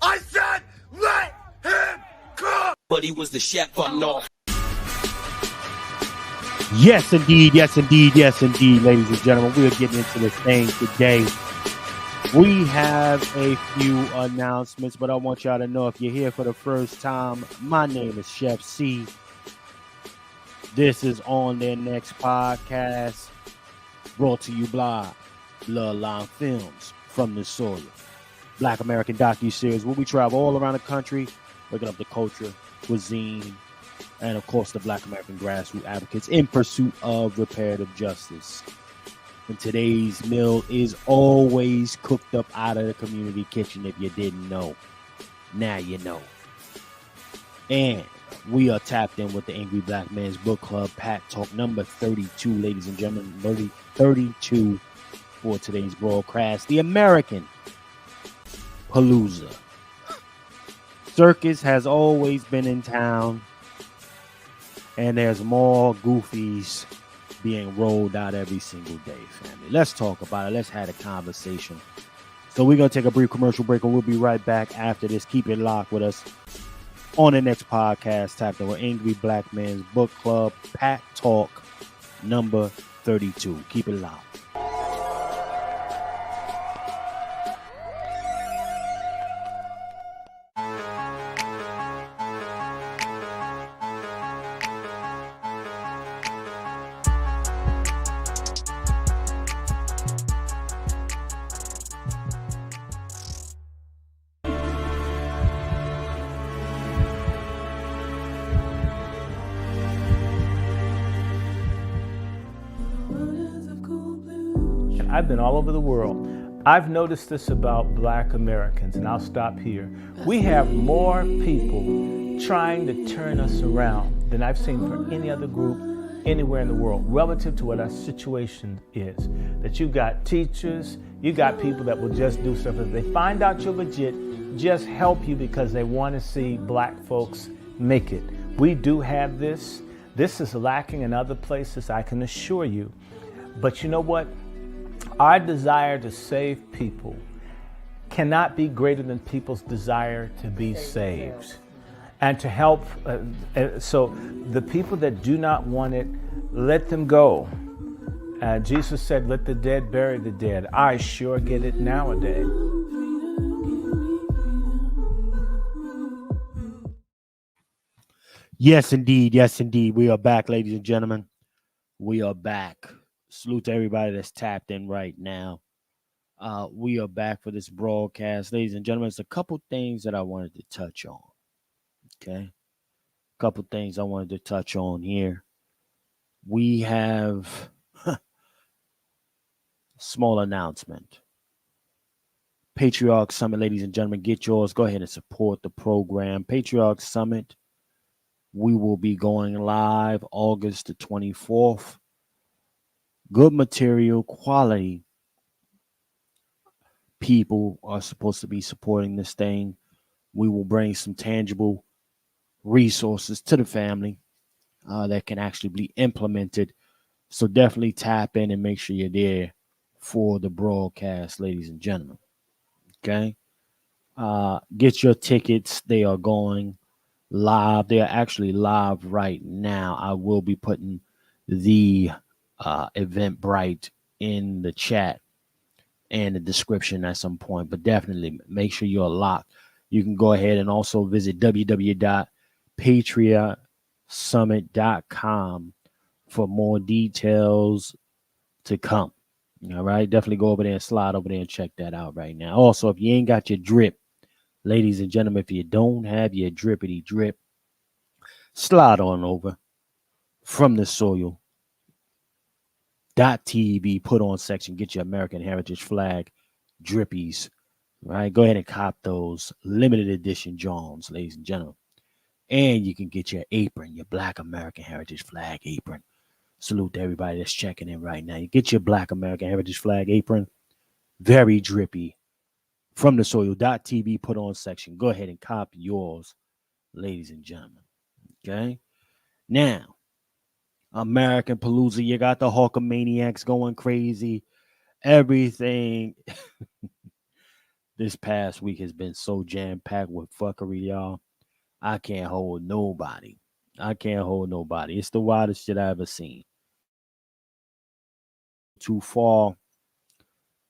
I said, let him come! But he was the chef up north. Yes, indeed. Yes, indeed. Yes, indeed, ladies and gentlemen. We are getting into this thing today. We have a few announcements, but I want y'all to know if you're here for the first time, my name is Chef C. This is On Their Next Podcast, brought to you by Bloodline Films from the Soil. Black American docu-series where we travel all around the country, looking up the culture, cuisine, and of course the Black American grassroots advocates in pursuit of reparative justice. And today's meal is always cooked up out of the community kitchen. If you didn't know, now you know. And we are tapped in with the Angry Black Man's Book Club, Pat Talk number 32, ladies and gentlemen, 32 for today's broadcast. The American Palooza Circus has always been in town, and there's more goofies being rolled out every single day, family. Let's talk about it. Let's have a conversation. So we're going to take a brief commercial break, and we'll be right back after this. Keep it locked with us on the next podcast, tapped in with Angry Black Man's Book Club, Pat Talk number 32. Keep it locked. I've been all over the world. I've noticed this about Black Americans, and I'll stop here. We have more people trying to turn us around than I've seen for any other group anywhere in the world relative to what our situation is. That you got teachers, you got people that will just do stuff. If they find out you're legit, just help you because they want to see Black folks make it. We do have this. This is lacking in other places, I can assure you. But you know what? Our desire to save people cannot be greater than people's desire to be saved and to help. So the people that do not want it, let them go. Jesus said, let the dead bury the dead. I sure get it nowadays. Yes, indeed. Yes, indeed. We are back, ladies and gentlemen. We are back. Salute to everybody that's tapped in right now. We are back for this broadcast. Ladies and gentlemen, there's a couple things that I wanted to touch on. Okay? A couple things I wanted to touch on here. We have a small announcement. Patriarch Summit, ladies and gentlemen, get yours. Go ahead and support the program. Patriarch Summit, we will be going live August the 24th. Good material, quality people are supposed to be supporting this thing. We will bring some tangible resources to the family that can actually be implemented. So definitely tap in and make sure you're there for the broadcast, ladies and gentlemen. Okay? Get your tickets. They are going live. They are actually live right now. I will be putting the Eventbrite in the chat and the description at some point, but definitely make sure you're locked. You can go ahead and also visit www.patriotsummit.com for more details to come. All right, definitely go over there and slide over there and check that out right now. Also, if you ain't got your drip, ladies and gentlemen, if you don't have your drippity drip, slide on over from the soil. .tv put on section, get your American Heritage flag drippies, right? Go ahead and cop those limited edition Johns, ladies and gentlemen. And you can get your apron, your Black American Heritage flag apron. Salute to everybody that's checking in right now. You get your Black American Heritage flag apron, very drippy, from the soil.tv put on section. Go ahead and cop yours, ladies and gentlemen. Okay? Now, American Palooza, you got the HULKAMANIAcs going crazy. Everything This past week has been so jam packed with fuckery, y'all. I can't hold nobody. I can't hold nobody. It's the wildest shit I ever seen. Too far.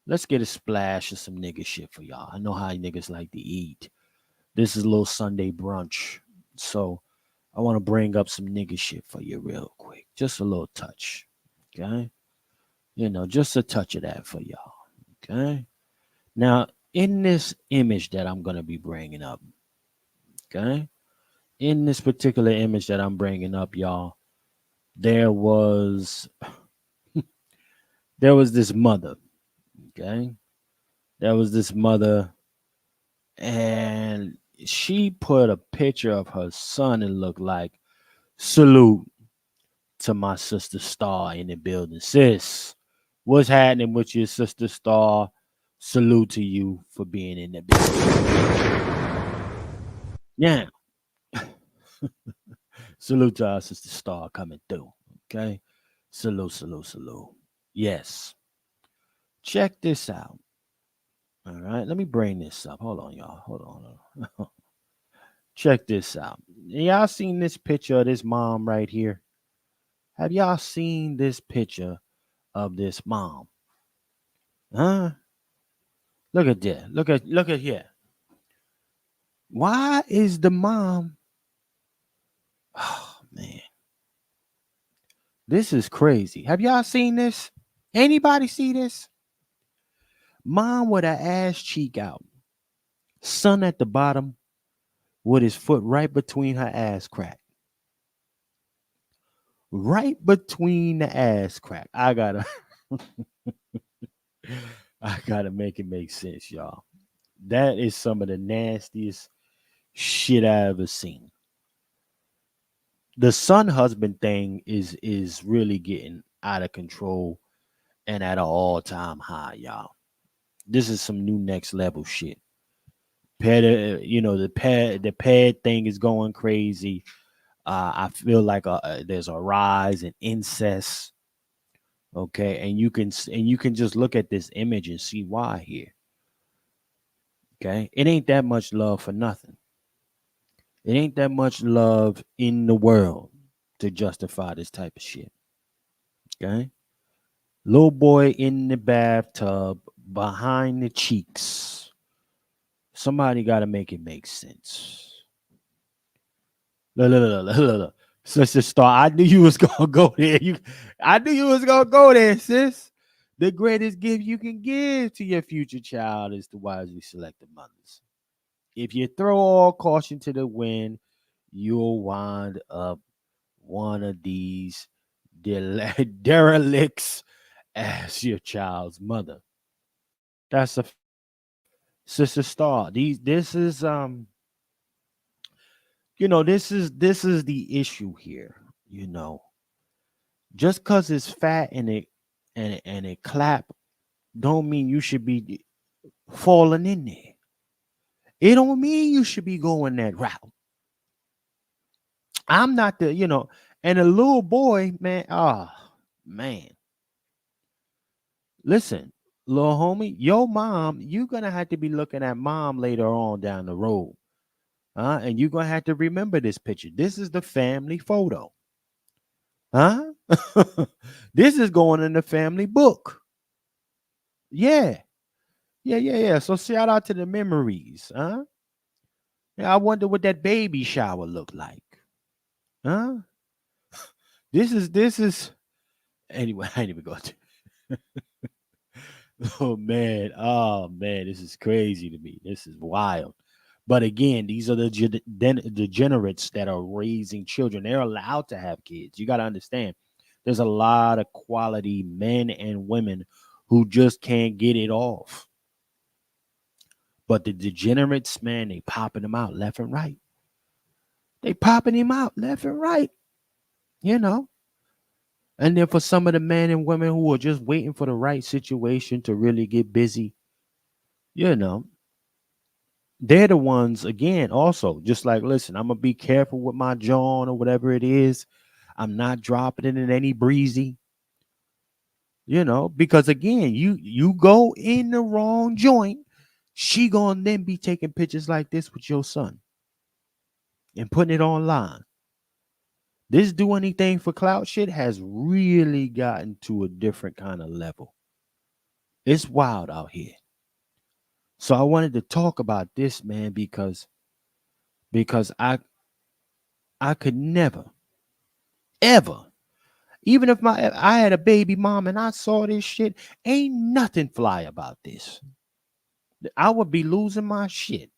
Let's get a splash of some nigga shit for y'all. I know how niggas like to eat. This is a little Sunday brunch. So I want to bring up some nigga shit for you real quick. Just a little touch. Okay? Just a touch of that for y'all. Okay? Now, in this image that I'm going to be bringing up, okay? In this particular image that I'm bringing up, y'all, there was this mother, okay? There was this mother, and she put a picture of her son and looked like, salute to my sister Star in the building. Sis, what's happening with your sister Star? Salute to you for being in the building. Yeah. Salute to our sister Star coming through. Okay. Salute, salute, salute. Yes. Check this out. All right. Let me bring this up. Hold on, y'all. Hold on. Check this out. Y'all seen this picture of this mom right here? Have y'all seen this picture of this mom? Huh? Look at that. Look at here. Why is the mom? Oh man. This is crazy. Have y'all seen this? Anybody see this? Mom with her ass cheek out. Son at the bottom with his foot right between her ass crack. Right between the ass crack. I gotta make it make sense, y'all. That is some of the nastiest shit I ever seen. The son husband thing is really getting out of control and at an all-time high, y'all. This is some new next level shit. The pad thing is going crazy. I feel like there's a rise in incest. Okay, and you can just look at this image and see why here. Okay, it ain't that much love for nothing. It ain't that much love in the world to justify this type of shit. Okay, little boy in the bathtub behind the cheeks. Somebody got to make it make sense. Look. Sister Star, I knew you was gonna go there. I knew you was gonna go there, sis. The greatest gift you can give to your future child is to wisely select the mothers. If you throw all caution to the wind, you'll wind up one of these derelicts as your child's mother. That's a Sister Star. This is this is the issue here. Just because it's fat and it clap, don't mean you should be falling in there. It don't mean you should be going that route. I'm not and a little boy, man. Oh man. Listen, little homie, your mom, you're gonna have to be looking at mom later on down the road. And you're gonna have to remember this picture. This is the family photo. Huh? This is going in the family book. Yeah. So shout out to the memories. Huh? Yeah, I wonder what that baby shower looked like. Huh? This is anyway, I ain't even going to. Oh man, this is crazy to me. This is wild. But again, these are the degenerates that are raising children. They're allowed to have kids. You got to understand. There's a lot of quality men and women who just can't get it off. But the degenerates, man, they popping them out left and right. They popping him out left and right. And then for some of the men and women who are just waiting for the right situation to really get busy, they're the ones, again, also, just like, listen, I'm going to be careful with my John or whatever it is. I'm not dropping it in any breezy, because again, you go in the wrong joint, she gonna then be taking pictures like this with your son and putting it online. This do anything for clout shit has really gotten to a different kind of level. It's wild out here. So I wanted to talk about this, man, because I could never, ever, even if I had a baby mom and I saw this shit, ain't nothing fly about this. I would be losing my shit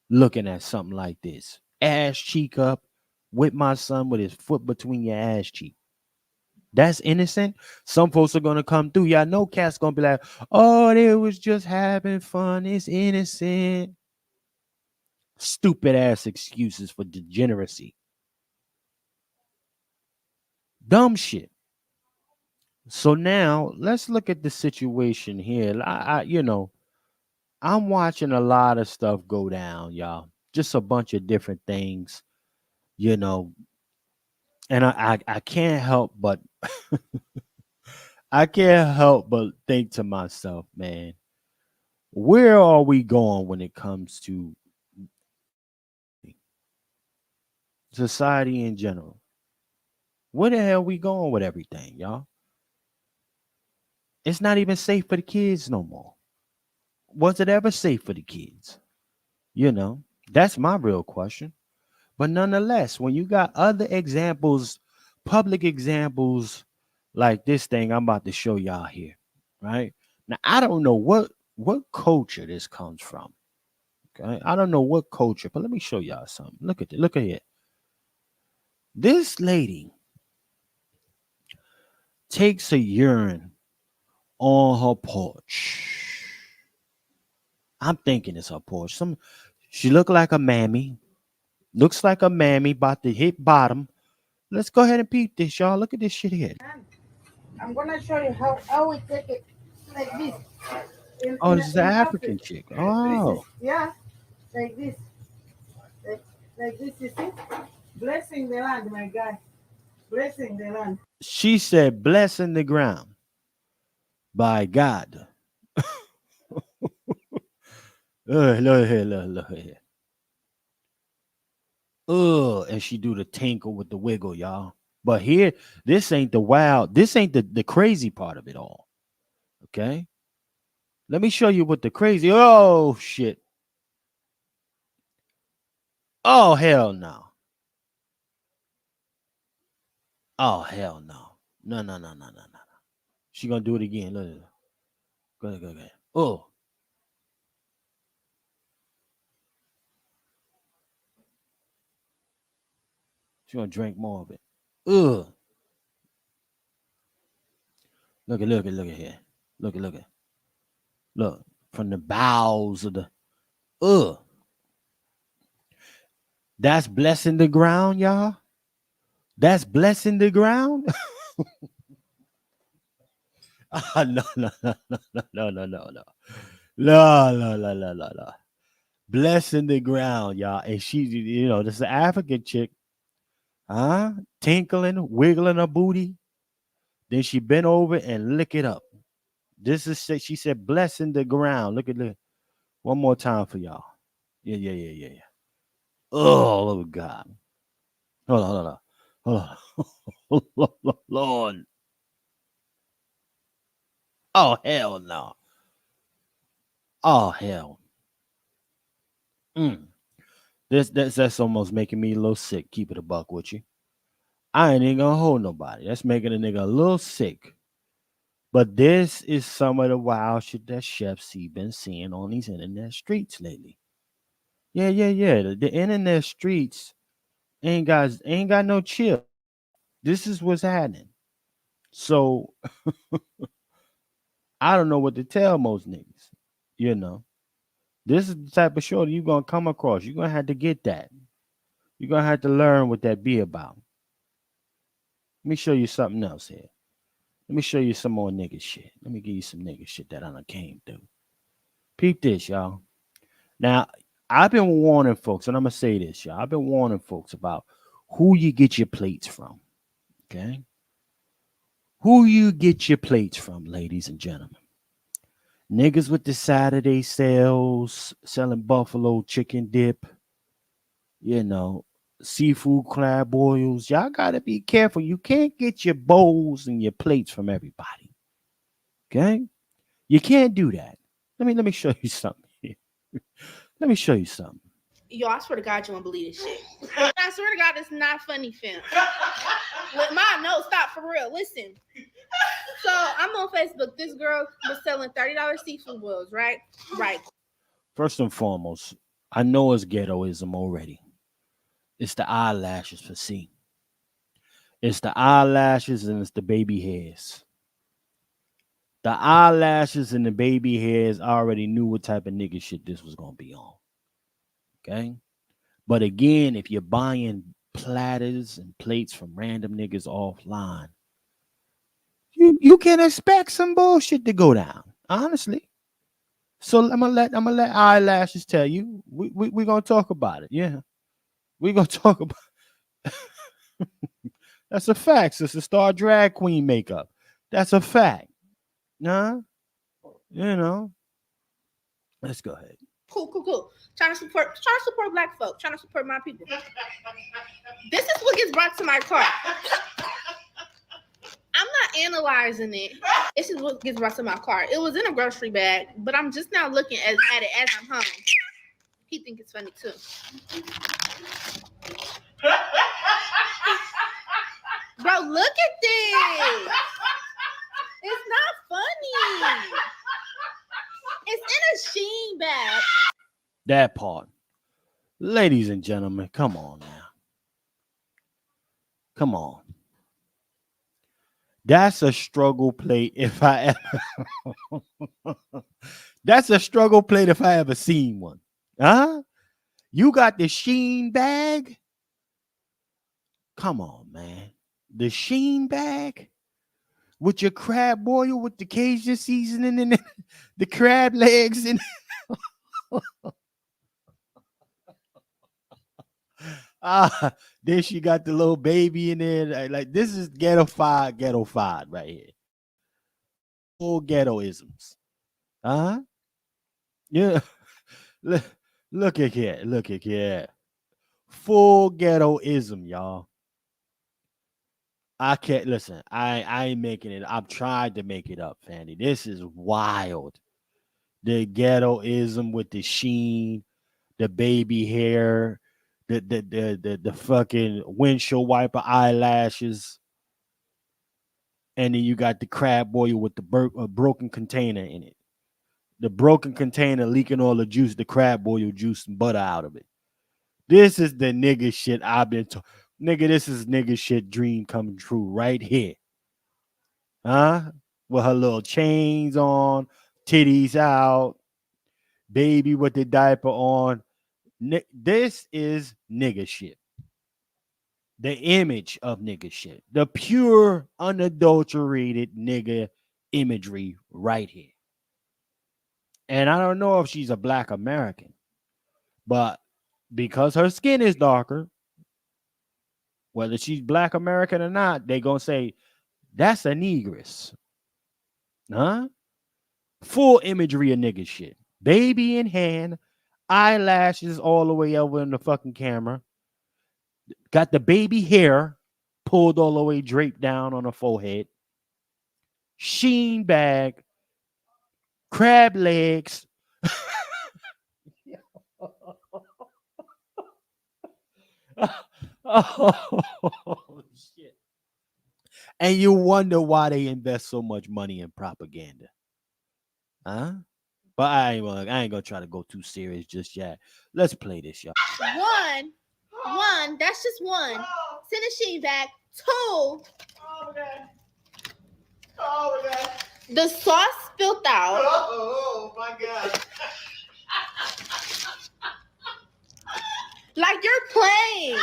looking at something like this. Ass cheek up with my son with his foot between your ass cheek. That's innocent. Some folks are gonna come through. Y'all know cats gonna be like, oh, they was just having fun. It's innocent. Stupid ass excuses for degeneracy. Dumb shit. So now let's look at the situation here. I'm watching a lot of stuff go down, y'all. Just a bunch of different things, you know, and I can't help but I can't help but think to myself, man, where are we going when it comes to society in general? Where the hell we going with everything, y'all? It's not even safe for the kids no more. Was it ever safe for the kids? You know, that's my real question. But nonetheless, when you got other examples, public examples like this thing I'm about to show y'all here, right? Now I don't know what culture this comes from. Okay, I don't know what culture, but let me show y'all something. Look at it. Look at it. This lady takes a urine on her porch. I'm thinking it's her porch. She look like a mammy. Looks like a mammy about to hit bottom. Let's go ahead and peep this, y'all. Look at this shit here. I'm gonna show you how we take it like this. Oh, this is an In African Africa. chick. This is, Oh, yeah, like this. Like this, you see? Blessing the land, my guy. Blessing the land. she said, blessing the ground by God. Look here, look here. And she do the tinkle with the wiggle, y'all. But here, this ain't the wild, this ain't the crazy part of it all. Okay? Let me show you what the crazy. Oh shit. Oh hell no. Oh hell no. No. She gonna do it again. Look. Go ahead. Oh. She gonna drink more of it. Ugh. Look at here. Look at. Look. From the bowels of the ugh. That's blessing the ground, y'all. That's blessing the ground. No. No. Blessing the ground, y'all. And she, this is an African chick, huh? Tinkling, wiggling her booty. Then she bent over and lick it up. This is she said, blessing the ground. Look. One more time for y'all. Yeah. Oh God. Hold on. Lord. Oh hell no. Oh hell. Mm. That's almost making me a little sick. Keep it a buck with you. I ain't even gonna hold nobody. That's making a nigga a little sick. But this is some of the wild shit that Chef C been seeing on these internet streets lately. Yeah. The internet streets ain't got no chill. This is what's happening. So I don't know what to tell most niggas. You know, this is the type of shorty you're gonna come across. You're gonna have to get that. You're gonna have to learn what that be about. Let me show you something else here. Let me show you some more nigga shit. Let me give you some nigga shit that I done came through. Peep this, y'all. Now, I've been warning folks, and I'm gonna say this, y'all. I've been warning folks about who you get your plates from. Okay? Who you get your plates from, ladies and gentlemen. Niggas with the Saturday sales, selling buffalo chicken dip, seafood crab boils. Y'all gotta be careful. You can't get your bowls and your plates from everybody. Okay? You can't do that. Let me show you something. Let me show you something. Yo, I swear to God, you won't believe this shit. I swear to God, it's not funny, fam. No, stop, for real. Listen. So I'm on Facebook. This girl was selling $30 seafood boils, right? Right. First and foremost, I know it's ghettoism already. It's the eyelashes for C. It's the eyelashes and it's the baby hairs. The eyelashes and the baby hairs, I already knew what type of nigga shit this was gonna be on. Okay? But again, if you're buying platters and plates from random niggas offline, you can expect some bullshit to go down, honestly. So I'm gonna let eyelashes tell you. We're gonna talk about it. Yeah. We're gonna talk about that's a fact. Sister Star drag queen makeup. That's a fact. Nah, let's go ahead. Cool. Trying to support black folk. Trying to support my people. This is what gets brought to my car. I'm not analyzing it. This is what gets brought to my car. It was in a grocery bag, but I'm just now looking at it as I'm home. He think it's funny too. Bro, look at this. It's not funny. It's in a Shein bag. That part. Ladies and gentlemen, come on now. Come on. That's a struggle plate if I ever That's a struggle plate if I ever seen one. Huh? You got the Shein bag? Come on, man. The Shein bag with your crab boil with the Cajun seasoning and the crab legs and then she got the little baby in there. Like this is ghetto-fied right here. Full ghettoisms. Huh? Yeah. Look at here. Full ghettoism, y'all. I can't listen. I ain't making it. I've tried to make it up, Fanny. This is wild. The ghettoism with the Sheen, the baby hair, the fucking windshield wiper eyelashes, and then you got the crab boil with the broken container in it. The broken container leaking all the juice, the crab boil juice and butter out of it. This is the nigga shit I've been talking. Nigga, this is nigga shit dream coming true right here. Huh? With her little chains on, titties out, baby with the diaper on. This is nigga shit. The image of nigga shit. The pure, unadulterated nigga imagery right here. And I don't know if she's a black American, but because her skin is darker, whether she's black American or not, they gonna say that's a negress. Huh? Full imagery of nigga shit. Baby in hand, eyelashes all the way over in the fucking camera. Got the baby hair pulled all the way draped down on her forehead. Sheen bag, crab legs. Oh shit. And you wonder why they invest so much money in propaganda. Huh? But I ain't gonna try to go too serious just yet. Let's play this, y'all. One, that's just one. Send a Shein bag. Two. Oh my God. The sauce spilled out. Oh my God. Like you're playing.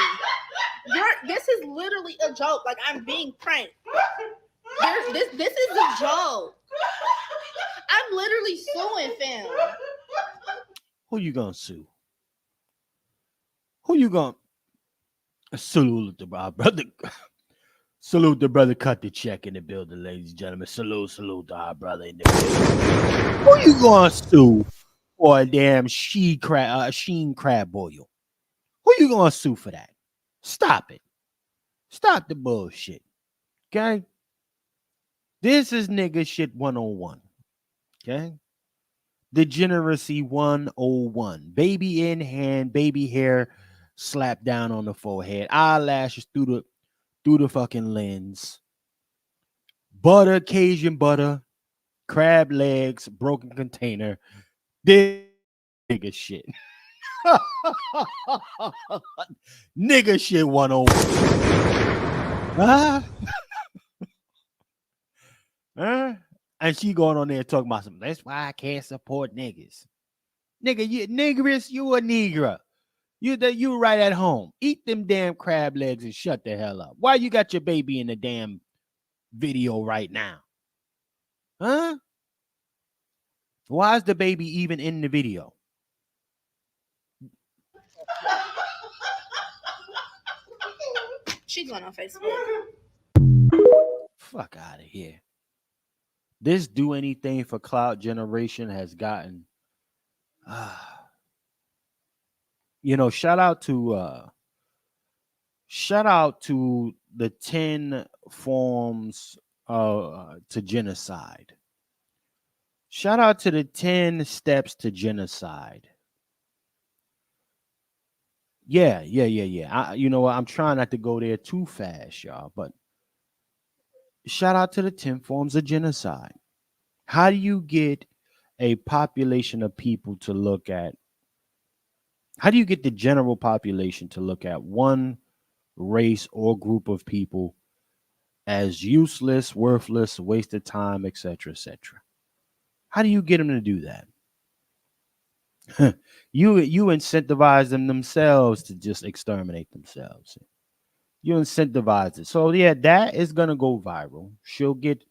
This is literally a joke. Like I'm being pranked. This is a joke. I'm literally suing, fam. Who you gonna sue? Who you gonna sue, brother? Salute the brother. Cut the check in the building, ladies and gentlemen. Salute to our brother in the building. Who you gonna sue for a damn sheen crab boil? Who you gonna sue for that? Stop it. Stop the bullshit. Okay? This is nigga shit 101. Okay? Degeneracy 101. Baby in hand, baby hair slapped down on the forehead, eyelashes through the fucking lens. Butter, Cajun butter, crab legs, broken container. This nigga shit. Nigga shit 101. Huh? Huh? And she going on there talking about something. That's why I can't support niggas. Nigga, you niggers, you a nigger. You right at home. Eat them damn crab legs and shut the hell up. Why you got your baby in the damn video right now? Huh? Why is the baby even in the video? She going on Facebook. Fuck out of here. This do anything for cloud generation has gotten shout out to the 10 forms to genocide. Shout out to the 10 steps to genocide. Yeah. You know what? I'm trying not to go there too fast, y'all, but shout out to the 10 forms of genocide. How do you get a population of people to look at? How do you get the general population to look at one race or group of people as useless, worthless, a waste of time, etc., etc.? How do you get them to do that? You incentivize them themselves to just exterminate themselves. You incentivize it. So yeah, that is gonna go viral. She'll get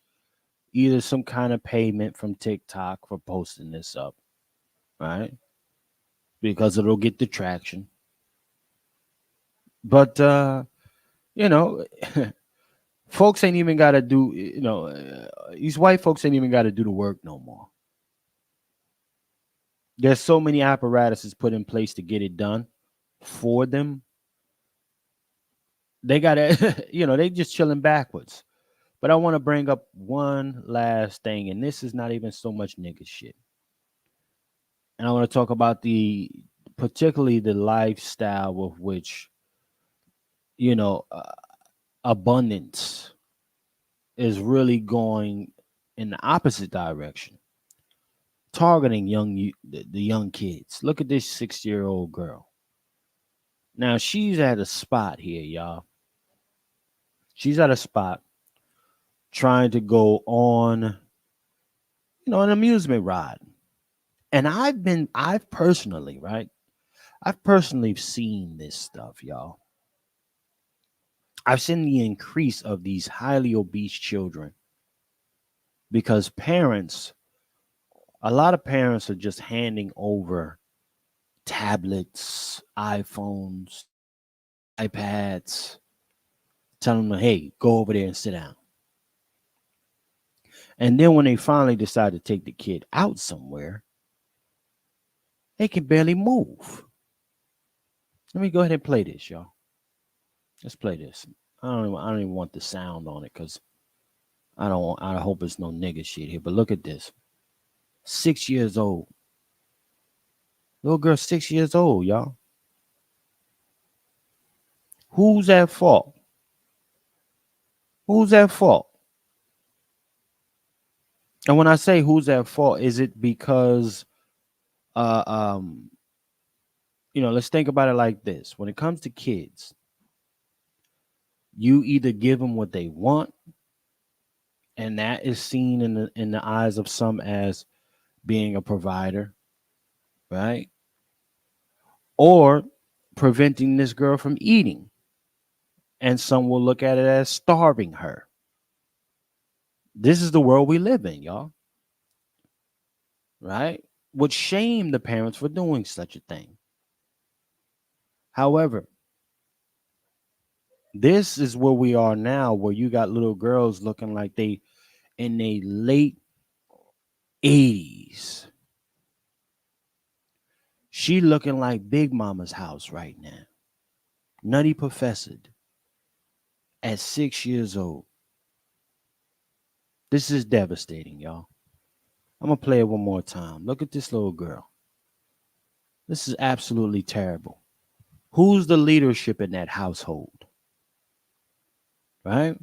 either some kind of payment from TikTok for posting this up, right? Because it'll get the traction. But folks ain't even got to do, these white folks ain't even got to do the work no more. There's so many apparatuses put in place to get it done for them. They got to, they just chilling backwards. But I want to bring up one last thing, and this is not even so much nigga shit. And I want to talk about particularly the lifestyle with which, abundance is really going in the opposite direction, targeting the young kids. Look at this 6-year-old girl. Now she's at a spot here, y'all. She's at a spot trying to go on, an amusement ride. And I've personally seen this stuff, y'all. I've seen the increase of these highly obese children because a lot of parents are just handing over tablets, iPhones, iPads, telling them, hey, go over there and sit down. And then when they finally decide to take the kid out somewhere, they can barely move. Let me go ahead and play this, y'all. Let's play this. I don't even want the sound on it because I hope it's no nigga shit here. But look at this. 6 years old. Little girl, 6 years old, y'all. Who's at fault? Who's at fault? And when I say who's at fault, is it because let's think about it like this. When it comes to kids, you either give them what they want, and that is seen in the eyes of some as being a provider, right? Or preventing this girl from eating. And some will look at it as starving her. This is the world we live in, y'all. Right? Would shame the parents for doing such a thing. However, This is where we are now, where you got little girls looking like they in their late 80s. She looking like Big Mama's house right now. Nutty Professor at 6 years old. This is devastating, y'all. I'm going to play it one more time. Look at this little girl. This is absolutely terrible. Who's the leadership in that household? Right?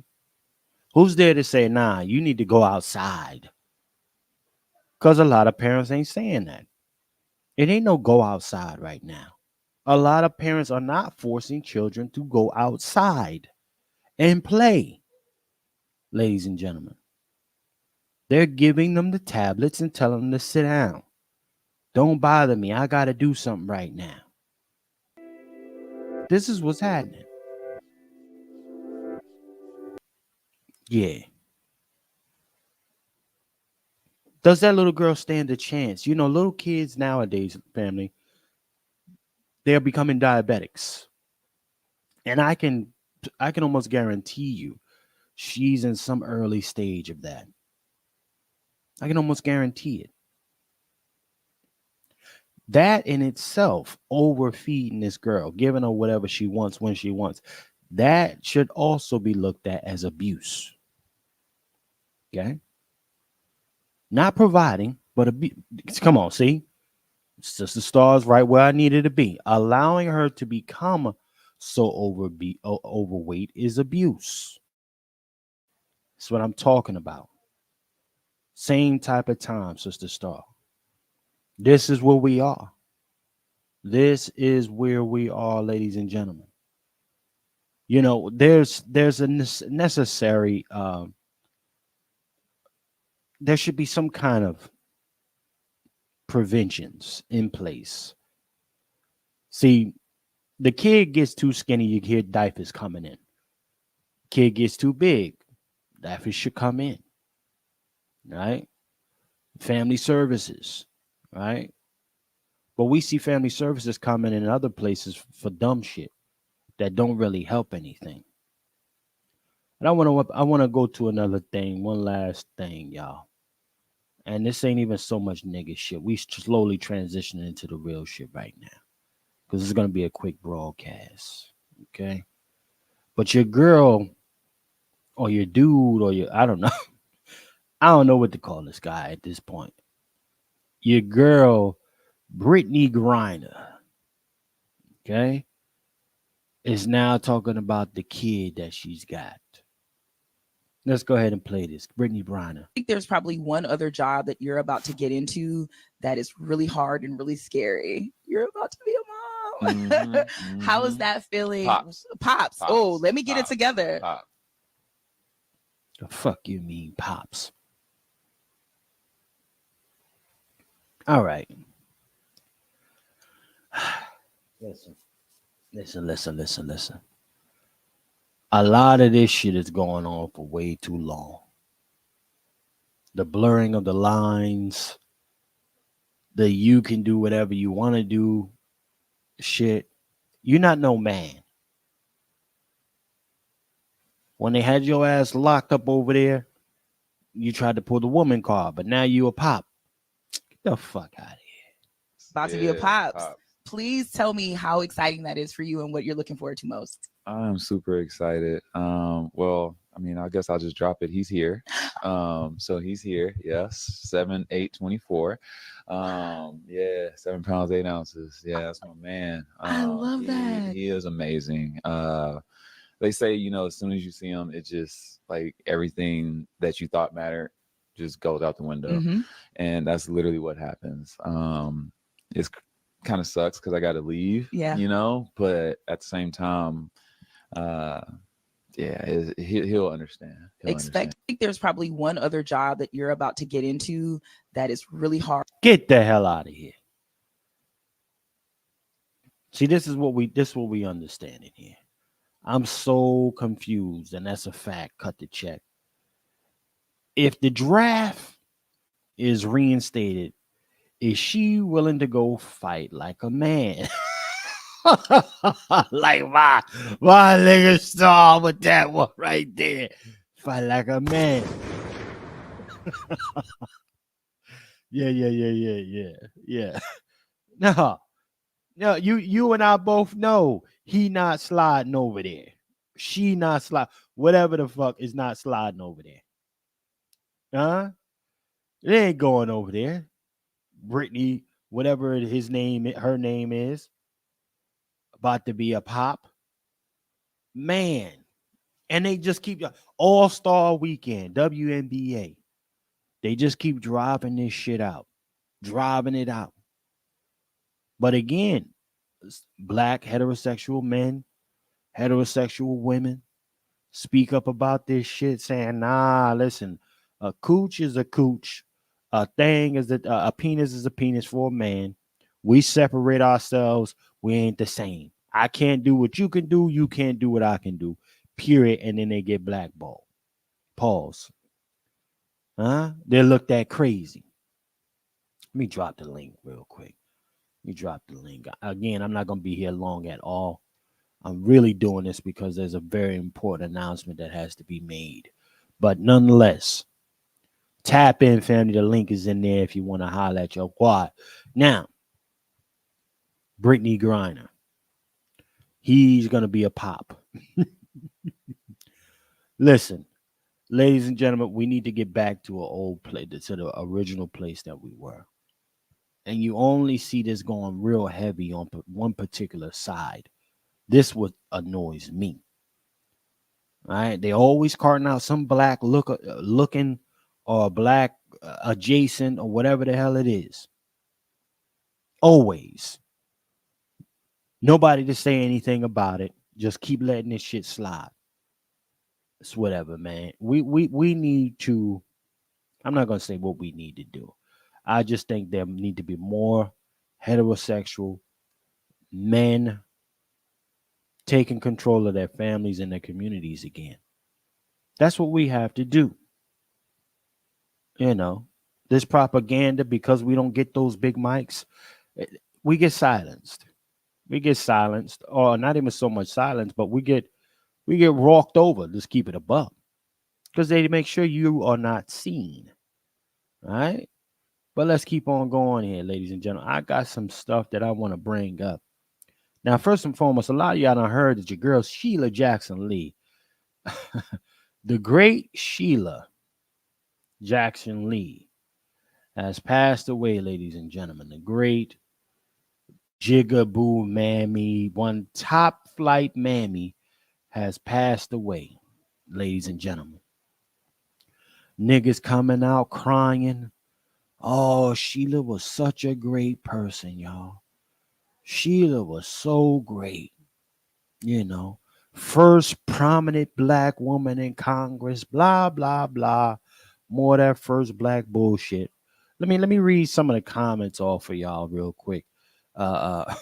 Who's there to say, nah, you need to go outside? Because a lot of parents ain't saying that. It ain't no go outside right now. A lot of parents are not forcing children to go outside and play, ladies and gentlemen. They're giving them the tablets and telling them to sit down. Don't bother me. I got to do something right now. This is what's happening. Yeah. Does that little girl stand a chance? You know, little kids nowadays, family, they're becoming diabetics. And I can almost guarantee you she's in some early stage of that. I can almost guarantee it. That in itself, overfeeding this girl, giving her whatever she wants when she wants, that should also be looked at as abuse. Okay? Not providing, but come on, see? It's just the stars right where I needed to be. Allowing her to become so overweight is abuse. That's what I'm talking about. Same type of time, Sister Star. This is where we are. This is where we are, ladies and gentlemen. You know, there's a necessary, there should be some kind of preventions in place. See, the kid gets too skinny, you hear diapers coming in. Kid gets too big, diapers should come in. Right? Family services, right? But we see family services coming in other places for dumb shit that don't really help anything. And I want to go to another thing, one last thing, y'all. And this ain't even so much nigga shit. We slowly transitioning into the real shit right now. Because it's going to be a quick broadcast. Okay? But your girl or your dude or I don't know. I don't know what to call this guy at this point. Your girl, Brittany Griner, okay, is now talking about the kid that she's got. Let's go ahead and play this. Brittany Griner. I think there's probably one other job that you're about to get into that is really hard and really scary. You're about to be a mom. Mm-hmm. How is that feeling? Pops. Oh, let me get it together. Pops. The fuck you mean, Pops? All right. Listen. A lot of this shit is going on for way too long. The blurring of the lines, the you can do whatever you want to do shit. You're not no man. When they had your ass locked up over there, you tried to pull the woman card, but now you a pop. Get the fuck out of here. About to be a pops. Please tell me how exciting that is for you and what you're looking forward to most. I'm super excited. Well, I mean, I guess I'll just drop it. He's here. So he's here. Yes. 7'8", 24. Yeah. 7 pounds, 8 ounces. Yeah. That's my man. I love that. He is amazing. They say, you know, as soon as you see him, it just like everything that you thought mattered just goes out the window. Mm-hmm. And that's literally what happens. It's kind of sucks because I got to leave, you know, but at the same time, he'll understand. I think there's probably one other job that you're about to get into that is really hard. Get the hell out of here. See, this is what we understand in here. I'm so confused, and that's a fact. Cut the check. If the draft is reinstated, is she willing to go fight like a man? Like my nigga star with that one right there. Fight like a man. Yeah. No, you and I both know he not sliding over there. She not slide. Whatever the fuck is not sliding over there. Huh? It ain't going over there. Brittany, whatever her name is, about to be a pop. Man. And they just keep All-Star Weekend, WNBA. They just keep driving this shit out. Driving it out. But again, black heterosexual men, heterosexual women speak up about this shit saying, nah, listen, a cooch is a cooch. A thing is a penis is a penis for a man. We separate ourselves. We ain't the same. I can't do what you can do. You can't do what I can do. Period. And then they get blackballed. Pause. Huh? They looked at crazy. Let me drop the link real quick. Let me drop the link. Again, I'm not going to be here long at all. I'm really doing this because there's a very important announcement that has to be made. But nonetheless, tap in, family. The link is in there if you want to holler at your quad. Now, Brittany Griner. He's going to be a pop. Listen, ladies and gentlemen, we need to get back to an old place, to the original place that we were. And you only see this going real heavy on one particular side. This what annoys me. All right, they always carting out some black looking or black adjacent or whatever the hell it is. Always. Nobody to say anything about it. Just keep letting this shit slide. It's whatever, man. We need to. I'm not gonna say what we need to do. I just think there need to be more heterosexual men taking control of their families and their communities again. That's what we have to do. You know, this propaganda, because we don't get those big mics, we get silenced. We get silenced, or not even so much silenced, but we get walked over. Let's keep it above, because they make sure you are not seen. All right. But let's keep on going here, ladies and gentlemen. I got some stuff that I want to bring up. Now, first and foremost, a lot of y'all done heard that your girl Sheila Jackson Lee, the great Sheila Jackson Lee, has passed away, ladies and gentlemen. The great jigaboo mammy, one top flight mammy, has passed away, ladies and gentlemen. Niggas coming out crying. Oh, Sheila was such a great person, y'all. Sheila was so great. You know, first prominent black woman in Congress, blah, blah, blah. More of that first black bullshit. Let me read some of the comments off for y'all real quick. Let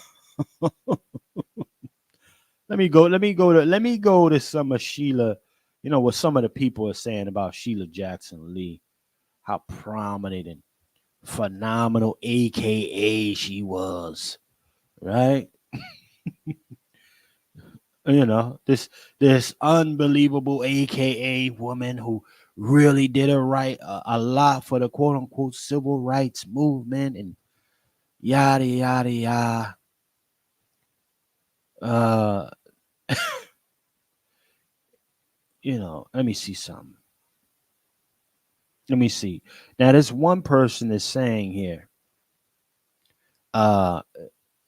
me go to some of Sheila, you know, what some of the people are saying about Sheila Jackson Lee. How prominent and phenomenal AKA she was. Right? You know, this unbelievable AKA woman who really did a lot for the quote unquote civil rights movement and yada yada yada. You know, let me see something. Let me see. Now, there's one person that's saying here.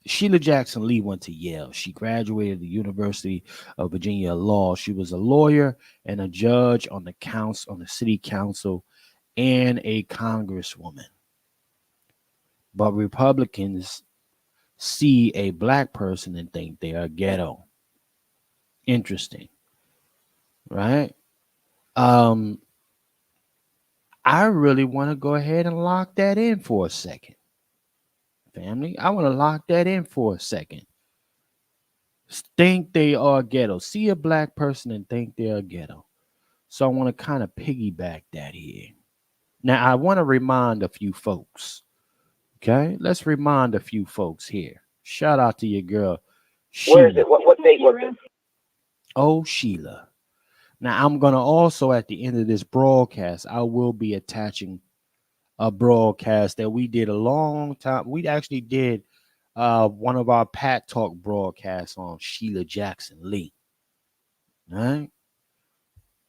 Sheila Jackson Lee went to Yale. She graduated the University of Virginia Law. She was a lawyer and a judge on the city council and a congresswoman. But Republicans see a black person and think they are ghetto. Interesting. Right? I really want to go ahead and lock that in for a second. Family, I want to lock that in for a second. Think they are ghetto. See a black person and think they are ghetto. So I want to kind of piggyback that here. Now, I want to remind a few folks. Okay, let's remind a few folks here. Shout out to your girl, Sheila. Where is it? What date was it? Oh, Sheila. Now, I'm going to also, at the end of this broadcast, I will be attaching a broadcast that we did a long time. We actually did one of our Pat Talk broadcasts on Sheila Jackson Lee. All right.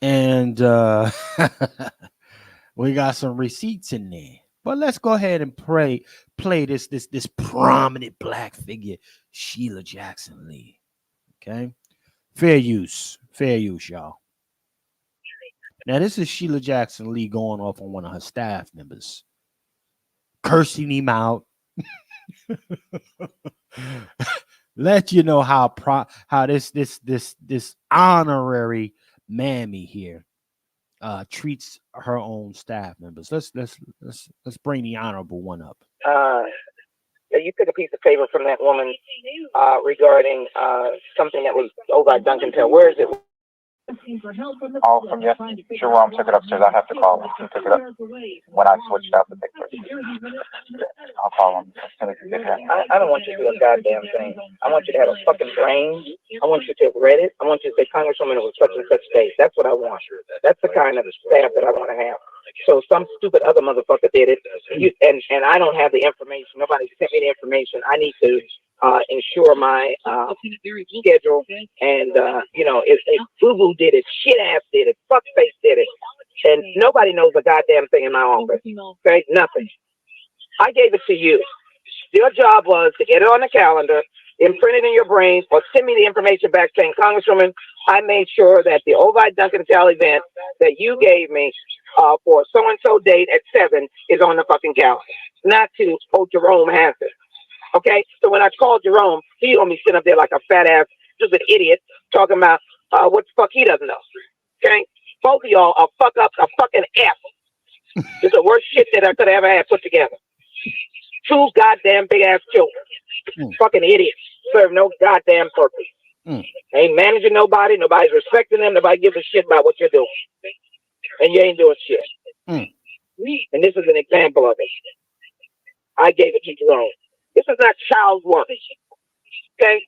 And we got some receipts in there. But let's go ahead and play this prominent black figure, Sheila Jackson Lee. Okay. Fair use, y'all. Now, this is Sheila Jackson Lee going off on one of her staff members, cursing him out. Let you know how this honorary mammy here treats her own staff members. Let's bring the honorable one up. You took a piece of paper from that woman regarding something that was over at Duncan Tail. Where is it? Oh, from yesterday. Jerome took it upstairs. I have to call him. He took it up when I switched out the picture. I'll call him as soon as he gets here. I don't want you to do a goddamn thing. I want you to have a fucking brain. I want you to have read it. I want you to say, Congresswoman, it was such and such date. That's what I want. That's the kind of staff that I want to have. So some stupid other motherfucker did it, and I don't have the information. Nobody sent me the information. I need to ensure my schedule. And if Boo-Boo did it, shit-ass did it, fuckface did it, and nobody knows a goddamn thing in my office. Okay, nothing. I gave it to you. Your job was to get it on the calendar, imprint it in your brain, or send me the information back saying, Congresswoman, I made sure that the Ovi Duncan Tell event that you gave me for so-and-so date at 7 is on the fucking calendar. Not to, Jerome has it. Okay? So when I called Jerome, he told me sitting up there like a fat-ass, just an idiot, talking about what the fuck he doesn't know. Okay? Both of y'all are a fucking F. It's the worst shit that I could ever have put together. Two goddamn big-ass children. Fucking idiots. Serve no goddamn purpose. Ain't managing nobody. Nobody's respecting them. Nobody gives a shit about what you're doing. And you ain't doing shit. And this is an example of it. I gave it to Jerome. This is not child work. Okay?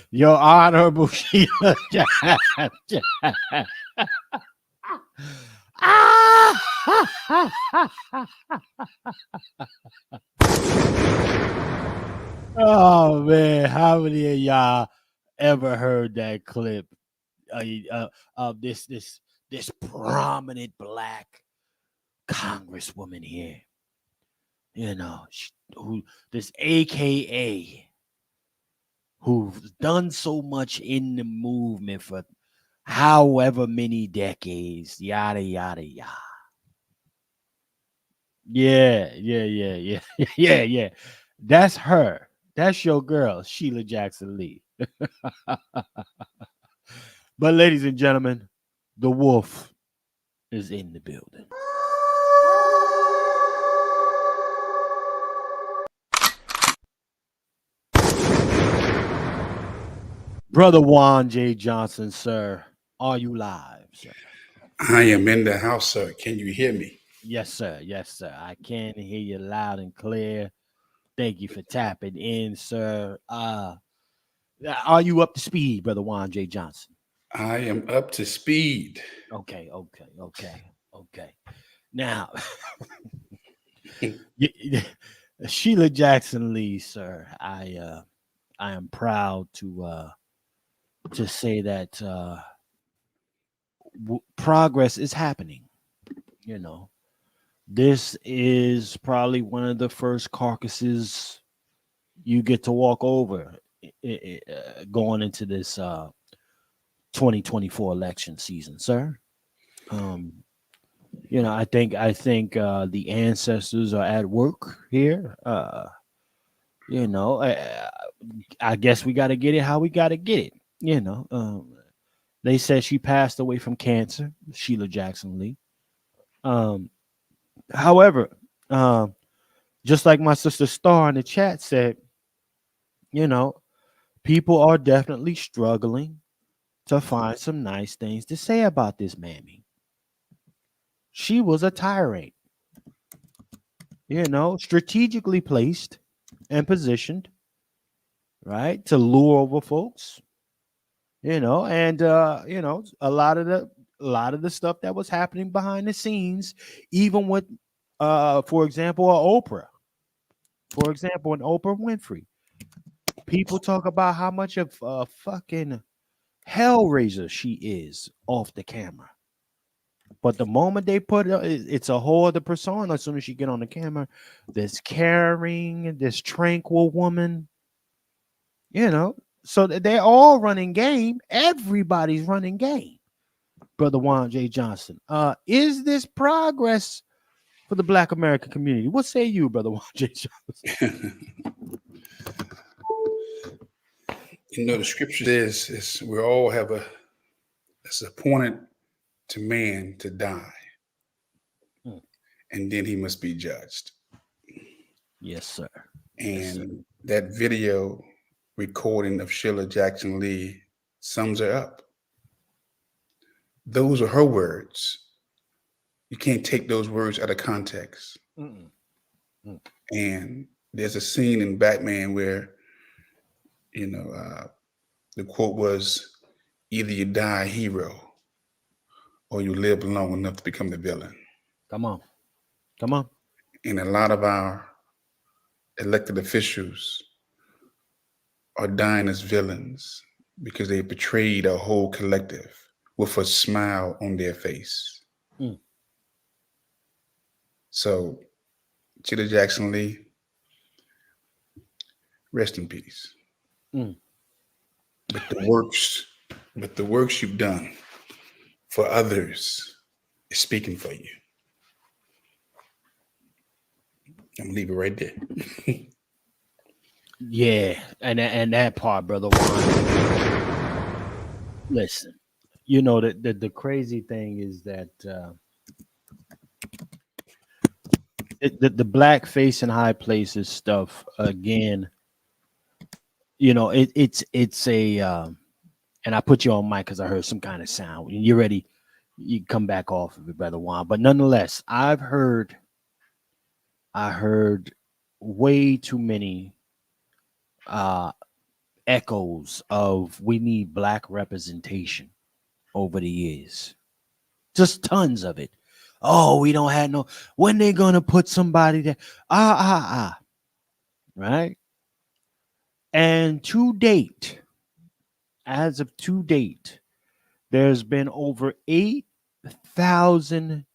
Your Honorable Sheila Jackson. Oh man, how many of y'all ever heard that clip of this prominent black congresswoman here? This AKA who's done so much in the movement for however many decades, yada yada yada. Yeah. That's her. That's your girl, Sheila Jackson Lee. But ladies and gentlemen, the wolf is in the building. Brother Juan J. Johnson, sir, are you live, sir? I am in the house, sir. Can you hear me? Yes, sir. I can hear you loud and clear. Thank you for tapping in, sir. Are you up to speed, Brother Juan J. Johnson? I am up to speed. Okay. Now, Sheila Jackson Lee, sir, I am proud to say that progress is happening. This is probably one of the first caucuses you get to walk over going into this 2024 election season, sir. I think the ancestors are at work here. I guess we got to get it how we got to get it. They said she passed away from cancer, Sheila Jackson Lee. However, just like my sister Star in the chat said, people are definitely struggling to find some nice things to say about this mammy. She was a tyrant. strategically placed and positioned, right, to lure over folks, and a lot of the stuff that was happening behind the scenes, even with, for example, Oprah, and Oprah Winfrey. People talk about how much of a fucking hellraiser she is off the camera. But the moment they put it's a whole other persona. As soon as she get on the camera, this caring, this tranquil woman, So they're all running game. Everybody's running game. Brother Juan J. Johnson. Is this progress for the Black American community? What say you, Brother Juan J. Johnson? The scripture is we all have it's appointed to man to die, and then he must be judged. Yes, sir. And that video recording of Sheila Jackson Lee sums her up. Those are her words. You can't take those words out of context. And there's a scene in Batman where, the quote was, either you die a hero or you live long enough to become the villain. Come on. And a lot of our elected officials are dying as villains because they betrayed a whole collective with a smile on their face. So, Sheila Jackson Lee, rest in peace. But the works you've done for others is speaking for you. I'm gonna leave it right there. Yeah, and that part, Brother Juan. Listen, the crazy thing is that the black face in high places stuff again. It's a and I put you on mic because I heard some kind of sound. When you're ready, you can come back off of it, Brother Juan. But nonetheless, I heard way too many echoes of we need black representation over the years. Just tons of it. Oh, we don't have no, when they gonna put somebody there? Right? And as of to date, there's been over 8,000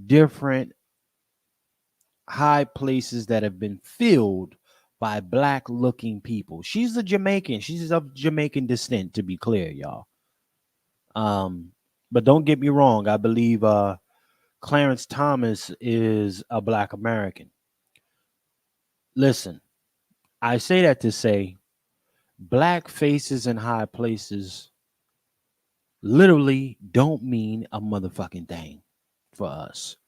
different high places that have been filled by black looking people. She's a Jamaican. She's of Jamaican descent, to be clear, y'all. But don't get me wrong. I believe Clarence Thomas is a Black American. Listen, I say that to say black faces in high places literally don't mean a motherfucking thing for us.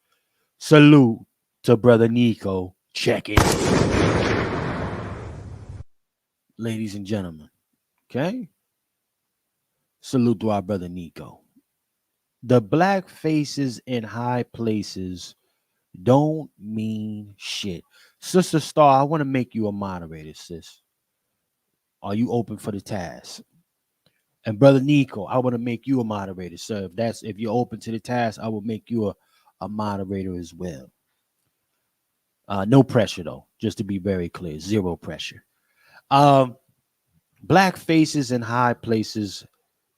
Salute to Brother Nico. Check it. Ladies and gentlemen, okay? Salute to our Brother Nico. The black faces in high places don't mean shit. Sister Star, I want to make you a moderator, sis. Are you open for the task? And Brother Nico, I want to make you a moderator, sir. If you're open to the task, I will make you a moderator as well. No pressure though, just to be very clear, zero pressure. Black faces in high places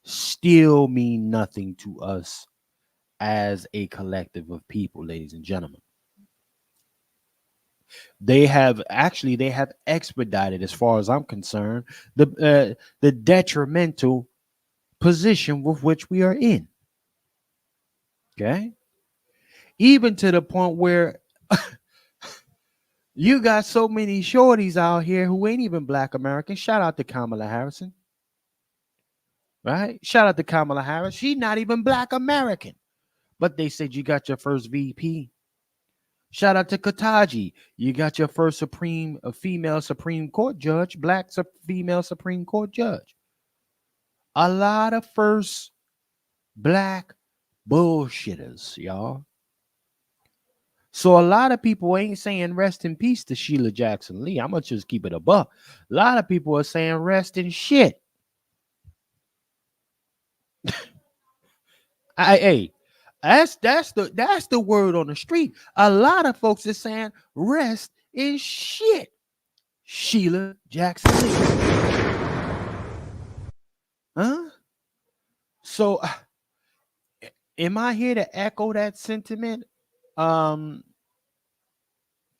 still mean nothing to us as a collective of people, ladies and gentlemen. They have expedited, as far as I'm concerned, the detrimental position with which we are in. Okay, even to the point where you got so many shorties out here who ain't even Black American. Shout out to Kamala Harrison. Right? Shout out to Kamala Harris. She's not even Black American. But they said you got your first VP. Shout out to Kataji. You got your first female Supreme Court judge, female Supreme Court judge. A lot of first black bullshitters, y'all. So a lot of people ain't saying rest in peace to Sheila Jackson Lee. I'm gonna just keep it a buck. A lot of people are saying rest in shit. Hey, that's the word on the street. A lot of folks are saying rest in shit. Sheila Jackson Lee. Huh? So am I here to echo that sentiment?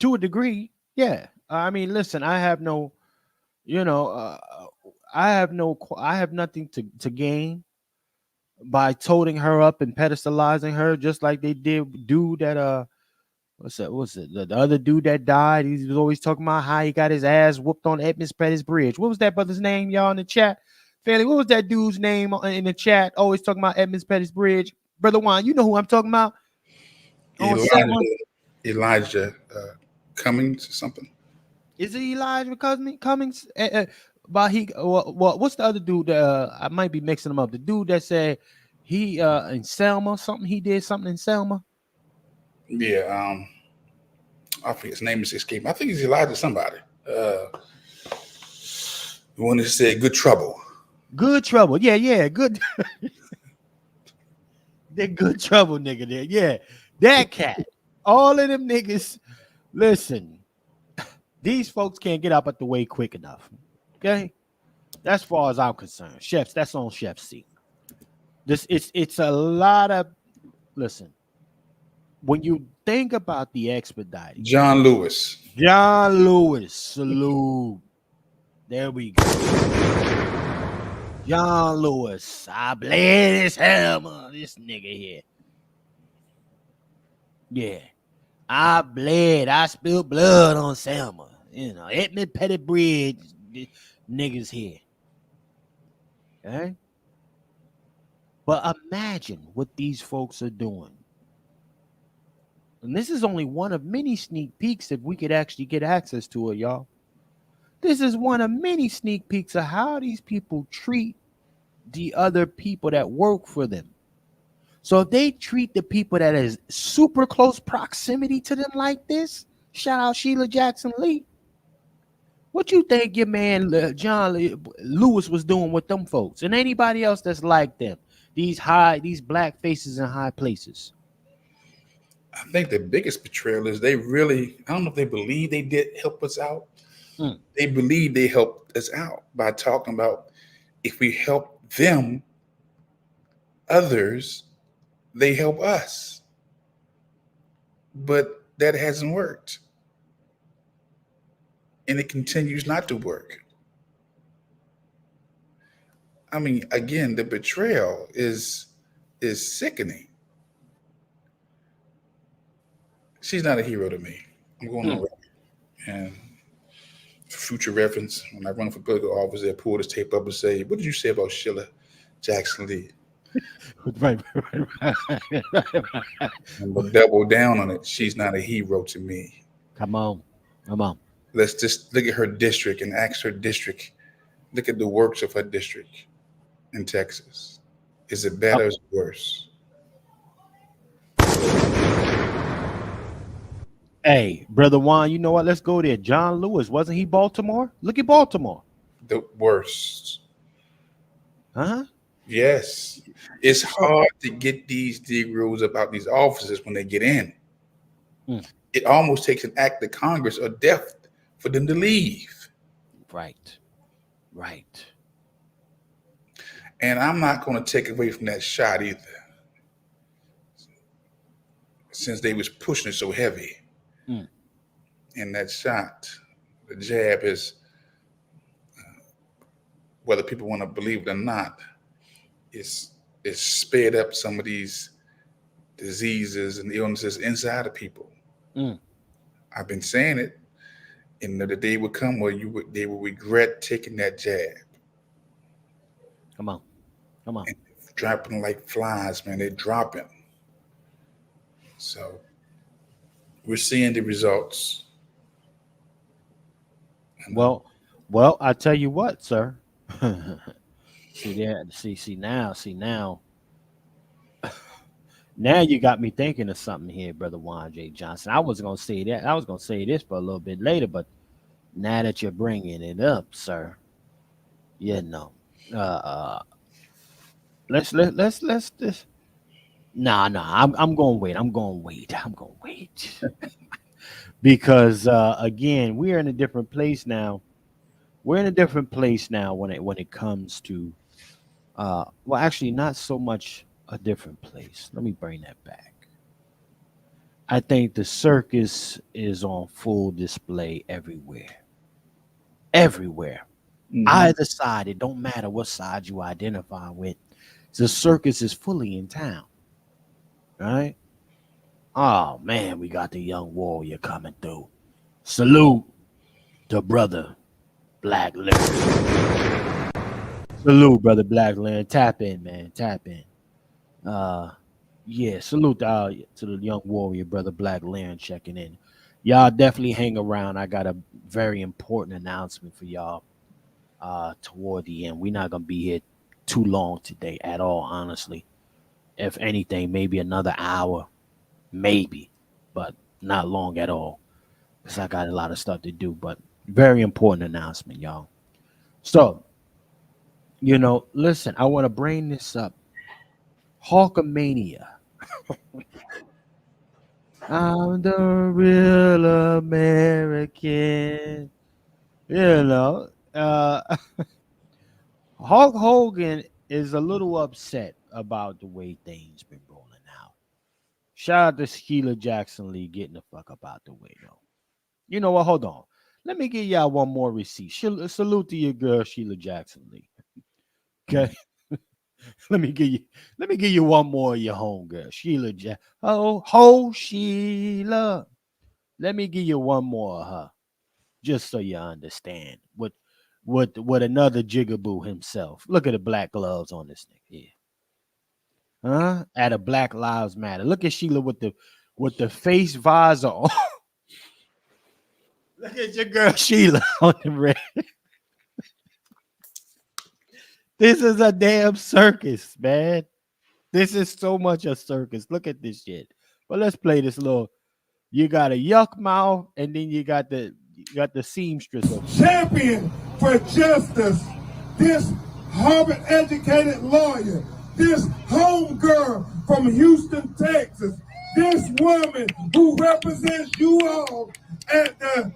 To a degree, yeah. I mean, listen, I have no, I have nothing to gain by toting her up and pedestalizing her, just like they did dude that what's it the other dude that died. He was always talking about how he got his ass whooped on Edmonds Pettis Bridge. What was that brother's name, y'all, in the chat? Fairly, what was that dude's name in the chat? Always talking about Edmonds Pettis Bridge. Brother Juan, you know who I'm talking about? Elijah Cummings or something. Is it Elijah Cummings? But what's the other dude? I might be mixing them up. The dude that said he in Selma something. He did something in Selma. Yeah, I think his name is escaping. I think it's Elijah somebody. The one that said "Good Trouble." Good Trouble. Yeah, good. They're Good Trouble, nigga. There, yeah, that cat. All of them niggas. Listen, these folks can't get up at the way quick enough. Okay, that's far as I'm concerned. Chefs, that's on Chef's seat. It's a lot of. Listen, when you think about the expediting, John Lewis, salute. There we go. John Lewis, I bled his hammer. This nigga here. Yeah. I bled. I spilled blood on Selma. Edmund Petty Bridge niggas here. Okay? But imagine what these folks are doing. And this is only one of many sneak peeks if we could actually get access to it, y'all. This is one of many sneak peeks of how these people treat the other people that work for them. So if they treat the people that is super close proximity to them like this, shout out Sheila Jackson Lee. What you think your man John Lewis was doing with them folks and anybody else that's like them? These black faces in high places. I think the biggest betrayal is they really, I don't know if they believe they did help us out. They believe they helped us out by talking about if we help them, others, they help us. But that hasn't worked. And it continues not to work. I mean, again, the betrayal is sickening. She's not a hero to me. I'm going on record. And for future reference, when I run for political office, they pull this tape up and say, "What did you say about Sheila Jackson Lee?" Right. And double down on it. She's not a hero to me. Come on. Let's just look at her district and ask her district. Look at the works of her district in Texas. Is it better or is it worse? Hey, Brother Juan, you know what? Let's go there. John Lewis, wasn't he Baltimore? Look at Baltimore. The worst. Huh? Yes. It's hard to get these Negroes about these offices when they get in. It almost takes an act of Congress or death for them to leave. Right. And I'm not going to take away from that shot either, since they was pushing it so heavy. And that shot, the jab is, whether people want to believe it or not, it's sped up some of these diseases and illnesses inside of people. I've been saying it, and the day would come where they will regret taking that jab. Come on. And dropping like flies, man. They're dropping. So we're seeing the results. Well, I tell you what, sir. See now. Now you got me thinking of something here, brother Juan J. Johnson. I was gonna say that. I was gonna say this for a little bit later, but now that you're bringing it up, sir, you know, uh, uh let's this. Nah. I'm gonna wait. I'm gonna wait. I'm gonna wait because again, we're in a different place now. We're in a different place now when it comes to well, actually, not so much a different place. Let me bring that back. I think the circus is on full display everywhere. Everywhere. Either side, it don't matter what side you identify with. The circus is fully in town. Right? Oh man, we got the young warrior coming through. Salute to brother Black Lyric. Salute, brother Black Lyric. Tap in, man. Tap in. Yeah, salute to the young warrior, brother Black Lyric checking in. Y'all definitely hang around. I got a very important announcement for y'all toward the end. We're not gonna be here too long today at all, honestly. If anything, maybe another hour, maybe, but not long at all. Because I got a lot of stuff to do. But very important announcement, y'all. So, listen, I want to bring this up. HULKAMANIA. I'm the real American. You know, Hulk Hogan is a little upset about the way things been rolling out. Shout out to Sheila Jackson Lee getting the fuck up out the way, though. You know what? Hold on. Let me give y'all one more receipt. Salute to your girl, Sheila Jackson Lee. Okay. let me give you one more of your homegirl, Sheila Sheila. Let me give you one more of her, just so you understand what another jigaboo himself. Look at the black gloves on this nigga here. Huh? At a Black Lives Matter. Look at Sheila with the face visor on. Look at your girl Sheila on the red. This is a damn circus, man. This is so much a circus. Look at this shit. But let's play this little. You got a yuck mouth, and then you got the seamstress. Champion for justice. This Harvard-educated lawyer. This homegirl from Houston, Texas. This woman who represents you all at the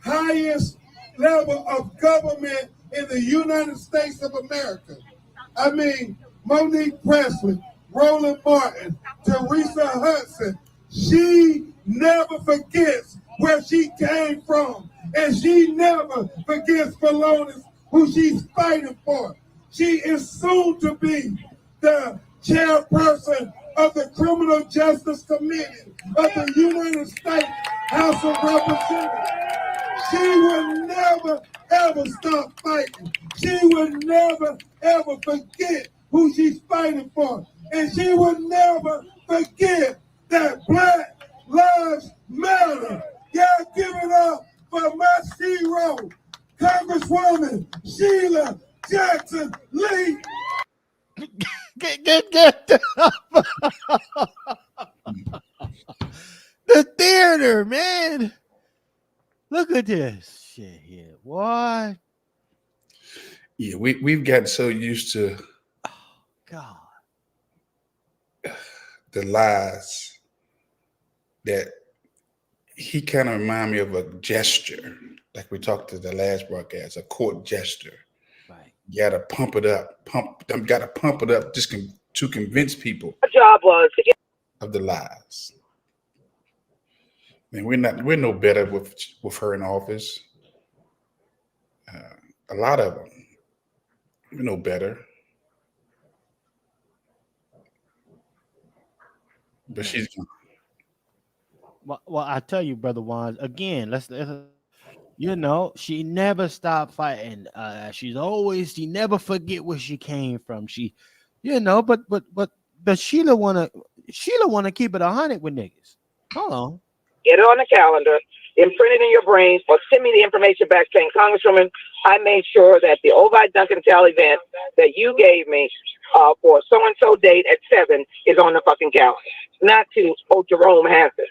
highest level of government in the United States of America. I mean, Monique Presley, Roland Martin, Teresa Hudson. She never forgets where she came from. And she never forgets Felonious, who she's fighting for. She is soon to be the chairperson of the Criminal Justice Committee of the United States House of Representatives. She will never, ever stop fighting. She will never, ever forget who she's fighting for. And she will never forget that Black Lives Matter. Y'all give it up for my hero, Congresswoman Sheila Jackson Lee. Get the theater, man. Look at this shit here. What? Yeah, we've gotten so used to God, the lies that he kind of remind me of a gesture, like we talked to the last broadcast, a court gesture. right? You gotta pump it up, just to convince people. My job was to get Of the lies. And we're no better with her in office. A lot of them, we're no better. But she's Well, I tell you, brother Juan. Again, let's she never stopped fighting. She never forget where she came from. She, but Sheila wanna keep it 100 with niggas. Hold on. it on the calendar, imprint it in your brain, or send me the information back saying, Congresswoman, I made sure that the Ovi Duncan Tell event that you gave me for so-and-so date at 7 is on the fucking calendar. Not to, oh, Jerome has it.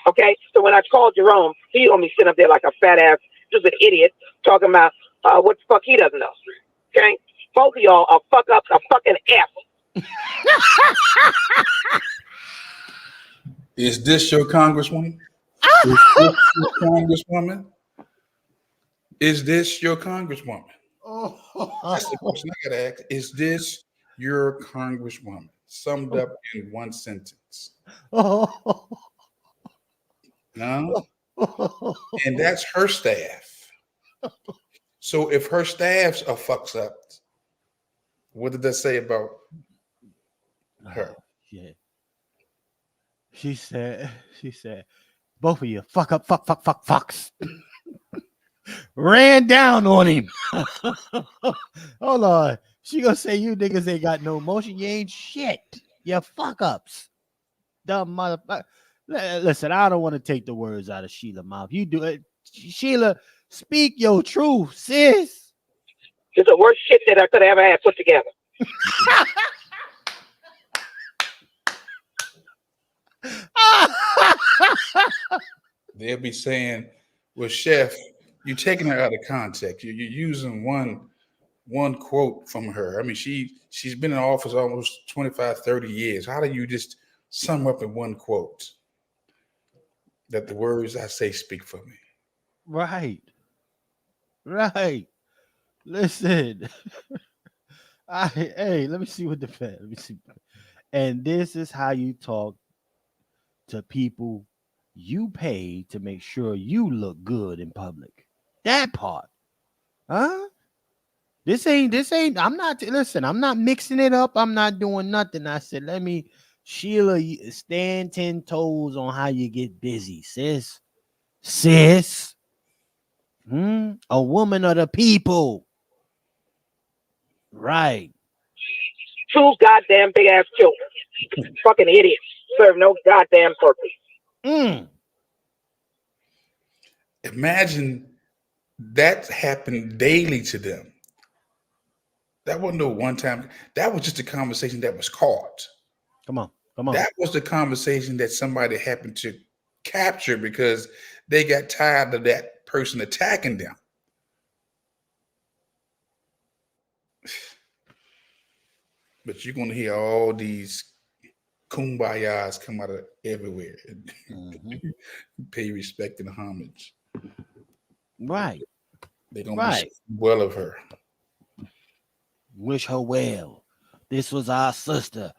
Okay? So when I called Jerome, he on me sitting up there like a fat ass, just an idiot, talking about what the fuck he doesn't know. Okay? Both of y'all are fuck up a fucking F. Is this your congresswoman? Is this your congresswoman? Is this your congresswoman? That's the question I gotta ask. Is this your congresswoman? Summed up in one sentence. No? And that's her staff. So if her staffs are fucks up, what did that say about her? Yeah. She said, both of you fucks. Ran down on him. Hold on. She gonna say you niggas ain't got no emotion. You ain't shit. You fuck ups. Dumb motherfucker. Listen, I don't want to take the words out of Sheila's mouth. You do it. Sheila, speak your truth, sis. It's the worst shit that I could have ever had put together. They'll be saying, well, Chef, you're taking her out of context. You're using one quote from her. I mean, she's been in office almost 25, 30 years. How do you just sum up in one quote that the words I say speak for me? Right. Listen. Hey, let me see what the Fed. Let me see. And this is how you talk to people you pay to make sure you look good in public. That part. Huh? This ain't, I'm not mixing it up. I'm not doing nothing. I said, let me, Sheila, stand 10 toes on how you get busy, sis. A woman of the people. Right. Two goddamn big ass children. Fucking idiots. Serve no goddamn purpose. Imagine that happened daily to them. That wasn't no one time. That was just a conversation that was caught. Come on. That was the conversation that somebody happened to capture because they got tired of that person attacking them. But you're going to hear all these kumbayas come out of everywhere. Pay respect and homage. Right. They're going to be well of her. Wish her well. This was our sister.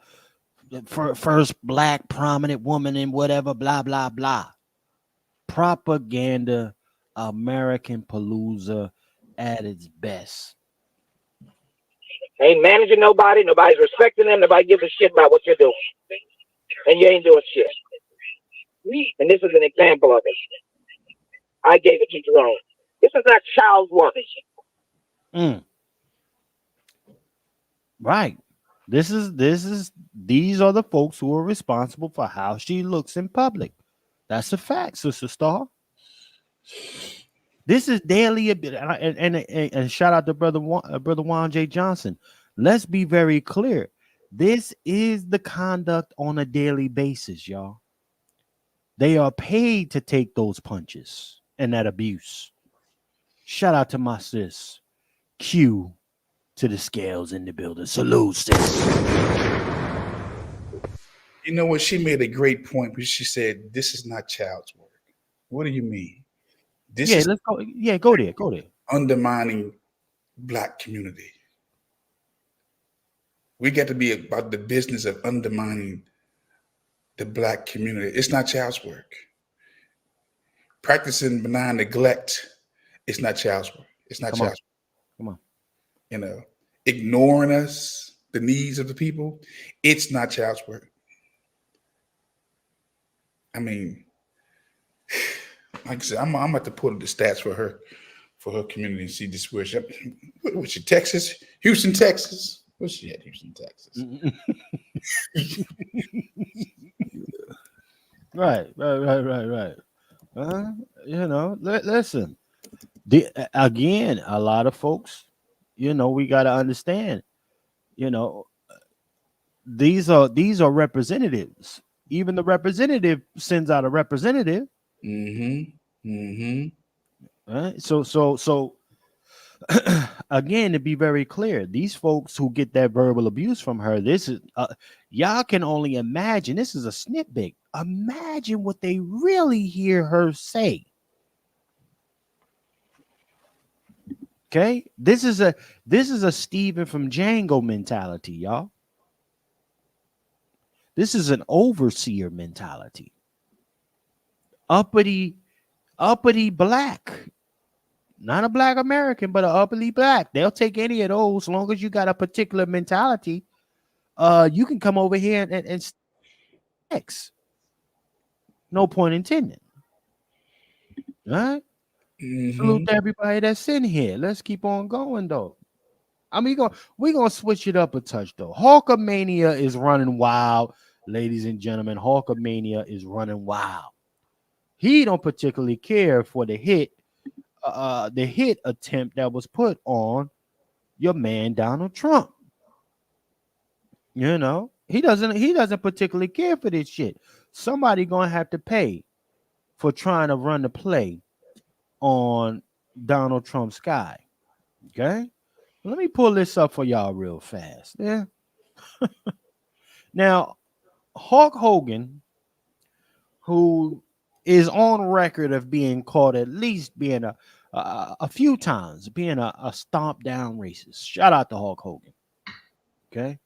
The first black prominent woman in whatever, blah, blah, blah. Propaganda, American Palooza at its best. Ain't managing nobody. Nobody's respecting them. Nobody gives a shit about what you're doing. And you ain't doing shit. And this is an example of it. I gave it to Jerome. This is not child's work. Right. These are the folks who are responsible for how she looks in public. That's a fact, Sister Star. This is daily, and shout out to brother Juan J. Johnson. Let's be very clear. This is the conduct on a daily basis, y'all. They are paid to take those punches and that abuse. Shout out to my sis. Q to the scales in the building. Salute, sis. You know what? She made a great point because she said, this is not child's work. What do you mean? Let's go. Yeah, go there. Undermining Black community. We got to be about the business of undermining the Black community. It's not child's work. Practicing benign neglect, it's not child's work. It's not child's work. Come on. You know, ignoring us, the needs of the people, it's not child's work. I mean, like I said, I'm about to pull up the stats for her community and see this where what's she, Texas? Houston, Texas. What's she at? Houston, Texas. Right. You know, listen. Again, a lot of folks, you know, we got to understand, you know, these are representatives. Even the representative sends out a representative. Right? So again, to be very clear, these folks who get that verbal abuse from her, this is y'all can only imagine. This is a snippet. Imagine what they really hear her say. Okay, this is a Stephen from Django mentality, y'all. This is an overseer mentality. Uppity black. Not a black American, but an uppity black. They'll take any of those as long as you got a particular mentality. You can come over here and X. No point intended. All right. Salute to everybody that's in here. Let's keep on going though. I mean, we're gonna switch it up a touch though. HULKAMANIA is running wild, ladies and gentlemen. HULKAMANIA is running wild. He don't particularly care for the hit attempt that was put on your man Donald Trump. You know, he doesn't particularly care for this shit. Somebody gonna have to pay for trying to run the play on Donald Trump's guy. Okay, let me pull this up for y'all real fast. Yeah. Now, Hulk Hogan, who is on record of being caught at least being a few times being a stomp down racist. Shout out to Hulk Hogan. Okay.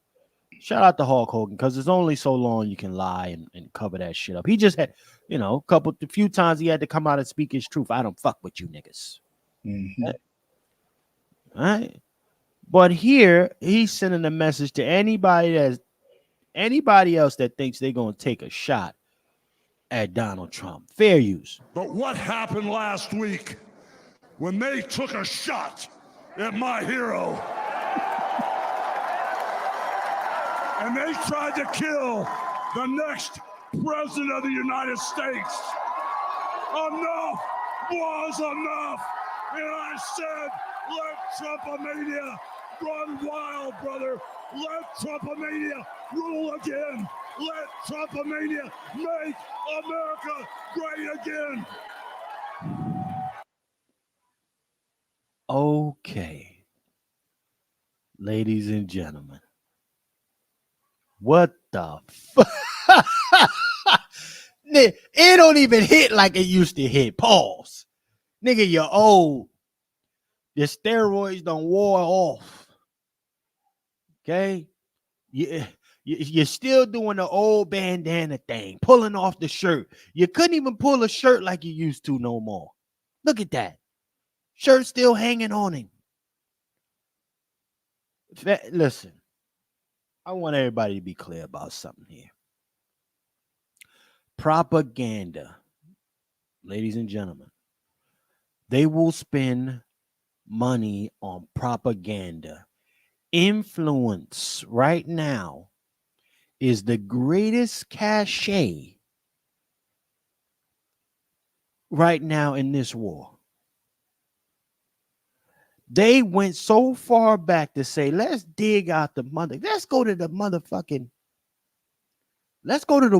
Shout out to Hulk Hogan because there's only so long you can lie and cover that shit up. He just had, a few times he had to come out and speak his truth. I don't fuck with you niggas. Okay? All right. But here he's sending a message to anybody else that thinks they're gonna take a shot at Donald Trump. Fair use. But what happened last week when they took a shot at my hero? And they tried to kill the next president of the United States. Enough was enough. And I said, let Trumpomania run wild, brother. Let Trumpomania rule again. Let Trumpomania make America great again. Okay. Ladies and gentlemen. What the fuck? It don't even hit like it used to hit. Pause. Nigga, you're old. The steroids done wore off. Okay? You're still doing the old bandana thing, pulling off the shirt. You couldn't even pull a shirt like you used to no more. Look at that. Shirt still hanging on him. Listen. I want everybody to be clear about something here. Propaganda, ladies and gentlemen, they will spend money on propaganda. Influence right now is the greatest cachet right now in this war. They went so far back to say, let's dig out let's go to the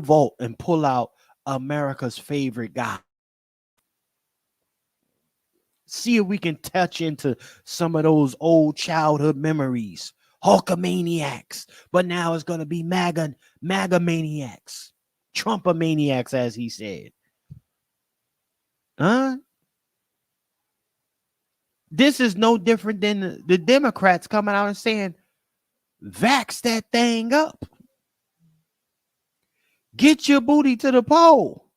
vault and pull out America's favorite guy. See if we can touch into some of those old childhood memories. Hulkamaniacs. But now it's going to be MAGA maniacs. Trumpomaniacs, as he said. Huh? This is no different than the Democrats coming out and saying, vax that thing up. Get your booty to the poll.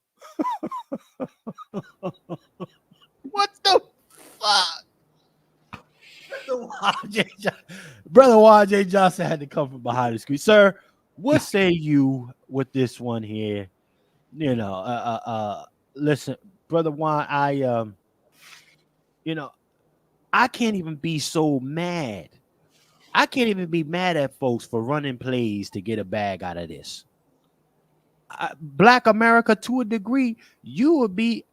What the fuck? Brother YJ Johnson had to come from behind the screen. Sir, what say you with this one here? Listen, Brother Juan, I can't even be so mad. I can't even be mad at folks for running plays to get a bag out of this. Black America, to a degree, you would be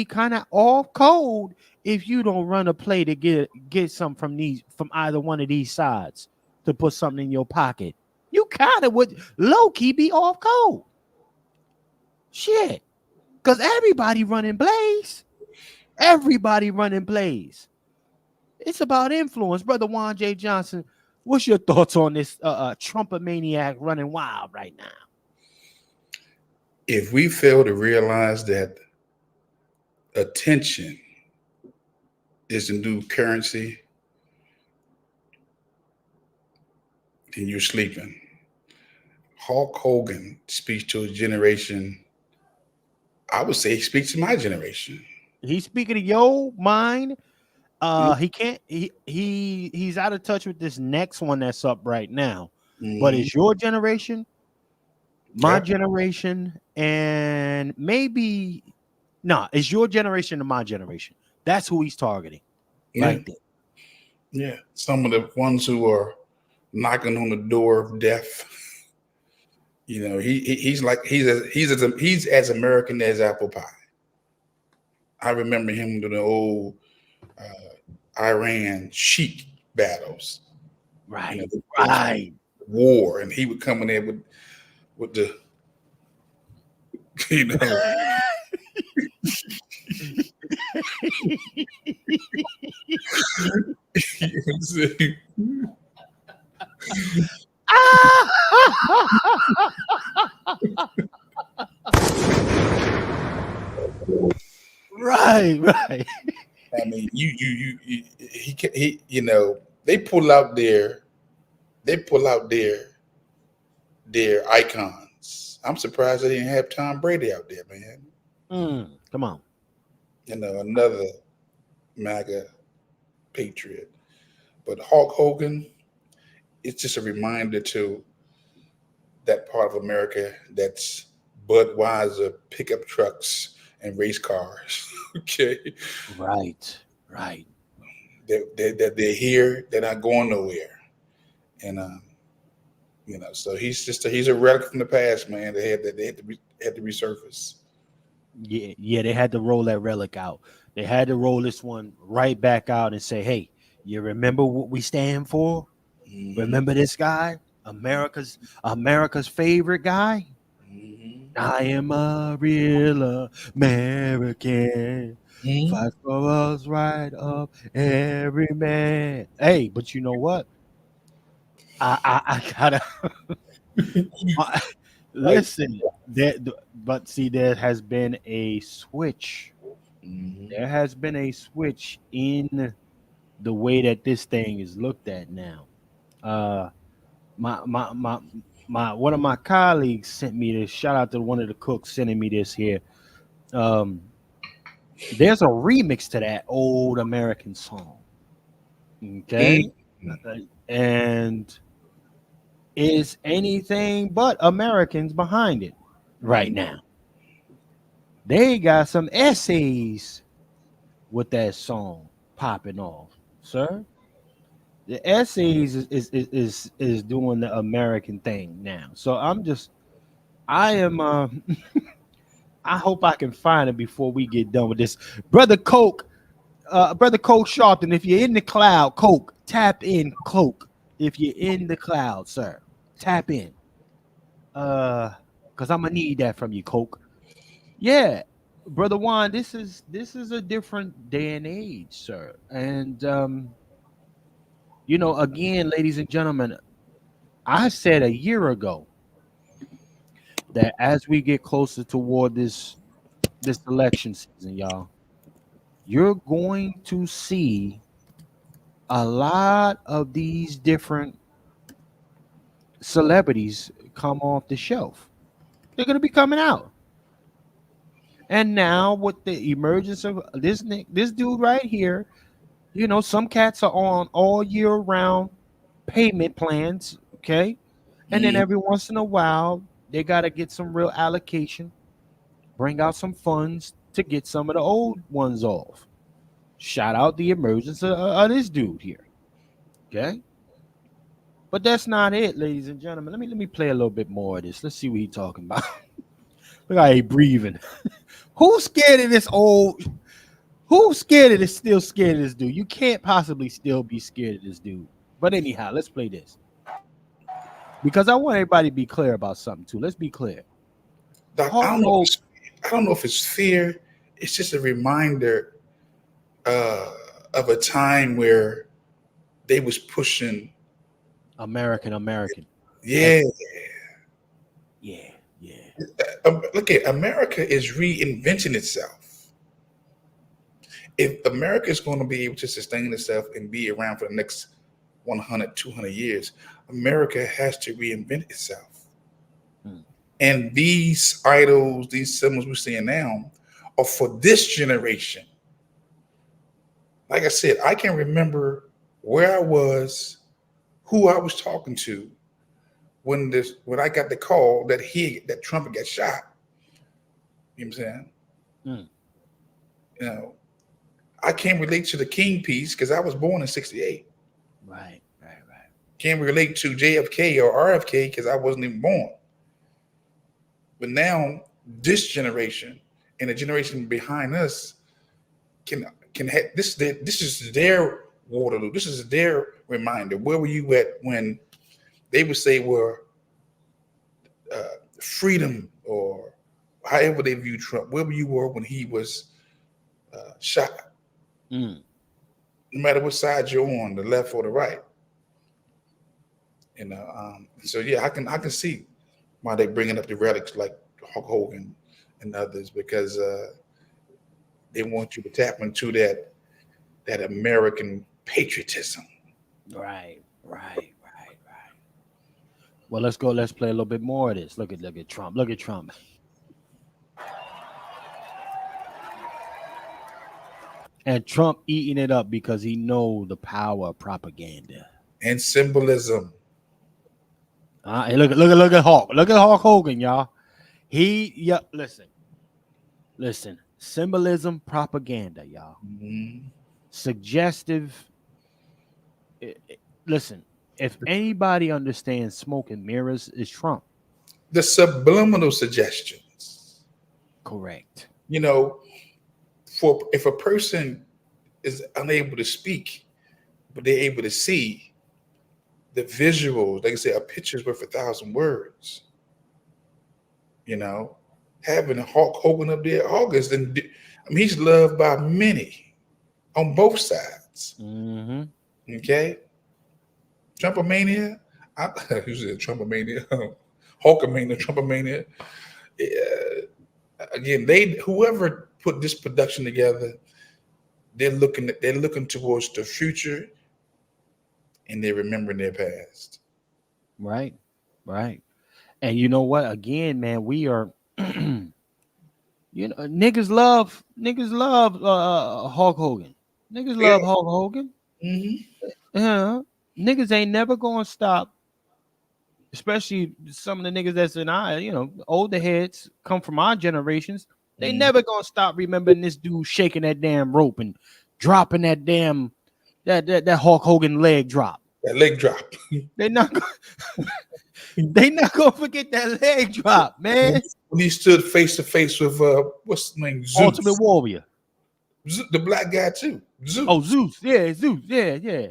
kind of off cold if you don't run a play to get something from either one of these sides to put something in your pocket. You kind of would low key be off code. Shit, because everybody running plays. Everybody running plays. It's about influence, brother Juan J. Johnson. What's your thoughts on this Trump maniac running wild right now? If we fail to realize that attention is the new currency, then you're sleeping. Hulk Hogan speaks to a generation. I would say he speaks to my generation. He's speaking to your mind. He can't. He's out of touch with this next one that's up right now. But it's your generation, my generation, and maybe it's your generation and my generation. That's who he's targeting. Right there. Yeah, some of the ones who are knocking on the door of death. You know, he's as American as apple pie. I remember him doing the old Iran sheik battles, right? You know, right. War, and he would come in there with the, you know. Right. I mean, he you know, they pull out their icons. I'm surprised they didn't have Tom Brady out there, man. Come on. You know, another MAGA patriot. But Hulk Hogan, it's just a reminder to that part of America that's Budweiser pickup trucks and race cars. Okay. Right. They're here, they're not going nowhere. And you know, so he's a relic from the past, man. They had to resurface. Yeah, they had to roll that relic out. They had to roll this one right back out and say, hey, you remember what we stand for? Mm-hmm. Remember this guy? America's favorite guy? Mm-hmm. I am a real American. Mm-hmm. Fight for us right up every man. Hey, but you know what? I gotta listen. But see, there has been a switch. Mm-hmm. There has been a switch in the way that this thing is looked at now. My one of my colleagues sent me this. Shout out to one of the cooks sending me this here. There's a remix to that old American song. Okay, and is anything but Americans behind it right now. They got some essays with that song popping off, sir. The essays is doing the American thing now. So I hope I can find it before we get done with this. Brother Coke Sharpton, if you're in the cloud, Coke, tap in Coke. If you're in the cloud, sir, tap in. Because I'm gonna need that from you, Coke. Yeah, Brother Juan, this is a different day and age, sir. And you know, again, ladies and gentlemen, I said a year ago that as we get closer toward this election season, y'all, you're going to see a lot of these different celebrities come off the shelf. They're going to be coming out. And now with the emergence of this dude right here, you know, some cats are on all year round payment plans, okay? And then every once in a while, they got to get some real allocation, bring out some funds to get some of the old ones off. Shout out the emergence of this dude here, okay? But that's not it, ladies and gentlemen. Let me play a little bit more of this. Let's see what he's talking about. Look how he breathing. Who's scared of this old? Who's scared of this? Still scared of this dude? You can't possibly still be scared of this dude. But anyhow, let's play this. because I want everybody to be clear about something too. Let's be clear. Doc, I don't know if it's fear. It's just a reminder of a time where they was pushing American. Yeah. Yeah. Look at America is reinventing itself. If America is going to be able to sustain itself and be around for the next 100, 200 years, America has to reinvent itself. And these idols, these symbols we're seeing now are for this generation. Like I said, I can remember where I was, who I was talking to when I got the call that Trump got shot. You know what I'm saying? You know, I can't relate to the King piece because I was born in 68. Right. Can't relate to JFK or RFK because I wasn't even born. But now this generation and the generation behind us can have this is their Waterloo. This is their reminder. Where were you at when they would say freedom or however they view Trump? Where were you when he was shot? No matter what side you're on, the left or the right. You know, so yeah, I can see why they bringing up the relics like Hulk Hogan and others, because they want you to tap into that American patriotism. Right. Well, let's go. Let's play a little bit more of this. Look at Trump. Look at Trump. And Trump eating it up because he know the power of propaganda and symbolism. Hey, look at Hulk. Look at Hulk Hogan, y'all. Listen. Symbolism, propaganda, y'all. Suggestive. Listen, if anybody understands smoke and mirrors, it's Trump. The subliminal suggestions. Correct. You know, if a person is unable to speak, but they're able to see the visuals, like I say, a picture's worth 1,000 words. You know, having Hulk Hogan up there, he's loved by many on both sides. Okay, Trumpomania. Usually Trumpomania, Hulkamania, Trumpomania. Again, whoever put this production together, they're looking towards the future, and they're remembering their past. Right. And you know what? Again, man, we are. Niggas love Hulk Hogan. Niggas love Hulk Hogan. Yeah, niggas ain't never gonna stop. Especially some of the niggas that's in older heads come from our generations. They never gonna stop remembering this dude shaking that damn rope and dropping that damn that Hulk Hogan leg drop. That leg drop. They not gonna forget that leg drop, man. When he stood face to face with what's his name? Zeus. Ultimate Warrior. The black guy too. Zeus. Oh, Zeus. Yeah, Zeus. Yeah.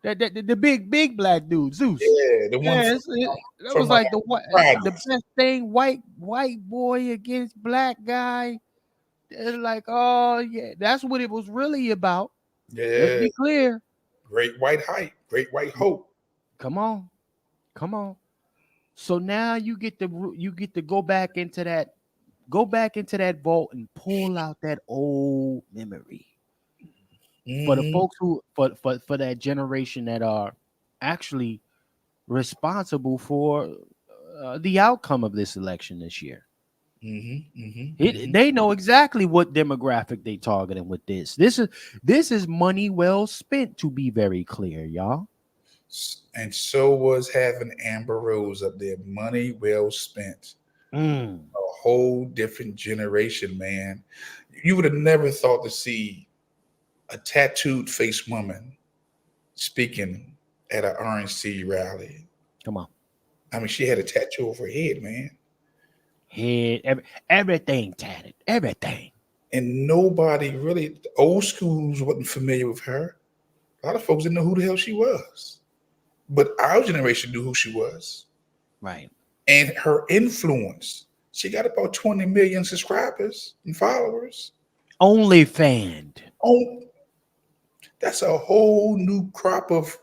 The big black dude, Zeus. Yeah, the one. That was like the best thing. White boy against black guy. It's like, oh yeah, that's what it was really about. Yeah. Let's be clear. Great white hype. Great white hope. Come on. So now you get to go back into that vault and pull out that old memory. For the folks who for that generation that are actually responsible for the outcome of this election this year. They know exactly what demographic they targeting with this. This is money well spent, to be very clear, y'all. And so was having Amber Rose up there. Money well spent. A whole different generation, man. You would have never thought to see a tattooed face woman speaking at an RNC rally. Come on. I mean, she had a tattoo over her head, man. Head, everything tatted, everything. And nobody really, the old schools wasn't familiar with her. A lot of folks didn't know who the hell she was. But our generation knew who she was. Right. And her influence. She got about 20 million subscribers and followers. OnlyFans. Oh, that's a whole new crop of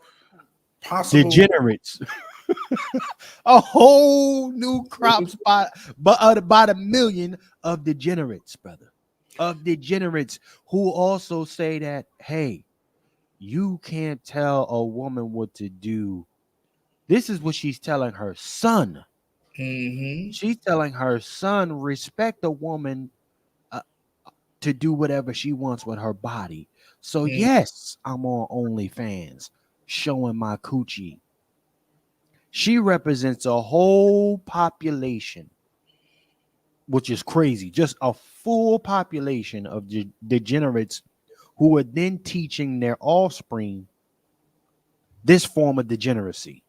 possible degenerates. A whole new crop spot, but about 1 million of degenerates, brother. Of degenerates who also say that, hey, you can't tell a woman what to do. This is what she's telling her son. Mm-hmm. She's telling her son, respect a woman to do whatever she wants with her body. So yes, I'm on OnlyFans showing my coochie. She represents a whole population, which is crazy. Just a full population of degenerates who are then teaching their offspring this form of degeneracy.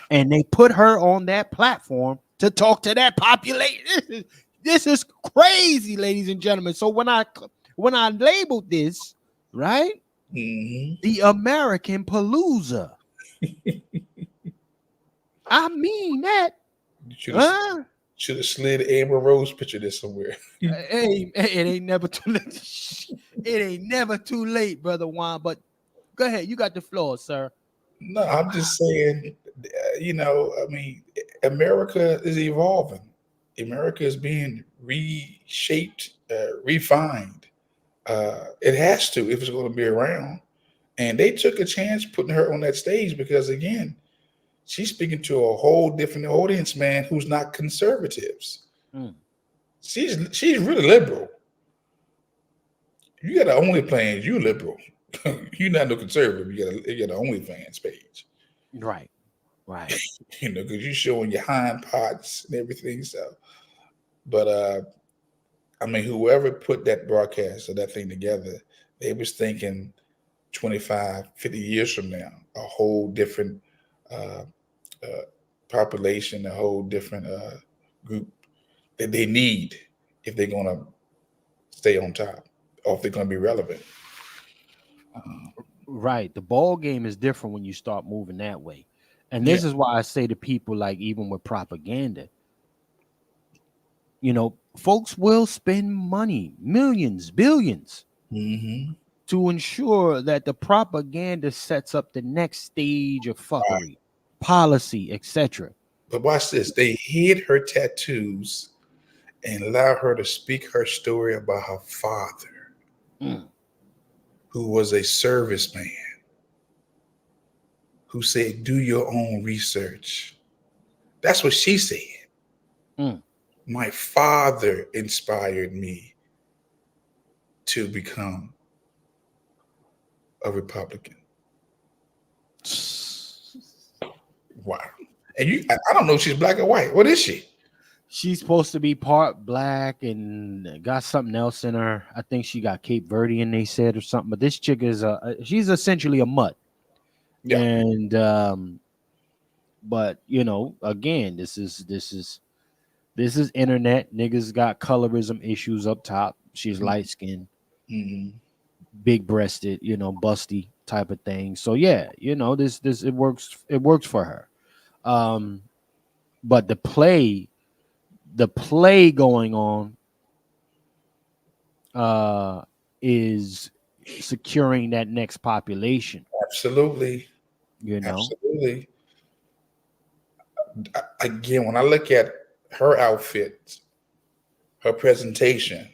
And they put her on that platform to talk to that population. This is crazy, ladies and gentlemen. So when I labeled this, right, the American Palooza, I mean that. Should have slid Amber Rose picture this somewhere. Hey, it ain't never too late. It ain't never too late, brother Juan. But go ahead, you got the floor, sir. No, I'm just saying, I mean, America is evolving. America is being reshaped, refined. It has to if it's going to be around. And they took a chance putting her on that stage because, again, she's speaking to a whole different audience, man, who's not conservatives. She's really liberal. You got an OnlyFans, you liberal. You're not no conservative. You got an OnlyFans page. Right. Because you're showing your hind parts and everything. So, but I mean, whoever put that broadcast or that thing together, they was thinking 25, 50 years from now, a whole different population, a whole different group that they need if they're going to stay on top or if they're going to be relevant. Right. The ball game is different when you start moving that way. And this is why I say to people, like, even with propaganda, folks will spend money, millions, billions, to ensure that the propaganda sets up the next stage of fuckery, policy, etc. But watch this. They hid her tattoos and allow her to speak her story about her father, who was a serviceman, who said, do your own research. That's what she said. My father inspired me to become a Republican. Wow. And I don't know if she's black or white. What is she? She's supposed to be part black and got something else in her. I think she got Cape Verdean, they said, or something. But this chick is she's essentially a mutt. Yeah. And but again, this is internet. Niggas got colorism issues up top. She's light skinned, big breasted, busty type of thing. So yeah, this it works for her. But the play going on is securing that next population. Absolutely. Absolutely. Again, when I look at her outfit, her presentation,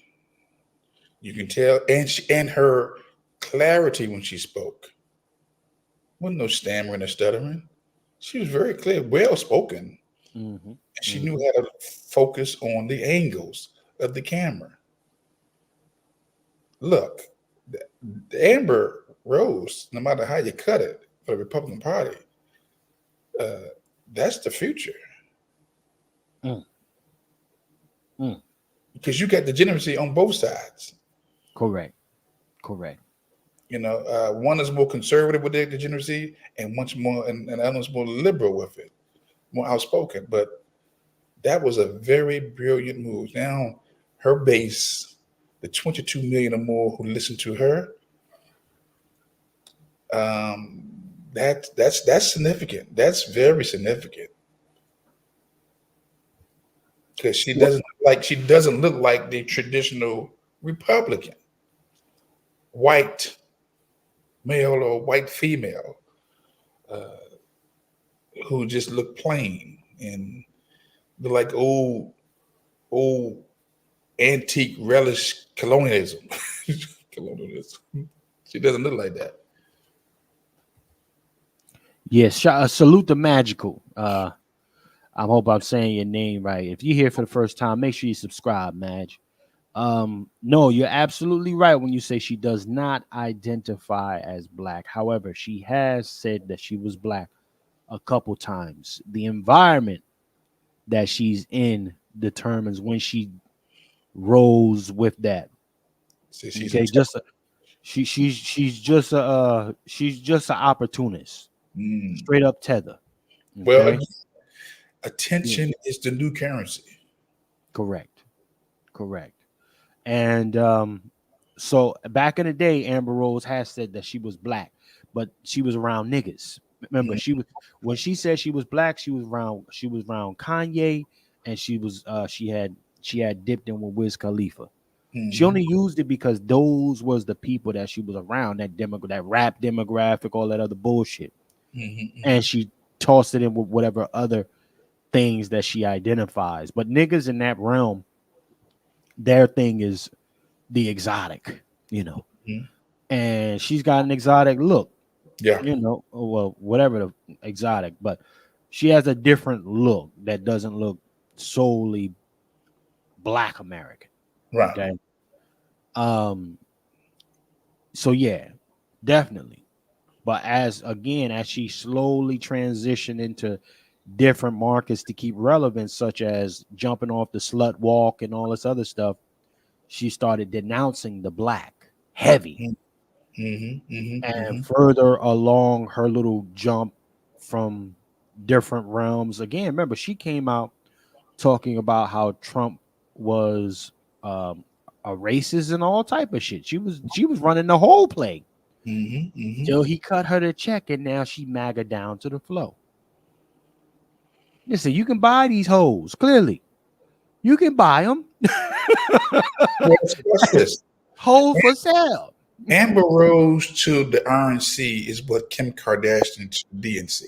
you can tell, and her clarity when she spoke. Wasn't no stammering or stuttering. She was very clear, well spoken. And she knew how to focus on the angles of the camera. Look, the Amber Rose, no matter how you cut it for the Republican Party, that's the future. Because you got degeneracy on both sides. Correct. One is more conservative with their degeneracy, and much more, and the other is more liberal with it, more outspoken. But that was a very brilliant move. Now, her base, the 22 million or more who listen to her, that's significant. That's very significant. because she doesn't look like the traditional Republican, white male or white female, who just look plain and look like old antique relish colonialism. She doesn't look like that. Yes, salute the magical. I hope I'm saying your name right. If you're here for the first time, make sure you subscribe, Madge. No, you're absolutely right when you say she does not identify as black. However, she has said that she was black a couple times. The environment that she's in determines when she rose with that. So she's okay, she's just an opportunist. Straight up tether. Okay? Well, attention is the new currency. Correct. And so back in the day, Amber Rose has said that she was black, but she was around niggas. Remember, when she said she was black, she was around Kanye, and she had dipped in with Wiz Khalifa. She only used it because those was the people that she was around, that rap demographic, all that other bullshit. And she tossed it in with whatever other things that she identifies. But niggas in that realm, their thing is the exotic, and she's got an exotic look. Yeah. Well, whatever the exotic, but she has a different look that doesn't look solely Black American. Right. Okay. So yeah, definitely. But as she slowly transitioned into different markets to keep relevant, such as jumping off the slut walk and all this other stuff, she started denouncing the black heavy. And further along her little jump from different realms. Again, remember, she came out talking about how Trump was a racist and all type of shit. She was running the whole play. Till he cut her the check, and now she MAGA down to the flow. Listen, you can buy these hoes. Clearly, you can buy them. Hoe for sale. Amber Rose to the RNC is what Kim Kardashian to DNC.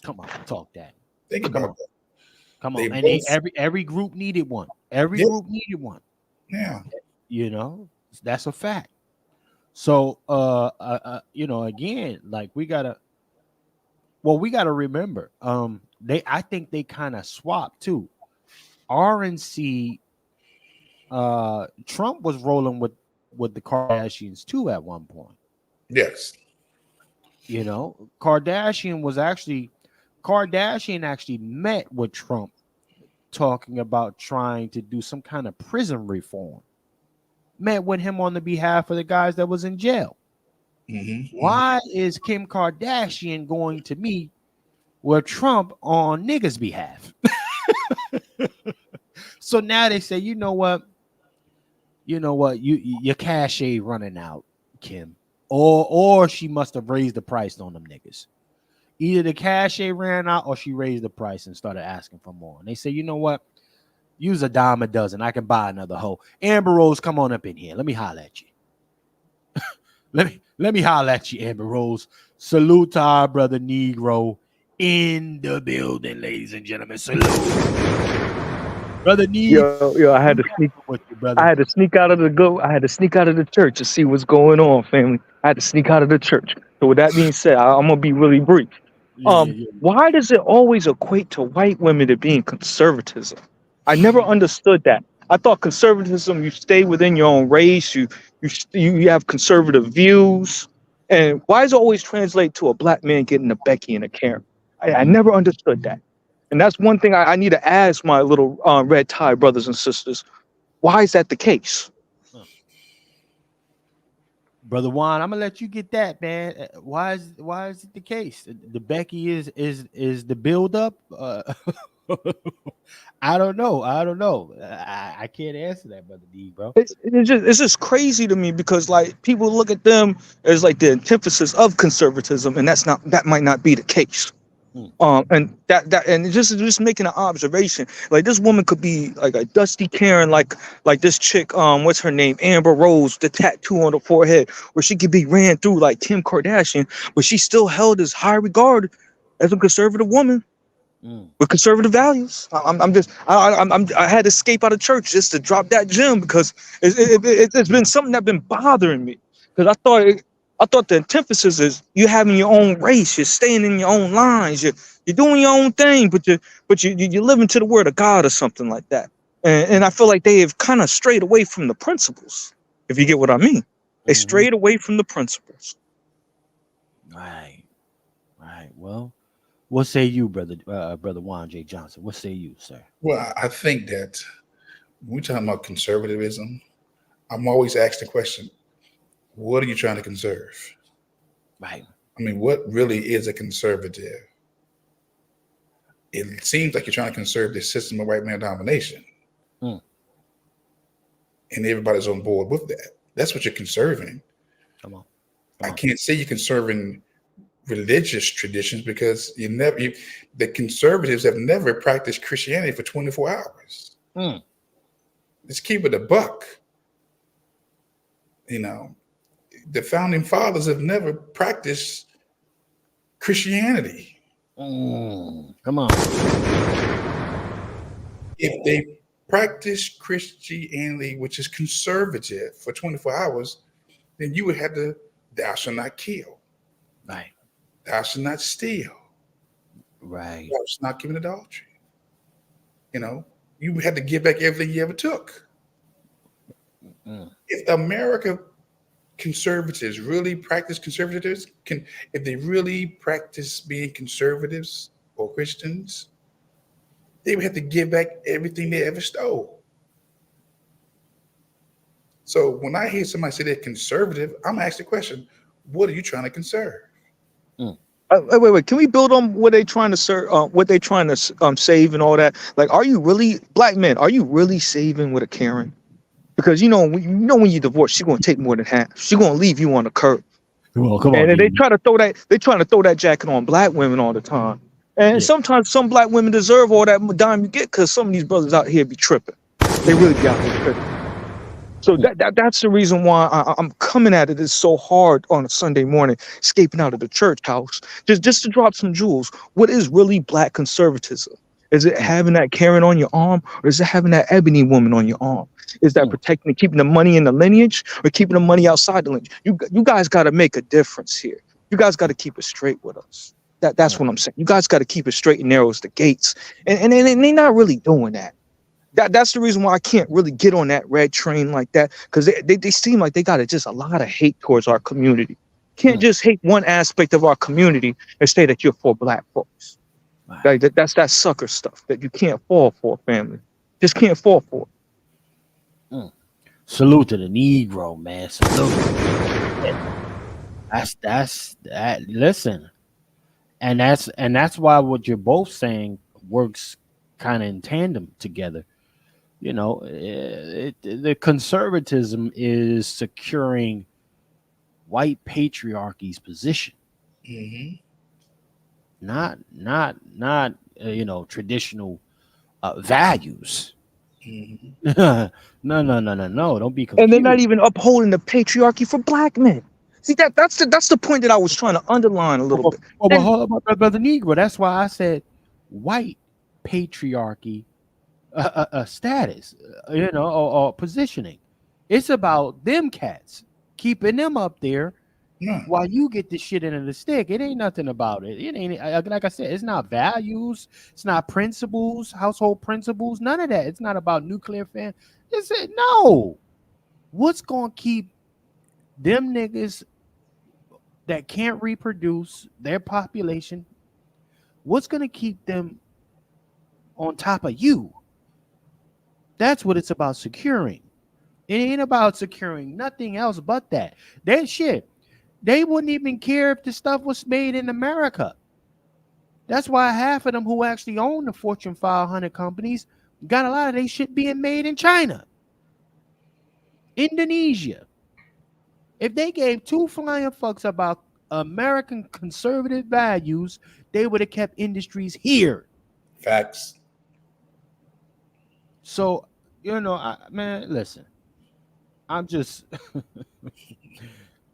Come on, talk that. Think about that. Come on, and every group needed one. Every group needed one. Yeah, that's a fact. So, again, like we gotta remember, I think they kind of swapped too. RNC, Trump was rolling with the Kardashians too at one point. Yes. Kardashian actually met with Trump talking about trying to do some kind of prison reform. Met with him on the behalf of the guys that was in jail. Why is Kim Kardashian going to meet with Trump on niggas' behalf? So now they say, you know what, your cachet running out, Kim, or she must have raised the price on them niggas. Either the cachet ran out or she raised the price and started asking for more. And they say, you know what? Use a dime a dozen. I can buy another hoe. Amber Rose, come on up in here. Let me holler at you. let me holler at you, Amber Rose. Salute to our brother Negro in the building, ladies and gentlemen. Salute. Brother Negro. Yo, I had to sneak with you, brother. I had to sneak out of the church to see what's going on, family. I had to sneak out of the church. So with that being said, I'm gonna be really brief. Why does it always equate to white women to being conservatism? I never understood that. I thought conservatism, you stay within your own race, you have conservative views. And why does it always translate to a black man getting a Becky and a Karen? I never understood that. And that's one thing I need to ask my little red tie brothers and sisters. Why is that the case? Brother Juan, I'm gonna let you get that, man. Why is it the case? The Becky is the build up. I don't know. I can't answer that, brother D, bro. It's just crazy to me because like people look at them as like the antithesis of conservatism, and that might not be the case. And and just making an observation, like this woman could be like a dusty Karen, like this chick, what's her name, Amber Rose, the tattoo on the forehead, or she could be ran through like Kim Kardashian, but she still held as high regard as a conservative woman with conservative values. I had to escape out of church just to drop that gem because it's been something that's been bothering me, because I thought the antithesis is you having your own race, you're staying in your own lines, you're doing your own thing, but you're living to the word of God or something like that. And I feel like they have kind of strayed away from the principles, if you get what I mean. They strayed away from the principles. Right. Well, what say you, brother Juan J. Johnson? What say you, sir? Well, I think that when we're talking about conservatism, I'm always asked the question, what are you trying to conserve? Right. I mean, what really is a conservative? It seems like you're trying to conserve this system of white man domination. And everybody's on board with that. That's what you're conserving. Come on. I can't say you're conserving religious traditions because the conservatives have never practiced Christianity for 24 hours. Let's keep it a buck. You know, the founding fathers have never practiced Christianity. Come on. If they practice Christianity, which is conservative, for 24 hours, then you would have to, thou shalt not kill. Right. Thou shalt not steal. Right. Thou shalt not commit adultery. You know, you had to give back everything you ever took. If America conservatives really practice conservatives, if they really practice being conservatives or Christians, they would have to give back everything they ever stole. So when I hear somebody say they're conservative, I'm asking the question, what are you trying to conserve? Wait. Can we build on what they trying to serve? What they trying to save and all that? Like, are you really, black men? Are you really saving with a Karen? Because when you divorce, she's gonna take more than half. She's gonna leave you on the curb. Well, come on. And they try to throw that jacket on black women all the time. And sometimes some black women deserve all that dime you get, because some of these brothers out here be tripping. They really got me tripping. So that's the reason why I'm coming at it so hard on a Sunday morning, escaping out of the church house, just to drop some jewels. What is really black conservatism? Is it having that Karen on your arm, or is it having that ebony woman on your arm? Is that protecting, keeping the money in the lineage, or keeping the money outside the lineage? You guys got to make a difference here. You guys got to keep it straight with us. That's what I'm saying. You guys got to keep it straight and narrow as the gates. And they're not really doing that. That's the reason why I can't really get on that red train like that, because they seem like they got just a lot of hate towards our community. Can't just hate one aspect of our community and say that you're for black folks. Like that's that sucker stuff that you can't fall for, family. Just can't fall for. Salute to the Negro, man. Salute. That's that. Listen, and that's why what you're both saying works kind of in tandem together. You know, the conservatism is securing white patriarchy's position, not traditional values. No. Don't be confused. And they're not even upholding the patriarchy for black men. See, that's the point that I was trying to underline a little bit. But hold on, brother Negro. That's why I said white patriarchy status, or positioning. It's about them cats, keeping them up there while you get the shit into the stick. It ain't nothing about it. It ain't, like I said, it's not values, it's not principles, household principles, none of that. It's not about nuclear family. No. What's gonna keep them niggas that can't reproduce their population? What's gonna keep them on top of you? That's what it's about securing. It ain't about securing nothing else but that. That shit, they wouldn't even care if the stuff was made in America. That's why half of them who actually own the Fortune 500 companies got a lot of their shit being made in China, Indonesia. If they gave two flying fucks about American conservative values, they would have kept industries here. Facts. So, man, listen. I'm just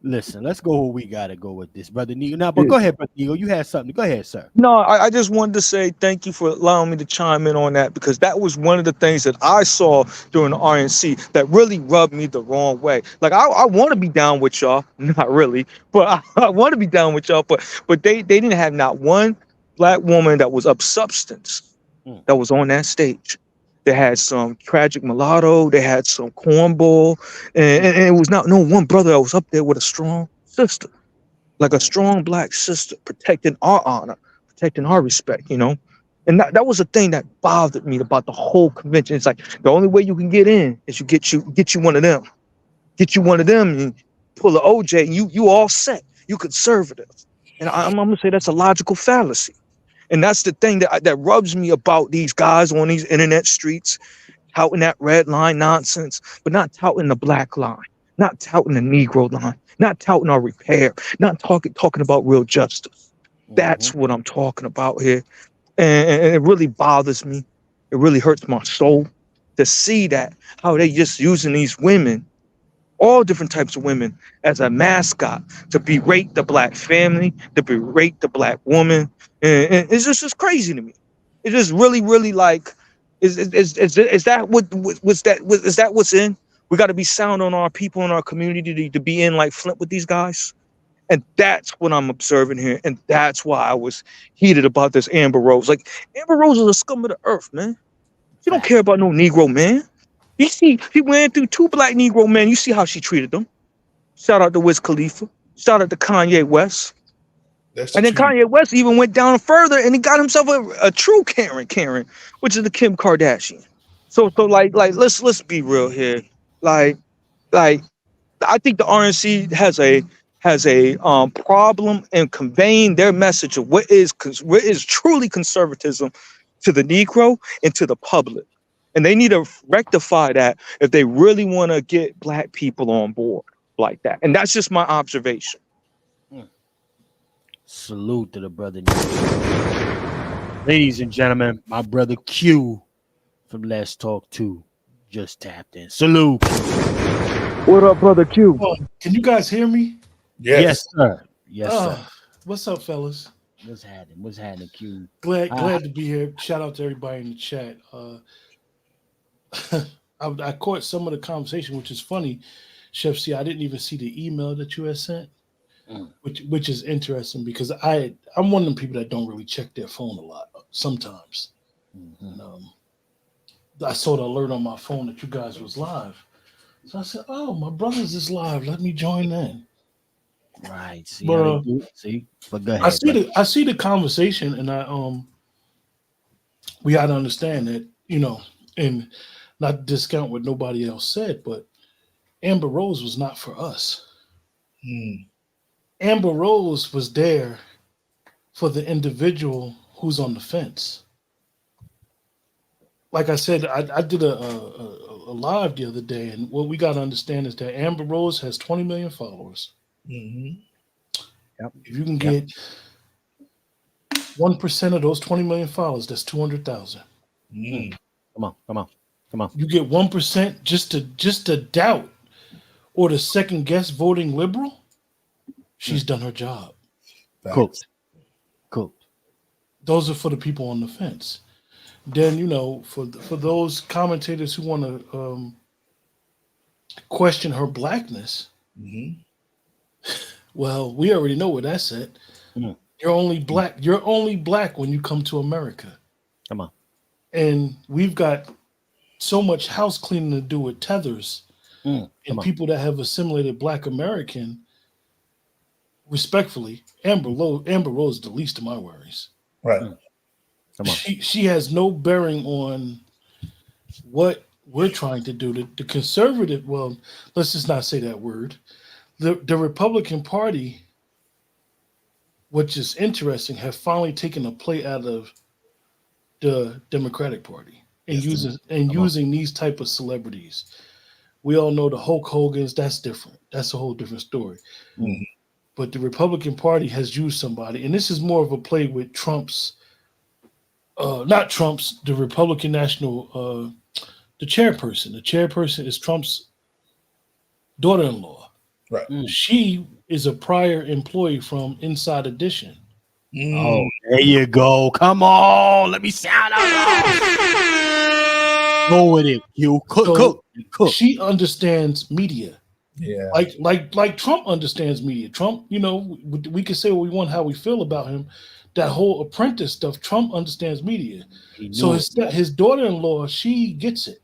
listen. Let's go where we gotta go with this, brother Neil. Now, but go ahead, brother Neil. You had something. Go ahead, sir. No, I just wanted to say thank you for allowing me to chime in on that, because that was one of the things that I saw during the RNC that really rubbed me the wrong way. Like I want to be down with y'all, not really, but I want to be down with y'all. But they didn't have not one black woman that was of substance that was on that stage. They had some tragic mulatto, they had some cornball, and it was not no one brother that was up there with a strong sister, like a strong black sister, protecting our honor, protecting our respect, And that was the thing that bothered me about the whole convention. It's like the only way you can get in is you get you one of them. Get you one of them and pull an OJ and you all set. You conservative. And I'm gonna say that's a logical fallacy. And that's the thing that rubs me about these guys on these internet streets, touting that red line nonsense, but not touting the black line, not touting the Negro line, not touting our repair, not talking about real justice. That's what I'm talking about here. And it really bothers me. It really hurts my soul to see that, how they just using these women, all different types of women, as a mascot to berate the black family, to berate the black woman. And it's just crazy to me. It's just really, really like, is that what's in? We got to be sound on our people in our community to be in like Flint with these guys. And that's what I'm observing here. And that's why I was heated about this Amber Rose. Like, Amber Rose is a scum of the earth, man. She don't care about no Negro man. You see, he went through 2 black Negro men. You see how she treated them. Shout out to Wiz Khalifa. Shout out to Kanye West. And then Kanye West even went down further and he got himself a true Karen, which is the Kim Kardashian. So like let's be real here. Like I think the RNC has a problem in conveying their message of what is truly conservatism to the Negro and to the public. And they need to rectify that if they really want to get black people on board like that. And that's just my observation. Salute to the brother. Ladies and gentlemen, my brother Q from Let's Talk 2 just tapped in. Salute. What up, brother Q? Can you guys hear me? Yes, sir. Yes, sir. What's up, fellas? What's happening, Q? Glad to be here. Shout out to everybody in the chat. I caught some of the conversation, which is funny. Chef C, I didn't even see the email that you had sent, which is interesting because I'm one of them people that don't really check their phone a lot sometimes. And, I saw the alert on my phone that you guys was live. So I said, oh, my brother's is live. Let me join in. Right. See, but, but go ahead. I see the conversation, and we got to understand that, and not discount what nobody else said, but Amber Rose was not for us. Amber Rose was there for the individual who's on the fence. Like I said, I did a live the other day, and what we got to understand is that Amber Rose has 20 million followers. Yep. If you can get 1% of those 20 million followers, that's 200,000. Come on. You get 1% just to doubt or to second guess voting liberal. She's done her job. Cool. Those are for the people on the fence. Then for those commentators who want to question her blackness, well, we already know where that's at. You're only black. You're only black when you come to America. Come on. And we've got so much house cleaning to do with tethers and people that have assimilated Black American. Respectfully, Amber Rose is the least of my worries. Right. Come on. She has no bearing on what we're trying to do. The conservative, well, let's just not say that word. The Republican Party, which is interesting, have finally taken a play out of the Democratic Party and using these type of celebrities. We all know the Hulk Hogan's. That's different. That's a whole different story. but the Republican Party has used somebody, and this is more of a play with Trump's, the Republican National, the chairperson. The chairperson is Trump's daughter-in-law. Right. She is a prior employee from Inside Edition. Oh, there you go. Come on. Let me sound out. Go with it. You cook. She understands media. Yeah. Like Trump understands media. Trump, we can say what we want, how we feel about him. That whole apprentice stuff, Trump understands media. So his daughter-in-law, she gets it.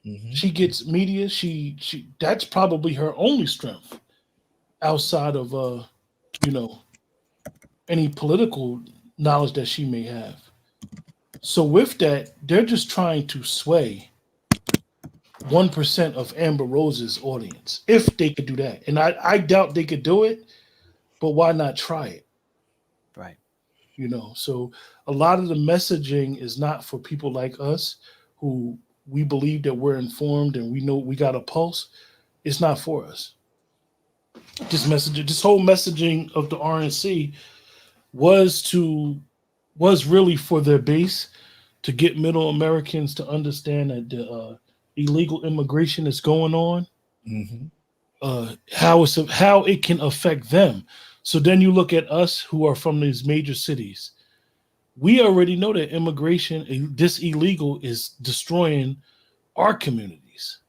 Mm-hmm. She gets media. She that's probably her only strength outside of any political knowledge that she may have. So with that, they're just trying to sway 1% of Amber Rose's audience, if they could do that. And I doubt they could do it, but why not try it? Right. So a lot of the messaging is not for people like us who we believe that we're informed and we know we got a pulse. It's not for us. This whole messaging of the RNC was really for their base, to get middle Americans to understand that the illegal immigration is going on, how it can affect them. So then you look at us who are from these major cities. We already know that immigration, this illegal, is destroying our communities.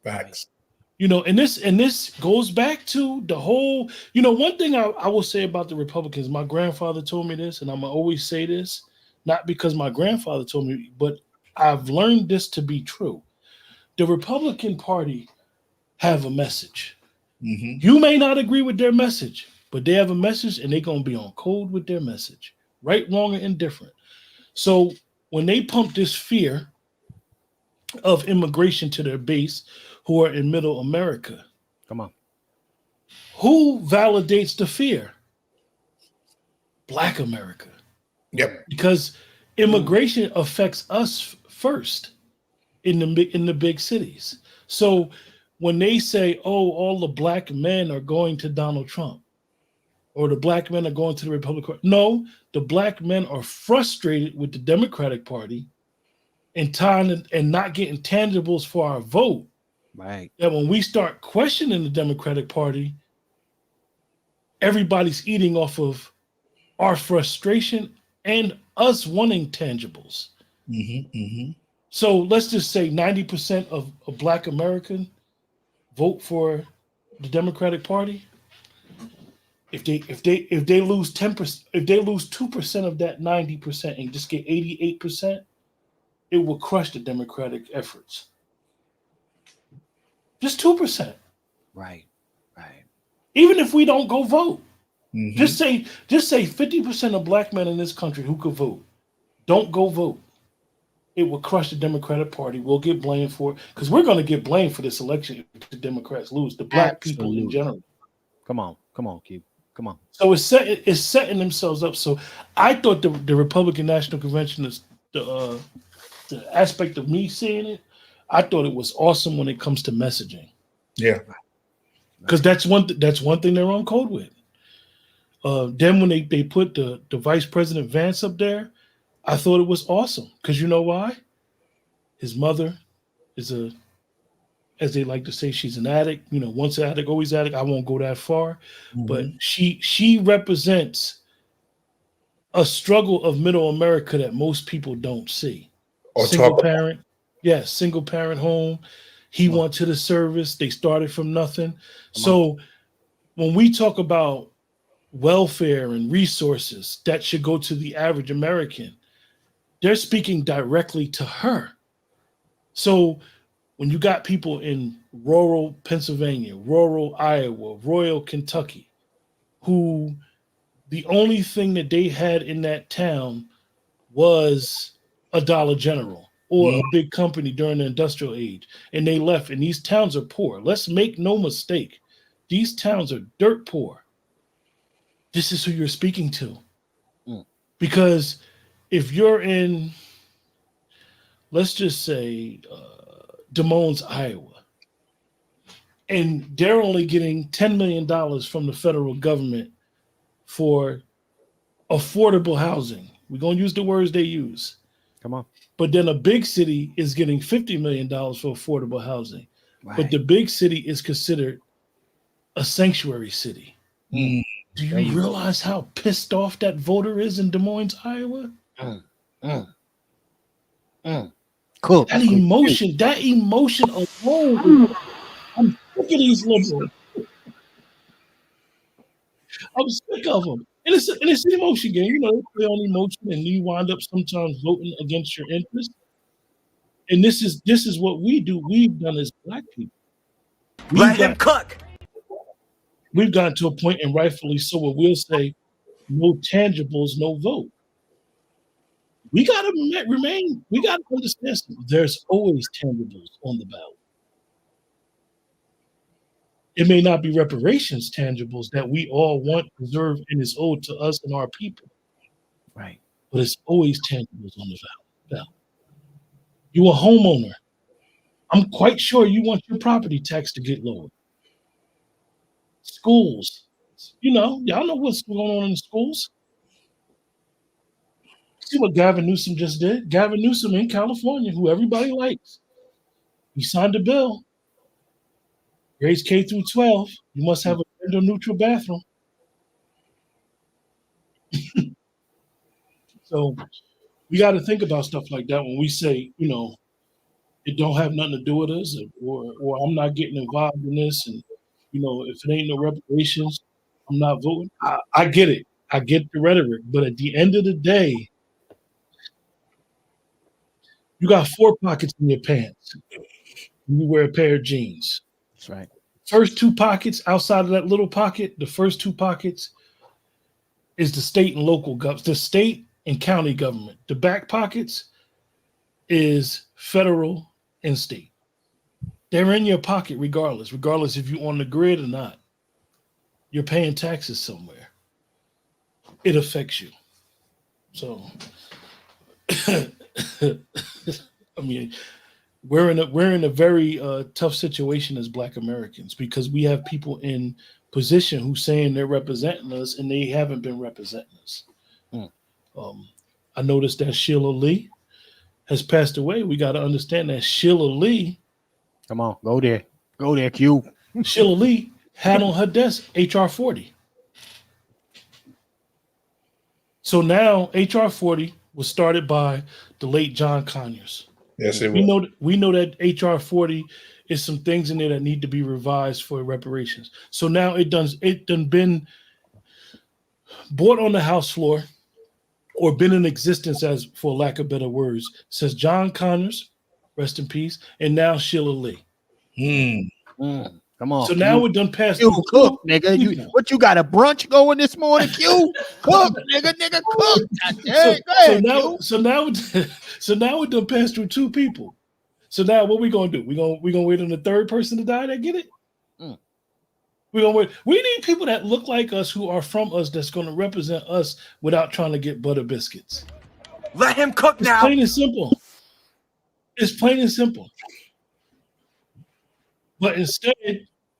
Facts. And this goes back to the whole, one thing I will say about the Republicans, my grandfather told me this, and I'm going to always say this, not because my grandfather told me, but I've learned this to be true. The Republican Party have a message. Mm-hmm. You may not agree with their message, but they have a message and they're going to be on code with their message. Right, wrong, or indifferent. So when they pump this fear of immigration to their base who are in middle America, come on, who validates the fear? Black America. Yep. Because immigration affects us first in the big cities. So when they say, oh, all the black men are going to Donald Trump, or the black men are going to the Republican Party. No, the black men are frustrated with the Democratic Party and not getting tangibles for our vote. Right. That when we start questioning the Democratic Party, everybody's eating off of our frustration and us wanting tangibles. Mm-hmm, mm-hmm. So let's just say 90% of Black American vote for the Democratic Party. If they lose 10%, if they lose 2% of that 90% and just get 88%, it will crush the Democratic efforts. Just 2%. Right. Even if we don't go vote, just say 50% of black men in this country who could vote don't go vote. It will crush the Democratic Party. We'll get blamed for it because we're going to get blamed for this election if the Democrats lose. The black people in general. Come on, Keith. Come on. So it's setting themselves up. So I thought the Republican National Convention is the aspect of me seeing it. I thought it was awesome when it comes to messaging. Yeah, because that's one thing they're on code with. Then when they put the Vice President Vance up there, I thought it was awesome because you know why? His mother is as they like to say, she's an addict. Once addict, always addict. I won't go that far, but she represents a struggle of middle America that most people don't see. Single parent home. He went to the service. They started from nothing. So when we talk about welfare and resources that should go to the average American, they're speaking directly to her. So when you got people in rural Pennsylvania, rural Iowa, rural Kentucky, who the only thing that they had in that town was a Dollar General or a big company during the industrial age, and they left, and these towns are poor. Let's make no mistake. These towns are dirt poor. This is who you're speaking to. Because if you're in, let's just say, Des Moines, Iowa, And they're only getting $10 million from the federal government for affordable housing. We're going to use the words they use. Come on. But then a big city is getting $50 million for affordable housing. Right. But the big city is considered a sanctuary city. Mm. Do you realize how pissed off that voter is in Des Moines, Iowa? Cool. That emotion alone. I'm sick of these liberals. I'm sick of them. And it's an emotion game. You know, they play on emotion, and you wind up sometimes voting against your interests. And this is what we do. We've done as Black people. Let him cook. We've gotten to a point, and rightfully so, where we'll say, no tangibles, no vote. We got to remain. We got to understand something. There's always tangibles on the ballot. It may not be reparations tangibles that we all want, deserve, and is owed to us and our people. Right. But it's always tangibles on the ballot. You're a homeowner. I'm quite sure you want your property tax to get lower. Schools. You know, y'all know what's going on in the schools. See what Gavin Newsom just did? Gavin Newsom in California, who everybody likes. He signed a bill. Grades K through 12, you must have a gender-neutral bathroom. So we got to think about stuff like that when we say, you know, it don't have nothing to do with us, or I'm not getting involved in this, and you know, if it ain't no reparations, I'm not voting. I get it. I get the rhetoric, but at the end of the day, you got 4 pockets in your pants. You wear a pair of jeans. That's right. First 2 pockets, outside of that little pocket, the first 2 pockets is the state and local government, the state and county government. The back pockets is federal and state. They're in your pocket regardless if you're on the grid or not. You're paying taxes somewhere. It affects you. So, I mean, we're in a very tough situation as Black Americans because we have people in position who saying they're representing us and they haven't been representing us. I noticed that Sheila Lee has passed away. We got to understand that Sheila Lee. Come on, go there, Q. Sheila Lee had on her desk HR 40. So now HR 40 was started by the late John Conyers. Yes, it was. We know that HR 40 is some things in there that need to be revised for reparations. So now it done been brought on the House floor or been in existence, as for lack of better words, since John Conyers, rest in peace, and now Sheila Lee. Come on. So now we're done past Q, cook, nigga. You got a brunch going this morning, Q? Cook, nigga, cook. So now we're done passed through 2 people. So now what we gonna do? We gonna wait on the 3rd person to die that get it? We're gonna wait. We need people that look like us, who are from us, that's gonna represent us without trying to get butter biscuits. Let him cook now. It's plain and simple. It's plain and simple. But instead,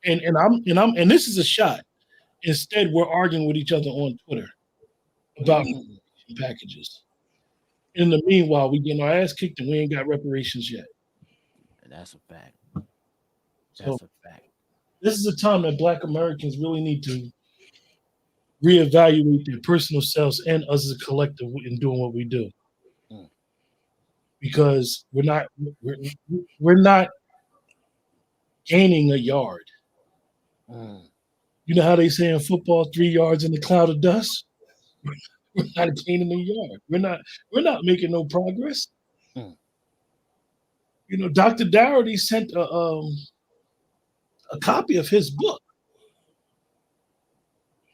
and this is a shot. Instead, we're arguing with each other on Twitter about packages. In the meanwhile, we getting our ass kicked and we ain't got reparations yet. That's a fact. So this is a time that Black Americans really need to reevaluate their personal selves and us as a collective in doing what we do. Because we're not gaining a yard. You know how they say in football, 3 yards in a cloud of dust? We're not gaining a yard. We're not making no progress. You know, Dr. Dougherty sent a copy of his book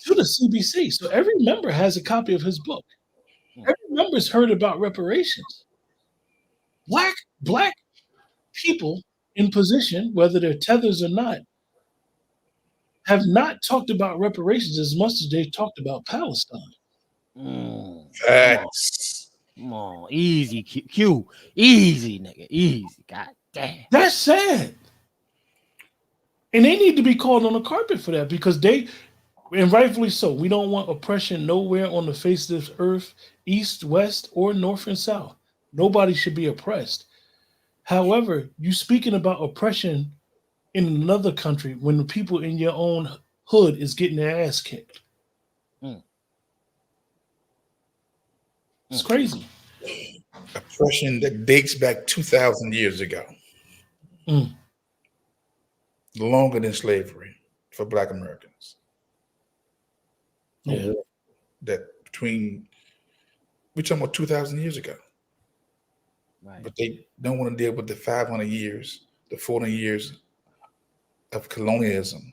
to the CBC. So every member has a copy of his book. Every member's heard about reparations. Black people in position, whether they're tethers or not, have not talked about reparations as much as they've talked about Palestine. Facts. Come on, easy, Q. Easy, nigga, easy. God damn. That's sad. And they need to be called on the carpet for that because they, and rightfully so, we don't want oppression nowhere on the face of this earth, east, west, or north and south. Nobody should be oppressed. However, you speaking about oppression in another country when the people in your own hood is getting their ass kicked. It's crazy. Oppression that dates back 2,000 years ago. Longer than slavery for Black Americans. Yeah. That between, we're talking about 2,000 years ago. Right. But they don't want to deal with the 500 years, the 400 years of colonialism,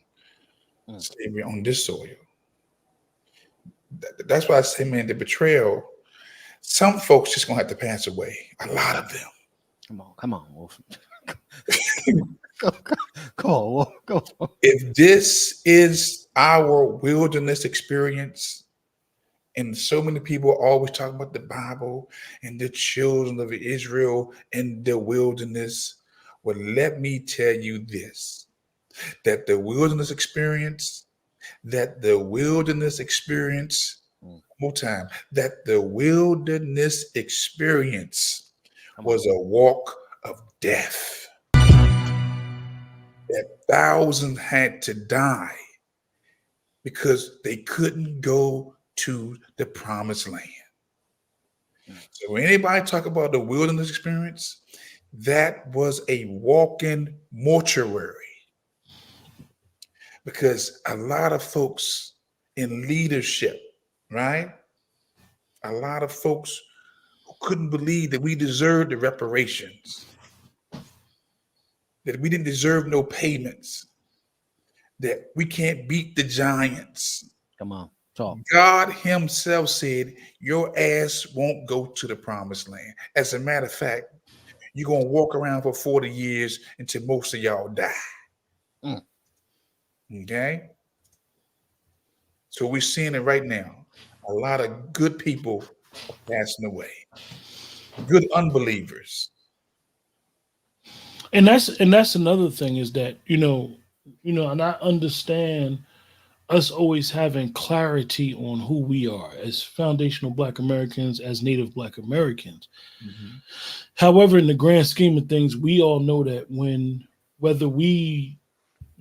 slavery on this soil. That's why I say, man, the betrayal, some folks just gonna have to pass away. A lot of them. Come on, Wolf. Come on, Wolf. Go on. If this is our wilderness experience, and so many people always talk about the Bible and the children of Israel in the wilderness, well, let me tell you this, that the wilderness experience, one more time, that the wilderness experience was a walk of death. That thousands had to die because they couldn't go to the promised land. So when anybody talk about the wilderness experience, that was a walk-in mortuary. Because a lot of folks in leadership, right? A lot of folks who couldn't believe that we deserved the reparations, that we didn't deserve no payments, that we can't beat the giants. Come on, talk. God himself said, your ass won't go to the promised land. As a matter of fact, you're going to walk around for 40 years until most of y'all die. Okay? So we're seeing it right now. A lot of good people are passing away. Good unbelievers. And that's another thing is that, and I understand us always having clarity on who we are as foundational Black Americans, as Native Black Americans. However, in the grand scheme of things, we all know that whether we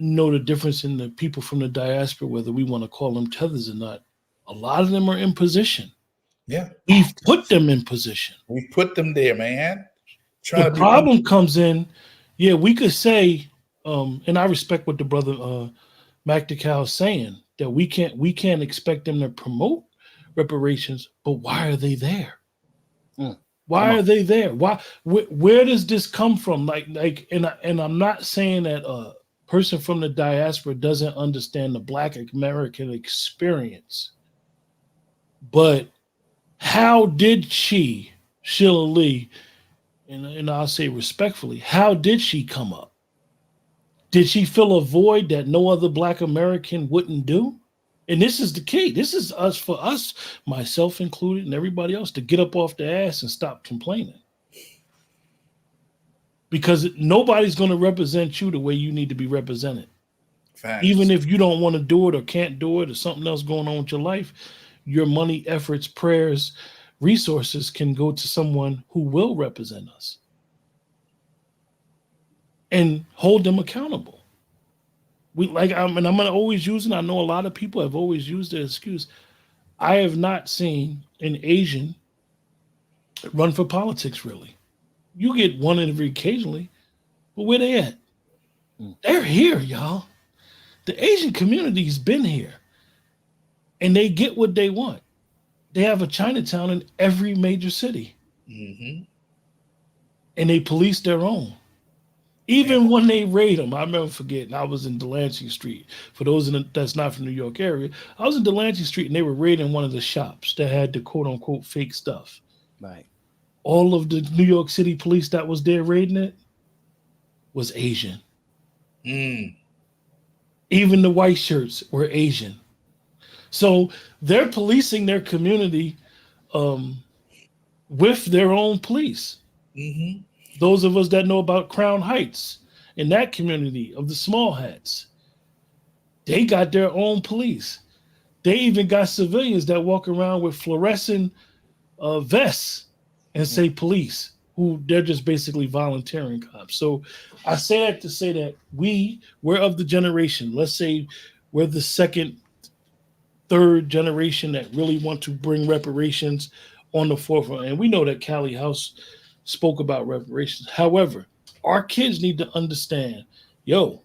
know the difference in the people from the diaspora, whether we want to call them tethers or not, a lot of them are in position. Yeah. We've put them in position. We put them there, man. The problem comes in, we could say, and I respect what the brother Mac DeCal is saying, that we can't expect them to promote reparations, but why are they there? Why are they there? Where does this come from? And I'm not saying that a person from the diaspora doesn't understand the Black American experience, but how did Sheila Lee, and I'll say respectfully, how did she come up? Did she fill a void that no other Black American wouldn't do? And this is the key. This is for us, myself included, and everybody else, to get up off the ass and stop complaining. Because nobody's going to represent you the way you need to be represented. Facts. Even if you don't want to do it or can't do it or something else going on with your life, your money, efforts, prayers, resources can go to someone who will represent us and hold them accountable. I'm going to always use, and I know a lot of people have always used the excuse, I have not seen an Asian run for politics, really. You get one every occasionally, but where they at? They're here, y'all. The Asian community's been here, and they get what they want. They have a Chinatown in every major city, and they police their own. Even when they raid them, I remember forgetting, I was in Delancey Street. For those that's not from the New York area, I was in Delancey Street, and they were raiding one of the shops that had the quote-unquote fake stuff. Right. All of the New York City police that was there raiding it was Asian. Even the white shirts were Asian. So they're policing their community with their own police. Those of us that know about Crown Heights in that community of the small hats, They got their own police. They even got civilians that walk around with fluorescent vests and say police, who they're just basically volunteering cops. So I say that to say that we're of the generation. Let's say we're the second, third generation that really want to bring reparations on the forefront. And we know that Callie House spoke about reparations. However, our kids need to understand, yo,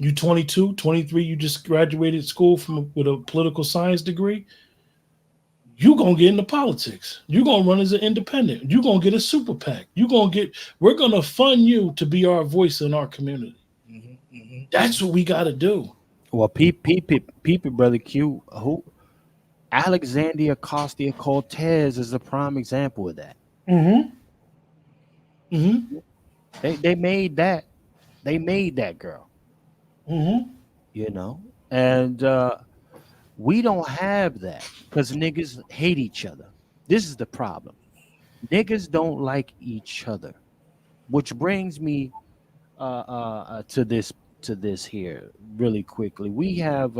you 22, 23, you just graduated school with a political science degree. You're going to get into politics. You're going to run as an independent. You're going to get a super PAC. We're going to fund you to be our voice in our community. That's what we got to do. Well, peep it, Brother Q. Who? Alexandria Ocasio-Cortez is a prime example of that. They made that. They made that girl. You know, and we don't have that because niggas hate each other. This is the problem. Niggas don't like each other, which brings me to this here really quickly. We have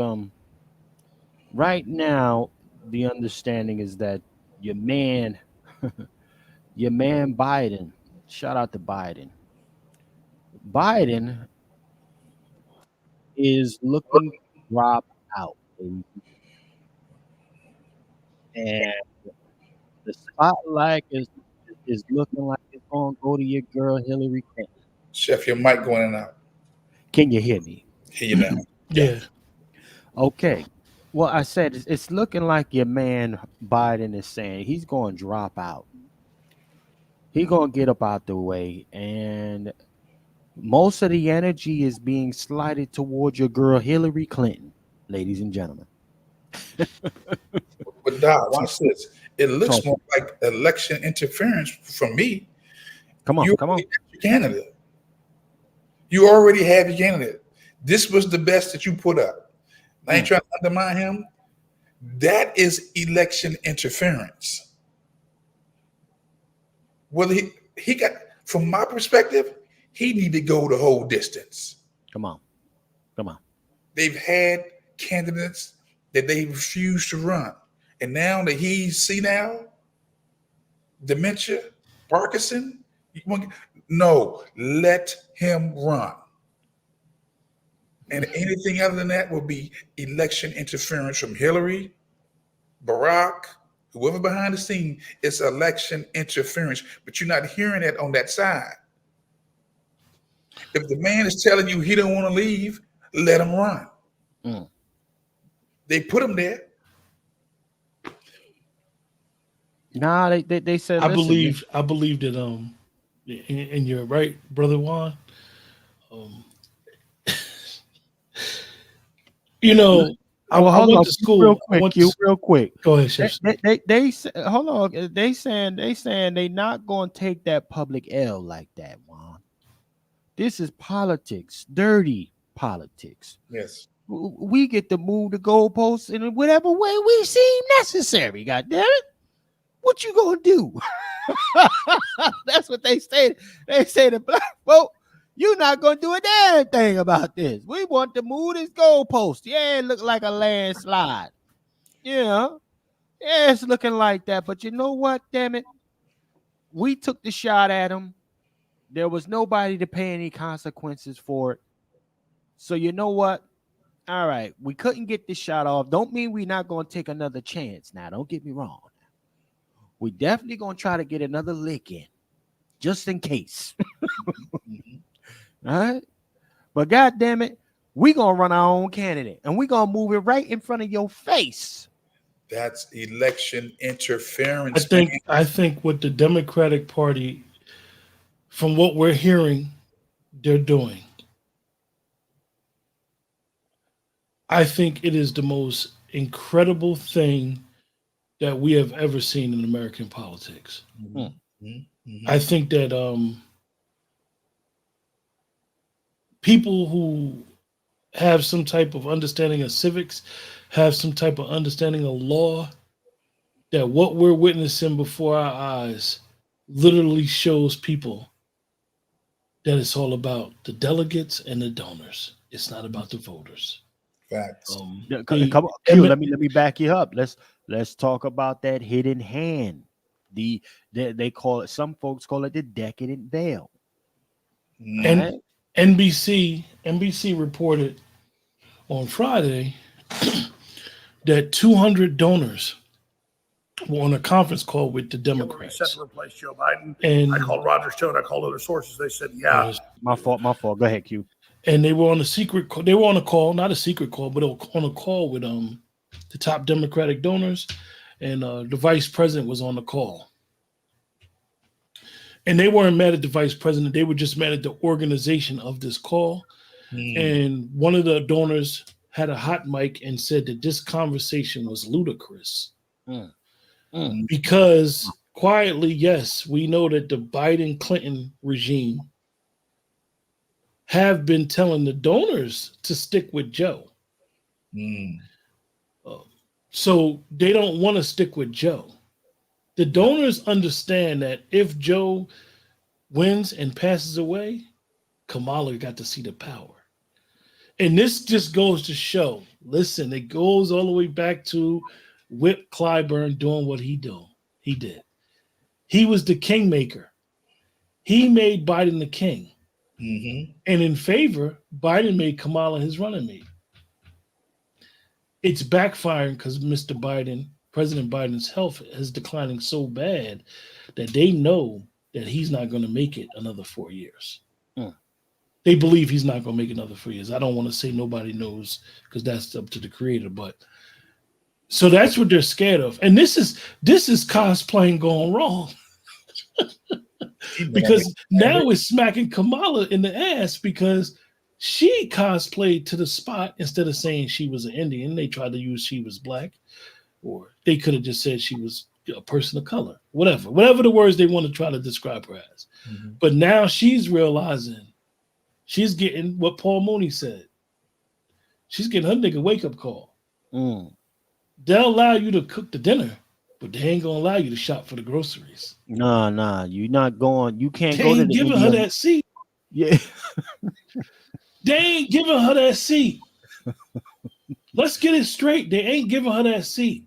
right now the understanding is that your man Biden, shout out to Biden is looking to drop out, and the spotlight is looking like it's gonna go to your girl Hilary Clinton. Chef, your mic going in and out. Can you hear me? Hear you now. Yeah. Okay. Well, I said it's looking like your man Biden is saying he's going to drop out. He's going to get up out the way, and most of the energy is being slided towards your girl Hilary Clinton, ladies and gentlemen. But Doc, watch this. It looks more like election interference for me. Come on. Your candidate. You already have your candidate. This was the best that you put up. I ain't trying to undermine him. That is election interference. Well, he got, from my perspective, he need to go the whole distance. Come on. They've had candidates that they refuse to run. And now that he's senile, dementia, Parkinson, no, let him run. And anything other than that will be election interference from Hillary, Barack, whoever behind the scene. It's election interference, but you're not hearing that on that side. If the man is telling you he don't want to leave, let him run. They put him there. Nah, they said. I believe that and you're right, Brother Juan. You know, I went to school real quick. Go ahead, Chef. They hold on. They saying they not going to take that public L like that, Juan. This is politics, dirty politics. Yes. We get to move the goalposts in whatever way we seem necessary. God damn it. What you gonna do? That's what they say. They say the black folk, you're not gonna do a damn thing about this. We want to move this goalpost. Yeah, it look like a landslide. Yeah, it's looking like that. But you know what? Damn it, we took the shot at him. There was nobody to pay any consequences for it. So you know what? All right, we couldn't get this shot off. Don't mean we're not gonna take another chance. Now, don't get me wrong. We definitely gonna try to get another lick in, just in case. All right, but God damn it, we gonna run our own candidate, and we gonna move it right in front of your face. That's election interference. I think what the Democratic Party, from what we're hearing, they're doing. I think it is the most incredible thing that we have ever seen in American politics. I think that people who have some type of understanding of civics, have some type of understanding of law, that what we're witnessing before our eyes literally shows people that it's all about the delegates and the donors. It's not about the voters. Facts. Come on, Q, let me back you up. Let's talk about that hidden hand. They call it, some folks call it the decadent veil. And NBC reported on Friday that 200 donors were on a conference call with the Democrats. Set to replace Joe Biden. And I called Roger Stone. I called other sources. They said, yeah. My fault. Go ahead, Q. And they were on a secret call. They were on a call, not a secret call, but on a call with the top Democratic donors, and the vice president was on the call. And they weren't mad at the vice president. They were just mad at the organization of this call. And one of the donors had a hot mic and said that this conversation was ludicrous. Because quietly, yes, we know that the Biden-Clinton regime have been telling the donors to stick with Joe. So they don't want to stick with Joe. The donors understand that if Joe wins and passes away, Kamala got to see the power. And this just goes to show, listen, it goes all the way back to Whip Clyburn doing what he did. He was the kingmaker. He made Biden the king. And in favor, Biden made Kamala his running mate. It's backfiring because Mr. Biden, President Biden's health is declining so bad that they know that he's not going to make it another 4 years. They believe he's not going to make another 4 years. I don't want to say nobody knows because that's up to the creator, but so that's what they're scared of. And this is cosplaying going wrong. Because now it's smacking Kamala in the ass because she cosplayed to the spot instead of saying she was an Indian. They tried to use she was black, or they could have just said she was a person of color, whatever the words they want to try to describe her as. But now she's realizing she's getting what Paul Mooney said. She's getting her nigga wake-up call. They'll allow you to cook the dinner, but they ain't gonna allow you to shop for the groceries. Nah, you're not going. You can't They go to ain't the giving her that seat. Yeah. They ain't giving her that seat. Let's get it straight. They ain't giving her that seat.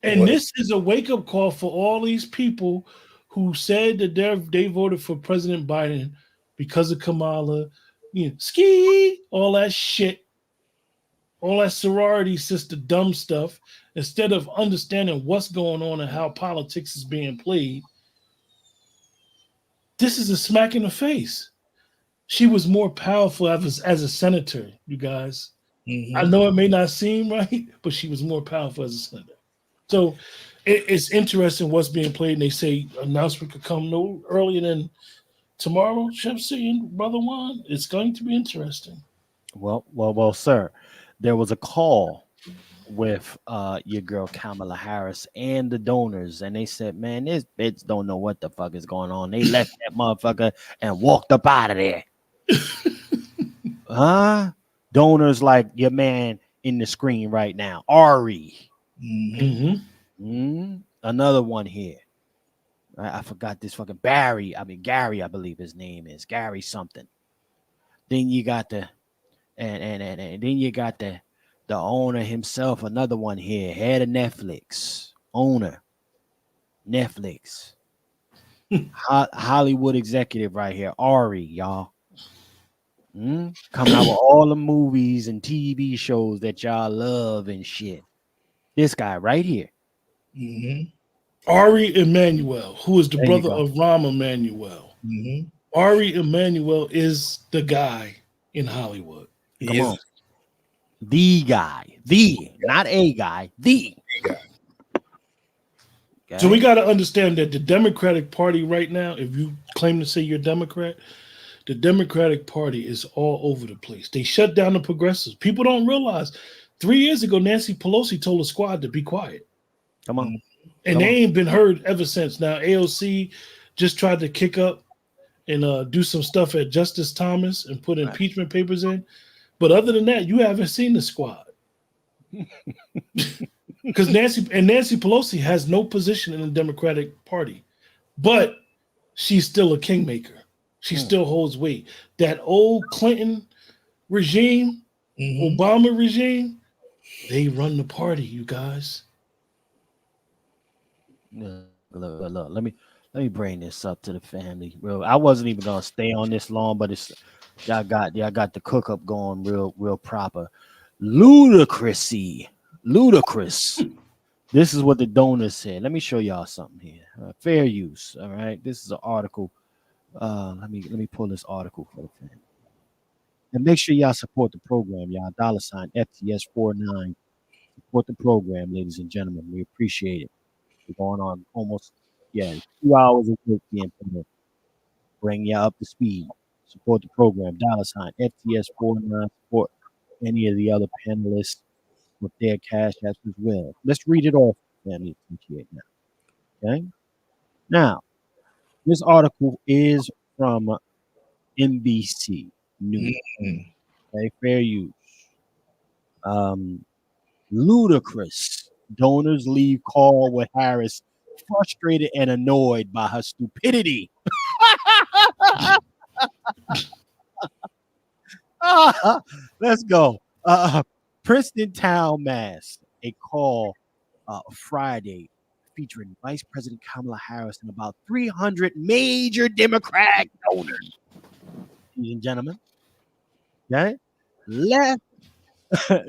And this is a wake-up call for all these people who said that they voted for President Biden because of Kamala, all that shit, all that sorority sister dumb stuff, instead of understanding what's going on and how politics is being played. This is a smack in the face. She was more powerful as a senator, you guys. I know it may not seem right, but she was more powerful as a senator. So it's interesting what's being played, and they say announcement could come no earlier than tomorrow. Chef C and Brother Juan, it's going to be interesting. Well, sir, there was a call with your girl Kamala Harris and the donors, and they said, man, this bitch don't know what the fuck is going on. They left that motherfucker and walked up out of there. Donors like your man in the screen right now, Ari. Another one here. I forgot this fucking Gary, I believe his name is Gary something. Then you got the and then you got the owner himself, another one here, head of Netflix, owner, Netflix, Hollywood executive right here, Ari, y'all. Coming out with all the movies and TV shows that y'all love and shit. This guy right here. Ari Emanuel, who is the brother of Rahm Emanuel. Ari Emanuel is the guy in Hollywood. Come on. The guy. Not a guy. The guy. Okay. So we got to understand that the Democratic Party right now, if you claim to say you're a Democrat, the Democratic Party is all over the place. They shut down the progressives. People don't realize 3 years ago, Nancy Pelosi told the squad to be quiet. Come on. And they ain't been heard ever since. Now, AOC just tried to kick up and do some stuff at Justice Thomas and put impeachment papers in. But other than that, you haven't seen the squad. Because Nancy Pelosi has no position in the Democratic Party. But she's still a kingmaker. She still holds weight. That old Clinton regime, Obama regime, they run the party, you guys. Look, let me bring this up to the family. Real, I wasn't even gonna stay on this long, but it's y'all got the cook up going real proper. Ludicrous. This is what the donors said. Let me show y'all something here. Fair use. All right. This is an article. Let me pull this article for the family. And make sure y'all support the program, y'all. $ FTS49. Support the program, ladies and gentlemen. We appreciate it. We're going on almost 2 hours of work being put in. Bring you up to speed. Support the program. $ FTS49. Support any of the other panelists with their cash apps as well. Let's read it off, family. Appreciate now. Okay. Now, this article is from NBC News. Okay, fair use. Ludicrous. Donors leave call with Harris frustrated and annoyed by her stupidity. Let's go. Princeton Town, Mass. A call Friday featuring Vice President Kamala Harris and about 300 major Democrat donors. Ladies and gentlemen, okay?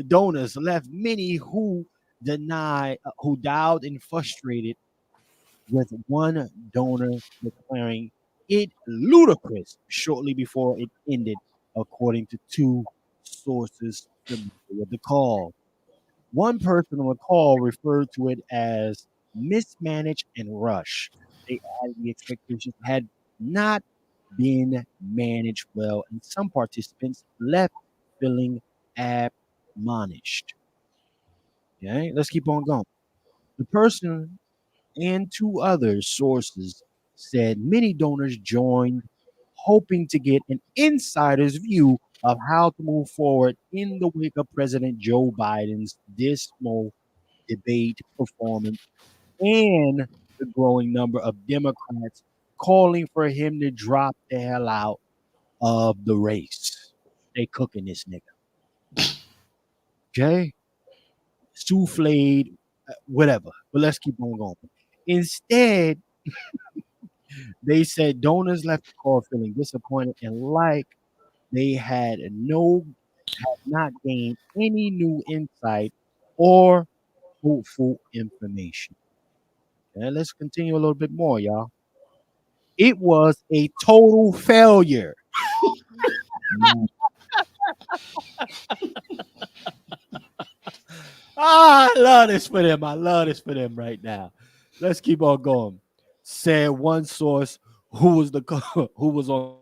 Donors left many who dialed and frustrated, with one donor declaring it ludicrous shortly before it ended, according to two sources familiar with the call. One person on the call referred to it as mismanaged and rushed. They added the expectations had not been managed well, and some participants left feeling admonished. Okay, let's keep on going. The person and two other sources said many donors joined, hoping to get an insider's view of how to move forward in the wake of President Joe Biden's dismal debate performance and the growing number of Democrats calling for him to drop the hell out of the race. They cooking this nigga. Okay? Souffled, whatever. But let's keep on going. Instead, they said donors left the call feeling disappointed and like they had not gained any new insight or hopeful information. And let's continue a little bit more, y'all. It was a total failure. I love this for them. I love this for them right now. Let's keep on going. Said one source who was on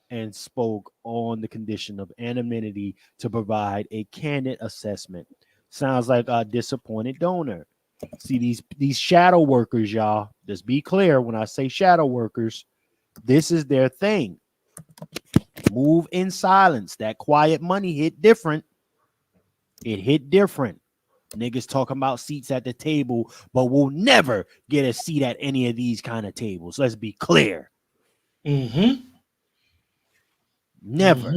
and spoke on the condition of anonymity to provide a candid assessment. Sounds like a disappointed donor. See these shadow workers, y'all. Just be clear when I say shadow workers, this is their thing. Move in silence. That quiet money hit different. It hit different. Niggas talking about seats at the table, but we'll never get a seat at any of these kind of tables. Let's be clear. Never.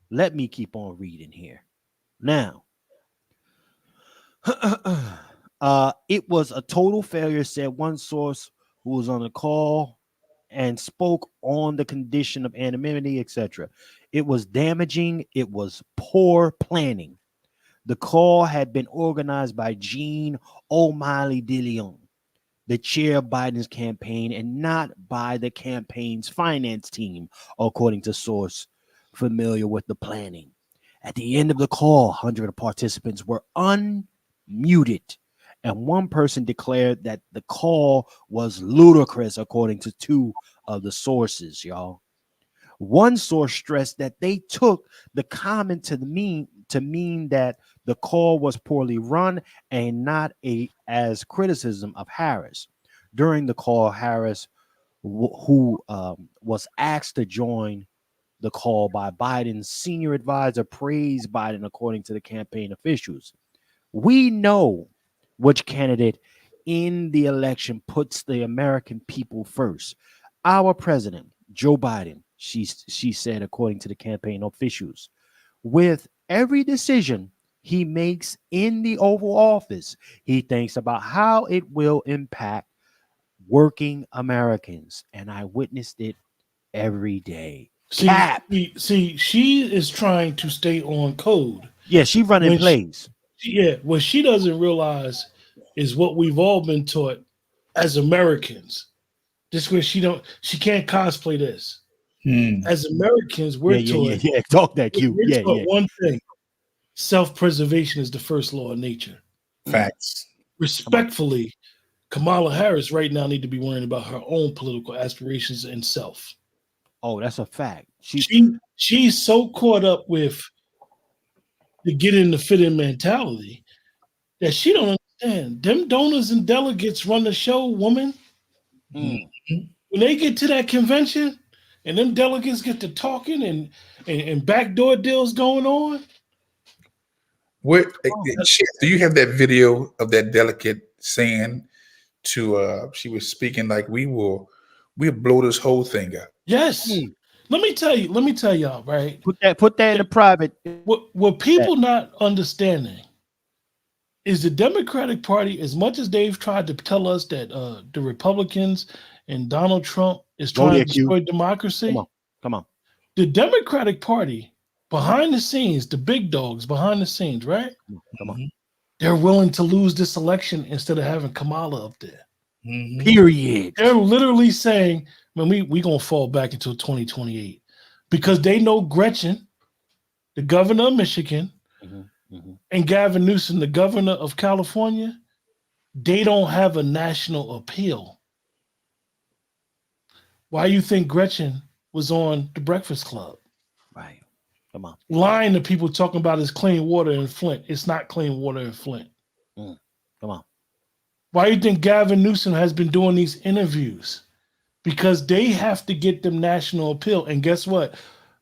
Let me keep on reading here. Now, it was a total failure, said one source who was on the call and spoke on the condition of anonymity, etc. It was damaging. It was poor planning. The call had been organized by Jean O'Malley DeLeon, the chair of Biden's campaign, and not by the campaign's finance team, according to source familiar with the planning. At the end of the call, hundreds of participants were unmuted, and one person declared that the call was ludicrous, according to two of the sources, y'all. One source stressed that they took the comment to mean that the call was poorly run and not as criticism of Harris. During the call, Harris, who was asked to join the call by Biden's senior advisor, praised Biden, according to the campaign officials. We know which candidate in the election puts the American people first. Our president, Joe Biden, she said, according to the campaign officials. with every decision he makes in the Oval Office, he thinks about how it will impact working Americans. And I witnessed it every day. See, she is trying to stay on code. Yeah, she running plays. What she doesn't realize is what we've all been taught as Americans. This way she can't cosplay this. As Americans, we're taught talk that cute. We're taught one thing: self-preservation is the first law of nature. Facts. Respectfully, Kamala Harris right now need to be worrying about her own political aspirations and self. Oh, that's a fact. She's so caught up with the get in the fit in mentality that she don't understand. Them donors and delegates run the show, woman. When they get to that convention and them delegates get to talking and backdoor deals going on. What do you have that video of that delegate saying to she was speaking like we'll blow this whole thing up? Yes. Let me tell y'all, right? Put that in the private. What people not understanding is the Democratic Party, as much as they've tried to tell us that the Republicans and Donald Trump is trying to destroy democracy. Come on. The Democratic Party behind the scenes, the big dogs behind the scenes, right? Come on. They're willing to lose this election instead of having Kamala up there. Period. They're literally saying, man, we gonna fall back until 2028 because they know Gretchen, the governor of Michigan, and Gavin Newsom, the governor of California, they don't have a national appeal. Why you think Gretchen was on the Breakfast Club? Right. Come on. Lying to people talking about it's clean water in Flint. It's not clean water in Flint. Come on. Why you think Gavin Newsom has been doing these interviews? Because they have to get them national appeal. And guess what?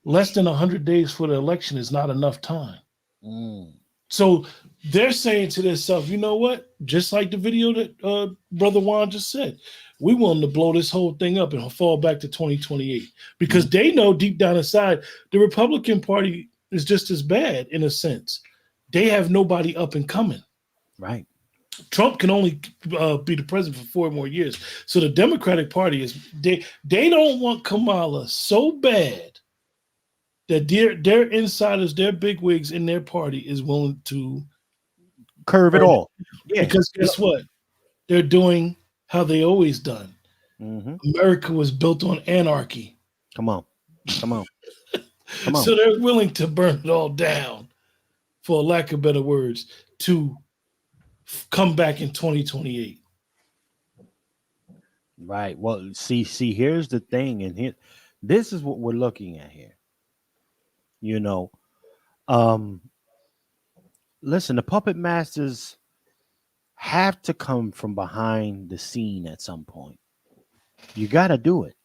Less than 100 days for the election is not enough time. So they're saying to themselves, you know what? Just like the video that Brother Juan just said, we want them to blow this whole thing up and fall back to 2028. Because they know deep down inside, the Republican Party is just as bad in a sense. They have nobody up and coming. Right. Trump can only be the president for 4 more years. So the Democratic Party they don't want Kamala so bad that their insiders, their bigwigs in their party is willing to curve it all. Yeah. Because guess what? They're doing how they always done. America was built on anarchy. Come on. So they're willing to burn it all down, for lack of better words, to come back in 2028. Right. Well, see, here's the thing, and here, this is what we're looking at here. You know, listen, the puppet masters have to come from behind the scene at some point. You got to do it.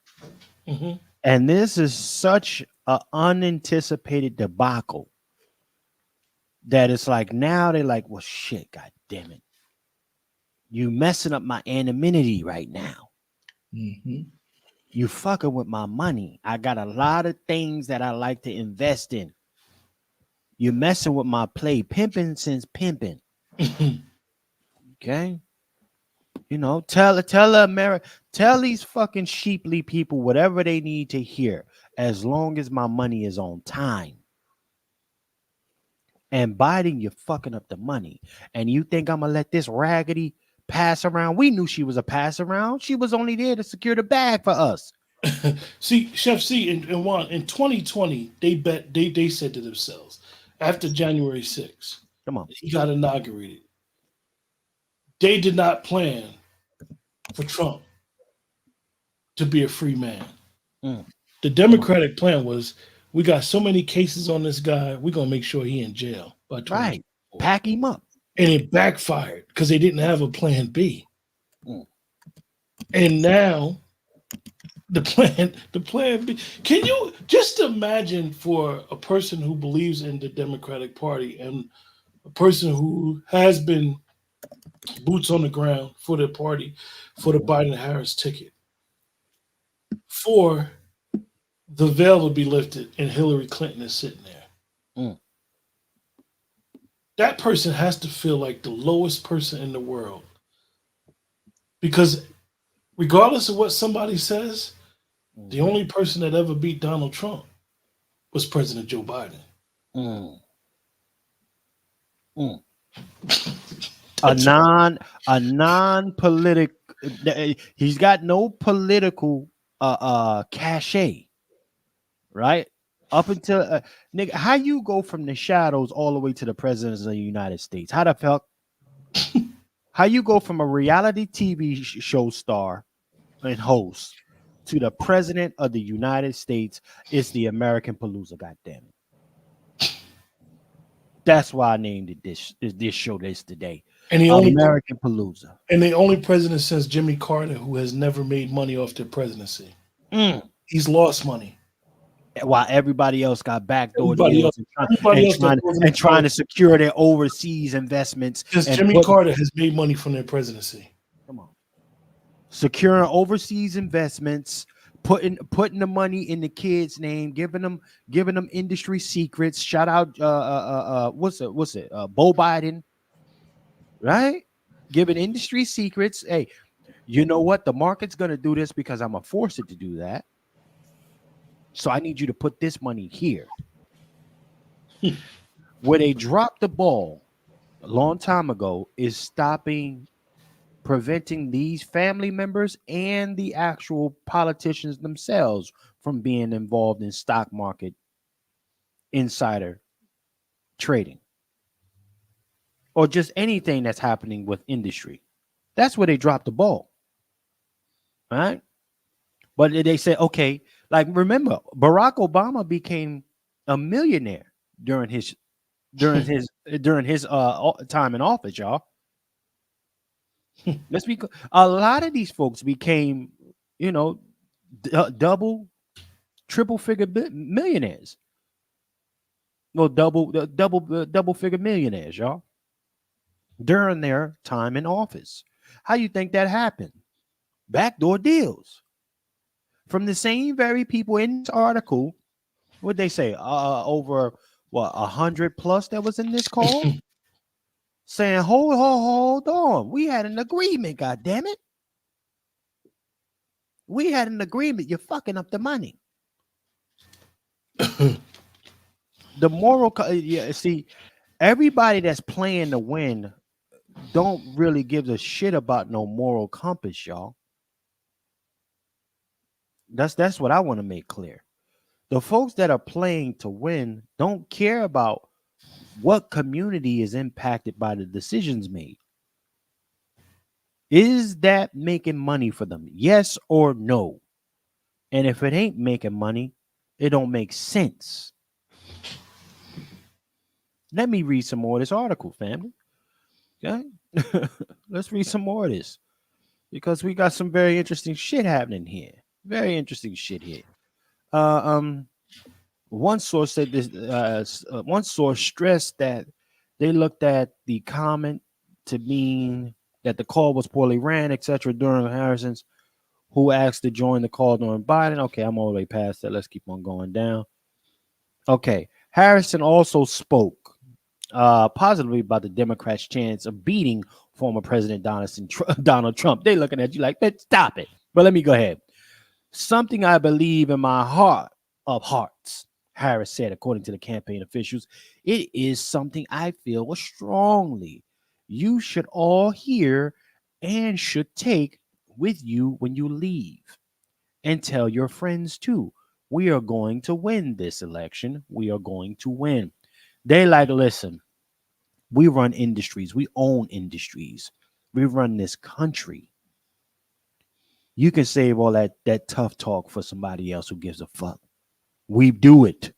And this is such an unanticipated debacle that it's like now they're like, well, shit, God damn it. You messing up my anonymity right now. You fucking with my money. I got a lot of things that I like to invest in. You're messing with my play. Pimping since pimping. Okay. You know, tell America, tell these fucking sheeply people whatever they need to hear, as long as my money is on time. And Biden, you're fucking up the money. And you think I'm gonna let this raggedy pass around? We knew she was a pass around. She was only there to secure the bag for us. See, Chef C and Juan, in 2020, they said to themselves, after January 6th, come on, he got inaugurated. They did not plan for Trump to be a free man. The Democratic plan was, we got so many cases on this guy, we're gonna make sure he in jail by 2024. Right. Pack him up. And it backfired because they didn't have a plan B. And now the plan B. Can you just imagine, for a person who believes in the Democratic Party and a person who has been boots on the ground for the party, for the Biden-Harris ticket, for the veil to be lifted and Hillary Clinton is sitting there. that person has to feel like the lowest person in the world. Because regardless of what somebody says, the only person that ever beat Donald Trump was President Joe Biden. A non-political, he's got no political cachet, right? Up until nigga, how you go from the shadows all the way to the president of the United States? How the fuck? How you go from a reality TV show star and host to the president of the United States? It's the American Palooza, goddamn it. That's why I named it this show this today. And the American Palooza. And the only president since Jimmy Carter who has never made money off their presidency. He's lost money. While everybody else got backdoor deals and trying to secure their overseas investments. Because Jimmy Carter has made money from their presidency. Come on. Securing overseas investments, putting the money in the kids' name, giving them industry secrets. Shout out what's it? Bo Biden, right? Giving industry secrets. Hey, you know what? The market's gonna do this because I'm gonna force it to do that. So I need you to put this money here. Where they dropped the ball a long time ago is preventing these family members and the actual politicians themselves from being involved in stock market insider trading or just anything that's happening with industry. That's where they dropped the ball. All right. But they say, okay, like remember, Barack Obama became a millionaire during his time in office, y'all. Let's be a lot of these folks became, double, triple figure millionaires. No, double figure millionaires, y'all. During their time in office. How you think that happened? Backdoor deals. From the same very people in this article, what they say, over 100 plus that was in this call, saying, hold on, we had an agreement, god damn it. We had an agreement. You're fucking up the money. The moral, see, everybody that's playing to win don't really give a shit about no moral compass, y'all. That's what I want to make clear. The folks that are playing to win don't care about what community is impacted by the decisions made. Is that making money for them? Yes or no? And if it ain't making money, it don't make sense. Let me read some more of this article, family. Okay? Let's read some more of this because we got some very interesting shit happening here. Very interesting shit here. One source said this. One source stressed that they looked at the comment to mean that the call was poorly ran, etc. During Harrison's, who asked to join the call during Biden. Okay, I'm all the way past that. Let's keep on going down. Okay, Harrison also spoke positively about the Democrats' chance of beating former President Donald Trump. They looking at you like, stop it. But let me go ahead. Something I believe in my heart of hearts, Harris said, according to the campaign officials. It is something I feel strongly you should all hear and should take with you when you leave. And tell your friends too. We are going to win this election. We are going to win. They like, listen, we run industries. We own industries. We run this country. You can save all that tough talk for somebody else who gives a fuck. We do it.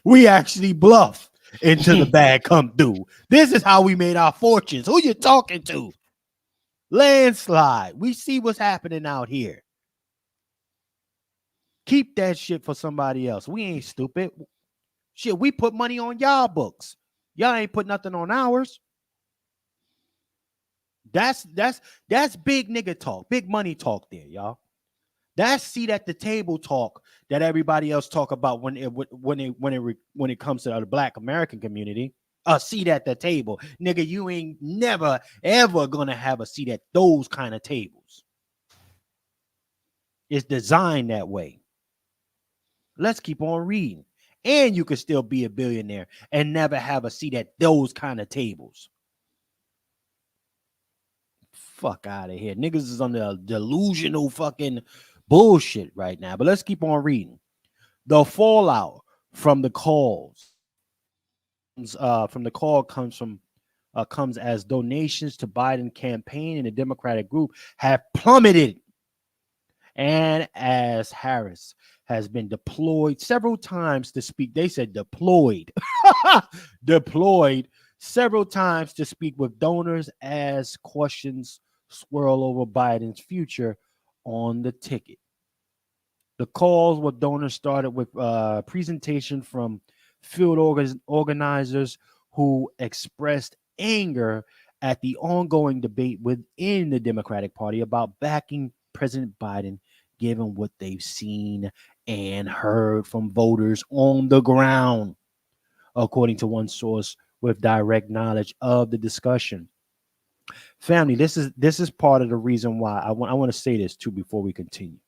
We actually bluff until the bag come through. This is how we made our fortunes. Who you talking to? Landslide. We see what's happening out here. Keep that shit for somebody else. We ain't stupid. Shit, we put money on y'all books. Y'all ain't put nothing on ours. That's big nigga talk, big money talk there, y'all. That seat at the table talk that everybody else talk about when it comes to the Black American community. A seat at the table, nigga. You ain't never ever gonna have a seat at those kind of tables. It's designed that way. Let's keep on reading. And you could still be a billionaire and never have a seat at those kind of tables. Fuck out of here. Niggas is on the delusional fucking bullshit right now. But let's keep on reading. The fallout from the calls comes as donations to Biden campaign and the Democratic group have plummeted. And as Harris has been deployed several times to speak, they said deployed, deployed several times to speak with donors as questions swirl over Biden's future on the ticket. The calls with donors started with a presentation from field organizers who expressed anger at the ongoing debate within the Democratic Party about backing President Biden, given what they've seen and heard from voters on the ground, according to one source with direct knowledge of the discussion. Family, this is part of the reason why I want to say this too before we continue.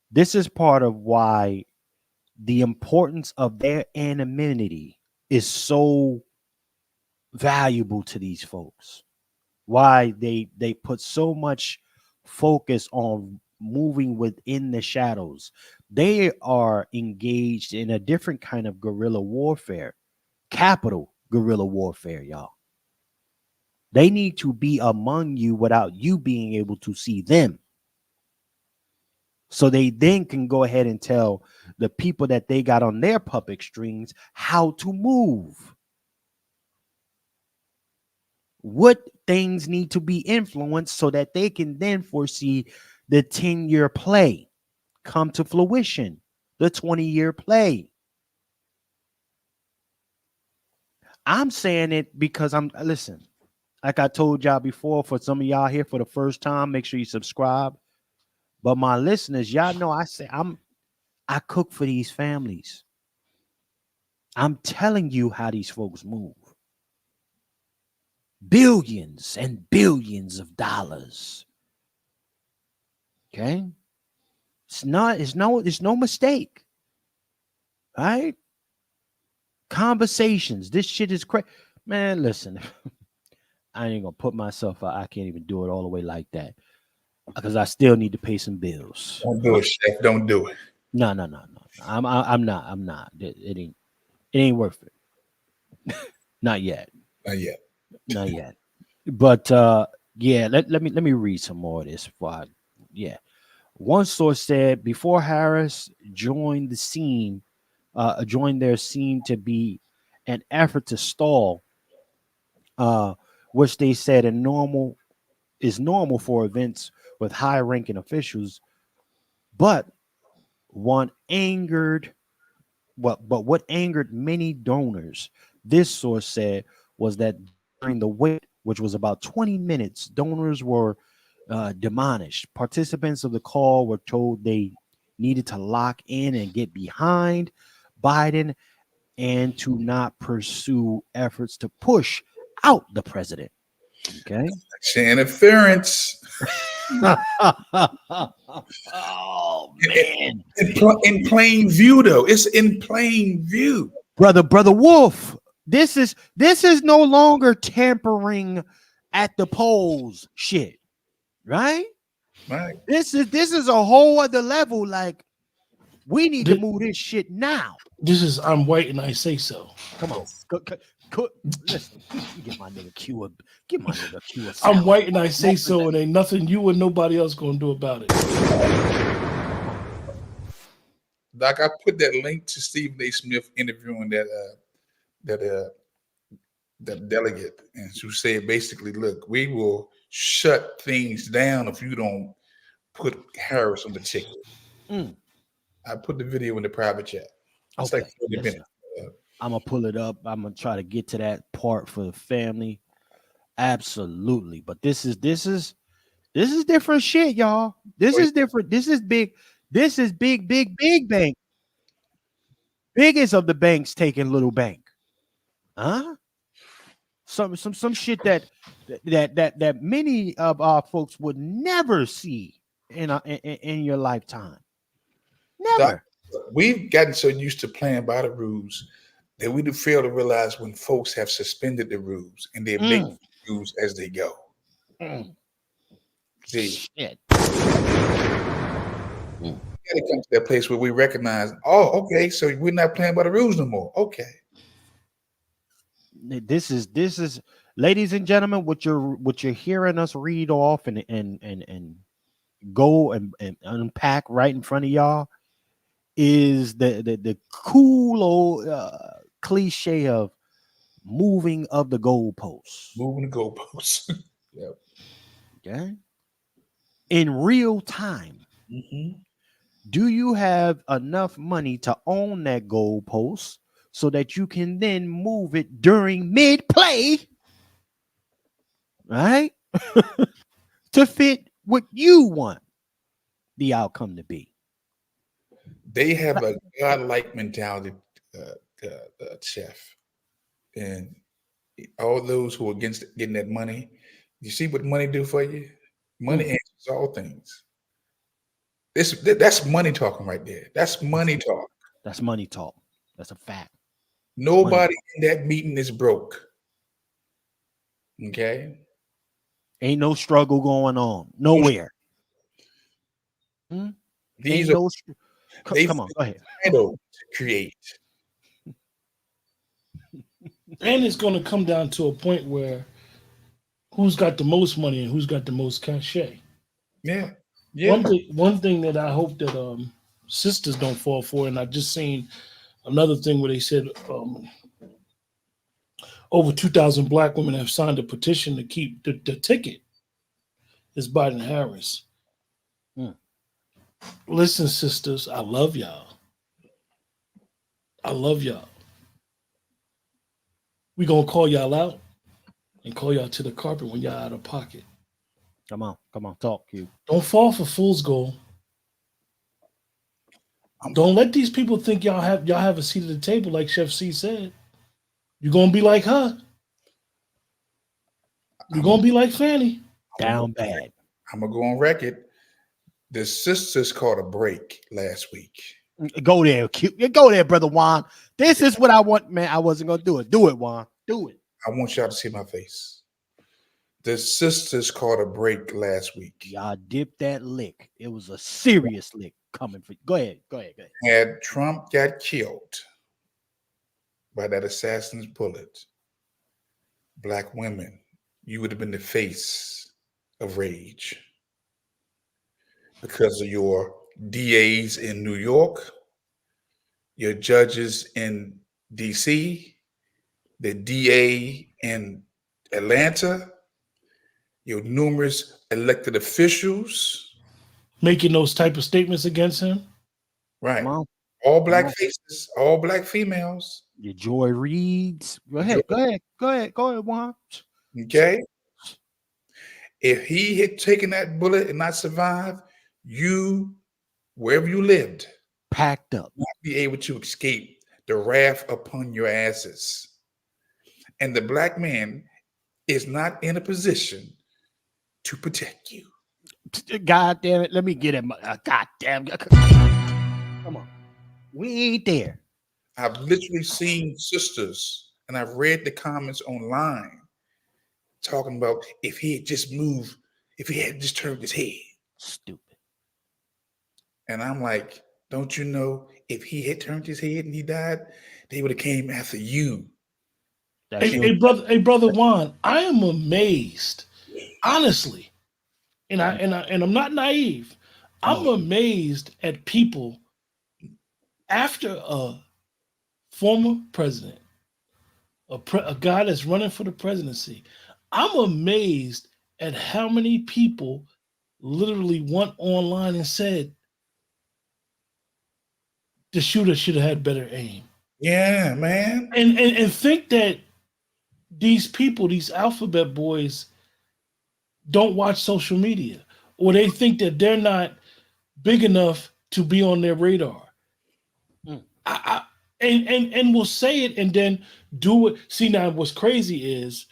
This is part of why the importance of their anonymity is so valuable to these folks. Why they put so much focus on moving within the shadows. They are engaged in a different kind of guerrilla warfare, capital guerrilla warfare, y'all. They need to be among you without you being able to see them. So they then can go ahead and tell the people that they got on their puppet strings how to move. What things need to be influenced so that they can then foresee the 10-year play come to fruition, the 20-year play. I'm saying it because listen, like I told y'all before, for some of y'all here for the first time, make sure you subscribe. But my listeners, y'all know I cook for these families. I'm telling you how these folks move. Billions and billions of dollars. Okay? It's no mistake. Right? Conversations. This shit is crazy. Man, listen. I ain't gonna put myself out. I can't even do it all the way like that. Because I still need to pay some bills. Don't do it, Chef. Don't do it. No. I'm not. It ain't worth it. Not yet. Not yet. But yeah, let me read some more of this. One source said before Harris joined their scene to be an effort to stall, which they said is normal for events with high-ranking officials, but what angered many donors, this source said, was that during the wait, which was about 20 minutes, donors were demolished. Participants of the call were told they needed to lock in and get behind Biden and to not pursue efforts to push out the president. Okay. Interference. Oh man. In plain view, though. It's in plain view. Brother Wolf. This is no longer tampering at the polls shit. Right? Right. This is a whole other level. Like, we need to move this shit now. This is I'm white and I say so. Come on. Listen, get my nigga Q. I'm white and I say so, and ain't nothing you or nobody else gonna do about it. Doc, I put that link to Stephen A. Smith interviewing that delegate, and who said basically, look, we will shut things down if you don't put Harris on the ticket. I put the video in the private chat. It's like 30 minutes. I'm gonna pull it up. I'm gonna try to get to that part for the family. Absolutely, but this is This is different shit, y'all. This is different. This is big. This is big bank. Biggest of the banks taking little bank. Huh? Some shit that many of our folks would never see in your lifetime. Never. We've gotten so used to playing by the rules that we do fail to realize when folks have suspended the rules and they make rules as they go. See, shit. We gotta come to that place where we recognize, oh, okay, so we're not playing by the rules no more. Okay. This is, ladies and gentlemen, what you're hearing us read off and go and unpack right in front of y'all is the cool old cliche of moving of the goalposts. Moving the goalposts. Yep. Okay. In real time. Do you have enough money to own that goalpost so that you can then move it during mid-play, right? To fit what you want the outcome to be. They have a godlike mentality, Chef. And all those who are against getting that money, you see what money do for you? Money answers all things. That's money talking right there. That's money talk. That's money talk. That's a fact. Nobody in that meeting is broke. Okay? Ain't no struggle going on. Nowhere. These Ain't are come on, go ahead. To create. And it's going to come down to a point where who's got the most money and who's got the most cachet. Yeah. One thing that I hope that sisters don't fall for, and I just seen another thing where they said over 2,000 black women have signed a petition to keep the ticket is Biden-Harris. Listen, sisters, I love y'all. I love y'all. We gonna call y'all out and call y'all to the carpet when y'all out of pocket. Come on, talk, Q. Don't fall for fool's gold. Don't let these people think y'all have a seat at the table, like Chef C said. You're gonna be like her. You're gonna be like Fanny. Down bad. I'm gonna go on record. The sisters caught a break last week. Go there, Q. Go there, brother Juan. This is what I want, man. I wasn't gonna do it. Do it, Juan. Do it. I want y'all to see my face. The sisters caught a break last week. Y'all dipped that lick. It was a serious lick coming for you. Go ahead. Had Trump got killed by that assassin's bullet, black women, you would have been the face of rage because of your DAs in New York, your judges in DC, the DA in Atlanta, your numerous elected officials making those type of statements against him. Right. All black faces, all black females. Your Joy Reeds. Go ahead, Juan. Okay. If he had taken that bullet and not survived, you, wherever you lived, packed up, not be able to escape the wrath upon your asses. And the black man is not in a position to protect you. God damn it. Let me get him. God damn. Come on. We ain't there. I've literally seen sisters, and I've read the comments online talking about if he had just moved, if he had just turned his head. Stupid. And I'm like, don't you know if he had turned his head and he died, they would have came after you. Hey, brother Juan, I am amazed, honestly, and I'm not naive. I'm amazed at people after a former president, a guy that's running for the presidency. I'm amazed at how many people literally went online and said the shooter should have had better aim. Yeah, man. And think that these people, these alphabet boys, don't watch social media, or they think that they're not big enough to be on their radar. And will say it and then do it. See, now what's crazy is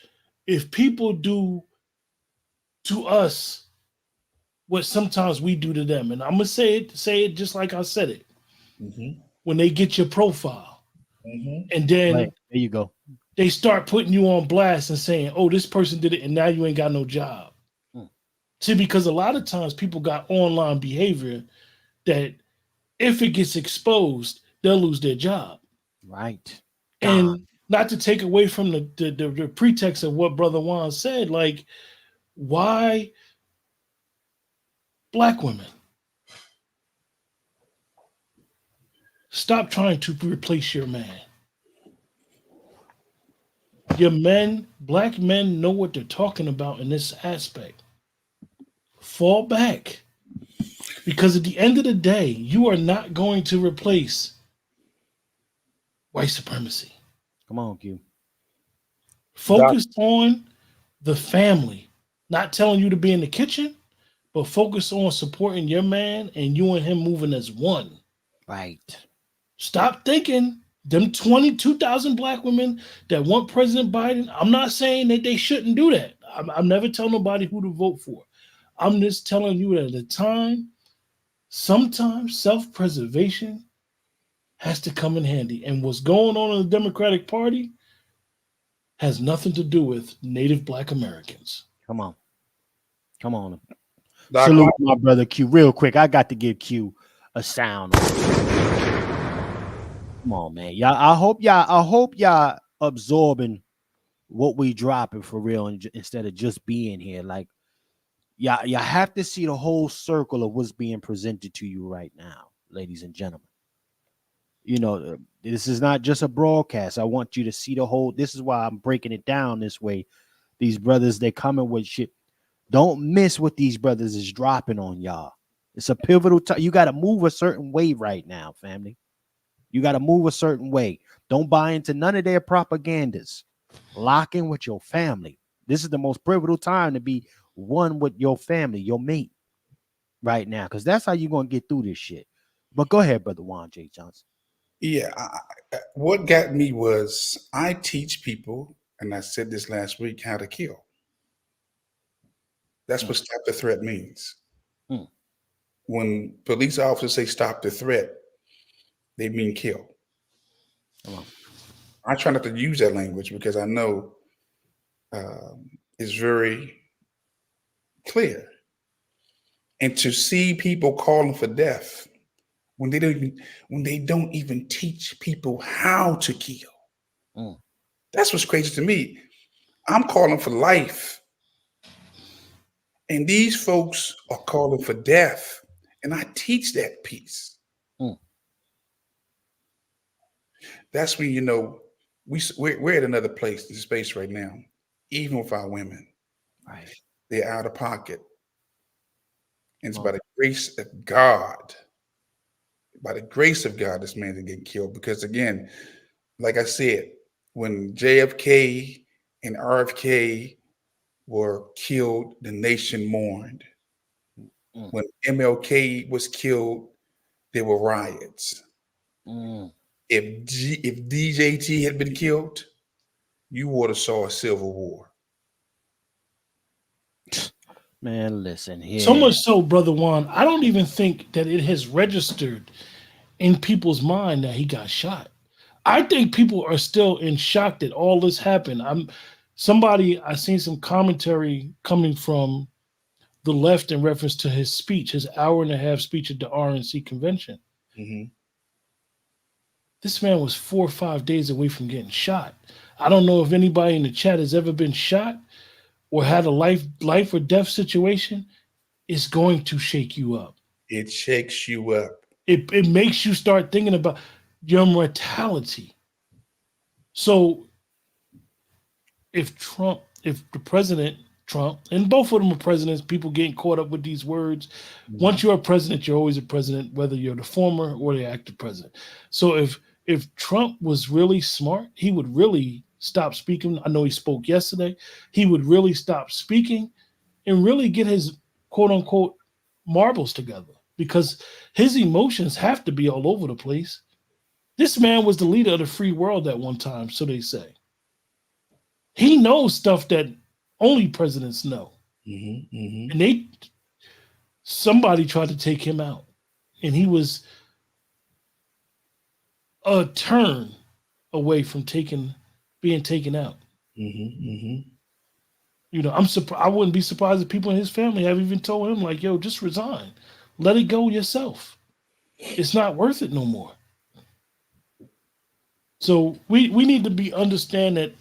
if people do to us what sometimes we do to them, and I'm gonna say it just like I said it. When they get your profile, and then there you go, they start putting you on blast and saying, "Oh, this person did it, and now you ain't got no job." See, because a lot of times people got online behavior that if it gets exposed, they'll lose their job. Right. And not to take away from the pretext of what Brother Juan said, like, why black women? Stop trying to replace your man. Your men, black men, know what they're talking about in this aspect. Fall back. Because at the end of the day, you are not going to replace white supremacy. Come on, Q. Focus on the family. Not telling you to be in the kitchen, but focus on supporting your man and you and him moving as one. Right. Stop thinking them 22,000 black women that want President Biden. I'm not saying that they shouldn't do that. I'm never telling nobody who to vote for. I'm just telling you that at the time, sometimes self-preservation has to come in handy. And what's going on in the Democratic Party has nothing to do with Native Black Americans. Come on. Salute my brother Q. Real quick, I got to give Q a sound. Come on, man. I hope y'all absorbing what we dropping for real, instead of just being here. Like, y'all have to see the whole circle of what's being presented to you right now, ladies and gentlemen. You know, this is not just a broadcast. I want you to see the whole. This is why I'm breaking it down this way. These brothers, they coming with shit. Don't miss what these brothers is dropping on y'all. It's a pivotal time. You got to move a certain way right now, family. You got to move a certain way. Don't buy into none of their propagandas. Lock in with your family. This is the most pivotal time to be one with your family, your mate, right now, because that's how you're going to get through this shit. But go ahead, Brother Juan J. Johnson. Yeah, what got me was I teach people, and I said this last week, how to kill. That's what stop the threat means. When police officers say stop the threat, they mean kill. I try not to use that language because I know it's very clear. And to see people calling for death when they don't even teach people how to kill. That's what's crazy to me. I'm calling for life. And these folks are calling for death. And I teach that piece. That's when, you know, we're at another place in space right now, even with our women. Right. They're out of pocket. And it's by the grace of God. By the grace of God, this man didn't get killed. Because again, like I said, when JFK and RFK were killed, the nation mourned. When MLK was killed, there were riots. If DJT had been killed, you would have saw a civil war. Man, listen here. So much so, Brother Juan, I don't even think that it has registered in people's mind that he got shot. I think people are still in shock that all this happened. I seen some commentary coming from the left in reference to his speech, his hour-and-a-half speech at the RNC convention. This man was 4 or 5 days away from getting shot. I don't know if anybody in the chat has ever been shot or had a life or death situation. It's going to shake you up. It shakes you up. It makes you start thinking about your mortality. So if the president Trump, and both of them are presidents, people getting caught up with these words. Once you're a president, you're always a president, whether you're the former or the active president. So if Trump was really smart, he would really stop speaking. I know he spoke yesterday. He would really stop speaking and really get his quote unquote marbles together, because his emotions have to be all over the place. This man was the leader of the free world at one time, so they say. He knows stuff that only presidents know. And somebody tried to take him out, and he was a turn away from being taken out. You know, I'm surprised. I wouldn't be surprised if people in his family have even told him, like, "Yo, just resign, let it go yourself. It's not worth it no more." So we need to understand that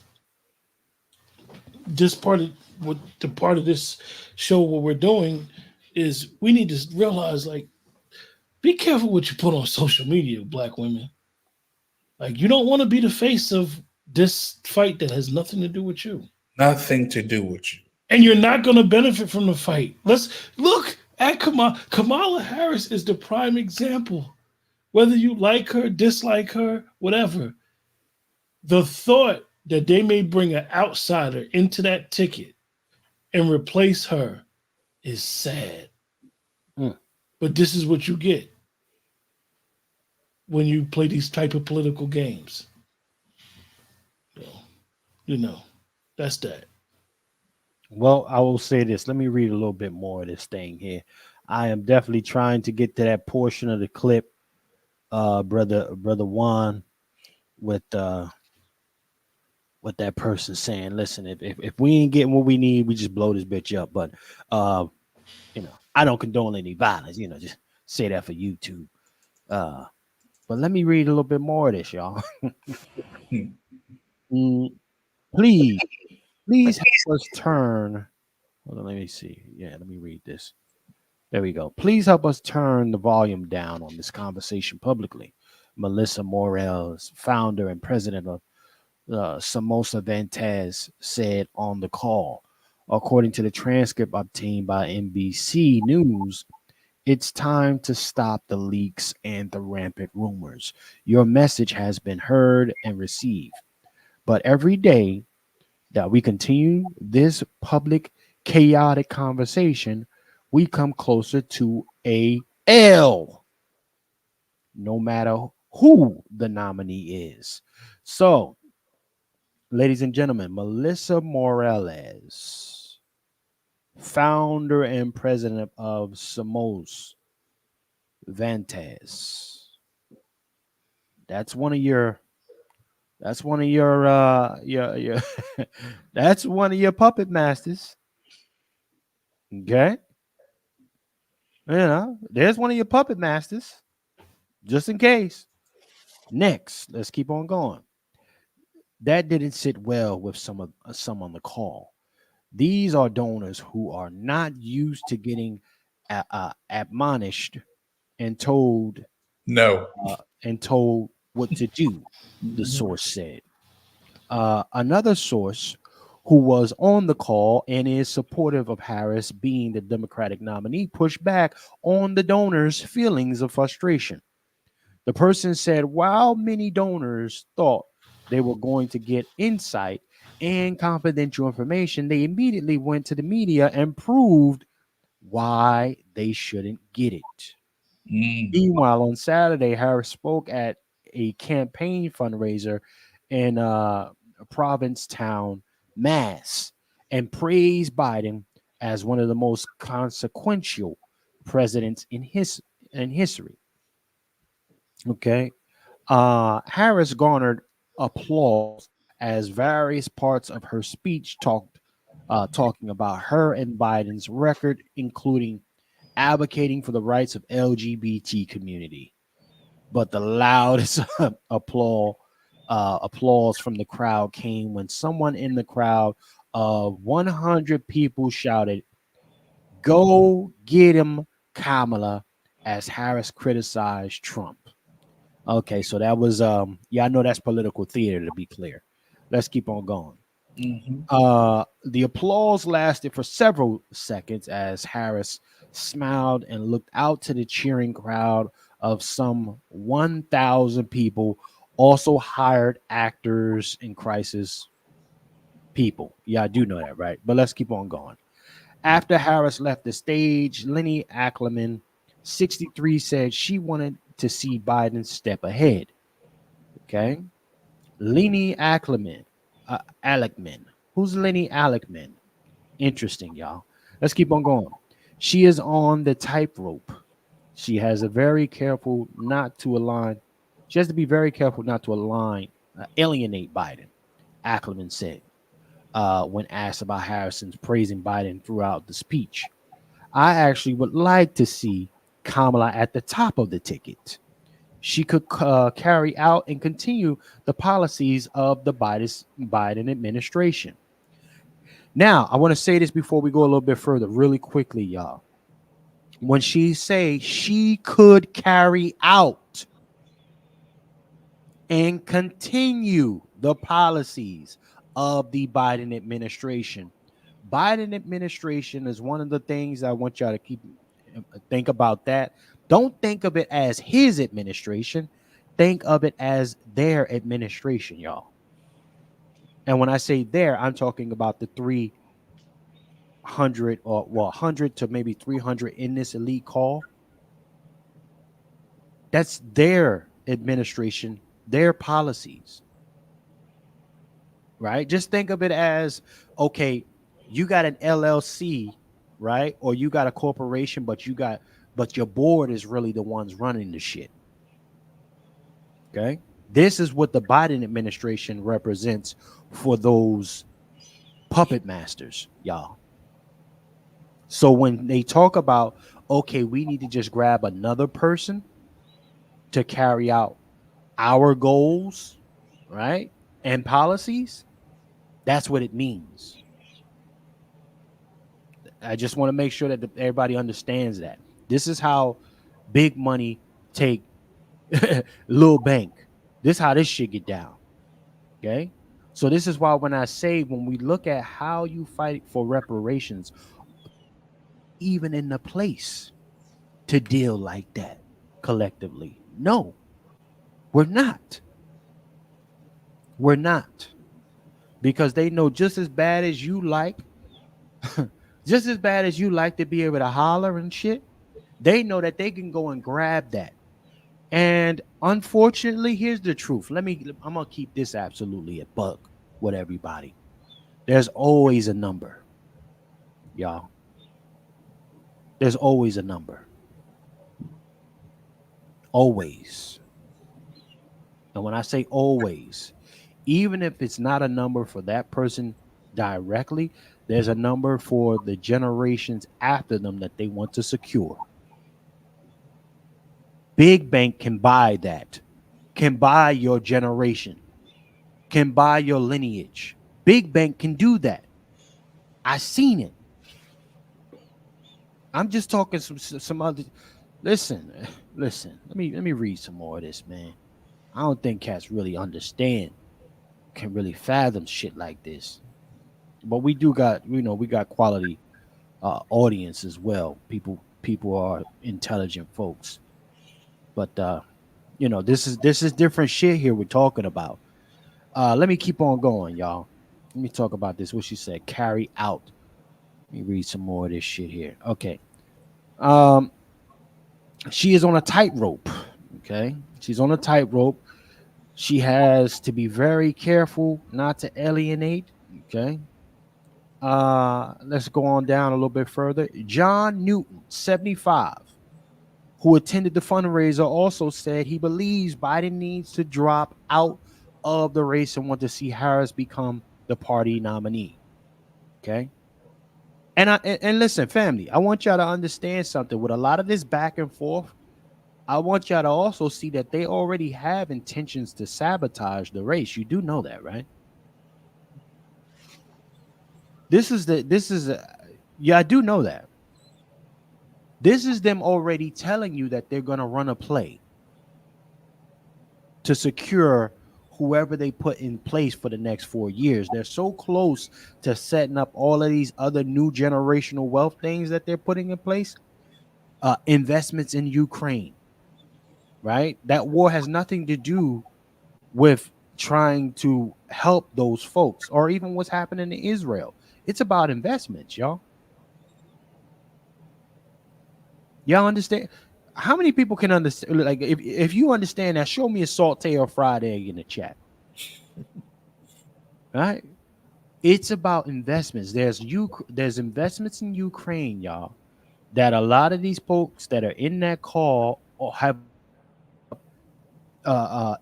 this part of this show, what we're doing is we need to realize, like, be careful what you put on social media, Black women. Like, you don't want to be the face of this fight that has nothing to do with you. Nothing to do with you. And you're not going to benefit from the fight. Let's look at Kamala. Kamala Harris is the prime example. Whether you like her, dislike her, whatever, the thought that they may bring an outsider into that ticket and replace her is sad. But this is what you get when you play these type of political games. So, you know, that's that. Well, I will say this. Let me read a little bit more of this thing here. I am definitely trying to get to that portion of the clip, brother Juan, with that person saying, "Listen, if we ain't getting what we need, we just blow this bitch up." But you know, I don't condone any violence. You know, just say that for YouTube. But let me read a little bit more of this, y'all. Please help us turn. Hold on, let me see. Yeah, let me read this. There we go. Please help us turn the volume down on this conversation publicly. Melissa Morales, founder and president of Samosa Ventez, said on the call. According to the transcript obtained by NBC News, it's time to stop the leaks and the rampant rumors. Your message has been heard and received. But every day that we continue this public, chaotic conversation, we come closer to a L, no matter who the nominee is. So, ladies and gentlemen, Melissa Morales, founder and president of Samosa Ventez. That's one of your that's one of your puppet masters. Okay. You know, there's one of your puppet masters, just in case. Next, let's keep on going. That didn't sit well with some on the call. These are donors who are not used to getting admonished and told what to do, the source said. Another source who was on the call and is supportive of Harris being the Democratic nominee pushed back on the donors' feelings of frustration. The person said, while many donors thought they were going to get insight and confidential information, they immediately went to the media and proved why they shouldn't get it. Meanwhile, on Saturday, Harris spoke at a campaign fundraiser in Provincetown, Mass, and praised Biden as one of the most consequential presidents in history. Okay. Harris garnered applause as various parts of her speech talking about her and Biden's record, including advocating for the rights of LGBT community. But the loudest applause from the crowd came when someone in the crowd of 100 people shouted, "Go get him, Kamala," as Harris criticized Trump. Okay, so that was I know that's political theater, to be clear. Let's keep on going. The applause lasted for several seconds as Harris smiled and looked out to the cheering crowd of some 1,000 people, also hired actors and crisis people. Yeah, I do know that, right? But let's keep on going. After Harris left the stage, Lenny Ackerman, 63, said she wanted to see Biden step ahead. Okay. Lenny Ackerman. Alekman. Who's Lenny Alekman? Interesting, y'all. Let's keep on going. She is on the tightrope. She has a very careful not to align. She has to be very careful not to alienate Biden, Ackerman said when asked about Harrison's praising Biden throughout the speech. I actually would like to see Kamala at the top of the ticket. She could carry out and continue the policies of the Biden administration. Now, I want to say this before we go a little bit further, really quickly, y'all. When she say she could carry out and continue the policies of the Biden administration. Biden administration is one of the things I want y'all to think about that. Don't think of it as his administration. Think of it as their administration, y'all. And when I say there, I'm talking about the 300 or 100 to maybe 300 in this elite call. That's their administration, their policies. Right? Just think of it as, okay, you got an LLC, right? Or you got a corporation, but your board is really the ones running the shit. Okay? This is what the Biden administration represents for those puppet masters, y'all. So when they talk about, okay, we need to just grab another person to carry out our goals, right? And policies, that's what it means. I just want to make sure that everybody understands that. This is how big money take little bank. This is how this shit get down. Okay? So this is why when I say, when we look at how you fight for reparations, even in the place to deal like that collectively. No, we're not. We're not. Because they know just as bad as you like, just as bad as you like to be able to holler and shit, they know that they can go and grab that. And unfortunately, here's the truth. I'm gonna keep this absolutely a buck with everybody. There's always a number, y'all. There's always a number. Always. And when I say always, even if it's not a number for that person directly, there's a number for the generations after them that they want to secure. Big bank can buy that, can buy your generation, can buy your lineage. Big bank can do that. I've seen it. I'm just talking some other. Listen. Let me read some more of this, man. I don't think cats really understand, can really fathom shit like this. But we do got, we got quality audience as well. People are intelligent folks. But this is different shit here we're talking about. Let me keep on going, y'all. Let me talk about this. What she said, carry out. Let me read some more of this shit here. Okay. She is on a tightrope. Okay. She's on a tightrope. She has to be very careful not to alienate. Okay. Let's go on down a little bit further. John Newton, 75, who attended the fundraiser, also said he believes Biden needs to drop out of the race and want to see Harris become the party nominee. Okay. And listen, family, I want y'all to understand something. With a lot of this back and forth, I want y'all to also see that they already have intentions to sabotage the race. You do know that, right? Yeah, I do know that. This is them already telling you that they're going to run a play to secure whoever they put in place for the next 4 years. They're so close to setting up all of these other new generational wealth things that they're putting in place. Investments in Ukraine, right? That war has nothing to do with trying to help those folks or even what's happening in Israel. It's about investments, y'all. Y'all understand? How many people can understand? Like, if you understand that, show me a saute or fried egg in the chat. Right? It's about investments. There's investments in Ukraine, y'all, that a lot of these folks that are in that call or have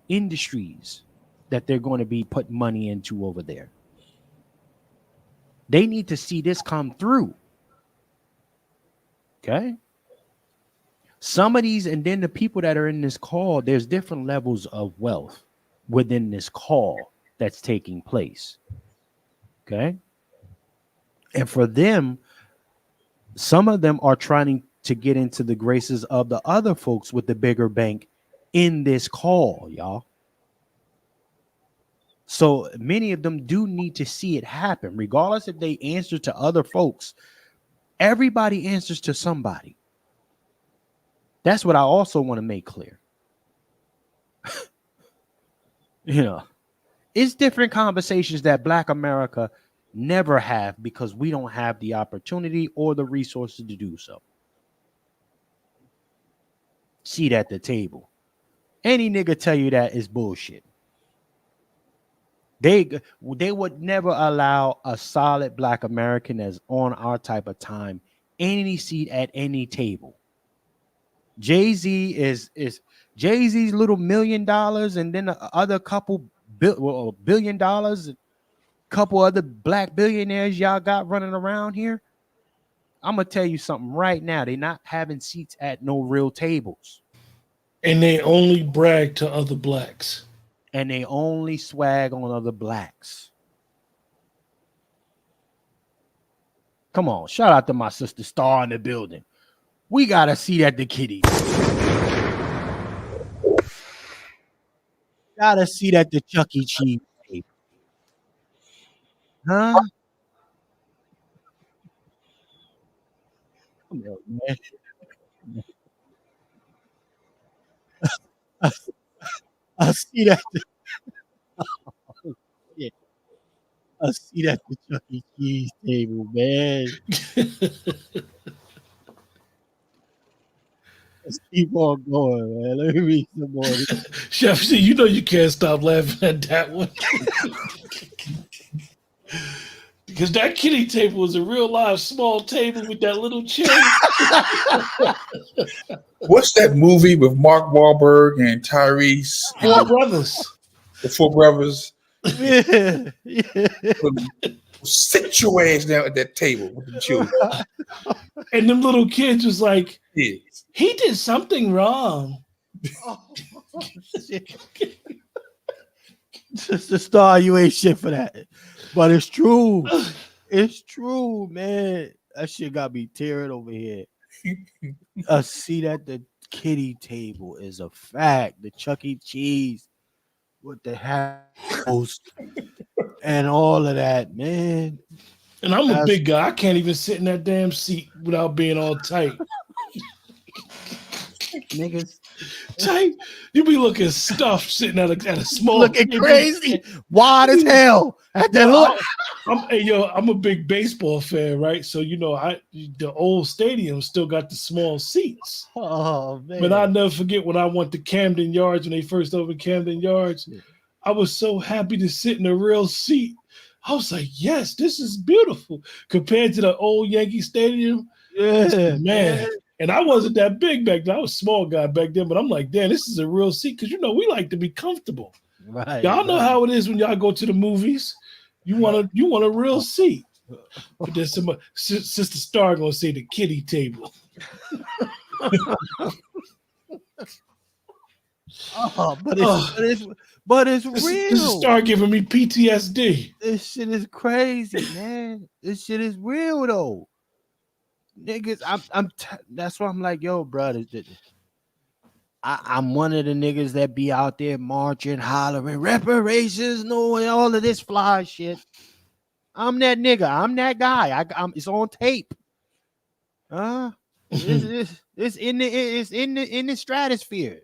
industries that they're going to be putting money into over there. They need to see this come through. Okay. Some of these, and then the people that are in this call, there's different levels of wealth within this call that's taking place. Okay. And for them, some of them are trying to get into the graces of the other folks with the bigger bank in this call, y'all. So many of them do need to see it happen, regardless if they answer to other folks. Everybody answers to somebody. That's what I also want to make clear. You know, it's different conversations that Black America never have because we don't have the opportunity or the resources to do so. Seat at the table. Any nigga tell you that is bullshit. They would never allow a solid Black American that's on our type of time any seat at any table. Jay-Z is Jay-Z's little $1 million, and then the other couple $1 billion, a couple other Black billionaires y'all got running around here. I'm gonna tell you something right now. They're not having seats at no real tables. And they only brag to other Blacks. And they only swag on other Blacks. Come on, shout out to my sister Star in the building. We got a seat at the kitty. Got a seat at the Chuck E. Cheese table. Huh? Come on, man. A seat at the yeah. A seat at the Chuck E. Cheese table, man. Let's keep on going, man. Let me read some more. Chef C, you know you can't stop laughing at that one. Because that kitty table was a real live small table with that little chair. What's that movie with Mark Wahlberg and Tyrese? Four Brothers. The Four Brothers. Yeah. Sit your ass down at that table with the children. And them little kids was like, he did something wrong. Oh, shit. Just a Star, you ain't shit for that. But it's true. It's true, man. That shit got me tearing over here. A seat at the kitty table is a fact. The Chuck E. Cheese with the house and all of that, man. And I'm a big guy. I can't even sit in that damn seat without being all tight. Niggas. Tight. You be looking stuffed sitting at a small. Looking crazy. Wide as hell. At that look. I'm a big baseball fan, right? So the old stadium still got the small seats. Oh man. But I'll never forget when I went to Camden Yards when they first opened Camden Yards. Yeah. I was so happy to sit in a real seat. I was like, yes, this is beautiful compared to the old Yankee Stadium. Yeah, man. And I wasn't that big back then. I was a small guy back then, but I'm like, damn, this is a real seat because we like to be comfortable. Right. Y'all know how it is when y'all go to the movies. You want a real seat. But there's some Sister Star gonna say the kitty table. But it's real. This Star giving me PTSD. This shit is crazy, man. This shit is real though. Niggas, that's why I'm like, yo, brother. I'm one of the niggas that be out there marching, hollering, reparations, knowing all of this fly shit. I'm that nigga. I'm that guy. It's on tape. It's in the stratosphere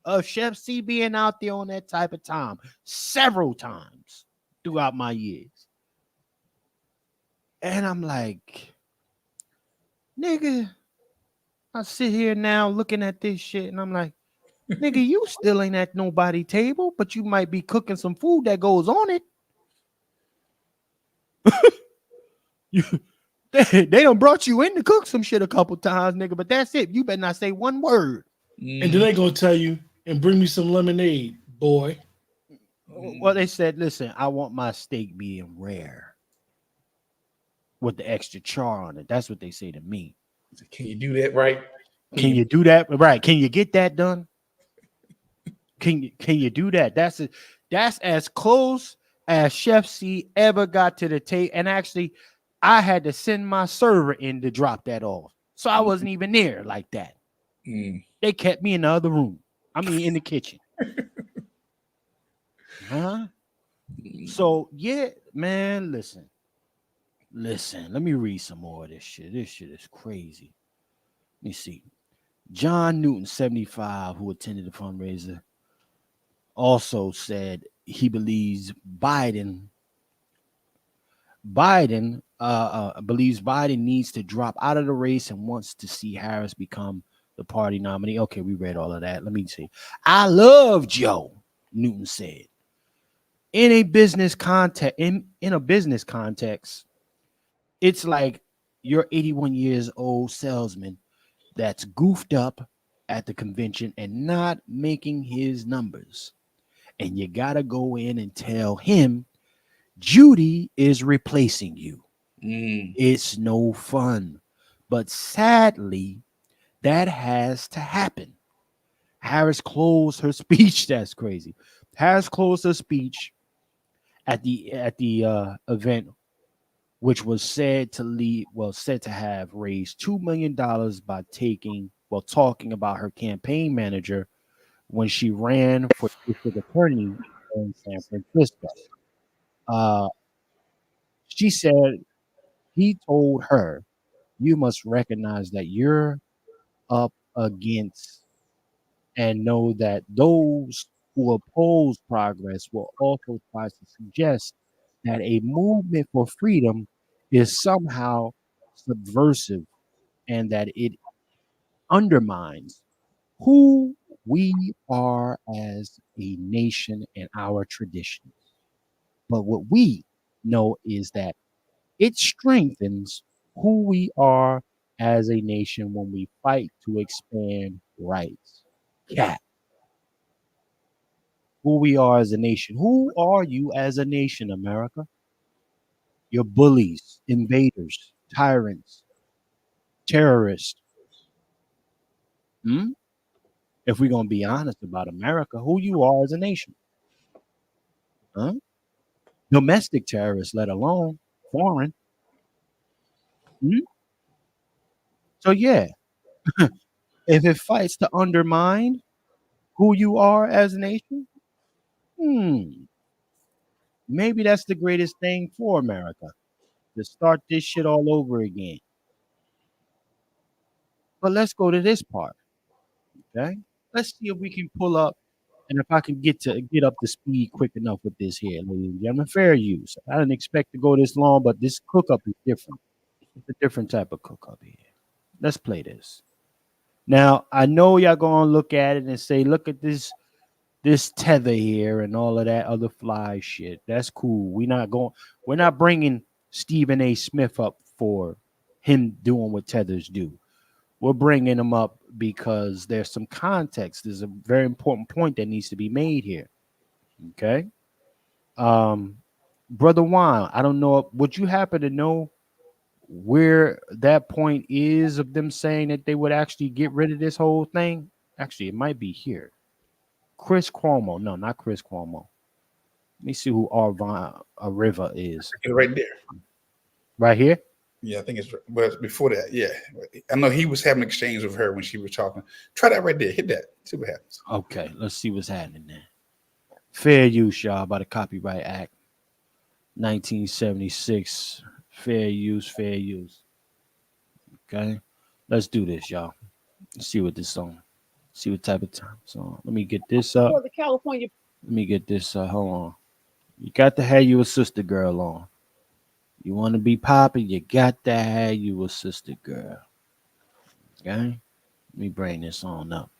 of Chef C being out there on that type of time several times throughout my years. And I'm like, nigga, I sit here now looking at this shit, and I'm like, nigga, you still ain't at nobody table, but you might be cooking some food that goes on it. They done brought you in to cook some shit a couple times, nigga, but that's it. You better not say one word. And then they gonna tell you, and bring me some lemonade, boy. Well, they said, listen, I want my steak being rare with the extra char on it. That's what they say to me. Can you do that right? Can you do that right? Can you get that done? Can you do that? That's as close as Chef C ever got to the tape. And actually, I had to send my server in to drop that off. So I wasn't even there like that. They kept me in the other room. I mean, in the kitchen. Huh? So yeah, man, listen. Let me read some more of this shit. This shit is crazy. Let me see. John Newton, 75, who attended the fundraiser, also said he believes Biden believes Biden needs to drop out of the race and wants to see Harris become the party nominee. Okay, we read all of that. Let me see. I love Joe, Newton said. In a business context, in a business context, it's like you're 81 years old salesman that's goofed up at the convention and not making his numbers. And you got to go in and tell him Judy is replacing you. It's no fun. But sadly, that has to happen. Harris closed her speech. That's crazy. Harris closed her speech at the event, which was said to have raised $2 million by talking about her campaign manager when she ran for district attorney in San Francisco. She said he told her, you must recognize that you're up against and know that those who oppose progress will also try to suggest that a movement for freedom is somehow subversive and that it undermines who we are as a nation and our traditions. But what we know is that it strengthens who we are as a nation when we fight to expand rights. Yeah. Who we are as a nation. Who are you as a nation, America? You're bullies, invaders, tyrants, terrorists. If we're going to be honest about America, who you are as a nation. Huh? Domestic terrorists, let alone foreign. So yeah, if it fights to undermine who you are as a nation, maybe that's the greatest thing for America, to start this shit all over again. But let's go to this part. Okay, let's see if we can pull up, and if I can get up to speed quick enough with this here, ladies and gentlemen. Fair use. I didn't expect to go this long, but this cook up is different. It's a different type of cook up here. Let's play this. Now I know y'all gonna look at it and say, "Look at this tether here and all of that other fly shit." That's cool. We're not bringing Stephen A. Smith up for him doing what tethers do. We're bringing him up because there's some context. There's a very important point that needs to be made here. Okay. Brother Juan, I don't know. Would you happen to know where that point is of them saying that they would actually get rid of this whole thing? Actually, it might be here. Chris Cuomo. No, not Chris Cuomo. Let me see who Arvon River is. Right there. Right here? Yeah, I think it's before that. Yeah. I know he was having an exchange with her when she was talking. Try that right there. Hit that. See what happens. Okay, let's see what's happening there. Fair use, y'all, by the Copyright Act 1976. Fair use. Okay. Let's do this, y'all. Let's see what this song. See what type of time song. Let me get this up. For the California. Let me get this. Hold on. You got to have you a sister girl on. You want to be popping, you got to have you a sister girl. Okay? Let me bring this on up.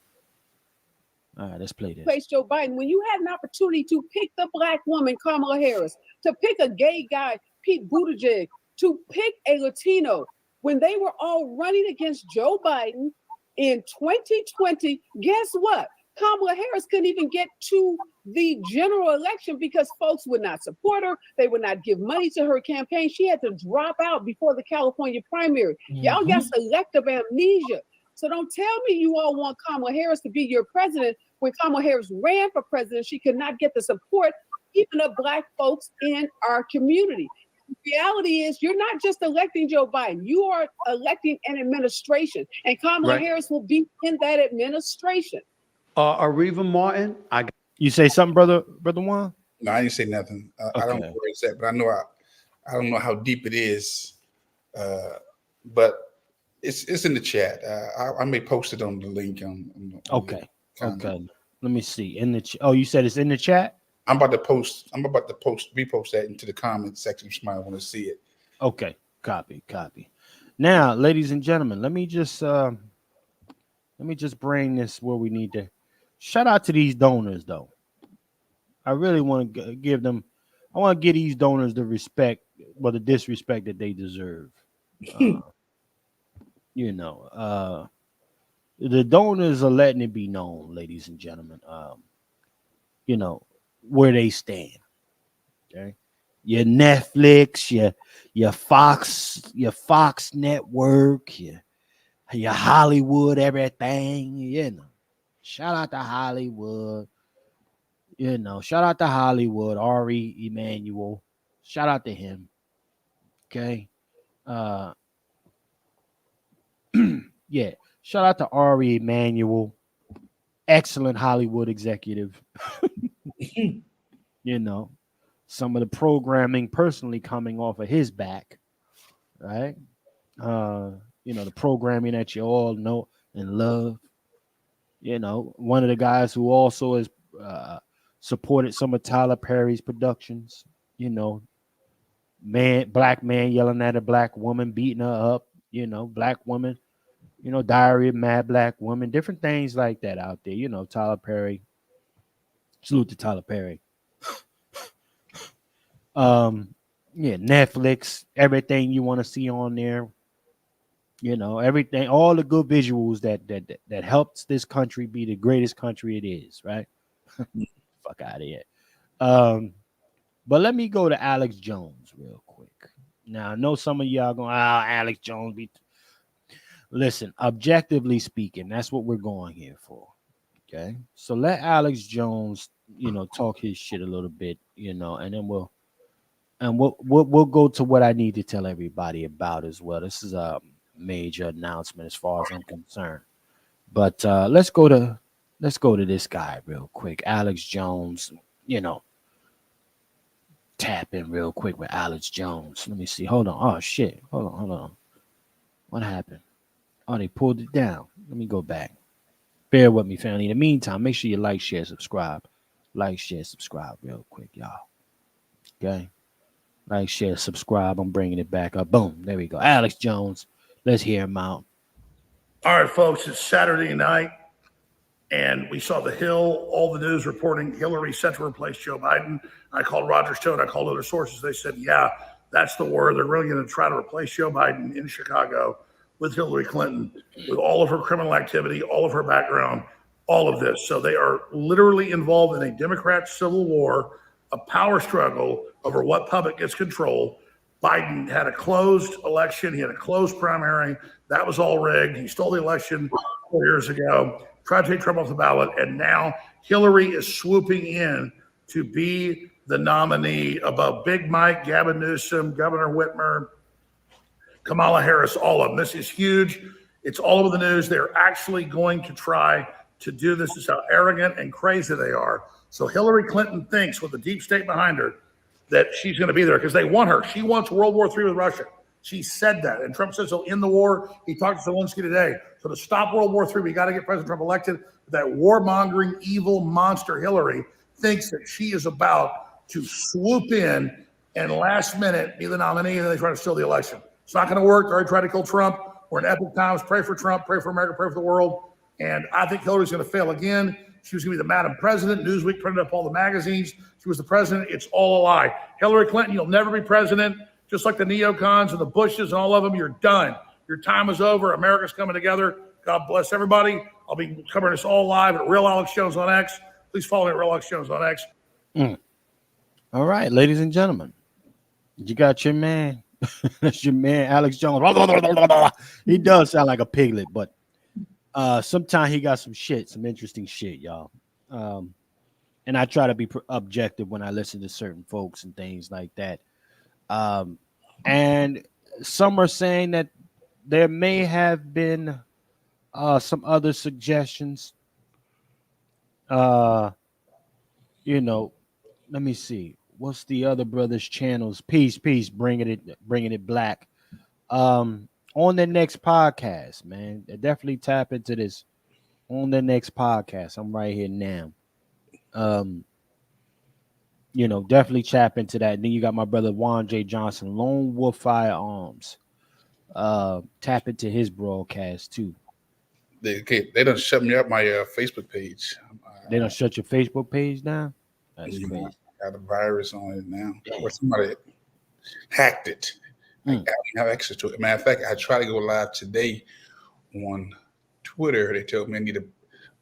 All right, let's play this. Place Joe Biden when you had an opportunity to pick the black woman Kamala Harris, to pick a gay guy Pete Buttigieg, to pick a Latino, when they were all running against Joe Biden in 2020, guess what? Kamala Harris couldn't even get to the general election because folks would not support her. They would not give money to her campaign. She had to drop out before the California primary. Y'all got selective amnesia. So don't tell me you all want Kamala Harris to be your president. When Kamala Harris ran for president, she could not get the support even of black folks in our community. The reality is you're not just electing Joe Biden. You are electing an administration, and Kamala Harris will be in that administration. Areva Martin, you say something, brother Juan? No, I didn't say nothing. I don't know where it's at, but I know I don't know how deep it is. But it's in the chat. I may post it on the link. Okay. Let me see. In the oh, you said it's in the chat? I'm about to repost that into the comment section if somebody want to see it. Okay. Copy. Now, ladies and gentlemen, let me just bring this where we need to. Shout out to these donors, though. I really want to give them. I want to give these donors the respect, but the disrespect that they deserve. The donors are letting it be known, ladies and gentlemen. Where they stand. Okay, your Netflix, your Fox Network, your Hollywood, everything. Shout out to Hollywood. Shout out to Hollywood, Ari Emanuel. Shout out to him. Okay. Yeah. Shout out to Ari Emanuel. Excellent Hollywood executive. Some of the programming personally coming off of his back. Right. The programming that you all know and love. One of the guys who also has supported some of Tyler Perry's productions, black man yelling at a black woman, beating her up, black woman, Diary of Mad Black Woman, different things like that out there. Tyler Perry. Salute to Tyler Perry. Netflix, everything you want to see on there. Everything, all the good visuals that helps this country be the greatest country it is, right? Fuck out of here. But let me go to Alex Jones real quick. Now, I know some of y'all going, Alex Jones. Listen, objectively speaking, that's what we're going here for. Okay. So let Alex Jones, talk his shit a little bit, and then we'll go to what I need to tell everybody about as well. This is a major announcement as far as I'm concerned. But let's go to this guy real quick. Alex Jones, tap in real quick with Alex Jones. Let me see. Hold on. Oh shit. Hold on. What happened? Oh, they pulled it down. Let me go back. Bear with me, family. In the meantime, make sure you like, share, subscribe. Like, share, subscribe real quick, y'all. Okay? Like, share, subscribe. I'm bringing it back up. Boom. There we go. Alex Jones. Let's hear him out. All right, folks. It's Saturday night, and we saw the Hill, all the news reporting Hillary set to replace Joe Biden. I called Roger Stone. I called other sources. They said, yeah, that's the word. They're really going to try to replace Joe Biden in Chicago with Hillary Clinton, with all of her criminal activity, all of her background, all of this. So they are literally involved in a Democrat civil war, a power struggle over what puppet gets control. Biden had a closed election. He had a closed primary. That was all rigged. He stole the election 4 years ago, tried to take Trump off the ballot. And now Hillary is swooping in to be the nominee above Big Mike, Gavin Newsom, Governor Whitmer, Kamala Harris, all of them. This is huge. It's all over the news. They're actually going to try to do this. This is how arrogant and crazy they are. So Hillary Clinton thinks, with the deep state behind her, that she's going to be there because they want her. She wants World War III with Russia. She said that. And Trump says he'll end the war. He talked to Zelensky today. So to stop World War III, we got to get President Trump elected. That warmongering, evil monster Hillary thinks that she is about to swoop in and last minute be the nominee, and then they try to steal the election. It's not going to work. They already tried to kill Trump. We're in epic times. Pray for Trump, pray for America, pray for the world. And I think Hillary's going to fail again. She was going to be the Madam President. Newsweek printed up all the magazines. She was the president. It's all a lie. Hillary Clinton, you'll never be president. Just like the neocons and the Bushes and all of them, you're done. Your time is over. America's coming together. God bless everybody. I'll be covering this all live at Real Alex Jones on X. Please follow me at Real Alex Jones on X. All right, ladies and gentlemen, you got your man. That's your man, Alex Jones. He does sound like a piglet, but sometimes he got some interesting shit, y'all. And I try to be objective when I listen to certain folks and things like that. And some are saying that there may have been some other suggestions. Let me see. What's the other brothers' channels? Peace, bringing it black. On the next podcast, man. Definitely tap into this on the next podcast. I'm right here now. Definitely tap into that. And then you got my brother Juan J. Johnson, Lone Wolf Firearms. Tap into his broadcast too. They done shut me up my Facebook page. They done shut your Facebook page down? That's crazy. Got a virus on it now. Or somebody hacked it. I don't have access to it. Matter of fact, I tried to go live today on Twitter. They told me I need to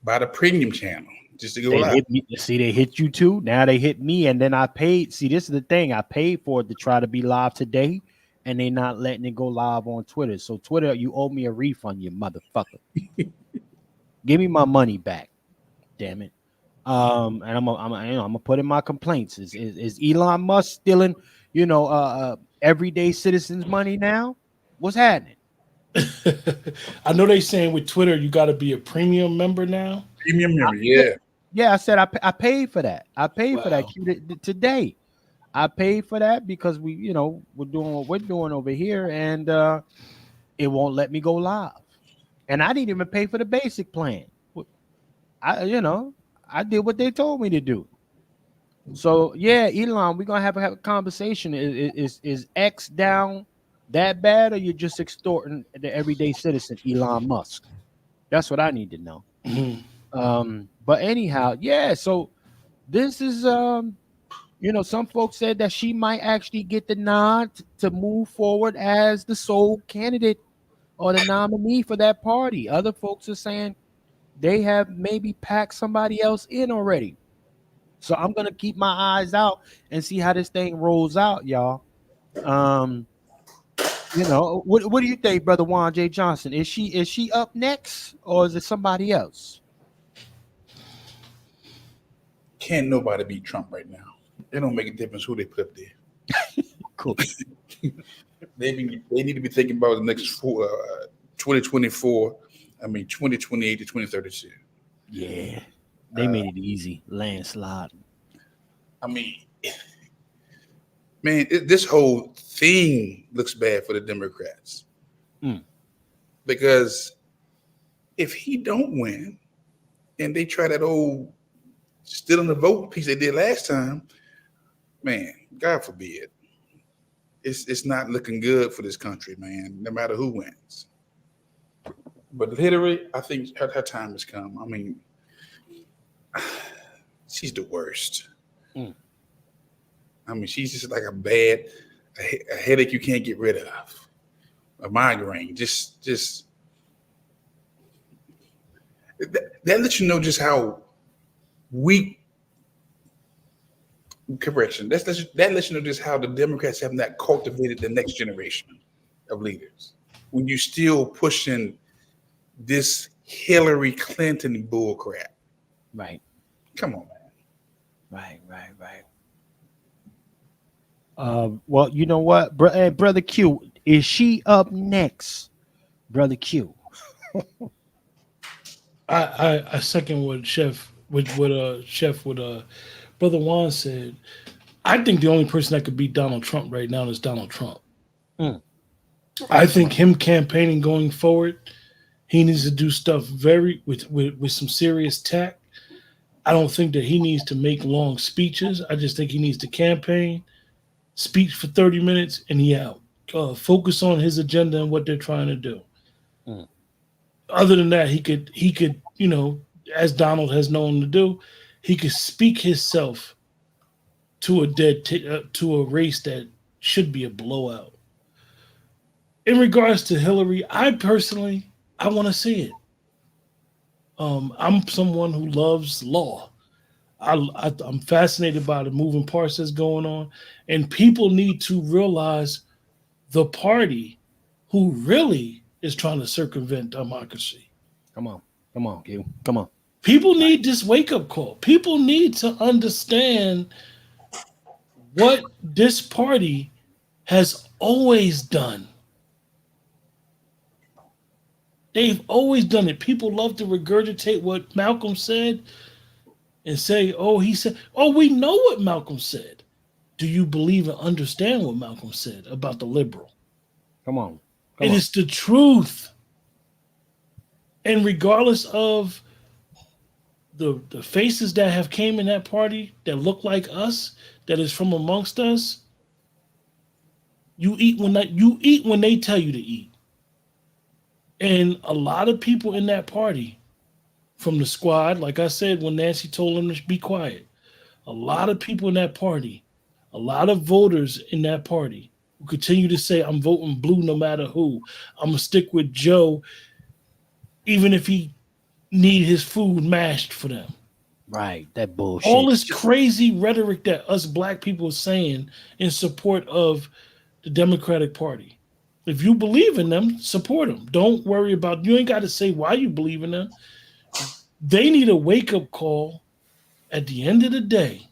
buy the premium channel just to go live. They hit you too. Now they hit me, and then I paid. See, this is the thing. I paid for it to try to be live today, and they not letting it go live on Twitter. So Twitter, you owe me a refund, you motherfucker. Give me my money back. Damn it. And I'm gonna put in my complaints. Is Elon Musk stealing, everyday citizens' money now? What's happening? I know they saying with Twitter you got to be a premium member now. Premium member, yeah. Yeah, I said I paid for that. I paid for that today. I paid for that because we're doing what we're doing over here, and it won't let me go live. And I didn't even pay for the basic plan. I did what they told me to do. So yeah, Elon, we're gonna have a conversation. Is X down that bad, or you're just extorting the everyday citizen, Elon Musk? That's what I need to know. But anyhow, yeah. So this is some folks said that she might actually get the nod to move forward as the sole candidate or the nominee for that party. Other folks are saying they have maybe packed somebody else in already. So I'm gonna keep my eyes out and see how this thing rolls out, y'all. What do you think, brother Juan J. Johnson? Is she up next, or is it somebody else? Can't nobody beat Trump right now. It don't make a difference who they put up there. Cool. They need to be thinking about the next 2024. 2028 to 2032. Yeah, they made it easy. Landslide. This whole thing looks bad for the Democrats. Because if he don't win and they try that old stealing the vote piece they did last time, man, God forbid. It's not looking good for this country, man, no matter who wins. But Hilary, I think her time has come. She's the worst. She's just like a headache you can't get rid of, a migraine. Just that lets you know just how weak. Correction. That lets you know just how the Democrats have not cultivated the next generation of leaders. When you're still pushing this Hillary Clinton bull crap. Right. Come on, man. Right. Well, you know what, brother Q, is she up next, brother Q? I second what Brother Juan said. I think the only person that could beat Donald Trump right now is Donald Trump. I think him campaigning going forward, he needs to do stuff with some serious tact. I don't think that he needs to make long speeches. I just think he needs to campaign, speech for 30 minutes, and he out. Focus on his agenda and what they're trying to do. Other than that, he could, as Donald has known to do, he could speak himself to to a race that should be a blowout. In regards to Hillary, I want to see it. I'm someone who loves law. I'm fascinated by the moving parts that's going on, and people need to realize the party who really is trying to circumvent democracy. Come on, Q. Come on. People need this wake-up call. People need to understand what this party has always done. They've always done it. People love to regurgitate what Malcolm said and say, oh, he said, oh, we know what Malcolm said. Do you believe and understand what Malcolm said about the liberal? Come on. It is the truth. And regardless of the faces that have came in that party that look like us, that is from amongst us, you eat when they tell you to eat. And a lot of people in that party from the squad, like I said, when Nancy told them to be quiet, a lot of people in that party, a lot of voters in that party who continue to say, I'm voting blue no matter who. I'm going to stick with Joe even if he need his food mashed for them. Right, that bullshit. All this crazy rhetoric that us black people are saying in support of the Democratic Party. If you believe in them, support them. Don't worry about, you ain't got to say why you believe in them. They need a wake-up call at the end of the day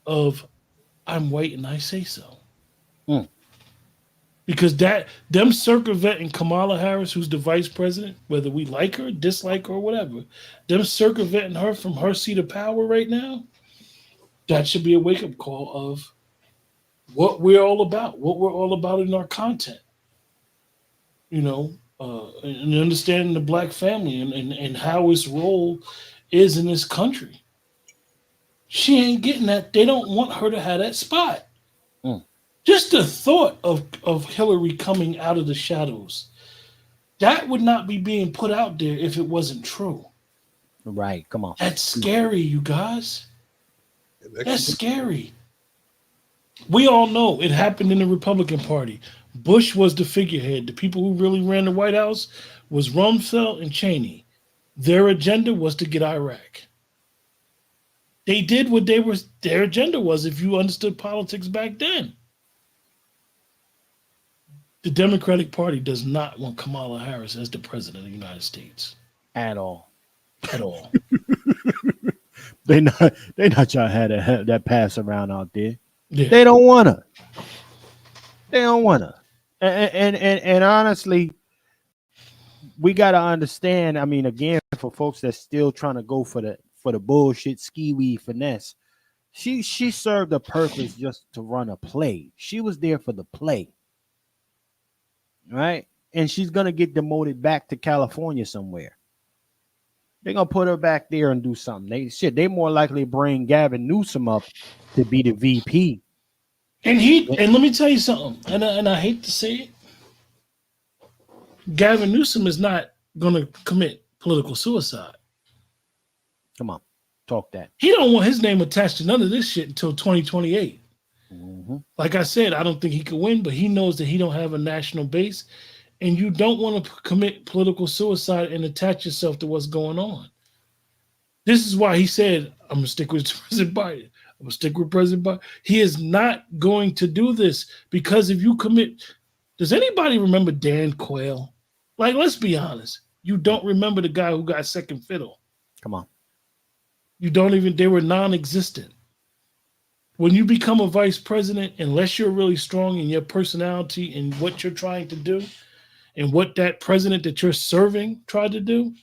of, I'm white and I say so. Because them circumventing Kamala Harris, who's the vice president, whether we like her, dislike her, or whatever, them circumventing her from her seat of power right now, that should be a wake-up call of what we're all about in our content. And understanding the black family and how its role is in this country. She ain't getting that. They don't want her to have that spot. Just the thought of Hillary coming out of the shadows, that would not be being put out there if it wasn't true. Right, come on. That's scary, you guys. That's scary. We all know it happened in the Republican Party. Bush was the figurehead. The people who really ran the White House was Rumsfeld and Cheney. Their agenda was to get Iraq. They did what their agenda was, if you understood politics back then. The Democratic Party does not want Kamala Harris as the president of the United States. At all. At all. They not trying to have that pass around out there. Yeah. They don't want her. They don't want her. And honestly, we got to understand, I mean, again, for folks that's still trying to go for the bullshit ski-wee finesse, she served a purpose just to run a play. She was there for the play. Right? And she's going to get demoted back to California somewhere. They're going to put her back there and do something. They more likely bring Gavin Newsom up to be the VP. And let me tell you something, and I hate to say it, Gavin Newsom is not going to commit political suicide. Come on, talk that. He don't want his name attached to none of this shit until 2028. Like I said, I don't think he could win, but he knows that he don't have a national base, and you don't want to commit political suicide and attach yourself to what's going on. This is why he said, I'm going to stick with President Biden. I'm going to stick with President Biden. He is not going to do this, because if you commit, does anybody remember Dan Quayle? Like, let's be honest. You don't remember the guy who got second fiddle. Come on. You don't even, they were non-existent. When you become a vice president, unless you're really strong in your personality and what you're trying to do and what that president that you're serving tried to do,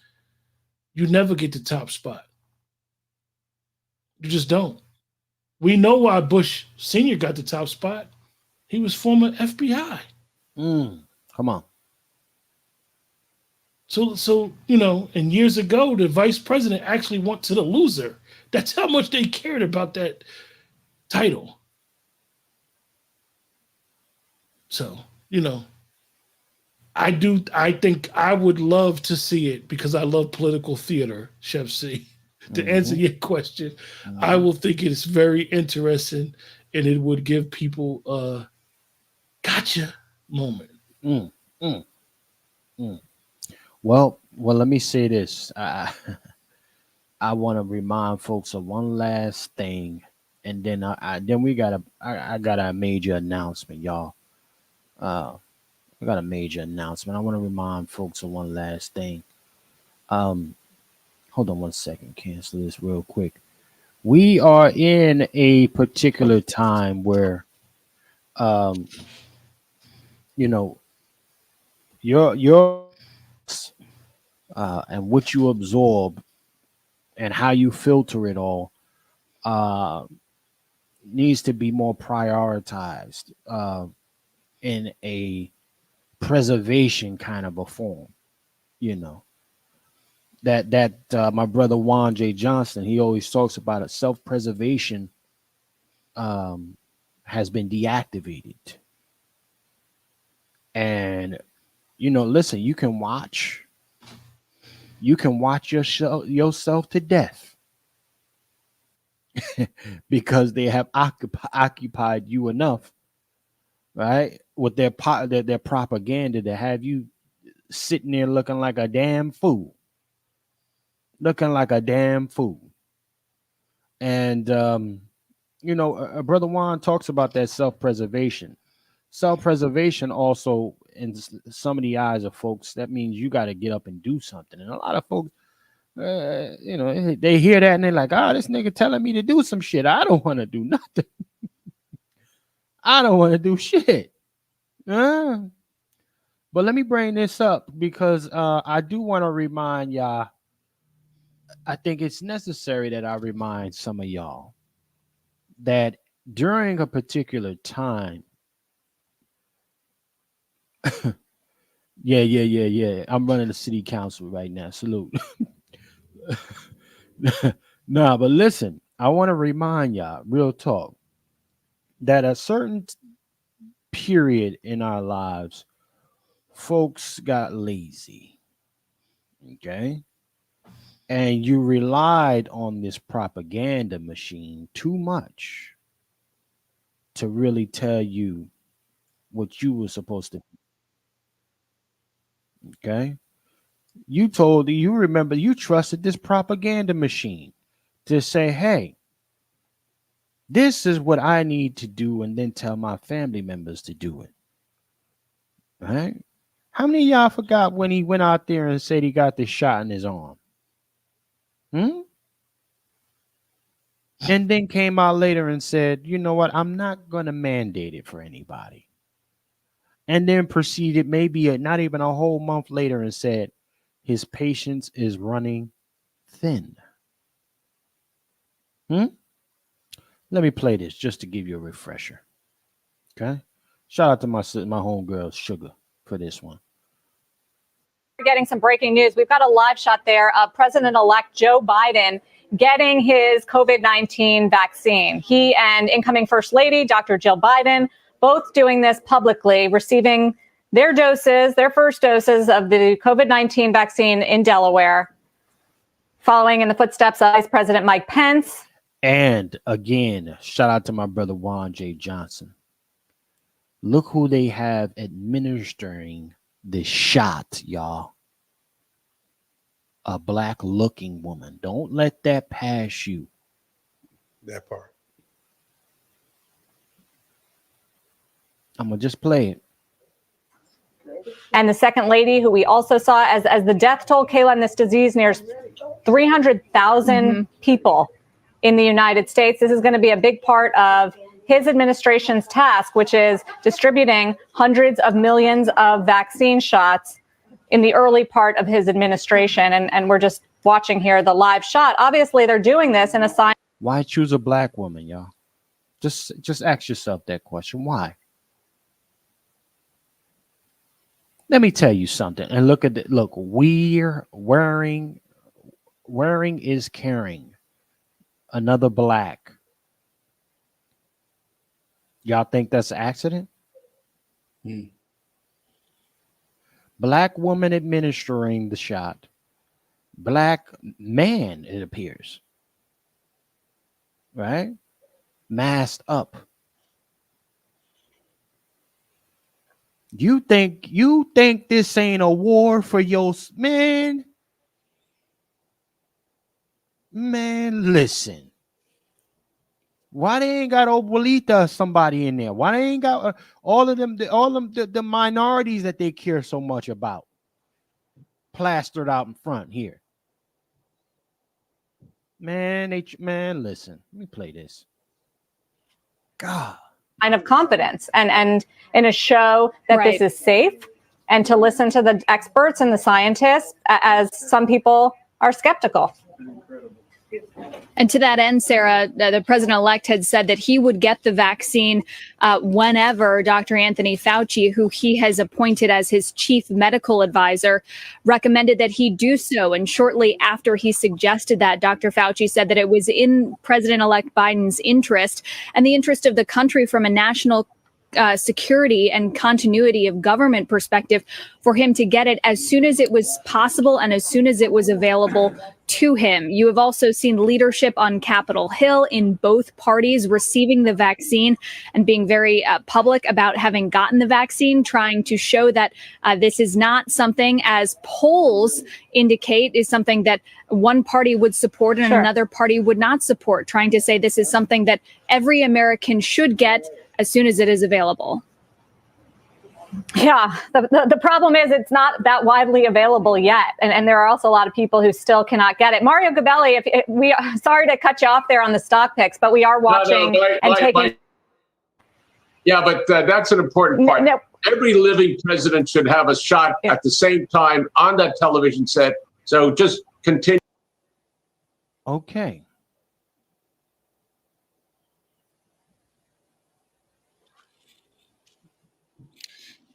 you never get the top spot. You just don't. We know why Bush Sr. got the top spot. He was former FBI. Come on. So and years ago, the vice president actually went to the loser. That's how much they cared about that title. So, I think I would love to see it because I love political theater, Chef C. To answer your question, I will think it's very interesting and it would give people a gotcha moment. Well, let me say this. I want to remind folks of one last thing, and then I got a major announcement, y'all. I got a major announcement. I want to remind folks of one last thing. Hold on one second. Cancel this real quick. We are in a particular time where, you know, your and what you absorb and how you filter it all needs to be more prioritized in a preservation kind of a form. You know, that my brother Juan J. Johnson, he always talks about it. Self-preservation has been deactivated. And, you know, listen, you can watch yourself to death because they have occupied you enough, right? With their propaganda to have you sitting there looking like a damn fool. And, you know, Brother Juan talks about that self-preservation. Self-preservation also, in some of the eyes of folks, that means you got to get up and do something. And a lot of folks, you know, they hear that and they're like, this nigga telling me to do some shit. I don't want to do nothing. I don't want to do shit. But let me bring this up because I do want to remind y'all. I think it's necessary that I remind some of y'all that during a particular time, yeah. I'm running the city council right now. Salute. Nah, but listen, I want to remind y'all, real talk, that a certain period in our lives, folks got lazy. Okay. And you relied on this propaganda machine too much to really tell you what you were supposed to. Okay. You trusted this propaganda machine to say, hey, this is what I need to do, and then tell my family members to do it. Right? How many of y'all forgot when he went out there and said he got this shot in his arm? And then came out later and said, you know what, I'm not going to mandate it for anybody. And then proceeded not even a whole month later and said his patience is running thin. Let me play this just to give you a refresher. Okay. Shout out to my homegirl Sugar for this one. We're getting some breaking news. We've got a live shot there of President-elect Joe Biden getting his COVID-19 vaccine. He and incoming First Lady, Dr. Jill Biden, both doing this publicly, receiving their first doses of the COVID-19 vaccine in Delaware, following in the footsteps of Vice President Mike Pence. And again, shout out to my brother Juan J. Johnson. Look who they have administering the shot, y'all. A black looking woman. Don't let that pass you. That part. I'm going to just play it. And the second lady, who we also saw as the death toll, Kayla, in this disease nears 300,000 people in the United States. This is going to be a big part of his administration's task, which is distributing hundreds of millions of vaccine shots in the early part of his administration. And we're just watching here the live shot. Obviously, they're doing this in a sign. Why choose a black woman, y'all? Just ask yourself that question. Why? Let me tell you something. And look, we're wearing is caring. Another black. Y'all think that's an accident? Black woman administering the shot. Black man, it appears. Right? Masked up. You think this ain't a war for your man? Man, listen. Why they ain't got Obolita somebody in there? Why they ain't got all of them the minorities that they care so much about plastered out in front here? Man, listen. Let me play this. God. Kind of confidence and in a show that Right. this is safe, and to listen to the experts and the scientists, as some people are skeptical. And to that end, Sarah, the president-elect had said that he would get the vaccine whenever Dr. Anthony Fauci, who he has appointed as his chief medical advisor, recommended that he do so. And shortly after he suggested that, Dr. Fauci said that it was in President-elect Biden's interest and the interest of the country from a national security and continuity of government perspective for him to get it as soon as it was possible and as soon as it was available to him. You have also seen leadership on Capitol Hill in both parties receiving the vaccine and being very public about having gotten the vaccine, trying to show that this is not something, as polls indicate, is something that one party would support and Sure. another party would not support, trying to say this is something that every American should get as soon as it is available. Yeah, the problem is it's not that widely available yet. And there are also a lot of people who still cannot get it. Mario Gabelli, sorry to cut you off there on the stock picks, but we are watching Yeah, but that's an important part. No. Every living president should have a shot at the same time on that television set. So just continue. Okay.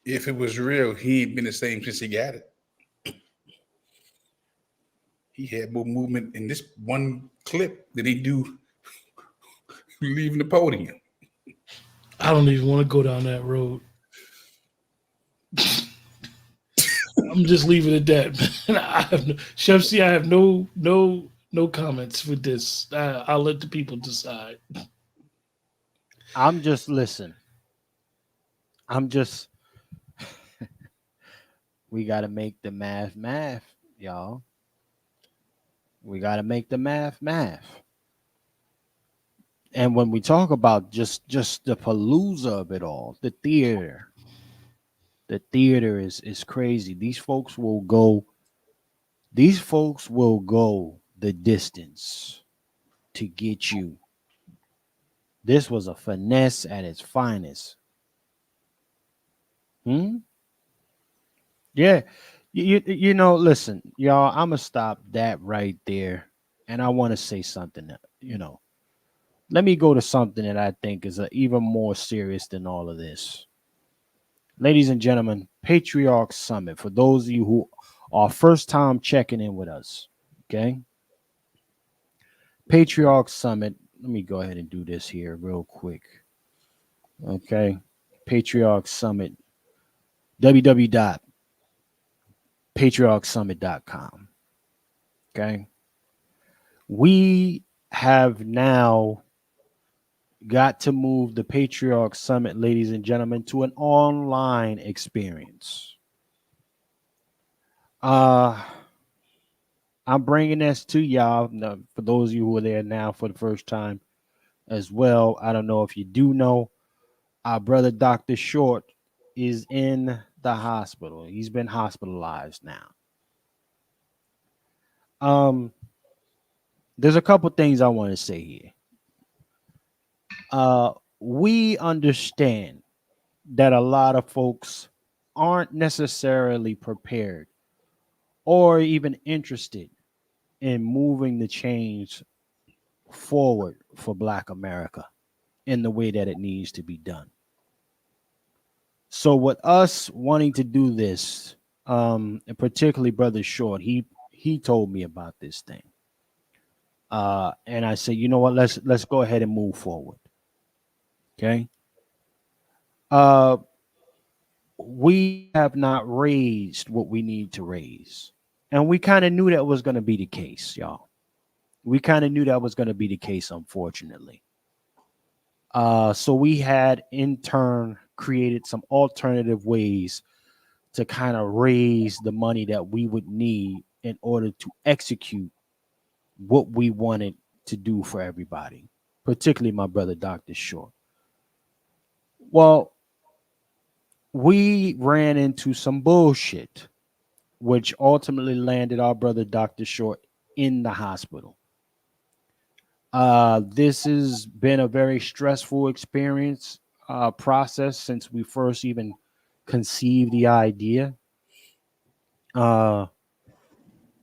If it was real, he ain't been the same since he got it. He had more movement in this one clip than he do leaving the podium. I don't even want to go down that road. I'm just leaving it at that. Chef C, I have no comments with this. I'll let the people decide. I'm just we got to make the math, y'all. We got to make the math. And when we talk about just the palooza of it all, the theater is crazy. These folks will go the distance to get you. This was a finesse at its finest. Yeah. You know, listen, y'all, I'm going to stop that right there. And I want to say something that, let me go to something that I think is even more serious than all of this. Ladies and gentlemen, Patriarch Summit, for those of you who are first time checking in with us, okay? Patriarch Summit, let me go ahead and do this here real quick. Okay, Patriarch Summit, www.patriarchsummit.com. Okay, we have now got to move the Patriarch Summit, ladies and gentlemen, to an online experience. I'm bringing this to y'all for those of you who are there now for the first time as well. I don't know if you do know, our brother Dr. Short is in the hospital. He's been hospitalized now. There's a couple things I want to say here. We understand that a lot of folks aren't necessarily prepared or even interested in moving the change forward for Black America in the way that it needs to be done. So with us wanting to do this, and particularly Brother Short, he told me about this thing. And I said, you know what, let's go ahead and move forward. Okay. we have not raised what we need to raise. And we kind of knew that was going to be the case, y'all. We kind of knew that was going to be the case, unfortunately. So we had in turn created some alternative ways to kind of raise the money that we would need in order to execute what we wanted to do for everybody, particularly my brother, Dr. Short. Well, we ran into some bullshit, which ultimately landed our brother, Dr. Short, in the hospital. This has been a very stressful experience, process since we first even conceived the idea.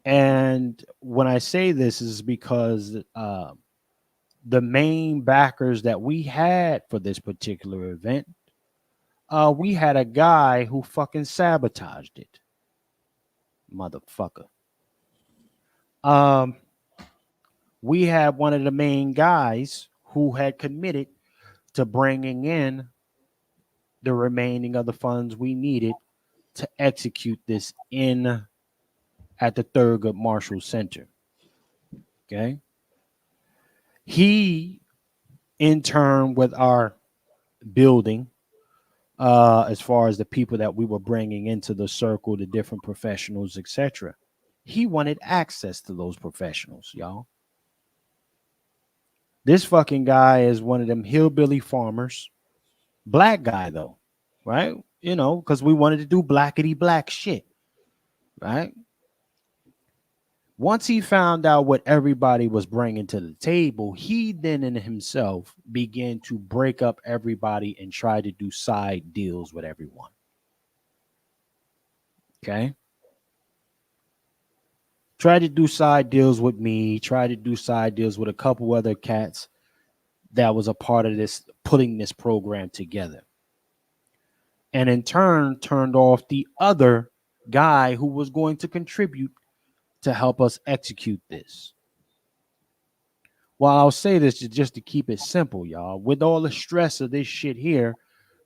And when I say this is because the main backers that we had for this particular event, we had a guy who fucking sabotaged it. Motherfucker. We had one of the main guys who had committed to bringing in the remaining of the funds we needed to execute this at the Thurgood Marshall Center. Okay. He, in turn, with our building, as far as the people that we were bringing into the circle, the different professionals, etc., he wanted access to those professionals, y'all. This fucking guy is one of them hillbilly farmers, black guy though, right? You know, because we wanted to do blackety black shit, right? Once he found out what everybody was bringing to the table, he then in himself began to break up everybody and try to do side deals with everyone. Okay. Tried to do side deals with me, tried to do side deals with a couple other cats that was a part of this, putting this program together. And in turn, turned off the other guy who was going to contribute to help us execute this. Well, I'll say this just to keep it simple, y'all. With all the stress of this shit here,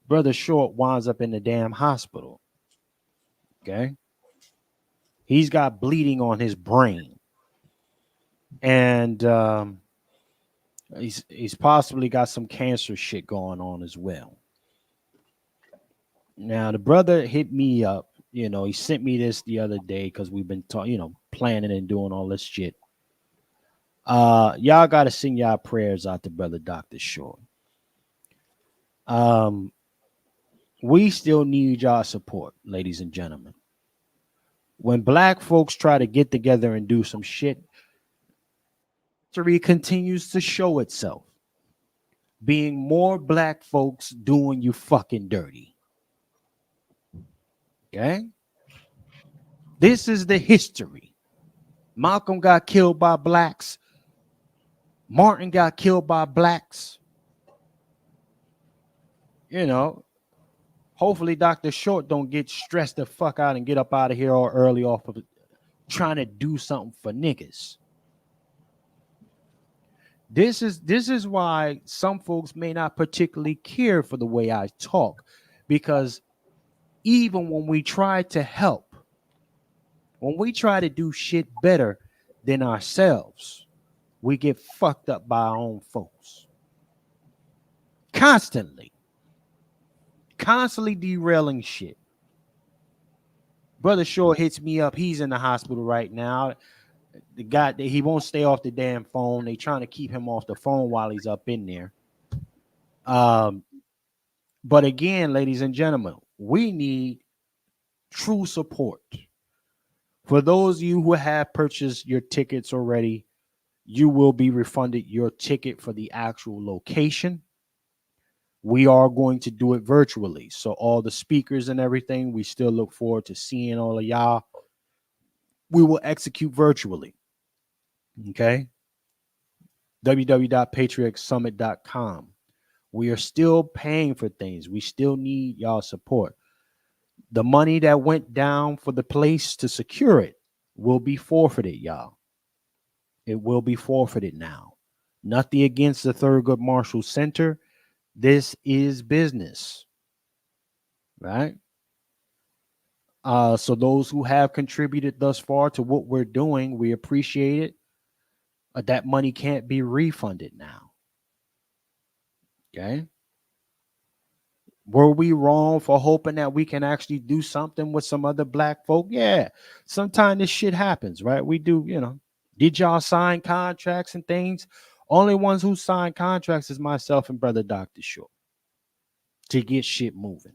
Brother Short winds up in the damn hospital. Okay. He's got bleeding on his brain. And he's possibly got some cancer shit going on as well. Now, the brother hit me up. You know, he sent me this the other day because we've been planning and doing all this shit. Y'all got to send y'all prayers out to Brother Dr. Short. We still need y'all support, ladies and gentlemen. When black folks try to get together and do some shit, history continues to show itself. Being more black folks doing you fucking dirty. Okay? This is the history. Malcolm got killed by blacks. Martin got killed by blacks. You know, hopefully Dr. Short don't get stressed the fuck out and get up out of here all early off of trying to do something for niggas. This is why some folks may not particularly care for the way I talk, because even when we try to help, when we try to do shit better than ourselves, we get fucked up by our own folks. Constantly derailing shit. Brother Short hits me up. He's in the hospital right now. The guy, he won't stay off the damn phone. They trying to keep him off the phone while he's up in there. But again, ladies and gentlemen, we need true support. For those of you who have purchased your tickets already, you will be refunded your ticket for the actual location. We are going to do it virtually. So all the speakers and everything, we still look forward to seeing all of y'all. We will execute virtually. Okay. www.patriotsummit.com. We are still paying for things. We still need y'all support. The money that went down for the place to secure it will be forfeited, y'all. It will be forfeited now. Nothing against the Thurgood Marshall Center. This is business, right? So those who have contributed thus far to what we're doing, we appreciate it. That money can't be refunded now. Okay. Were we wrong for hoping that we can actually do something with some other black folk? Yeah. Sometimes this shit happens, right? We do, Did y'all sign contracts and things? Only ones who sign contracts is myself and brother Dr. Short to get shit moving.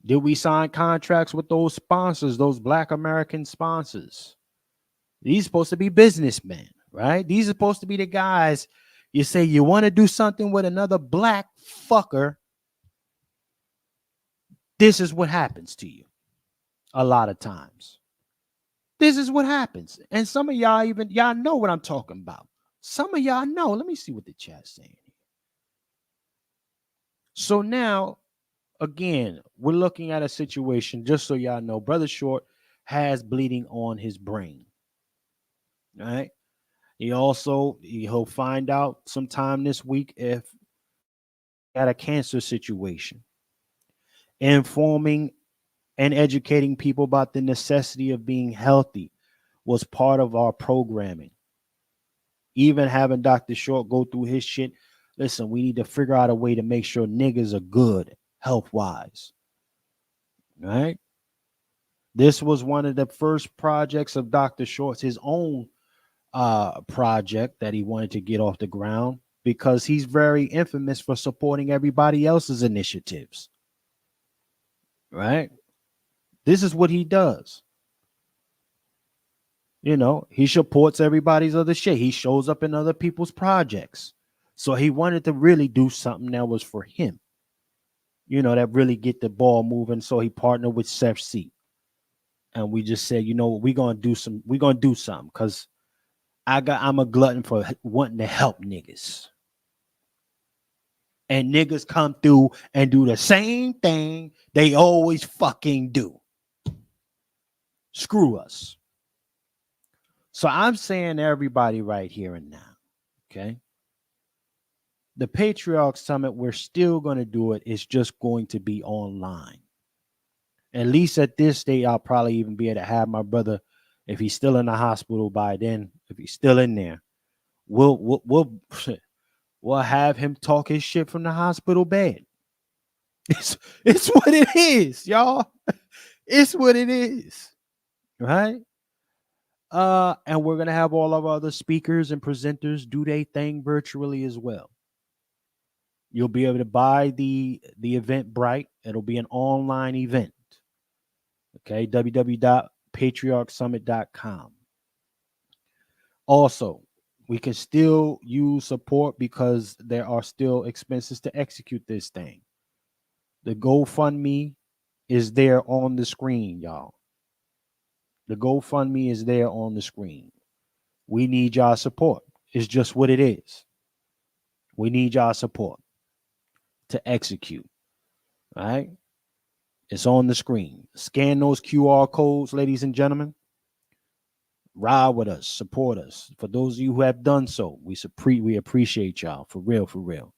Did we sign contracts with those sponsors, those Black American sponsors? These are supposed to be businessmen, right? These are supposed to be the guys you say you want to do something with another black fucker. This is what happens to you a lot of times. This is what happens. And some of y'all know what I'm talking about. Some of y'all know. Let me see what the chat's saying. So now, again, we're looking at a situation, just so y'all know, Brother Short has bleeding on his brain. All right. He'll find out sometime this week if at a cancer situation. Informing and educating people about the necessity of being healthy was part of our programming. Even having Dr. Short go through his shit. Listen, we need to figure out a way to make sure niggas are good health-wise. Right? This was one of the first projects of Dr. Short's, his own project that he wanted to get off the ground, because he's very infamous for supporting everybody else's initiatives. Right? This is what he does. He supports everybody's other shit. He shows up in other people's projects. So he wanted to really do something that was for him. That really get the ball moving. So he partnered with Seth C. And we just said, we're gonna do something, because I'm a glutton for wanting to help niggas. And niggas come through and do the same thing they always fucking do. Screw us. So I'm saying to everybody right here and now, okay? The Patriarch Summit, we're still going to do it. It's just going to be online. At least at this stage, I'll probably even be able to have my brother, if he's still in the hospital by then, if he's still in there, we'll have him talk his shit from the hospital bed. It's what it is, y'all. It's what it is, right? And we're gonna have all of our other speakers and presenters do their thing virtually as well. You'll be able to buy the Eventbrite. It'll be an online event. Okay, www.patriarchsummit.com. Also, we can still use support because there are still expenses to execute this thing. The GoFundMe is there on the screen, y'all. The GoFundMe is there on the screen. We need y'all support. It's just what it is. We need y'all support to execute. All right? It's on the screen. Scan those QR codes, ladies and gentlemen. Ride with us. Support us. For those of you who have done so, we appreciate y'all. For real, for real.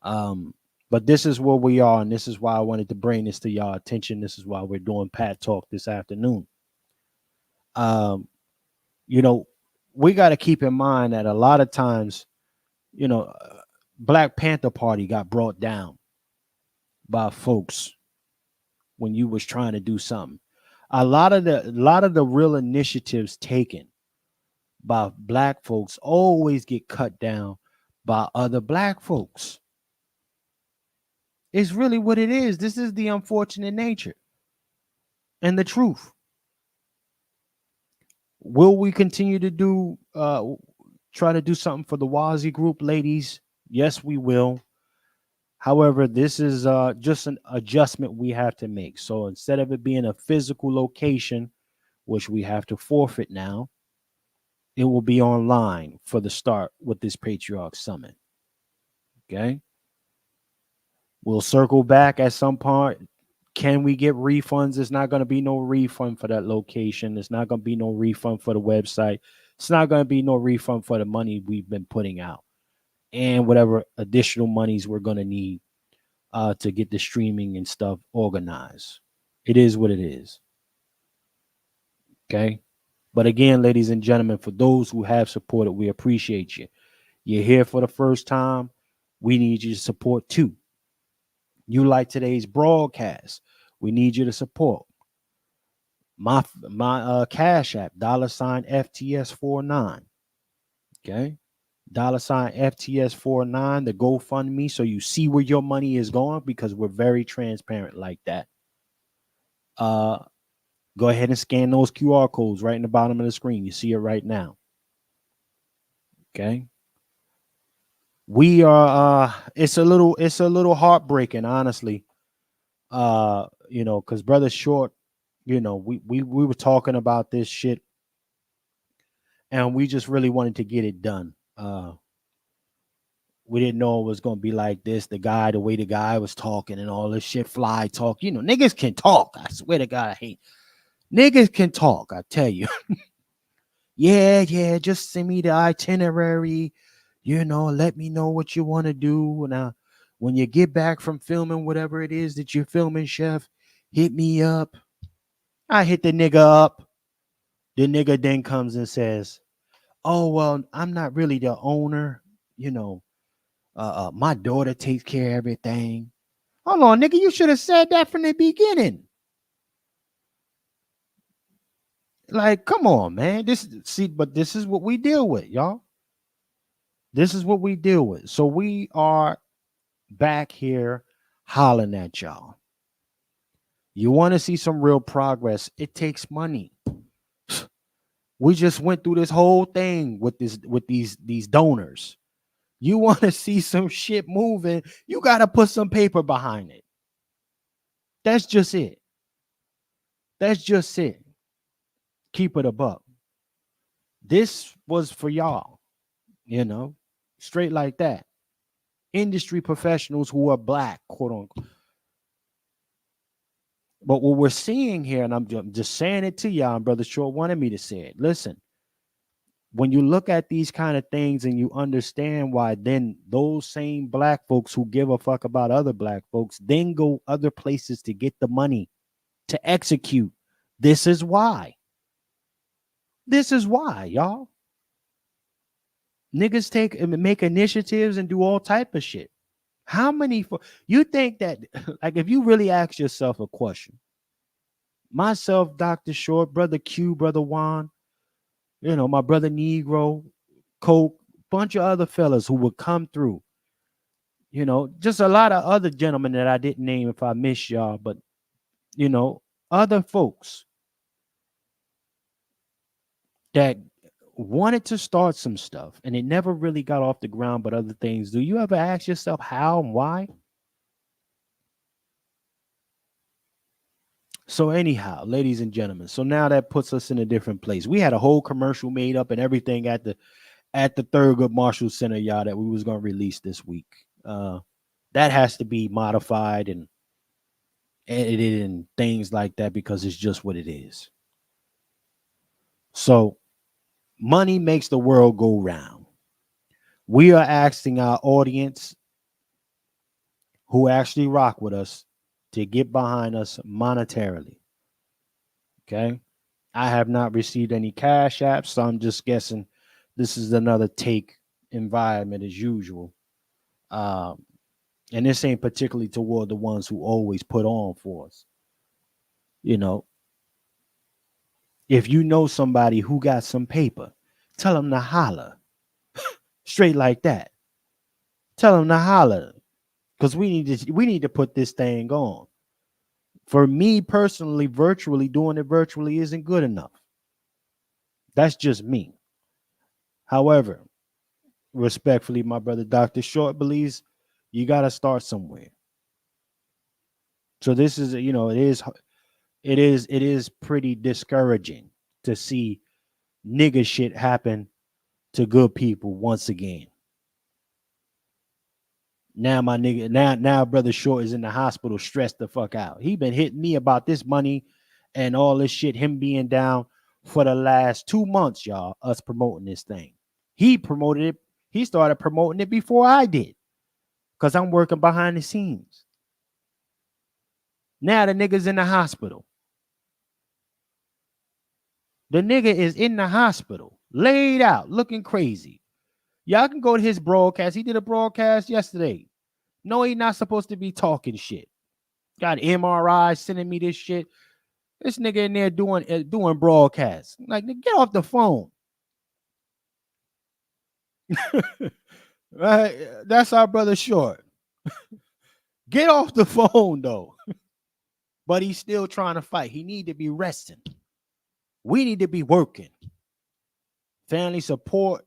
But this is where we are, and this is why I wanted to bring this to y'all attention. This is why we're doing Pat Talk this afternoon. We got to keep in mind that a lot of times, Black Panther Party got brought down by folks when you was trying to do something. A lot of the real initiatives taken by Black folks always get cut down by other Black folks. It's really what it is. This is the unfortunate nature and the truth. Will we continue to try to do something for the Wazi group, ladies? Yes, we will. However, this is just an adjustment we have to make. So instead of it being a physical location, which we have to forfeit now, it will be online for the start with this Patriarch Summit. Okay? We'll circle back at some point. Can we get refunds? There's not going to be no refund for that location. There's not going to be no refund for the website. It's not going to be no refund for the money we've been putting out and whatever additional monies we're going to need to get the streaming and stuff organized. It is what it is. Okay. But again, ladies and gentlemen, for those who have supported, we appreciate you. You're here for the first time. We need you to support too. You like today's broadcast. We need you to support. My Cash App, $FTS49. Okay. $FTS49, the GoFundMe, so you see where your money is going, because we're very transparent like that. Go ahead and scan those QR codes right in the bottom of the screen. You see it right now. Okay. We are it's a little heartbreaking, honestly. Because Brother Short, we were talking about this shit, and we just really wanted to get it done. We didn't know it was gonna be like this. The way the guy was talking and all this shit, fly talk. Niggas can talk. I swear to God, I hate niggas can talk. I tell you. Yeah, just send me the itinerary. Let me know what you want to do. Now, when you get back from filming whatever it is that you're filming, Chef, hit me up. I hit the nigga up. The nigga then comes and says, "Oh, well, I'm not really the owner. My daughter takes care of everything." Hold on, nigga, you should have said that from the beginning. Like, come on, man. But this is what we deal with, y'all. This is what we deal with. So we are back here hollering at y'all. You want to see some real progress? It takes money. We just went through this whole thing with these donors. You want to see some shit moving? You got to put some paper behind it. That's just it. That's just it. Keep it a buck. This was for y'all, straight like that. Industry professionals who are black, quote unquote. But what we're seeing here, and I'm just saying it to y'all, and Brother Short wanted me to say it. Listen, when you look at these kind of things and you understand why, then those same black folks who give a fuck about other black folks then go other places to get the money to execute. This is why. This is why, y'all. Niggas make initiatives and do all type of shit. How many you think that, like, if you really ask yourself a question, myself, Dr. Short, Brother Q, Brother Juan, my brother Negro, Coke, bunch of other fellas who would come through, just a lot of other gentlemen that I didn't name if I missed y'all, but other folks that wanted to start some stuff and it never really got off the ground, but other things. Do you ever ask yourself how and why? So anyhow, ladies and gentlemen, so now that puts us in a different place. We had a whole commercial made up and everything at the Thurgood Marshall Center, y'all, that we was going to release this week. That has to be modified and edited and things like that, because it's just what it is. So money makes the world go round. We are asking our audience who actually rock with us to get behind us monetarily. Okay. I have not received any cash apps, so I'm just guessing this is another take environment as usual. And this ain't particularly toward the ones who always put on for us. If you know somebody who got some paper, tell them to holler. Straight like that. Tell them to holler. Because we need to put this thing on. For me personally, doing it virtually isn't good enough. That's just me. However, respectfully, my brother Dr. Short believes you got to start somewhere. So this is, it is pretty discouraging to see nigga shit happen to good people once again. Now my nigga, now Brother Short is in the hospital, stressed the fuck out. He been hitting me about this money and all this shit, him being down for the last 2 months, y'all, us promoting this thing. He promoted it. He started promoting it before I did, because I'm working behind the scenes. Now the nigga's in the hospital. The nigga is in the hospital, laid out, looking crazy. Y'all can go to his broadcast. He did a broadcast yesterday. No, he not supposed to be talking shit. Got MRI sending me this shit. This nigga in there doing broadcasts. Like, get off the phone. Right? That's our brother Short. Get off the phone though. But he's still trying to fight. He need to be resting. We need to be working. Family support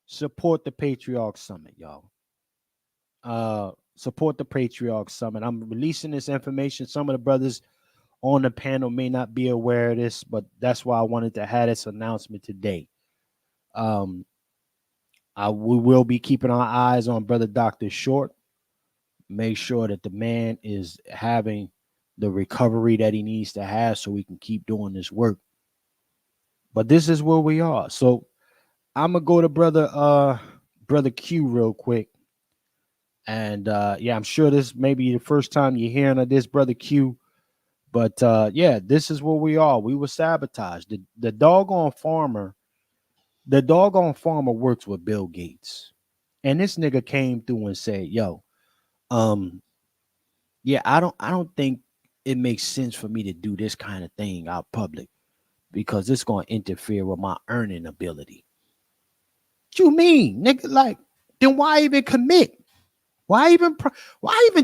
the Patriarch Summit, y'all. Support the Patriarch Summit. I'm releasing this information. Some of the brothers on the panel may not be aware of this, but that's why I wanted to have this announcement today. We will be keeping our eyes on Brother Dr. Short. Make sure that the man is having the recovery that he needs to have so we can keep doing this work. But this is where we are. So I'm gonna go to brother Q real quick. And yeah, I'm sure this may be the first time you're hearing of this, brother Q. But yeah, this is where we are. We were sabotaged. The doggone farmer works with Bill Gates. And this nigga came through and said, yo, yeah, I don't think it makes sense for me to do this kind of thing out public because it's going to interfere with my earning ability. What you mean, nigga? Like, then why even commit? Why even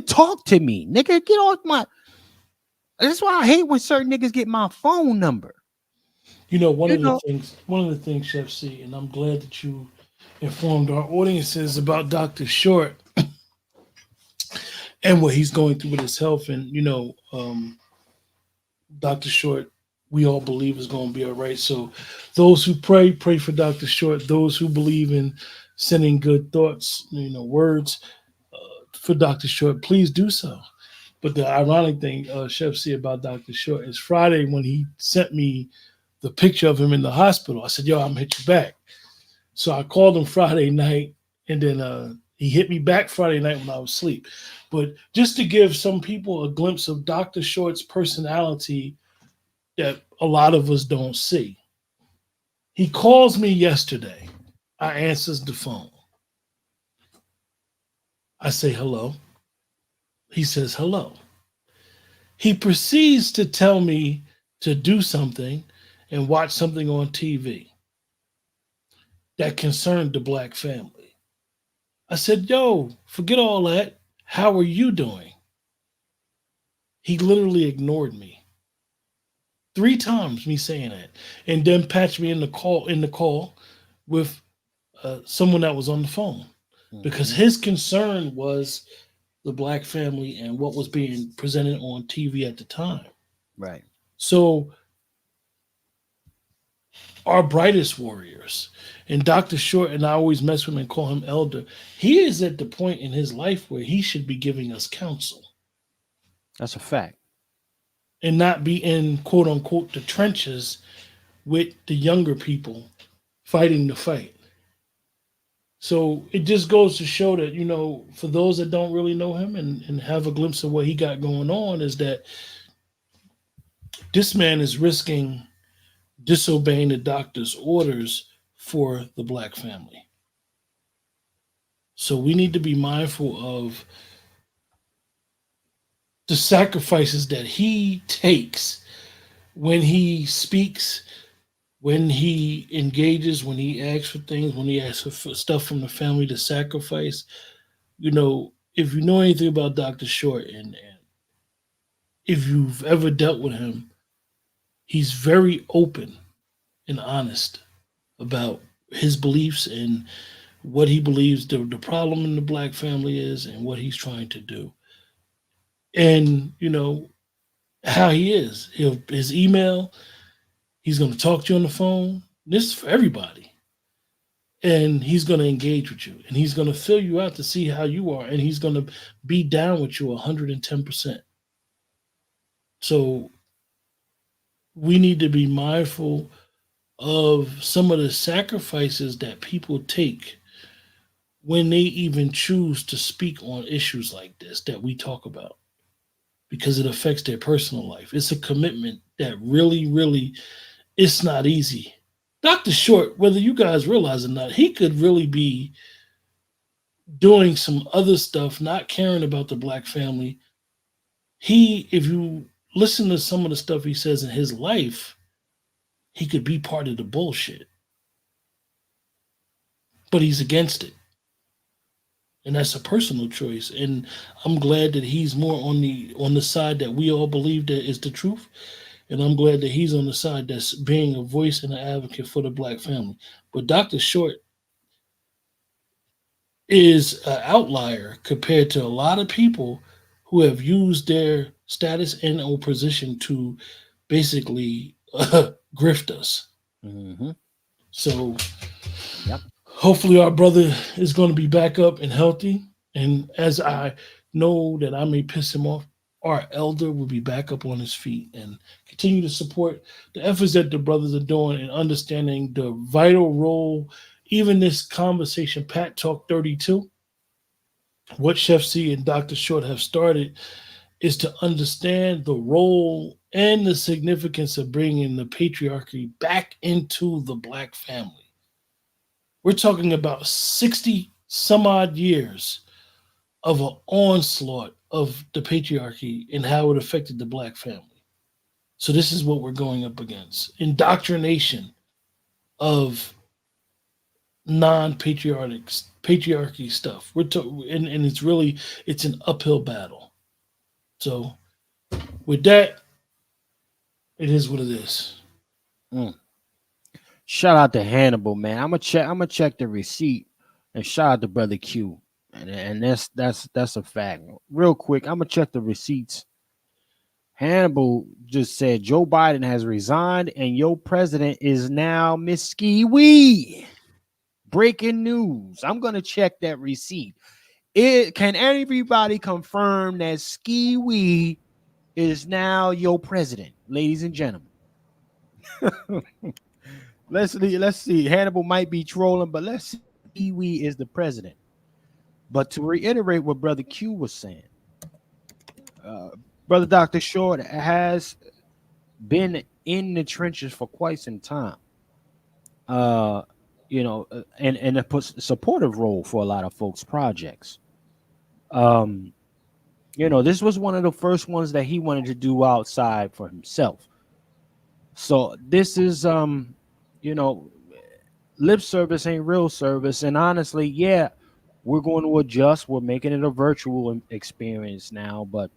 talk to me, nigga? Get off my. That's why I hate when certain niggas get my phone number. You know, one of the things, Chef C, and I'm glad that you informed our audiences about Dr. Short and what he's going through with his health. And, you know, Dr. Short, we all believe is going to be all right. So those who pray for Dr. Short. Those who believe in sending good thoughts, you know, words for Dr. Short, please do so. But the ironic thing, Chef C, about Dr. Short is Friday when he sent me the picture of him in the hospital. I said, yo, I'm going to hit you back. So I called him Friday night, and then he hit me back Friday night when I was asleep. But just to give some people a glimpse of Dr. Short's personality that a lot of us don't see. He calls me yesterday. I answers the phone. I say, hello. He says, hello. He proceeds to tell me to do something and watch something on TV that concerned the Black family. I said, yo, forget all that. How are you doing? He literally ignored me 3 times, me saying that, and then patched me in the call with someone that was on the phone, because his concern was the Black family and what was being presented on TV at the time. Right. So our brightest warriors, and Dr. Short, and I always mess with him and call him elder, he is at the point in his life where he should be giving us counsel. That's a fact. And not be in, quote unquote, the trenches with the younger people fighting the fight. So it just goes to show that, you know, for those that don't really know him and have a glimpse of what he got going on, is that this man is risking disobeying the doctor's orders for the Black family. So we need to be mindful of the sacrifices that he takes when he speaks, when he engages, when he asks for things, when he asks for stuff from the family to sacrifice. You know, if you know anything about Dr. Short, and if you've ever dealt with him, he's very open and honest about his beliefs and what he believes the problem in the Black family is and what he's trying to do. And, you know, how he is. His email, he's going to talk to you on the phone. This is for everybody. And he's going to engage with you. And he's going to fill you out to see how you are. And he's going to be down with you 110%. So we need to be mindful of some of the sacrifices that people take when they even choose to speak on issues like this that we talk about. because it affects their personal life. It's a commitment that really, it's not easy. Dr. Short, whether you guys realize or not, he could really be doing some other stuff, not caring about the black family. If you listen to some of the stuff he says in his life, he could be part of the bullshit. But he's against it. And that's a personal choice. And I'm glad that he's more on the side that we all believe that is the truth. And I'm glad that he's on the side that's being a voice and an advocate for the black family. But Dr. Short is an outlier compared to a lot of people who have used their status and or position to basically grift us. Mm-hmm. So yep. Hopefully our brother is going to be back up and healthy. And as I know that I may piss him off, our elder will be back up on his feet and continue to support the efforts that the brothers are doing and understanding the vital role, even this conversation, Pat Talk 32, what Chef C and Dr. Short have started is to understand the role and the significance of bringing the patriarchy back into the black family. We're talking about 60 some odd years of an onslaught of the patriarchy and how it affected the black family. So this is what we're going up against. Indoctrination of patriarchy stuff. And it's an uphill battle. So with that, it is what it is. Shout out to Hannibal, man. I'm gonna check the receipt and shout out to Brother Q. And that's a fact. Real quick, I'm gonna check the receipts. Hannibal just said Joe Biden has resigned and your president is now Miss Ski Wee. Breaking news. I'm gonna check that receipt. Can everybody confirm that Ski Wee is now your president, ladies and gentlemen? Let's see. Hannibal might be trolling, but let's see. Ski Wee is the president. But to reiterate what Brother Q was saying, Brother Dr. Short has been in the trenches for quite some time. And a supportive role for a lot of folks' projects. This was one of the first ones that he wanted to do outside for himself. So this is, lip service ain't real service. And honestly, yeah, we're going to adjust. We're making it a virtual experience now, but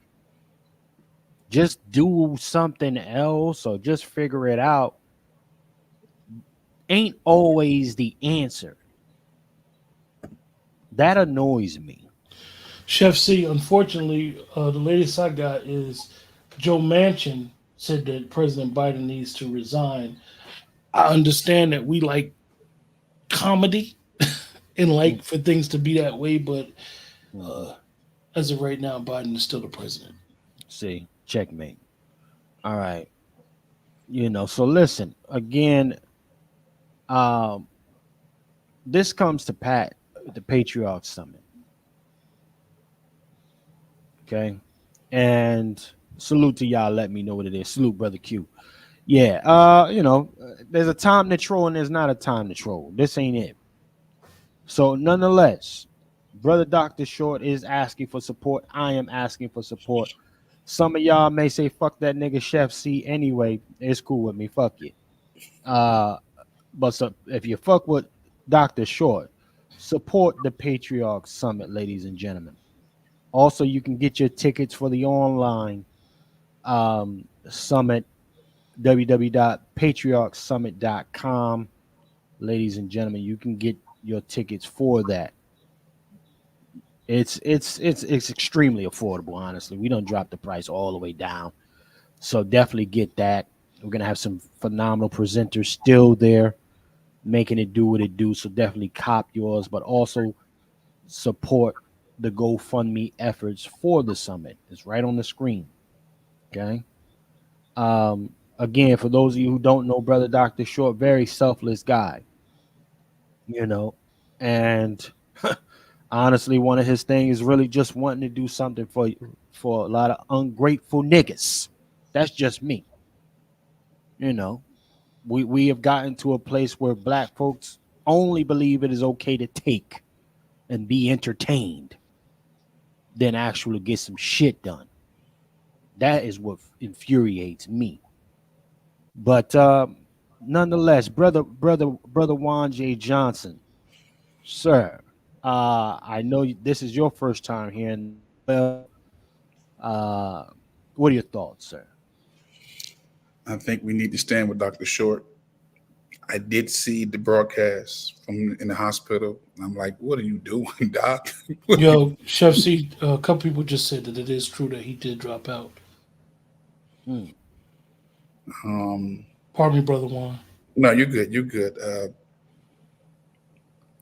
just do something else or just figure it out ain't always the answer. That annoys me. Chef C, unfortunately, the latest I got is Joe Manchin said that President Biden needs to resign. I understand that we like comedy and like for things to be that way, but as of right now, Biden is still the president. See, checkmate. All right. So listen, again, this comes to Pat, the Patriarch Summit. Okay. And salute to y'all. Let me know what it is. Salute, Brother Q. Yeah. There's a time to troll and there's not a time to troll. This ain't it. So nonetheless, Brother Dr. Short is asking for support. I am asking for support. Some of y'all may say, fuck that nigga Chef C anyway. It's cool with me. Fuck it. But if you fuck with Dr. Short, support the Patriarch Summit, ladies and gentlemen. Also, you can get your tickets for the online summit, www.patriarchsummit.com. Ladies and gentlemen, you can get your tickets for that. It's extremely affordable, honestly. We don't drop the price all the way down. So definitely get that. We're going to have some phenomenal presenters still there making it do what it do. So definitely cop yours, but also support the GoFundMe efforts for the summit. It's right on the screen. Okay. Again, for those of you who don't know, Brother Dr. Short, very selfless guy, and Honestly, one of his things is really just wanting to do something for a lot of ungrateful niggas. That's just me. You know, we have gotten to a place where black folks only believe it is okay to take and be entertained than actually get some shit done. That is what infuriates me. But nonetheless, brother Juan J. Johnson, sir, I know this is your first time here. What are your thoughts, sir? I think we need to stand with Dr. Short. I did see the broadcast from in the hospital. I'm like, what are you doing, Doc? Yo, Chef C, a couple people just said that it is true that he did drop out. Pardon me, Brother Juan. No, you're good. You're good.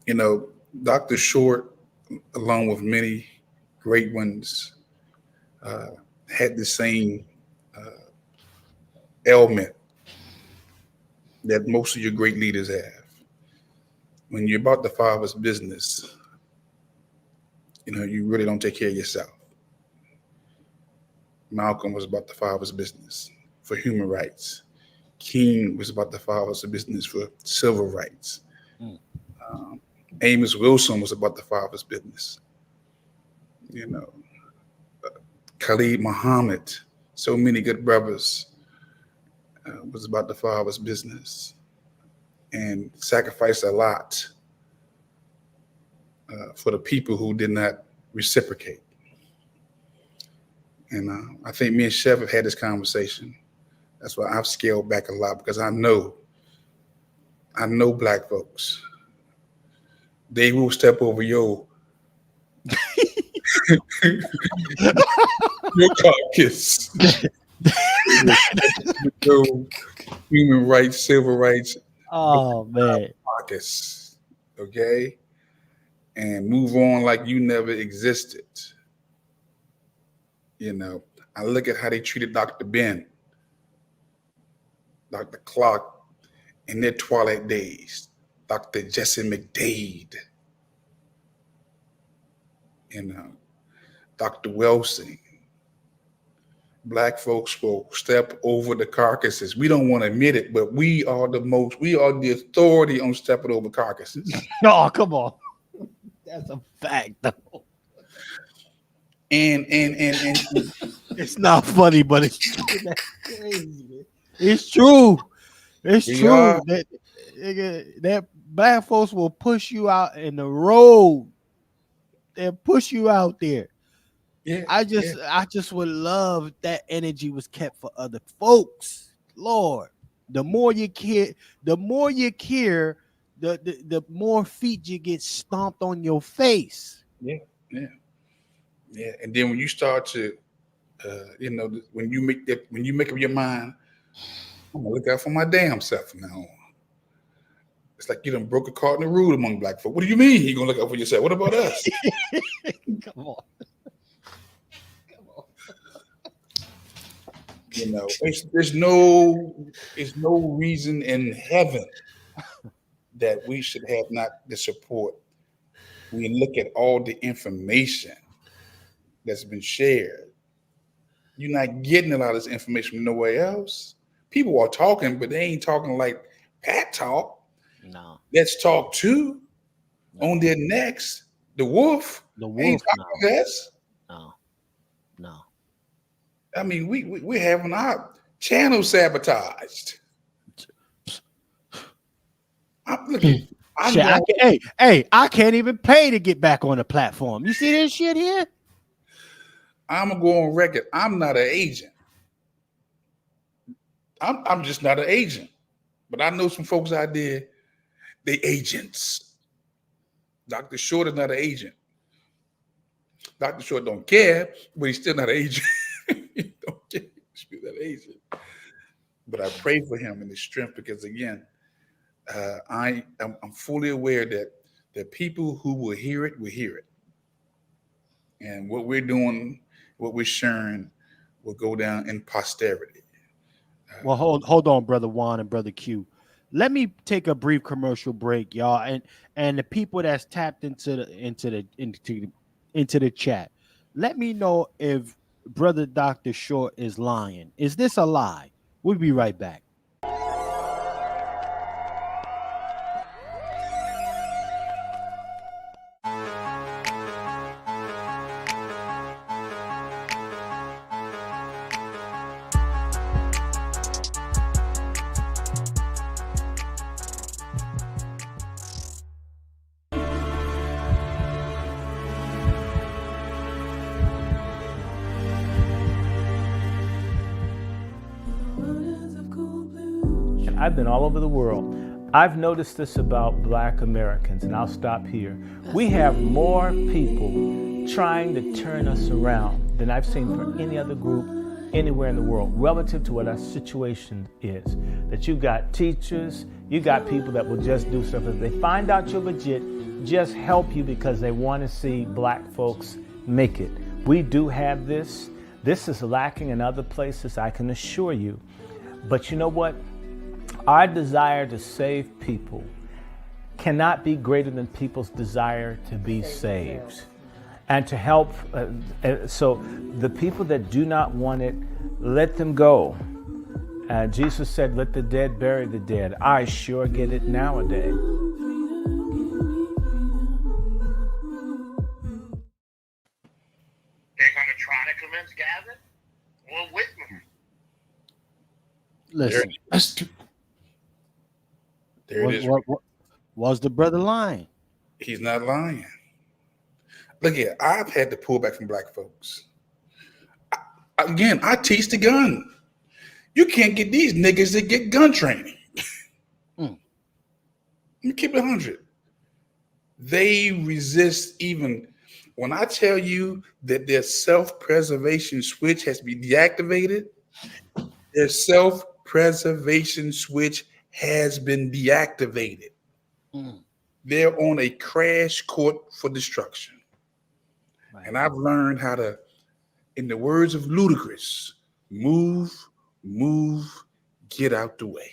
You know, Dr. Short, along with many great ones, had the same ailment that most of your great leaders have. When you're about the Father's business, you know, you really don't take care of yourself. Malcolm was about the Father's business for human rights. King was about the Father's business for civil rights. Amos Wilson was about the Father's business. You know, Khalid Muhammad, so many good brothers, was about the Father's business and sacrificed a lot for the people who did not reciprocate. And I think me and Chef have had this conversation. That's why I've scaled back a lot, because I know black folks. They will step over your carcass. Your human rights, civil rights. Oh man. Carcass. Okay? And move on like you never existed. You know, I look at how they treated Dr. Ben, Dr. Clark in their twilight days, Dr. Jesse McDade, you know, Dr. Wilson. Black folks will step over the carcasses. We don't want to admit it, but we are the authority on stepping over carcasses. Oh, come on. That's a fact, though. And it's not funny, but it's that's crazy, man. It's true. It's true. That black folks will push you out in the road. They'll push you out there. Yeah. I just would love that energy was kept for other folks. Lord, the more you care, the more more feet you get stomped on your face. Yeah. And then when you start to, you know, when you make up your mind, I'm gonna look out for my damn self from now on. It's like you done broke a cardinal rule among black folk. What do you mean you gonna look out for yourself? What about us? Come on. You know, there's no reason in heaven that we should have not the support. When you look at all the information that's been shared, you're not getting a lot of this information from nowhere else. People are talking, but they ain't talking like Pat talk. No. Let's talk too. No. On their necks, the wolf. The wolf. Ain't talking us. No. I mean, we're having our channel sabotaged. I can't even pay to get back on the platform. You see this shit here? I'm gonna go on record. I'm not an agent. I'm just not an agent. But I know some folks out there, they agents. Dr. Short is not an agent. Dr. Short don't care, but he's still not an agent. He don't care. He's not an agent. But I pray for him and his strength, because again, I'm fully aware that the people who will hear it. And what we're doing, what we're sharing, will go down in posterity. Well, hold on, Brother Juan and Brother Q. Let me take a brief commercial break, y'all, and the people that's tapped into the chat. Let me know if Brother Dr. Short is lying. Is this a lie? We'll be right back. I've been all over the world. I've noticed this about Black Americans, and I'll stop here. We have more people trying to turn us around than I've seen for any other group anywhere in the world relative to what our situation is. That you got teachers, you got people that will just do stuff. If they find out you're legit, just help you because they want to see Black folks make it. We do have this. This is lacking in other places, I can assure you. But you know what? Our desire to save people cannot be greater than people's desire to be saved and to help. So the people that do not want it, let them go. Jesus said, let the dead bury the dead. I sure get it nowadays. They're going to try to convince Gavin or Whitman. Listen. There it is. Was the brother lying? He's not lying. Look here, I've had to pull back from Black folks. I teach the gun. You can't get these niggas to get gun training. Let me keep it 100. They resist even when I tell you that their self-preservation switch has to be deactivated. Their self-preservation switch has been deactivated. They're on a crash court for destruction. Right. And I've learned how to, in the words of Ludacris, move, get out the way.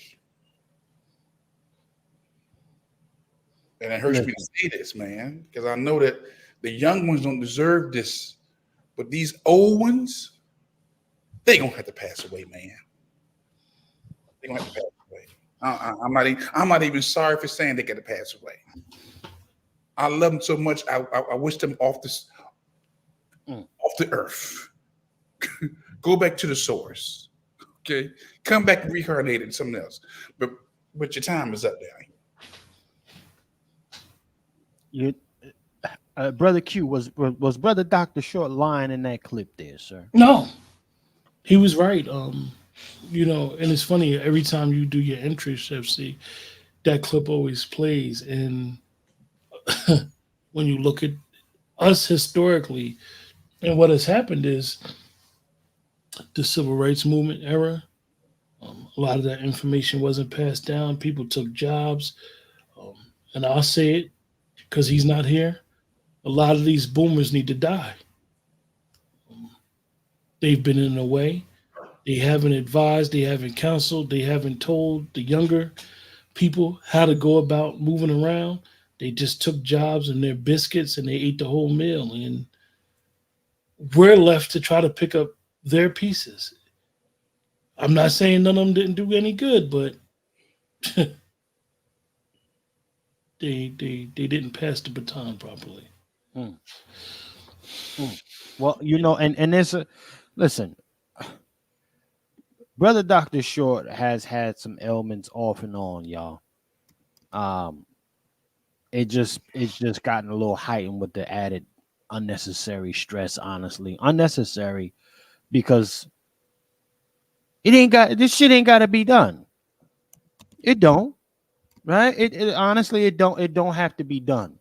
And it hurts me to say this, man, because I know that the young ones don't deserve this, but these old ones, they gonna have to pass away, man. They gonna have to pass away. I'm not even sorry for saying they got to pass away. I love them so much. I wish them off the earth. Go back to the source. Okay, come back reincarnated in something else. But your time is up there. Brother Q, was Brother Dr. Short lying in that clip there, sir? No, he was right. You know, and it's funny, every time you do your entry, Chef C, that clip always plays. And when you look at us historically, and what has happened is the civil rights movement era, a lot of that information wasn't passed down. People took jobs. And I'll say it because he's not here. A lot of these boomers need to die. They've been in the way. They haven't advised, they haven't counseled, they haven't told the younger people how to go about moving around. They just took jobs and their biscuits and they ate the whole meal. And we're left to try to pick up their pieces. I'm not saying none of them didn't do any good, but they didn't pass the baton properly. Well, you know, and there's a listen. Brother Dr. Short has had some ailments off and on, y'all. It's just gotten a little heightened with the added unnecessary stress, honestly. Unnecessary because this shit ain't gotta be done. It don't, right? It honestly it don't have to be done.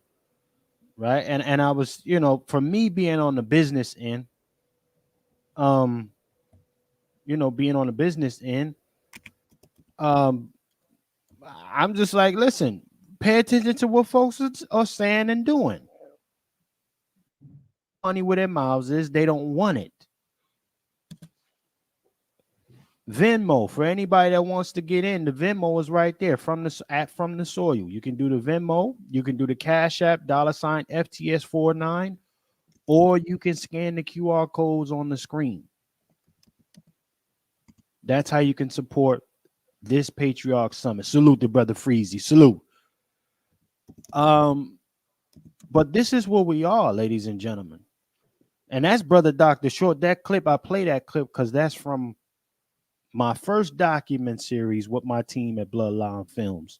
Right. And I was, you know, for me being on the business end, I'm just like, listen, pay attention to what folks are saying and doing. Money where their mouths is, they don't want it. Venmo, for anybody that wants to get in, the Venmo is right there from the soil. You can do the Venmo, you can do the Cash App, $ FTS49, or you can scan the QR codes on the screen. That's how you can support this Patriarch Summit. Salute to Brother Freezy. Salute. But this is where we are, ladies and gentlemen. And that's Brother Dr. Short. That clip, I play that clip because that's from my first document series with my team at Bloodline Films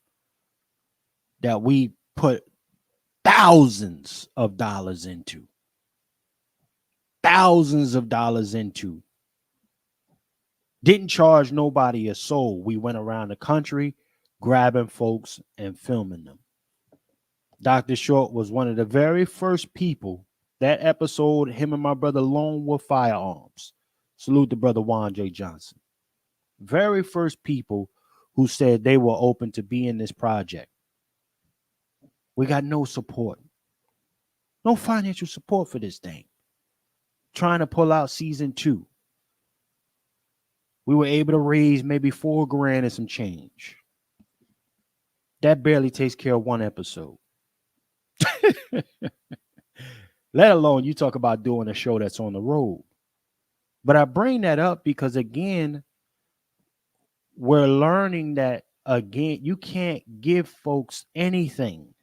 that we put thousands of dollars into. Didn't charge nobody a soul. We went around the country grabbing folks and filming them. Dr. Short was one of the very first people. That episode, him and my brother Lone with firearms. Salute to Brother Juan J. Johnson. Very first people who said they were open to be in this project. We got no support. No financial support for this thing. Trying to pull out season 2. We were able to raise maybe $4,000 and some change. That barely takes care of one episode. Let alone you talk about doing a show that's on the road. But I bring that up because, again, we're learning that, again, you can't give folks anything.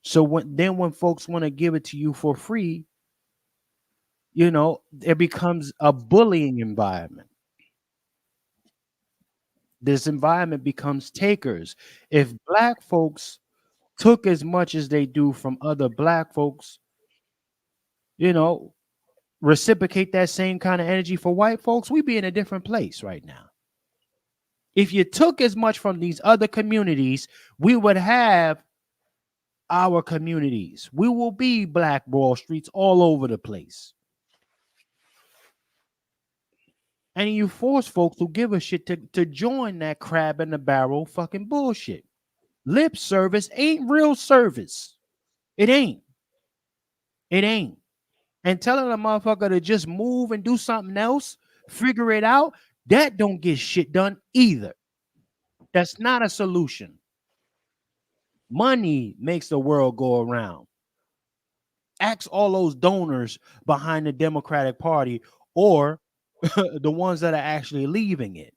So when folks want to give it to you for free, you know, it becomes a bullying environment. This environment becomes takers. If black folks took as much as they do from other black folks, you know, reciprocate that same kind of energy for white folks, we'd be in a different place right now. If you took as much from these other communities, we would have our communities. We will be Black Wall Streets all over the place. And you force folks who give a shit to join that crab in the barrel fucking bullshit. Lip service ain't real service. It ain't. It ain't. And telling a motherfucker to just move and do something else, figure it out, that don't get shit done either. That's not a solution. Money makes the world go around. Ask all those donors behind the Democratic Party or the ones that are actually leaving it.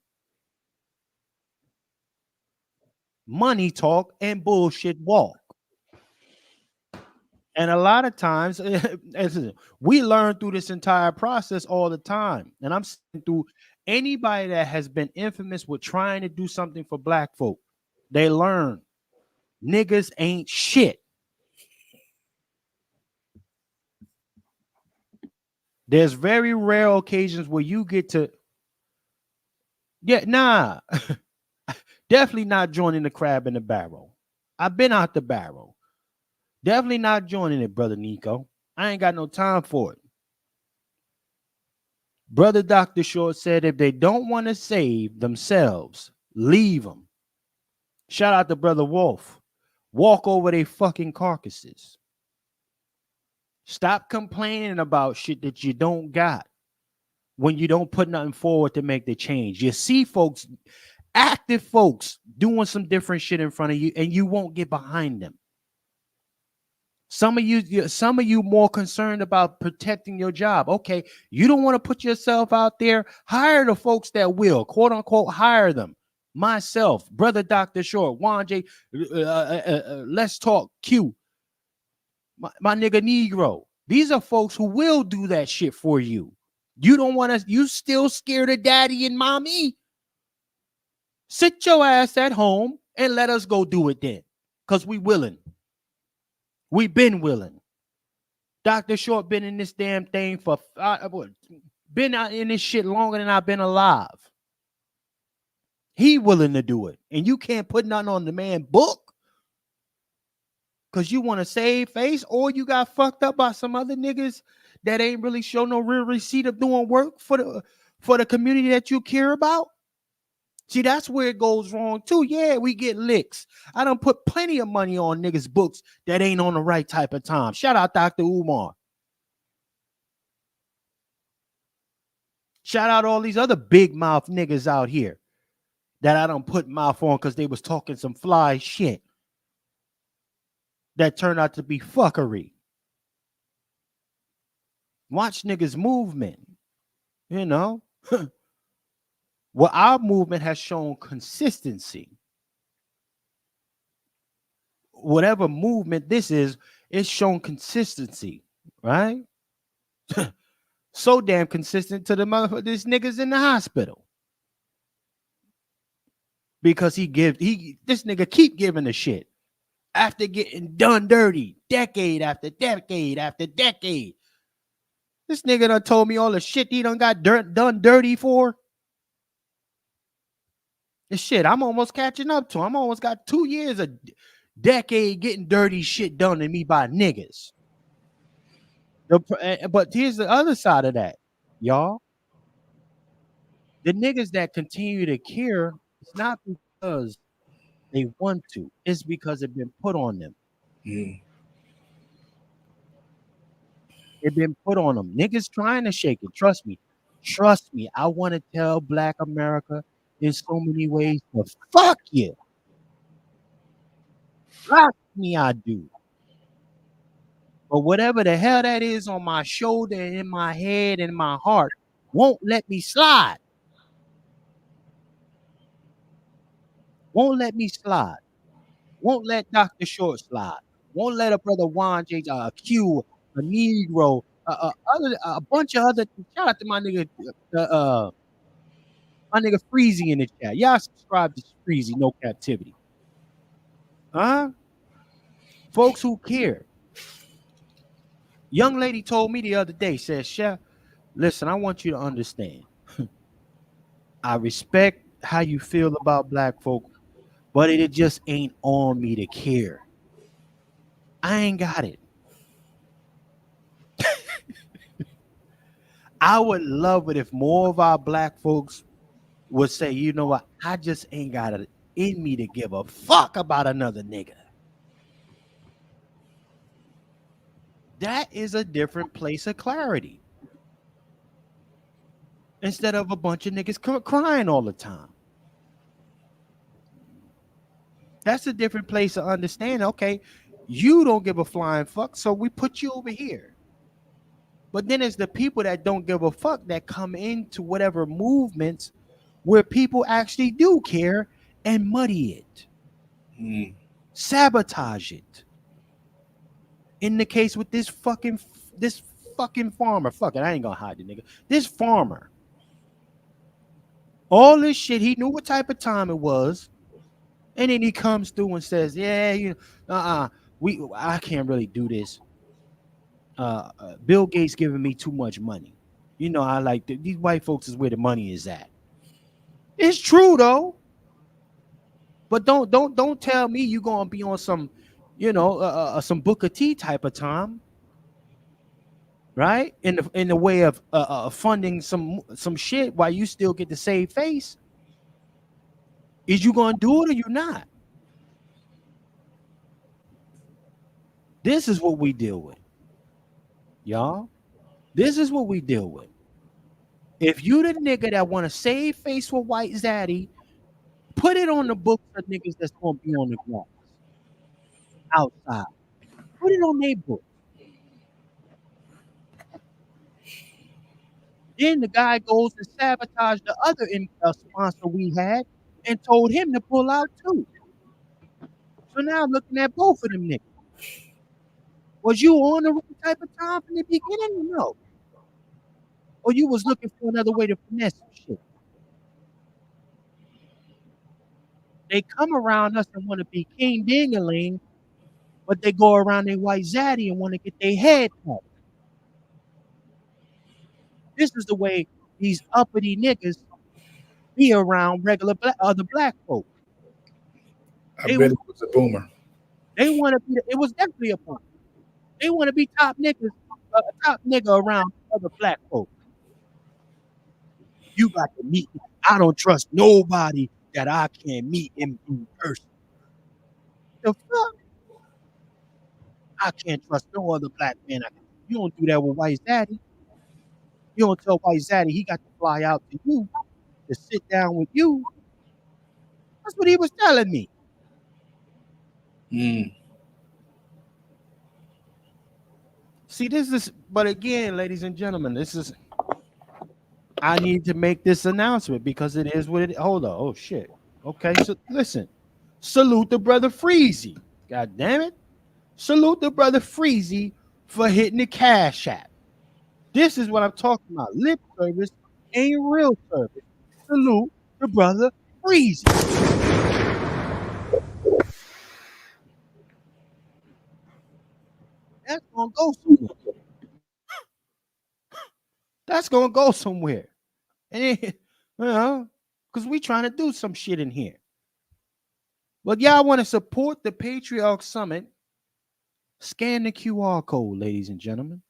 Money talk and bullshit walk. And a lot of times, we learn through this entire process all the time. And I'm saying through anybody that has been infamous with trying to do something for black folk, they learn niggas ain't shit. There's very rare occasions where you get to, definitely not joining the crab in the barrel. I've been out the barrel. Definitely not joining it, Brother Nico. I ain't got no time for it. Brother Dr. Short said if they don't want to save themselves, leave them. Shout out to Brother Wolf. Walk over their fucking carcasses. Stop complaining about shit that you don't got when you don't put nothing forward to make the change. You see folks, active folks, doing some different shit in front of you, and you won't get behind them. Some of you more concerned about protecting your job. Okay, you don't want to put yourself out there. Hire the folks that will, quote unquote, hire them. Myself, Brother Dr. Short, Juan J, Let's Talk Q, my nigga Negro. These are folks who will do that shit for you. You don't want to, you still scared of daddy and mommy? Sit your ass at home and let us go do it then. Because we willing. We've been willing. Dr. Short been in this damn thing for, been out in this shit longer than I've been alive. He willing to do it. And you can't put nothing on the man book because you want to save face, or you got fucked up by some other niggas that ain't really show no real receipt of doing work for the community that you care about. See, that's where it goes wrong too. Yeah, we get licks. I done put plenty of money on niggas' books that ain't on the right type of time. Shout out Dr. Umar. Shout out all these other big mouth niggas out here that I don't put mouth on because they was talking some fly shit that turned out to be fuckery. Watch niggas' movement, you know. Well, our movement has shown consistency. Whatever movement this is, it's shown consistency, right? So damn consistent to the motherfucker, this nigga's in the hospital. Because this nigga keep giving a shit after getting done dirty decade after decade after decade. This nigga done told me all the shit he done got done dirty for. And shit, I'm almost catching up to him. I'm almost got 2 years, a decade getting dirty shit done to me by niggas. But here's the other side of that, y'all. The niggas that continue to care, it's not because they want to. It's because it's been put on them. It been put on them. Niggas trying to shake it. Trust me. Trust me. I want to tell Black America in so many ways, but fuck you. Trust me, I do. But whatever the hell that is on my shoulder, in my head, in my heart, won't let me slide. Won't let me slide. Won't let Dr. Short slide. Won't let a brother Juan J. Q, a Negro, a bunch of other. Shout out to my nigga Freezy in the chat. Y'all subscribe to Freezy, no captivity. Huh? Folks who care. Young lady told me the other day, said, Chef, listen, I want you to understand. I respect how you feel about Black folk, but it just ain't on me to care. I ain't got it. I would love it if more of our Black folks would say, you know what, I just ain't got it in me to give a fuck about another nigga. That is a different place of clarity. Instead of a bunch of niggas crying all the time. That's a different place of understanding. Okay, you don't give a flying fuck, so we put you over here. But then it's the people that don't give a fuck that come into whatever movements where people actually do care and muddy it. Sabotage it. In the case with this fucking farmer. Fuck it, I ain't gonna hide the nigga. This farmer. All this shit, he knew what type of time it was. And then he comes through and says, yeah, you know, I can't really do this. Bill Gates giving me too much money. You know, I like these white folks is where the money is at. It's true though. But don't tell me you're gonna be on some, you know, some Booker T type of time, right? In the way of funding some shit while you still get to save face. Is you gonna do it or you not? This is what we deal with, y'all. This is what we deal with. If you the nigga that want to save face for White Zaddy, put it on the books of niggas that's gonna be on the grass outside. Put it on their book. Then the guy goes and sabotage the other sponsor we had and told him to pull out too. So now I'm looking at both of them niggas. Was you on the right type of time from the beginning or no? Or you was looking for another way to finesse some shit? They come around us and want to be King Dingaling, but they go around their White Zaddy and want to get their head cut. This is the way these uppity niggas be around regular other Black folk. I bet it was a boomer. They want to be. It was definitely a boomer. They want to be top niggas, top nigga around other Black folk. You got to meet me. I don't trust nobody that I can't meet in person. The fuck? I can't trust no other Black man. You don't do that with White Zaddy. You don't tell White Zaddy he got to fly out to you to sit down with you. That's what he was telling me. See, this is, but again, ladies and gentlemen, this is, I need to make this announcement because it is what it, hold on. Oh, shit. Okay, so listen, salute the brother Freezy. God damn it. Salute the brother Freezy for hitting the Cash App. This is what I'm talking about. Lip service ain't real service. Salute the brother Freezy. That's gonna go somewhere. That's gonna go somewhere. And it, you know, because we trying to do some shit in here. But y'all want to support the Patriarch Summit? Scan the QR code, ladies and gentlemen.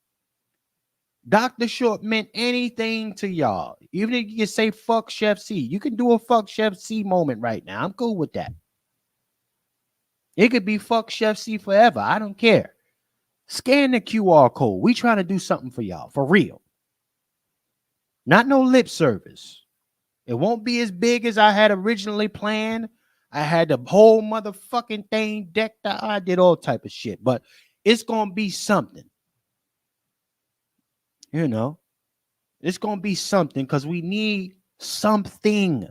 Dr. Short meant anything to y'all. Even if you can say fuck Chef C, you can do a fuck Chef C moment right now. I'm cool with that. It could be fuck Chef C forever. I don't care. Scan the QR code. We trying to do something for y'all, for real. Not no lip service. It won't be as big as I had originally planned. I had the whole motherfucking thing decked out. I did all type of shit, but it's gonna be something. You know, it's gonna be something because we need something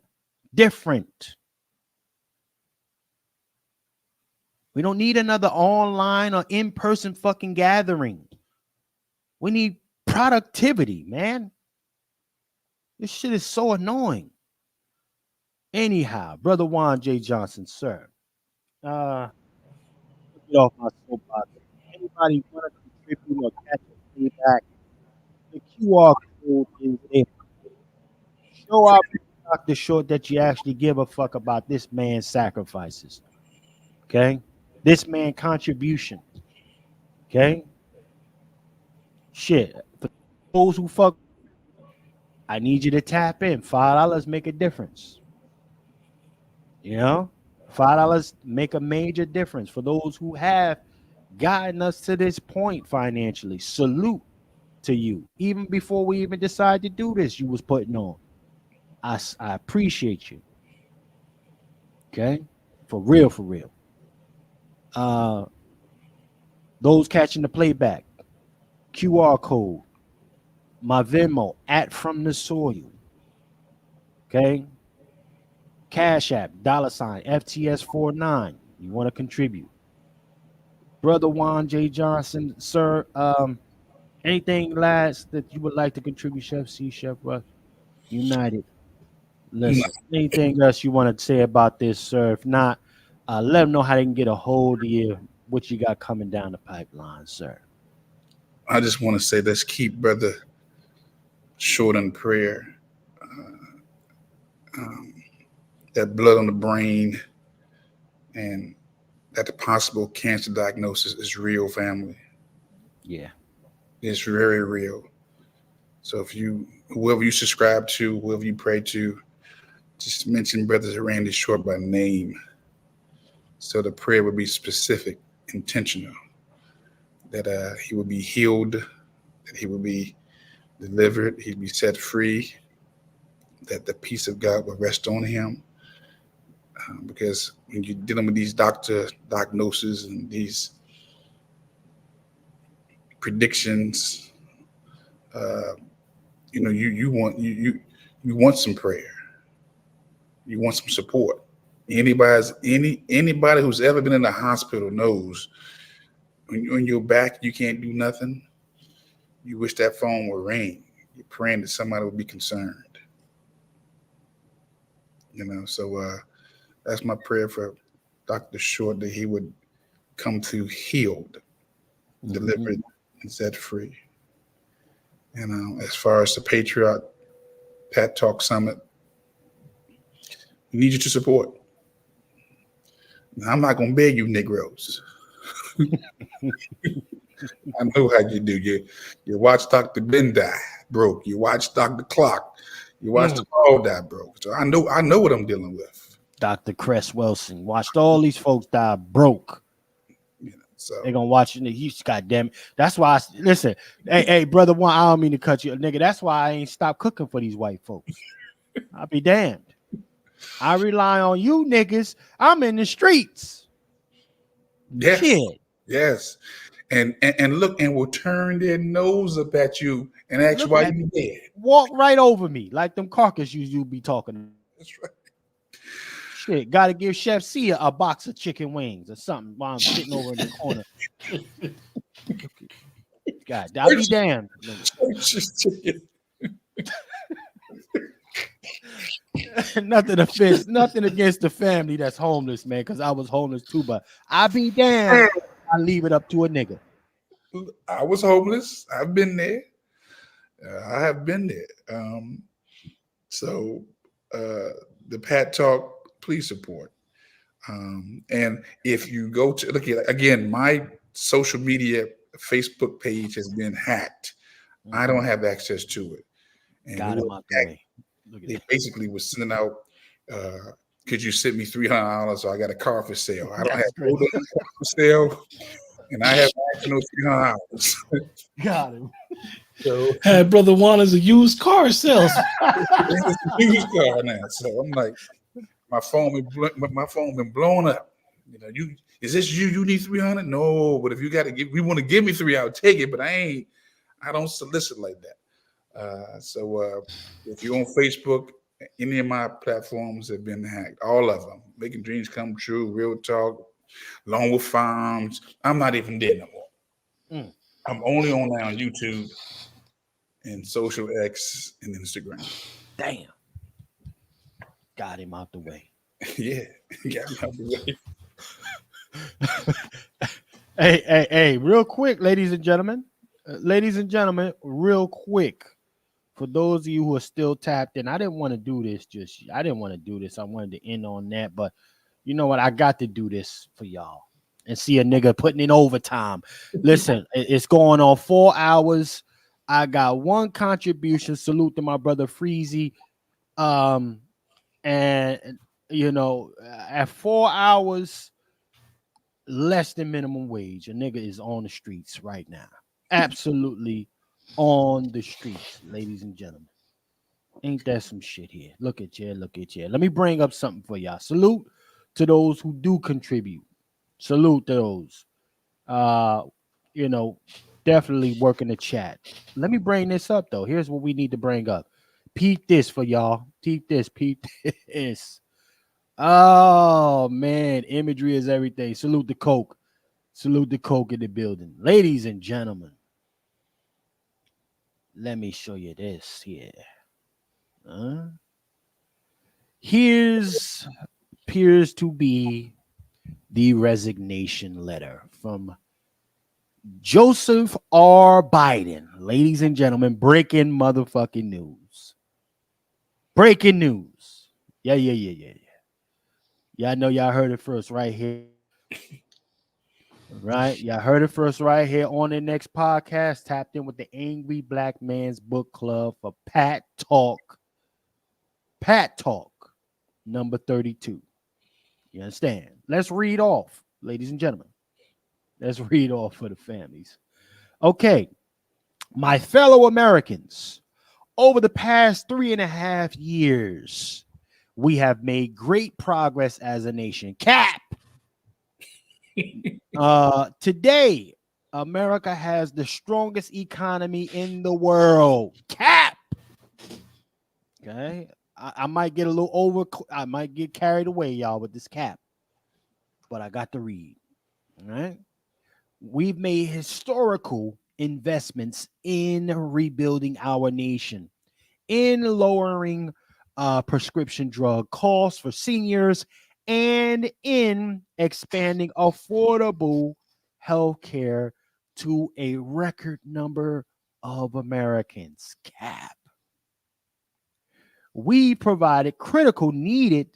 different. We don't need another online or in-person fucking gathering. We need productivity, man. This shit is so annoying. Anyhow, brother Juan J. Johnson, sir. Get off my soapbox. Anybody want to contribute or catch a feedback? The QR code is there. Show our Dr. Short that you actually give a fuck about this man's sacrifices. Okay? This man's contribution. Okay? Shit. For those who fuck, I need you to tap in. $5 make a difference. You know? $5 make a major difference for those who have gotten us to this point financially. Salute to you. Even before we even decide to do this, you was putting on. I appreciate you. Okay? For real, for real. Those catching the playback, QR code, my Venmo, @FromTheSoil. Okay? Cash App, $ FTS49. You want to contribute. Brother Juan J. Johnson, sir, anything last that you would like to contribute, Chef C, Chef Russ? United. Listen, anything else you want to say about this, sir? If not, let them know how they can get a hold of you, what you got coming down the pipeline, sir. I just want to say, let's keep Brother Short in prayer. That blood on the brain and that the possible cancer diagnosis is real, family. Yeah. It's very real. So if you, whoever you subscribe to, whoever you pray to, just mention Brother Randy Short by name. So the prayer would be specific, intentional, that he would be healed, that he would be delivered, he'd be set free, that the peace of God will rest on him. Because when you're dealing with these doctor diagnoses and these predictions, you know, you want some prayer, you want some support. Anybody who's ever been in the hospital knows when you're on your back, you can't do nothing. You wish that phone would ring. You're praying that somebody would be concerned. You know, so that's my prayer for Dr. Short, that he would come to healed, delivered, and set free. And as far as the Patriot Pat Talk Summit, we need you to support. Now, I'm not going to beg you, Negroes. I know how you do. You watch Dr. Ben die broke. You watch Dr. Clock. You watch them all die broke. So I know what I'm dealing with. Dr. Cress Wilson watched all these folks die broke. So they're gonna watch it. You goddamn it. That's why listen, hey, brother one, I don't mean to cut you, nigga. That's why I ain't stopped cooking for these white folks. I'll be damned. I rely on you niggas. I'm in the streets. Yes. Shit. Yes. And look, and will turn their nose up at you and ask Look why at you dead. Walk right over me like them carcass you be talking. That's right. Shit, gotta give Chef C a box of chicken wings or something while I'm sitting over in the corner. God, I'll be damned. Nothing against the family that's homeless, man, because I was homeless too, but I be damned. I leave it up to a nigga. I was homeless. I've been there. I have been there. So the Pat Talk, please support. And if you go to look at again, my social media Facebook page has been hacked. I don't have access to it. And Got him out the way. They basically was sending out, could you send me $300 so I got a car for sale? I don't have no car for sale, and I have no $300. Got him. So had Brother Juan as a used car sales. used car now. So I'm like, my phone been blown up. You know, is this you? You need 300? No, but if you got to we want to give me 3, I'll take it. But I don't solicit like that. So if you're on Facebook, any of my platforms have been hacked. All of them. Making Dreams Come True, Real Talk, Longwood Farms. I'm not even there no more. I'm only on now YouTube and Social X and Instagram. Damn. Got him out the way. Yeah, got him out the way. Hey, real quick, ladies and gentlemen. Real quick. For those of you who are still tapped in, I didn't want to do this. I wanted to end on that, but you know what? I got to do this for y'all and see a nigga putting in overtime. Listen, it's going on 4 hours. I got one contribution. Salute to my brother Freezy. And you know, at 4 hours, less than minimum wage, a nigga is on the streets right now. Absolutely on the streets, ladies and gentlemen. Ain't that some shit here? Look at you. Let me bring up something for y'all. Salute to those who do contribute. Salute those. You know, definitely working the chat. Let me bring this up though. Here's what we need to bring up. Peep this for y'all. Peep this. Oh man, imagery is everything. Salute the Coke. Salute the Coke in the building. Ladies and gentlemen. Let me show you this here. Here's appears to be the resignation letter from Joseph R. Biden. Ladies and gentlemen, breaking motherfucking news. Breaking news. Yeah. Y'all know y'all heard it first right here. Right? Y'all heard it first right here on the next podcast. Tapped in with the Angry Black Man's Book Club for Pat Talk. Pat Talk number 32. You understand? Let's read off, ladies and gentlemen. Let's read off for the families. Okay. My fellow Americans, over the past 3.5 years, we have made great progress as a nation. Cap. Today, America has the strongest economy in the world. Cap. Okay. I might get a little I might get carried away, y'all, with this cap. But I got to read. All right. We've made historical investments in rebuilding our nation, in lowering prescription drug costs for seniors, and in expanding affordable health care to a record number of Americans. Cap. We provided critically needed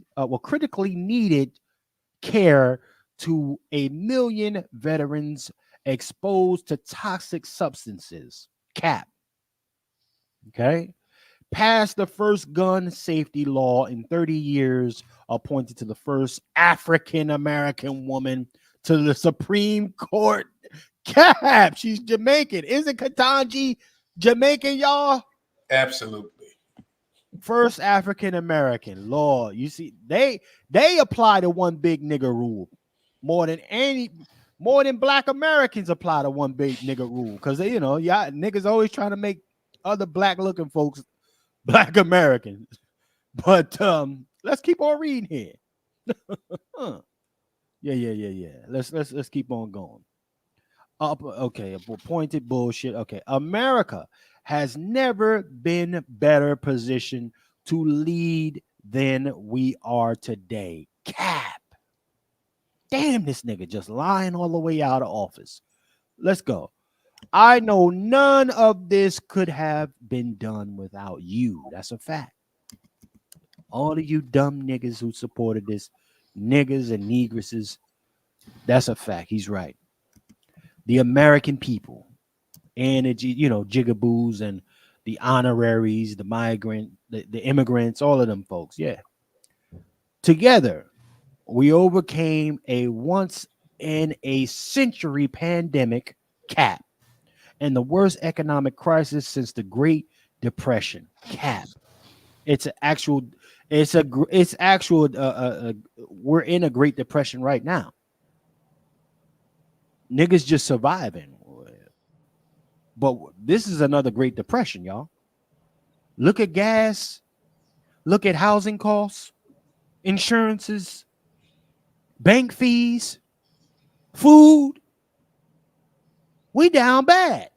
care to 1 million veterans exposed to toxic substances. Cap. Okay. Passed the first gun safety law in 30 years, appointed to the first African-American woman to the Supreme Court. Cap, she's Jamaican. Isn't Ketanji Jamaican, y'all? Absolutely. First African American. Lord, you see, they apply the one big nigga rule more than Black Americans apply the one big nigga rule. Because they, y'all niggas always trying to make other black looking folks Black Americans. But let's keep on reading here. Yeah. Let's keep on going. Okay, appointed bullshit. Okay, America has never been better positioned to lead than we are today. Cap. Damn, this nigga just lying all the way out of office. Let's go. I know none of this could have been done without you. That's a fact. All of you dumb niggas who supported this, niggas and negresses, that's a fact. He's right. The American people and the jigaboos and the honoraries, the migrant, the immigrants, all of them folks. Yeah. Together, we overcame a once in a century pandemic, Cap, and the worst economic crisis since the Great Depression, Cap. We're in a Great Depression right now. Niggas just surviving. But this is another Great Depression, y'all. Look at gas. Look at housing costs, insurances, bank fees, food. We down bad.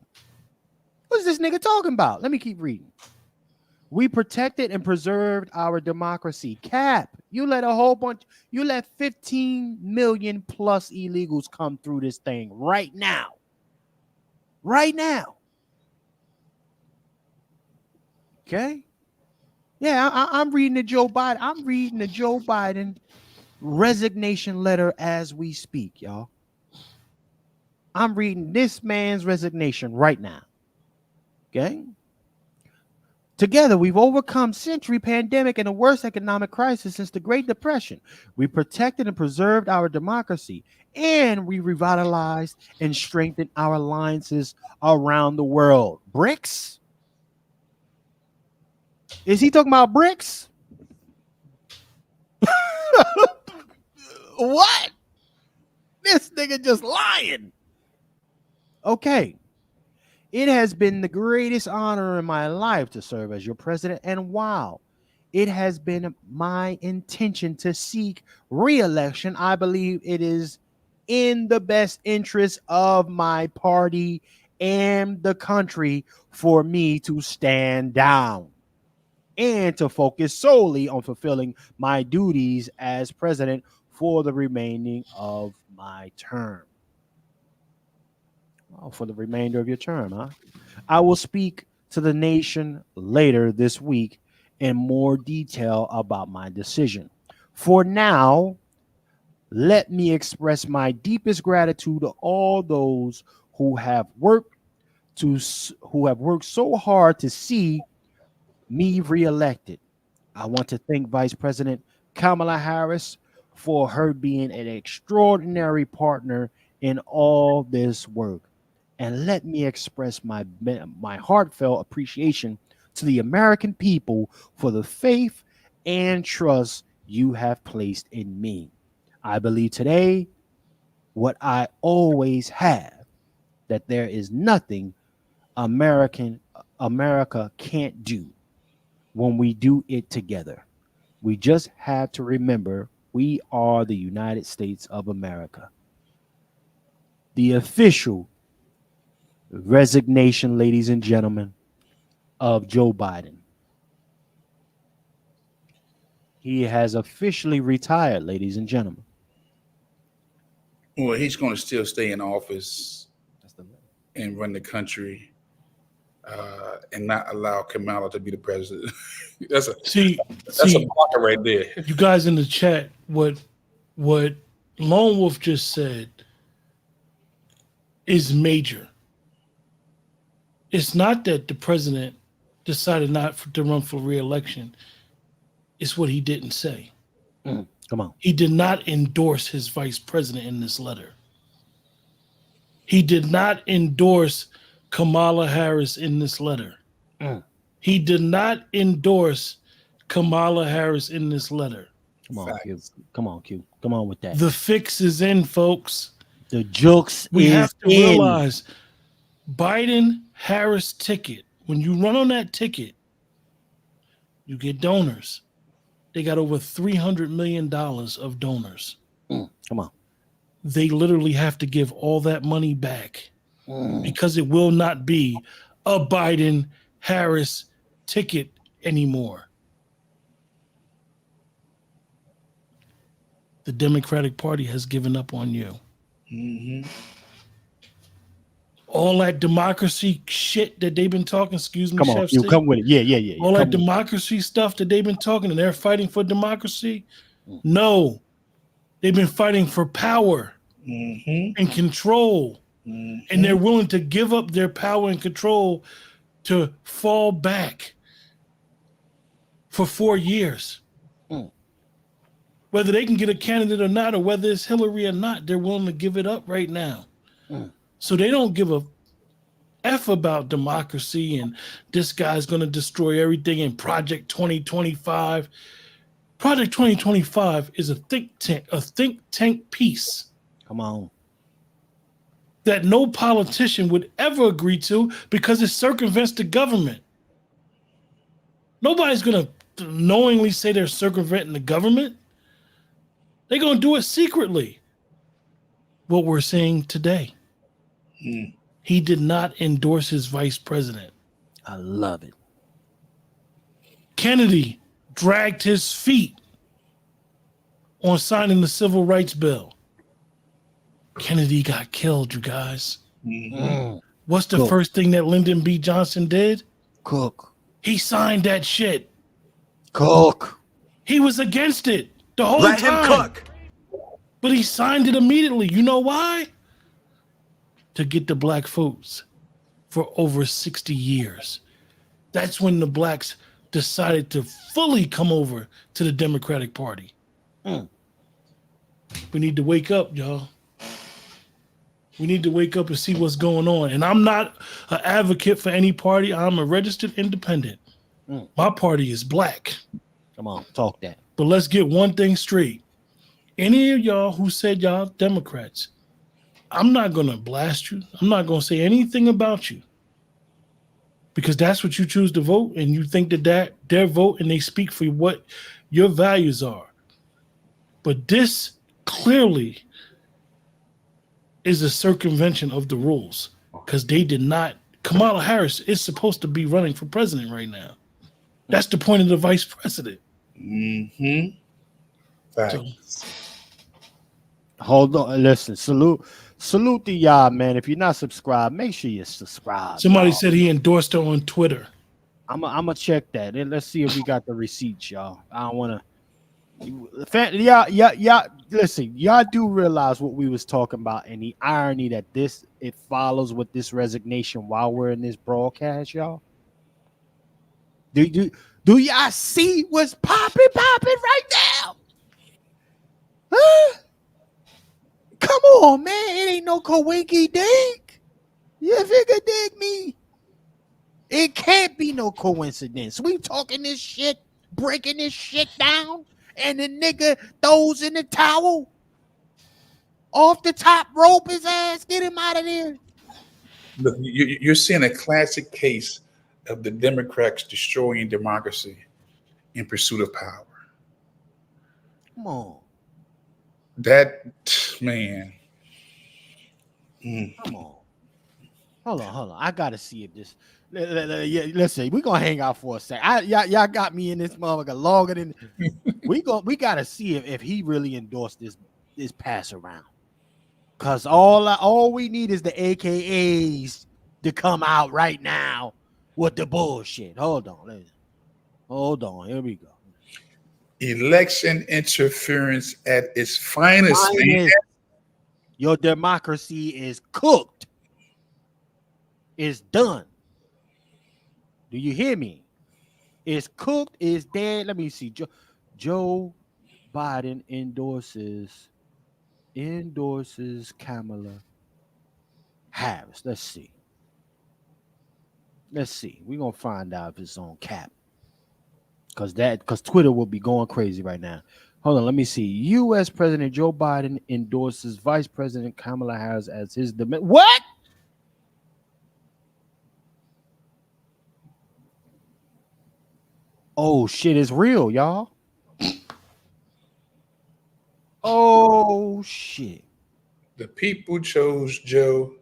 What's this nigga talking about? Let me keep reading. We protected and preserved our democracy. Cap, you let 15 million plus illegals come through this thing right now. Right now. Okay. Yeah, I'm reading the Joe Biden. I'm reading the Joe Biden resignation letter as we speak, y'all. I'm reading this man's resignation right now. Okay. Together, we've overcome century pandemic and the worst economic crisis since the Great Depression. We protected and preserved our democracy, and we revitalized and strengthened our alliances around the world. BRICS? Is he talking about BRICS? What? This nigga just lying. Okay. It has been the greatest honor in my life to serve as your president. And while it has been my intention to seek re-election, I believe it is in the best interest of my party and the country for me to stand down and to focus solely on fulfilling my duties as president for the remaining of my term. Oh, for the remainder of your term, huh? I will speak to the nation later this week in more detail about my decision. For now, let me express my deepest gratitude to all those who have worked so hard to see me reelected. I want to thank Vice President Kamala Harris for her being an extraordinary partner in all this work. And let me express my heartfelt appreciation to the American people for the faith and trust you have placed in me. I believe today what I always have, that there is nothing America can't do when we do it together. We just have to remember we are the United States of America. The official resignation, ladies and gentlemen, of Joe Biden. He has officially retired, ladies and gentlemen. Well, he's going to still stay in office and run the country and not allow Kamala to be the president. That's a blocker right there. You guys in the chat, what Lone Wolf just said is major. It's not that the president decided not to run for re-election. It's what he didn't say. Come on. He did not endorse his vice president in this letter. He did not endorse Kamala Harris in this letter. He did not endorse Kamala Harris in this letter. Come on, Q. Come on, Q. Come on with that. The fix is in, folks. The jokes We is have to in. realize Biden-Harris ticket. When you run on that ticket, you get donors. They got over $300 million of donors. Come on. They literally have to give all that money back because it will not be a Biden-Harris ticket anymore. The Democratic Party has given up on you. All that democracy shit that they've been talking, excuse me, Come on, Chef you C. come with it. Yeah. All that Come with it. democracy stuff that they've been talking and they're fighting for democracy. No, they've been fighting for power and control. And they're willing to give up their power and control to fall back for 4 years. Whether they can get a candidate or not, or whether it's Hilary or not, they're willing to give it up right now. So they don't give a F about democracy and this guy's going to destroy everything in Project 2025. Project 2025 is a think tank piece. Come on. That no politician would ever agree to because it circumvents the government. Nobody's going to knowingly say they're circumventing the government. They're going to do it secretly. What we're seeing today. He did not endorse his vice president. I love it. Kennedy dragged his feet on signing the civil rights bill. Kennedy got killed, you guys. What's the first thing that Lyndon B. Johnson did? Cook. He signed that shit. Cook. He was against it the whole Let time. him cook. But he signed it immediately. You know why? To get the black votes for over 60 years. That's when the blacks decided to fully come over to the Democratic Party. We need to wake up, y'all. We need to wake up and see what's going on. And I'm not an advocate for any party. I'm a registered independent. My party is black. Come on, talk that. But let's get one thing straight. Any of y'all who said y'all Democrats, I'm not going to blast you. I'm not going to say anything about you. Because that's what you choose to vote, and you think that their vote and they speak for what your values are. But this clearly is a circumvention of the rules because they did not. Kamala Harris is supposed to be running for president right now. That's the point of the vice president. Hold on. Listen, salute to y'all, man. If you're not subscribed, make sure you subscribe. Somebody y'all. said he endorsed her on Twitter. I'm gonna check that. And let's see if we got the receipts, y'all. I don't want to. Y'all, listen. Y'all do realize what we was talking about and the irony that it follows with this resignation while we're in this broadcast, y'all. Do y'all see what's popping right now? Huh? Come on, man. It ain't no coinky dink. You figure dig me? It can't be no coincidence. We talking this shit, breaking this shit down, and the nigga throws in the towel. Off the top rope his ass. Get him out of there. Look, you're seeing a classic case of the Democrats destroying democracy in pursuit of power. Come on. That, man. Come on. Hold on. I gotta see if this. Listen, we're gonna hang out for a second. Y'all got me in this motherfucker longer than we gotta see if he really endorsed this pass around. Cause all we need is the AKAs to come out right now with the bullshit. Hold on. Here we go. Election interference at its finest, man. Your democracy is cooked. It's done. Do you hear me? It's cooked. It's dead. Let me see. Joe Biden endorses Kamala Harris. Let's see. We're gonna find out if it's on cap. Because Twitter will be going crazy right now. Hold on, let me see. U.S. President Joe Biden endorses Vice President Kamala Harris as his what? Oh shit, it's real, y'all. Oh shit. The people chose Joe.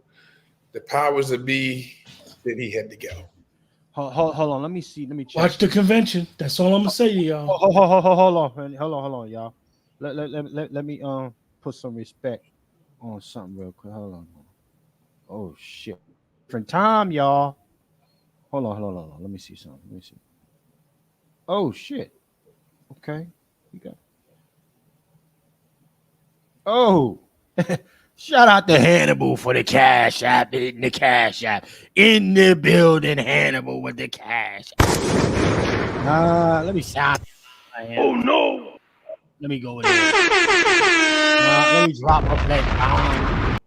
The powers that be said he had to go. Hold on. Let me see. Let me check. Watch the convention. That's all I'm gonna say to y'all. Hold on, y'all. Let me put some respect on something real quick. Hold on. Oh shit. Different time, y'all. Hold on. Let me see something. Let me see. Oh shit. Okay. You got. Oh. Shout out to Hannibal for the cash app. In the cash app. In the building, Hannibal with the cash app. Let me sound. Oh no. Let me go with it. Let me drop a plate.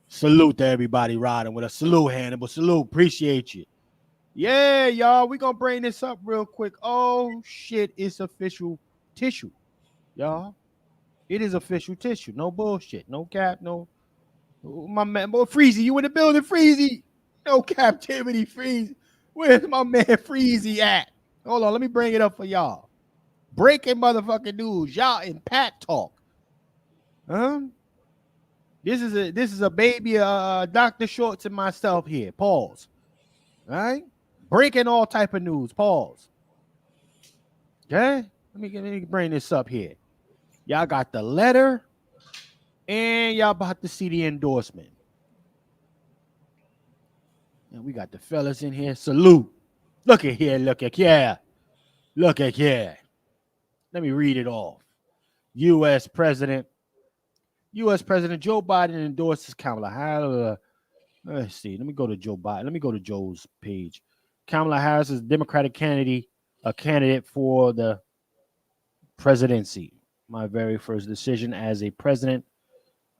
Salute to everybody riding with us. Salute, Hannibal. Salute. Appreciate you. Yeah, y'all. We're going to bring this up real quick. Oh, shit. It's official tissue, y'all. It is official tissue. No bullshit. No cap. No. My man, boy, Freezy. You in the building, Freezy? No captivity, Freezy. Where's my man Freezy at? Hold on. Let me bring it up for y'all. Breaking motherfucking news. Y'all in Pat Talk. This is a baby Dr. Shorts and myself here. Pause. All right? Breaking all type of news. Pause. Okay? Let me bring this up here. Y'all got the letter and y'all about to see the endorsement. And we got the fellas in here. Salute. Look at here. Look at here. Look at here. Let me read it off. U.S. President Joe Biden endorses Kamala Harris. Let's see. Let me go to Joe Biden. Let me go to Joe's page. Kamala Harris is a Democratic candidate, a candidate for the presidency. My very first decision as a president.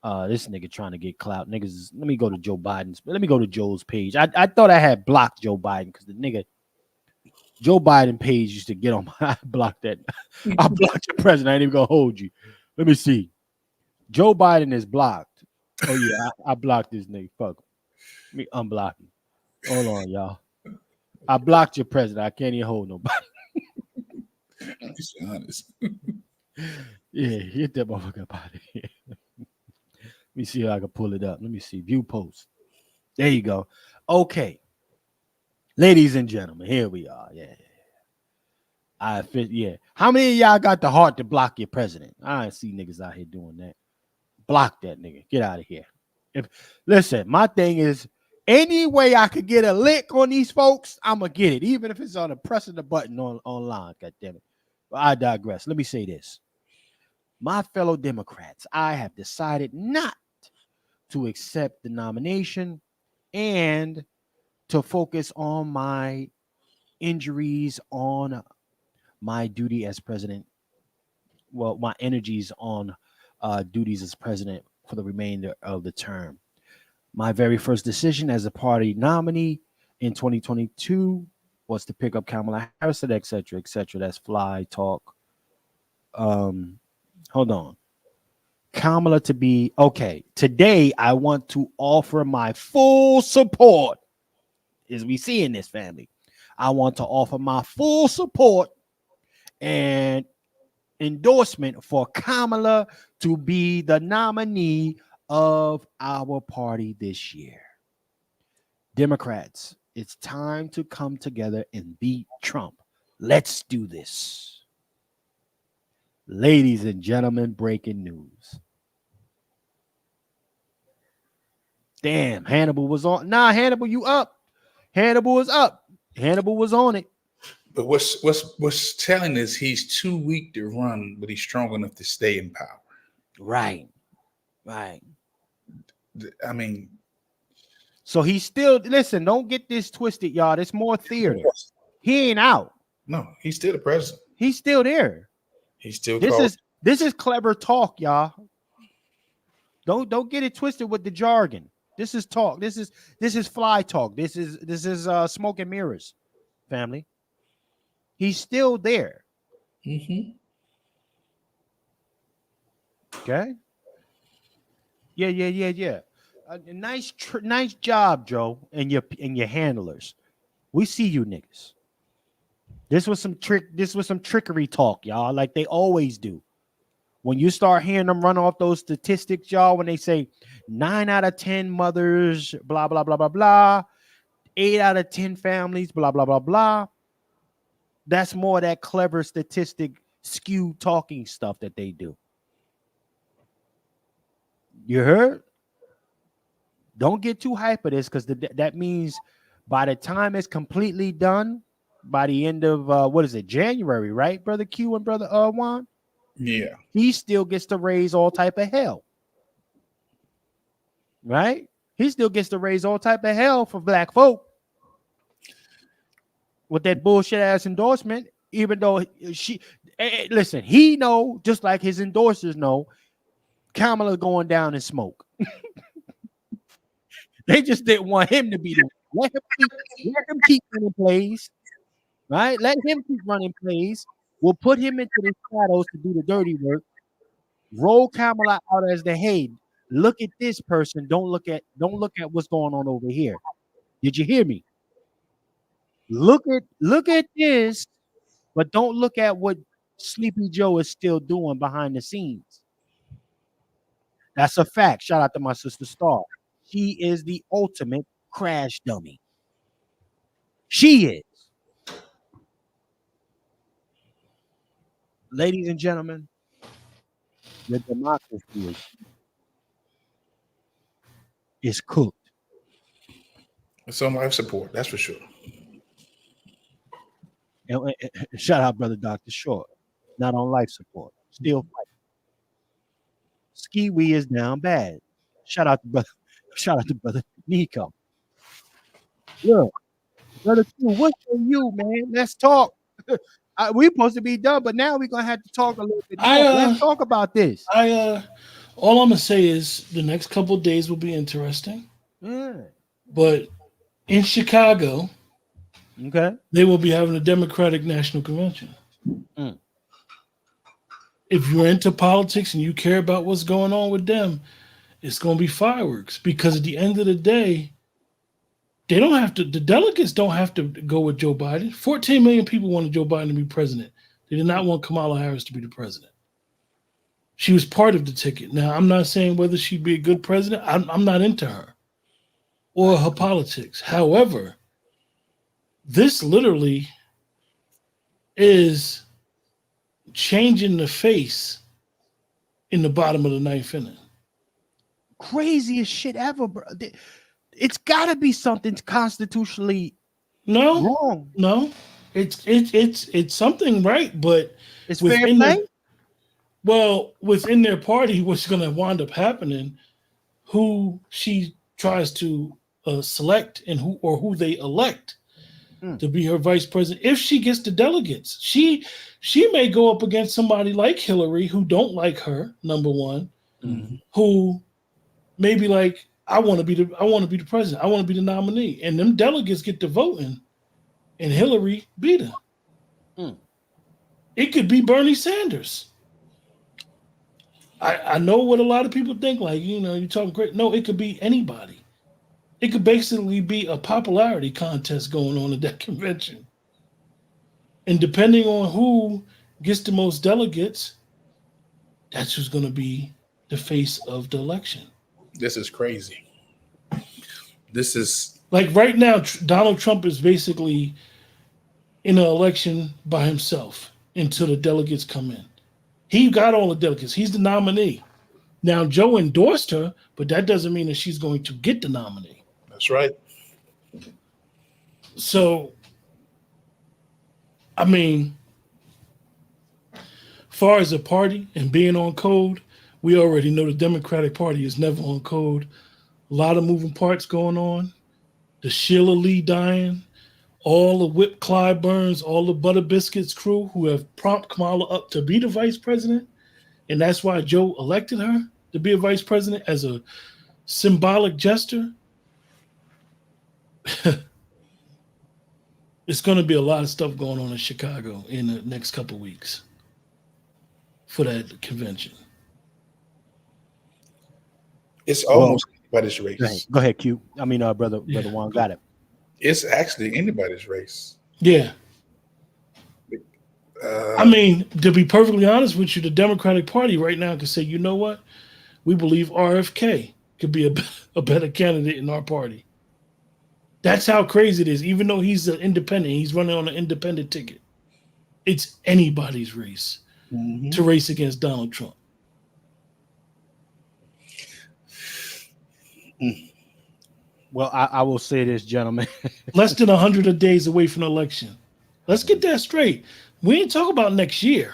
This nigga trying to get clout. Niggas, let me go to Joe Biden's. Let me go to Joe's page. I thought I had blocked Joe Biden because the nigga Joe Biden page used to get on my. I blocked that. I blocked your president. I ain't even gonna hold you. Let me see. Joe Biden is blocked. Oh yeah, I blocked this nigga. Fuck him. Let me unblock him. Hold on, y'all. I blocked your president. I can't even hold nobody. Just be honest. Yeah, get that motherfucker up out of here. Let me see if I can pull it up. Let me see. View post. There you go. Okay. Ladies and gentlemen, here we are. Yeah. How many of y'all got the heart to block your president? I ain't see niggas out here doing that. Block that nigga. Get out of here. Listen, my thing is, any way I could get a lick on these folks, I'm going to get it. Even if it's on pressing the button online. God damn it. But I digress. Let me say this. My fellow Democrats, I have decided not to accept the nomination and to focus on my injuries, on my duty as president. Well, my energies on duties as president for the remainder of the term. My very first decision as a party nominee in 2022 was to pick up Kamala Harris, et cetera, et cetera. That's fly talk. Hold on. Kamala to be okay. Today, I want to offer my full support. As we see in this family, I want to offer my full support and endorsement for Kamala to be the nominee of our party this year. Democrats, it's time to come together and beat Trump. Let's do this. Ladies and gentlemen, breaking news. Damn, Hannibal was on. Nah, Hannibal, you up. Hannibal is up. Hannibal was on it. But what's telling is he's too weak to run, but he's strong enough to stay in power. Right. I mean, so he's still, listen, don't get this twisted, y'all. There's more theater. He ain't out. No, he's still the president. He's still there. He's still this is clever talk, y'all. Don't get it twisted with the jargon. This is talk. This is fly talk. This is smoke and mirrors, family. He's still there. Mm-hmm. Okay. Yeah. Nice job, Joe, and your handlers. We see you niggas. This was some trickery talk, y'all, like they always do. When you start hearing them run off those statistics, y'all, when they say 9 out of 10 mothers, blah, blah, blah, blah, blah, 8 out of 10 families, blah, blah, blah, blah. That's more of that clever statistic skew talking stuff that they do. You heard? Don't get too hype of this, because that means by the time it's completely done, by the end of what is it, January, right, Brother Q and Brother Juan? Yeah. He still gets to raise all type of hell. Right? He still gets to raise all type of hell for black folk with that bullshit ass endorsement, even though listen, he know, just like his endorsers know, Kamala going down in smoke. They just didn't want him to be there. Let him keep running plays. Right? Let him keep running plays. We'll put him into the shadows to do the dirty work. Roll Kamala out as the head. Look at this person. Don't look at what's going on over here. Did you hear me? Look at this, but don't look at what Sleepy Joe is still doing behind the scenes. That's a fact. Shout out to my sister Star. She is the ultimate crash dummy. She is. Ladies and gentlemen, the democracy is cooked. It's on life support, that's for sure. And shout out, brother Dr. Short. Not on life support. Still fighting. Ski Wee is down bad. Shout out to brother Nico. Look, brother Q, what's for you, man? Let's talk. We're supposed to be done, but now we're gonna have to talk a little bit more. Let's talk about this. All I'm gonna say is the next couple of days will be interesting. But in Chicago, okay, they will be having a Democratic National Convention. If you're into politics and you care about what's going on with them, it's going to be fireworks, because at the end of the day, the delegates don't have to go with Joe Biden. 14 million people wanted Joe Biden to be president. They did not want Kamala Harris to be the president. She was part of the ticket. Now, I'm not saying whether she'd be a good president. I'm not into her or her politics. However, this literally is changing the face in the bottom of the ninth inning. Craziest shit ever, bro. It's got to be something constitutionally wrong. No, it's something right, but it's fair play. Within their party, what's going to wind up happening? Who she tries to select and who they elect to be her vice president. If she gets the delegates, she may go up against somebody like Hilary, who don't like her. Number one, who may be like, I want to be the president. I want to be the nominee, and them delegates get to voting, and Hilary beat her. It could be Bernie Sanders. I know what a lot of people think. Like, you're talking great. No, it could be anybody. It could basically be a popularity contest going on at that convention. And depending on who gets the most delegates, that's who's going to be the face of the election. This is crazy. This is like right now, Donald Trump is basically in an election by himself until the delegates come in. He got all the delegates. He's the nominee. Now, Joe endorsed her, but that doesn't mean that she's going to get the nominee. That's right. So, I mean, far as a party and being on code, we already know the Democratic Party is never on code. A lot of moving parts going on. The Sheila Lee dying, all the Whip Clyburns, all the Butter Biscuits crew who have prompted Kamala up to be the vice president. And that's why Joe elected her to be a vice president as a symbolic gesture, it's going to be a lot of stuff going on in Chicago in the next couple of weeks for that convention. It's almost anybody's race. Go ahead, Q. I mean, brother Juan got it. It's actually anybody's race. Yeah. I mean, to be perfectly honest with you, the Democratic Party right now can say, you know what? We believe RFK could be a better candidate in our party. That's how crazy it is. Even though he's an independent, he's running on an independent ticket. It's anybody's race to race against Donald Trump. Well, I will say this, gentlemen. Less than 100 days away from the election. Let's get that straight. We ain't talking about next year.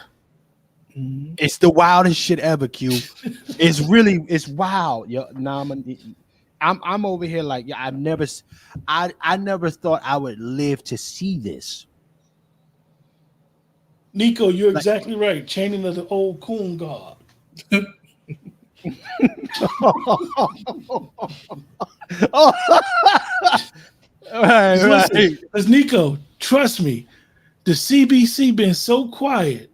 It's the wildest shit ever, Q. It's wild. Yo, I'm over here like I never thought I would live to see this. Nico, you're exactly right. Chaining of the old coon god. Right. Because Nico, trust me, the CBC been so quiet.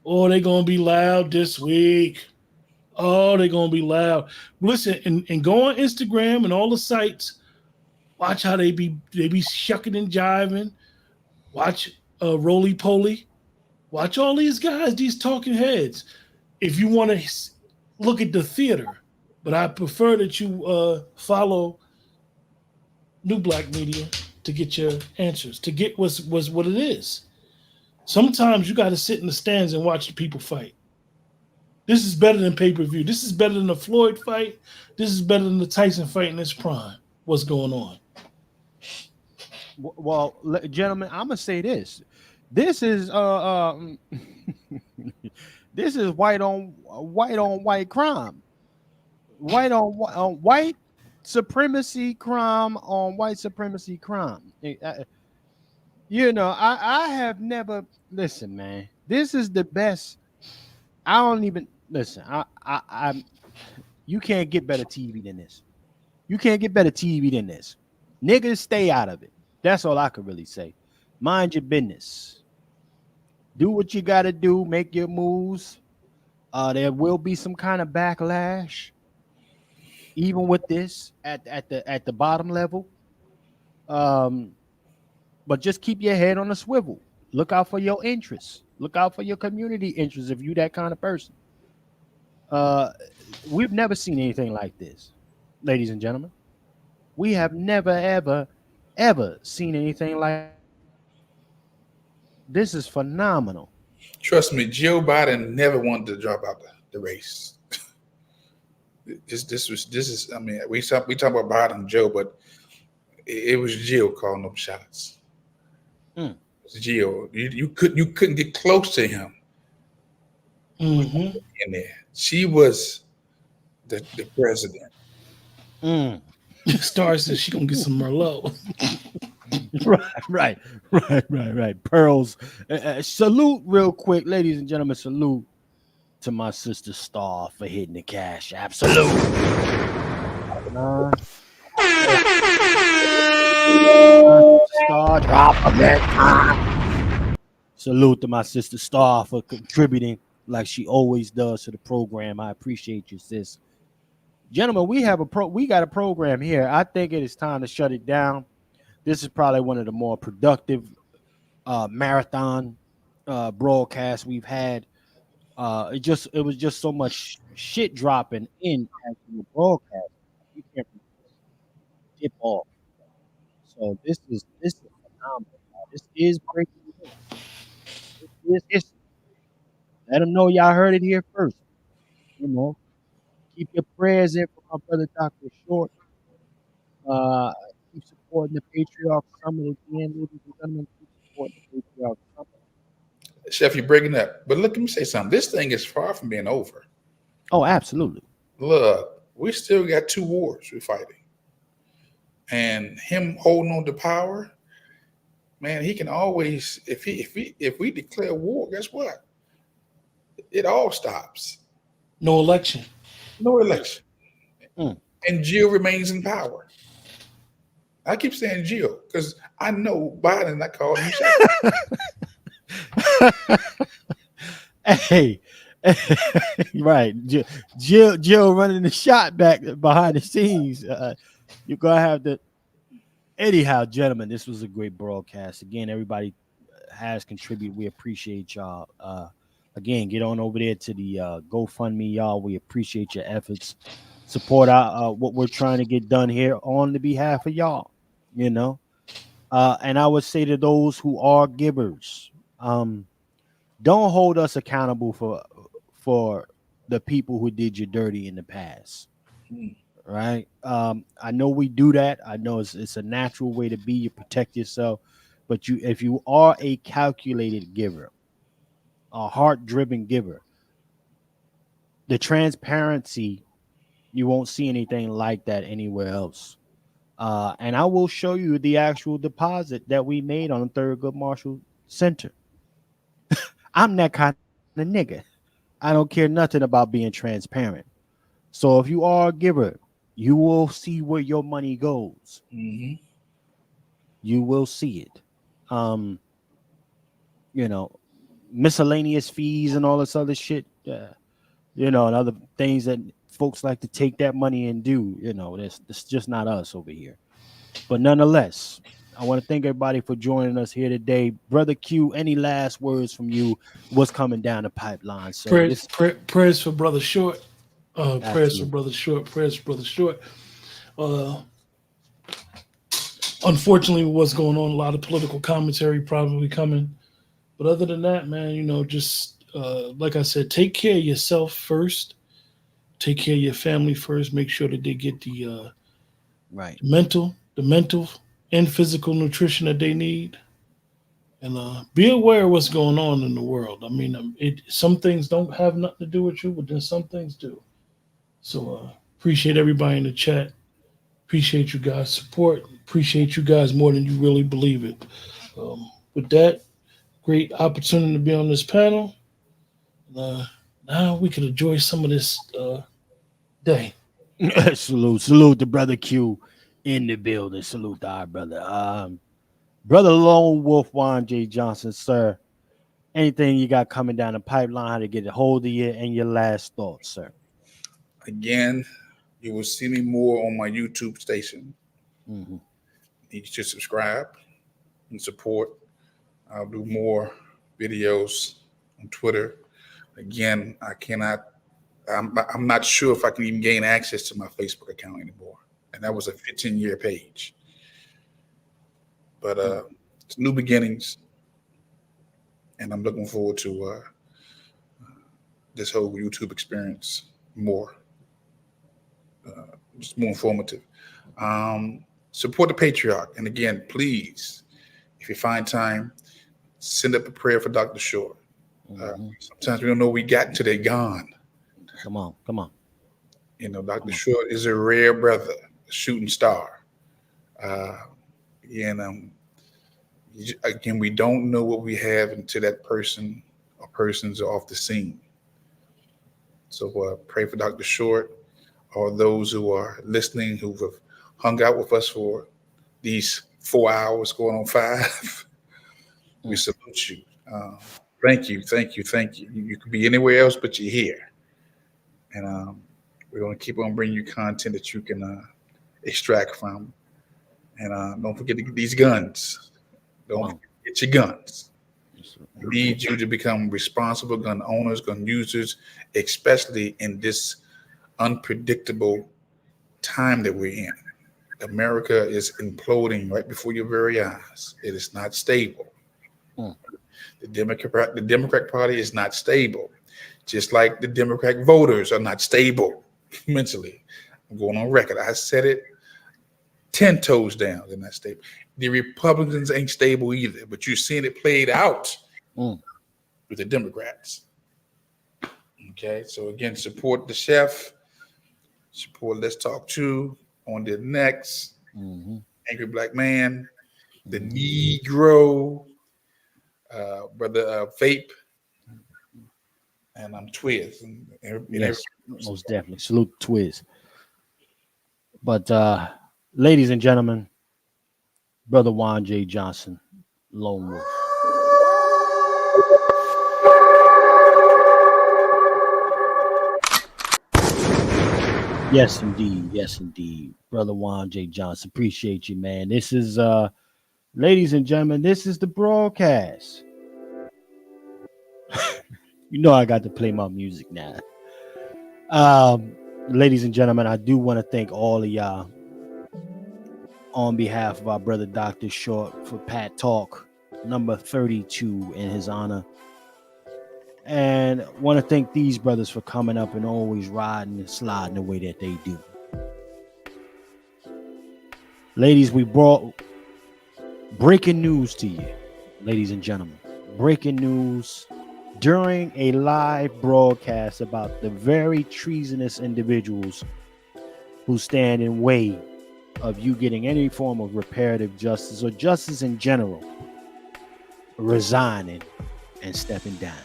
Oh, they're gonna be loud this week. Oh, they're gonna be loud. Listen, and go on Instagram and all the sites. Watch how they be shucking and jiving. Watch Roly Poly. Watch all these guys, these talking heads. If you want to look at the theater, but I prefer that you follow New Black Media to get your answers, to get what it is. Sometimes you got to sit in the stands and watch the people fight. This is better than pay-per-view. This is better than the Floyd fight. This is better than the Tyson fight in its prime. What's going on? Well, gentlemen, I'm gonna say this. This is this is white on white crime. White on white supremacy crime on white supremacy crime. You know, I have never listen, man. This is the best. I don't even listen. I you can't get better TV than this. You can't get better TV than this. Niggas, stay out of it. That's all I could really say. Mind your business. Do what you gotta do. Make your moves. There will be some kind of backlash, even with this at the bottom level. But just keep your head on a swivel. Look out for your interests. Look out for your community interests if you that kind of person. We've never seen anything like this, ladies and gentlemen. We have never, ever seen anything like this. Is phenomenal. Trust me, Joe Biden never wanted to drop out the race. This is. I mean, we talk about Biden and Joe, but it was Jill calling them shots. Jill, you couldn't get close to him. In there, she was the president. Star says she gonna get some Merlot. Right. Pearls. Salute real quick, ladies and gentlemen. Salute to my sister Star for hitting the cash. Absolute. Star drop of it. Salute to my sister Star for contributing like she always does to the program. I appreciate you, sis. Gentlemen, we got a program here. I think it is time to shut it down. This is probably one of the more productive marathon broadcasts we've had. It was just so much shit dropping in as the broadcast. You can't dip off. So this is phenomenal. This is breaking news. Let them know y'all heard it here first. You know, keep your prayers in for my brother Dr. Short. Keep supporting the Patriarch Summit again, ladies and gentlemen. Keep supporting the Patriarch Summit. Chef, you're breaking up. But let me say something. This thing is far from being over. Oh, absolutely. Look, we still got 2 wars we're fighting. And him holding on to power, man, he can always, if we declare war, guess what? It all stops. No election. No election. and Jill remains in power. I keep saying Jill because I know Biden not calling him Hey, right. Jill running the shot back behind the scenes. You're gonna have to. Anyhow, gentlemen, this was a great broadcast. Again, everybody has contributed. We appreciate y'all. Again, get on over there to the GoFundMe, y'all. We appreciate your efforts. Support our what we're trying to get done here on the behalf of y'all. You know, and I would say to those who are givers, don't hold us accountable for the people who did you dirty in the past. Right. I know we do that. I know it's a natural way to be. You protect yourself, but if you are a calculated giver, a heart-driven giver, the transparency, you won't see anything like that anywhere else. And I will show you the actual deposit that we made on the Thurgood Marshall Center. I'm that kind of nigga. I don't care nothing about being transparent. So if you are a giver, you will see where your money goes. Mm-hmm. You will see it. Miscellaneous fees and all this other shit. And other things that folks like to take that money and do. That's just not us over here. But nonetheless, I want to thank everybody for joining us here today. Brother Q, any last words from you? What's coming down the pipeline? So prayers for Brother Short. Prayers for Absolutely. Brother Short. Prayers for Brother Short. Unfortunately, what's going on, a lot of political commentary probably coming. But other than that, man, just like I said, take care of yourself first. Take care of your family first. Make sure that they get the right mental and physical nutrition that they need. And be aware of what's going on in the world. I mean, some things don't have nothing to do with you, but then some things do. So appreciate everybody in the chat. Appreciate you guys' support. Appreciate you guys more than you really believe it. With that, great opportunity to be on this panel. Now we can enjoy some of this day. Salute to Brother Q in the building. Salute to our brother. Brother Lone Wolf Juan J. Johnson, sir. Anything you got coming down the pipeline, how to get a hold of you, and your last thoughts, sir. Again, you will see me more on my YouTube station. Mm-hmm. You should subscribe and support. I'll do more videos on Twitter. Again, I'm not sure if I can even gain access to my Facebook account anymore. And that was a 15-year page. But it's new beginnings. And I'm looking forward to this whole YouTube experience more. Just more informative. Support the Patriarch. And again, please, if you find time, send up a prayer for Dr. Short. Sometimes we don't know we got until they're gone. Come on. Dr. Short is a rare brother, a shooting star. Again, we don't know what we have until that person or persons are off the scene. So pray for Dr. Short, or those who are listening who have hung out with us for these 4 hours, going on 5. We salute you. Thank you. You could be anywhere else, but you're here. And we're going to keep on bringing you content that you can extract from. And don't forget to get these guns. Don't forget your guns. We need you to become responsible gun owners, gun users, especially in this unpredictable time that we're in. America is imploding right before your very eyes. It is not stable. The Democrat Party is not stable, just like the Democrat voters are not stable mentally. I'm going on record. I said it 10 toes down. They're not stable. The Republicans ain't stable either, but you're seeing it played out with the Democrats. Okay, so again, support the chef. Support Let's Talk 2 on the next Angry Black Man, the Negro, Brother Vape, and I'm Twiz. Yes, most definitely. Salute Twiz. But ladies and gentlemen, Brother Juan J. Johnson, Lone Wolf. Yes, indeed. Yes, indeed. Brother Juan J. Johnson. Appreciate you, man. This is ladies and gentlemen, this is the broadcast. You know I got to play my music now. Ladies and gentlemen, I do want to thank all of y'all on behalf of our brother Dr. Short for Pat Talk number 32 in his honor. And want to thank these brothers for coming up and always riding and sliding the way that they do. Ladies, we brought breaking news to you, ladies and gentlemen. Breaking news during a live broadcast about the very treasonous individuals who stand in way of you getting any form of reparative justice or justice in general, resigning and stepping down.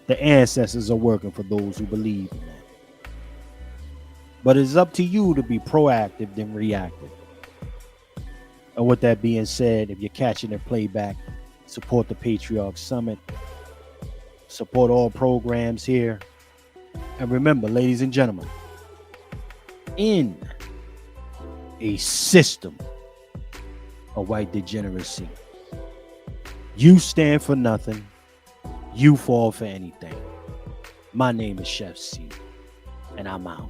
The ancestors are working for those who believe in that. But it's up to you to be proactive than reactive. And with that being said, if you're catching the playback, support the Patriarch Summit, support all programs here. And remember, ladies and gentlemen, in a system of white degeneracy, you stand for nothing, you fall for anything. My name is Chef C, and I'm out.